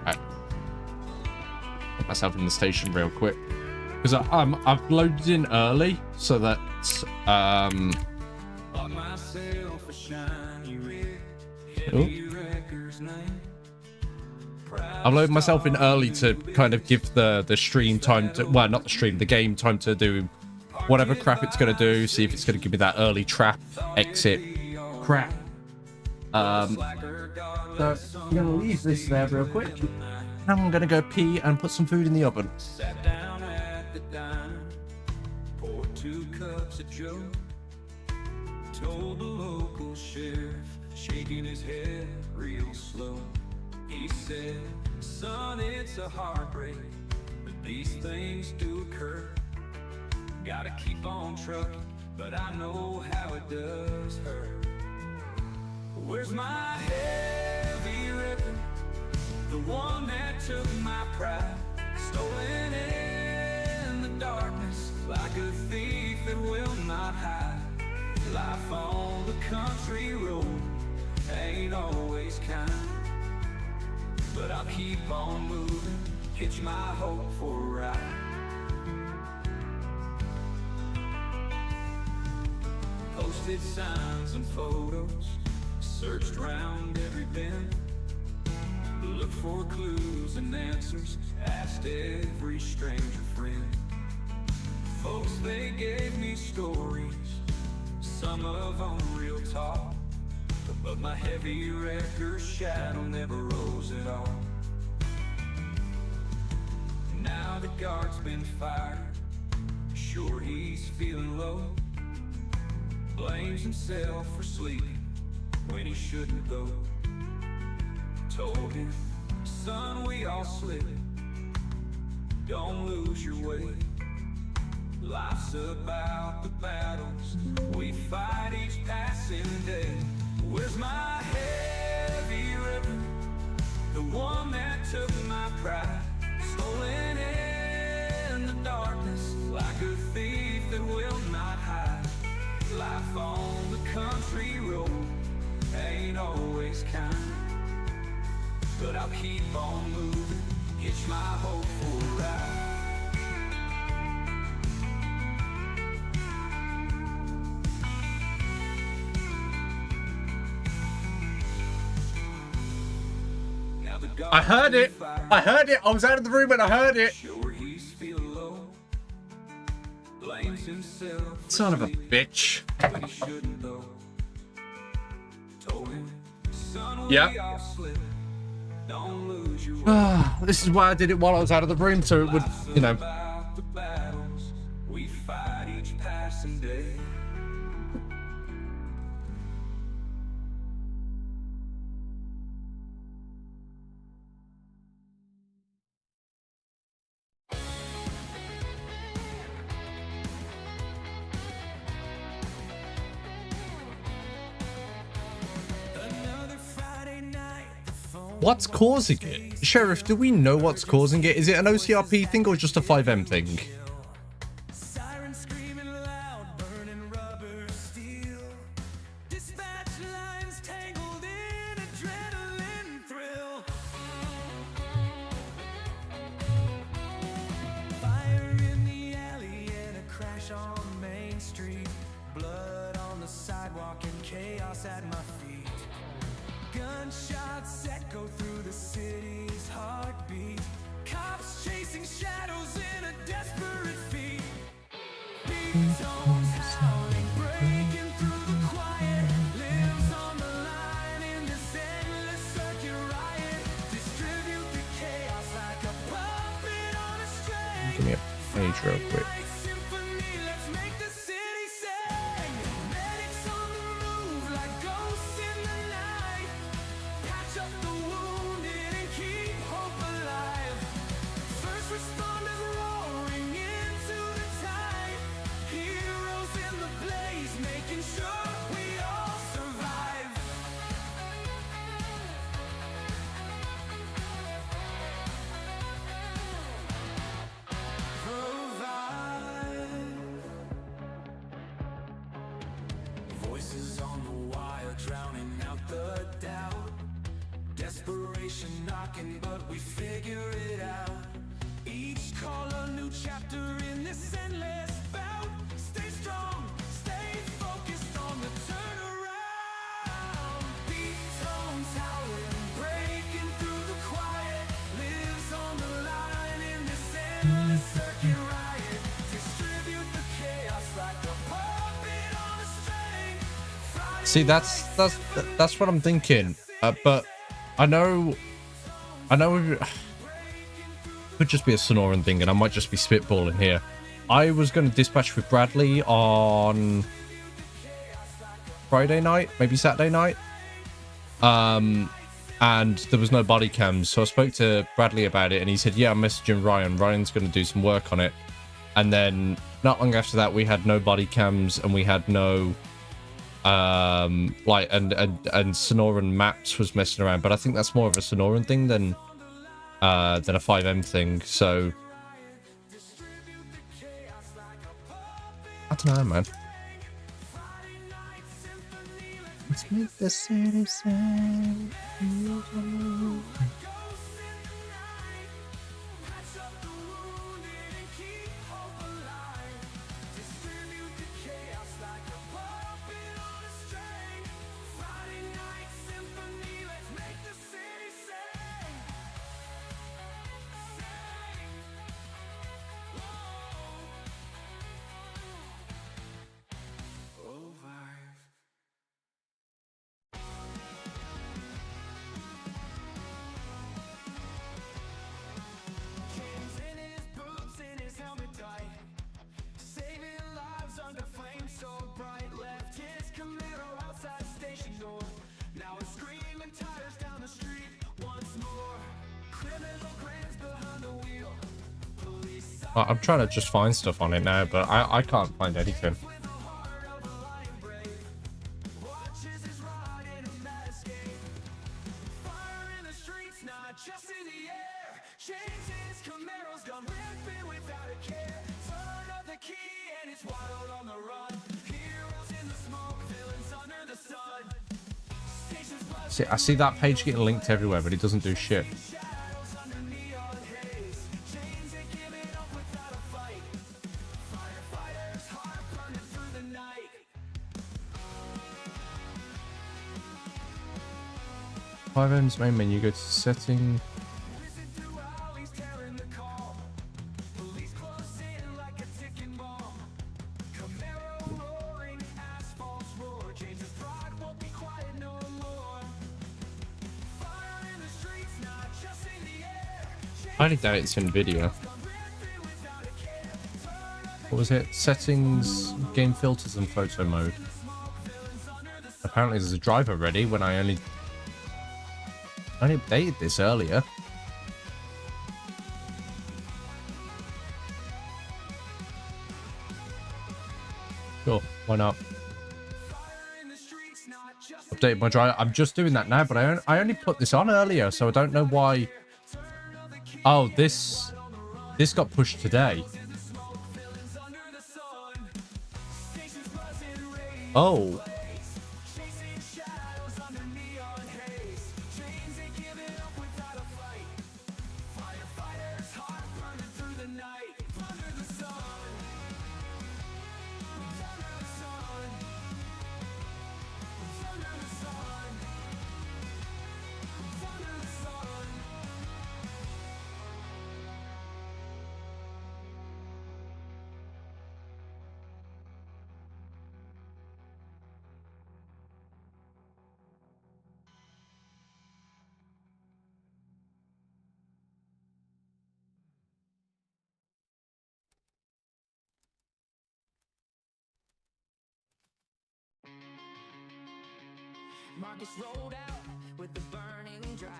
Right. Put myself in the station real quick. Because I've loaded in early so that I've loaded myself in early to kind of give the stream time to, well, not the stream, the game time to do whatever crap it's going to do, see if it's going to give me that early trap, exit crap. So I'm going to leave this there real quick. I'm going to go pee and put some food in the oven. Sat down at the diner, poured 2 cups of joe, told the local sheriff, shaking his head real slow. He said, son, it's a heartbreak, but these things do occur. Gotta keep on trucking, but I know how it does hurt. Where's my heavy river, the one that took my pride, stolen in the darkness like a thief that will not hide. Life on the country road ain't always kind, but I'll keep on moving, hitch my hope for a ride. Posted signs and photos, searched round every bend, looked for clues and answers, asked every stranger friend. Folks, they gave me stories, some of them real talk, but my heavy wrecker's shadow never rose at all. Now the guard's been fired, sure he's feeling low, blames himself for sleeping when he shouldn't though. Told him, son, we all slip, don't lose your way. Life's about the battles we fight each passing day. Where's my heavy river, the one that took my pride, stolen in the darkness like a thief that will not hide. Life on the country road ain't always kind, but I'll keep on moving, hitch my hope for a ride. I heard it. I heard it. I was out of the room and I heard it. Son of a bitch. Yeah. This is why I did it while I was out of the room, so it would, you know. What's causing it? Sheriff, do we know what's causing it? Is it an OCRP thing or just a 5M thing? At my feet, gunshots echo through the city's heartbeat. Cops chasing shadows in a desperate feat. Beatons howling, breaking through the quiet. Lives on the line in this endless circuit riot. Distribute the chaos like a puppet on a string. Give me a page real quick. Voices on the wire drowning out the doubt. Desperation knocking, but we figure it out. Each call a new chapter in this endless bout. Stay strong, stay focused on the turnaround. Beat tones howling, breaking through the quiet. Lives on the line in this endless circuit riot. Distribute the chaos like a puppet on a string. See, that's what I'm thinking. But I know it could just be a Sonoran thing, and I might just be spitballing here. I was going to dispatch with Bradley on Friday night, maybe Saturday night, and there was no body cams, so I spoke to Bradley about it, and he said, yeah, I'm messaging Ryan. Ryan's going to do some work on it. And then not long after that, we had no body cams, and we had no like and Sonoran maps was messing around, but I think that's more of a Sonoran thing than a 5M thing. So I don't know, man. Let's make the city sing. I'm trying to just find stuff on it now, but I can't find anything. See, I see that page getting linked everywhere, but it doesn't do shit. Five-M's main menu, go to setting. I highly doubt it's in video. What was it? Settings, game filters, and photo mode. Apparently there's a driver ready when I only updated this earlier. Sure, why not? updated my drive. I'm just doing that now, but I only put this on earlier, so I don't know why. Oh, this got pushed today. Oh. Marcus rolled out with the burning drive.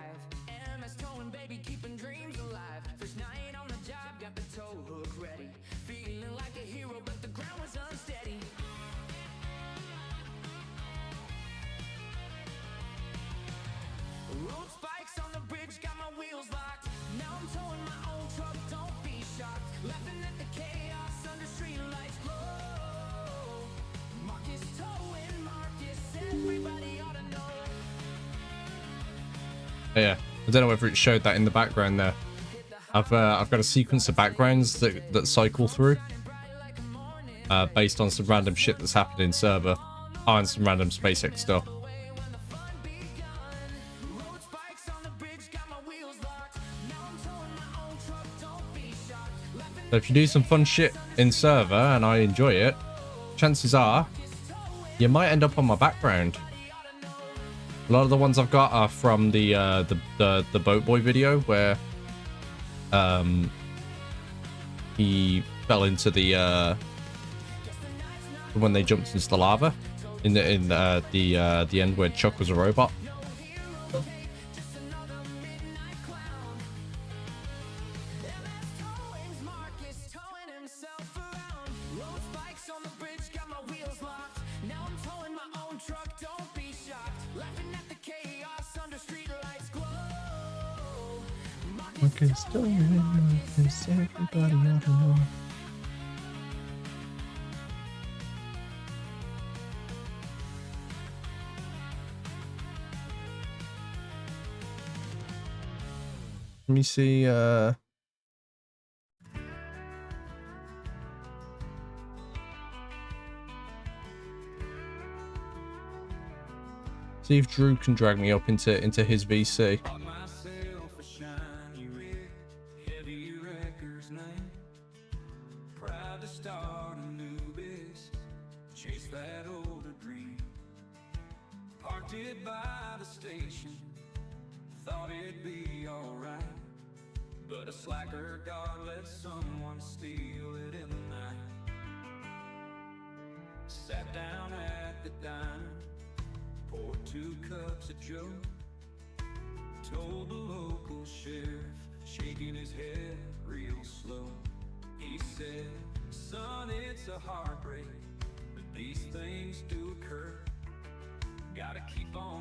MS towing, baby, keeping dreams alive. First night on the job, got the tow hook ready. Feeling like a hero, but the ground was unsteady. Road spikes on the bridge, got my wheels locked. Now I'm towing my own truck, don't be shocked. Laughing at the chaos under street lights glow. Marcus towing, Marcus, everybody ought to know. Yeah, I don't know whether it showed that in the background there. I've got a sequence of backgrounds that cycle through, based on some random shit that's happened in server, and some random SpaceX stuff. So if you do some fun shit in server and I enjoy it, chances are you might end up on my background. A lot of the ones I've got are from the Boat Boy video where he fell into the when they jumped into the lava in the end where Chuck was a robot. Marcus, Marcus, everybody ought to know. Let me see, see if Drew can drag me up into his VC. By the station, thought it'd be alright, but a slacker dog let someone steal it in the night. Sat down at the diner, poured 2 cups of joe, told the local sheriff, shaking his head real slow. He said, son, it's a heartbreak, but these things do occur. Gotta keep on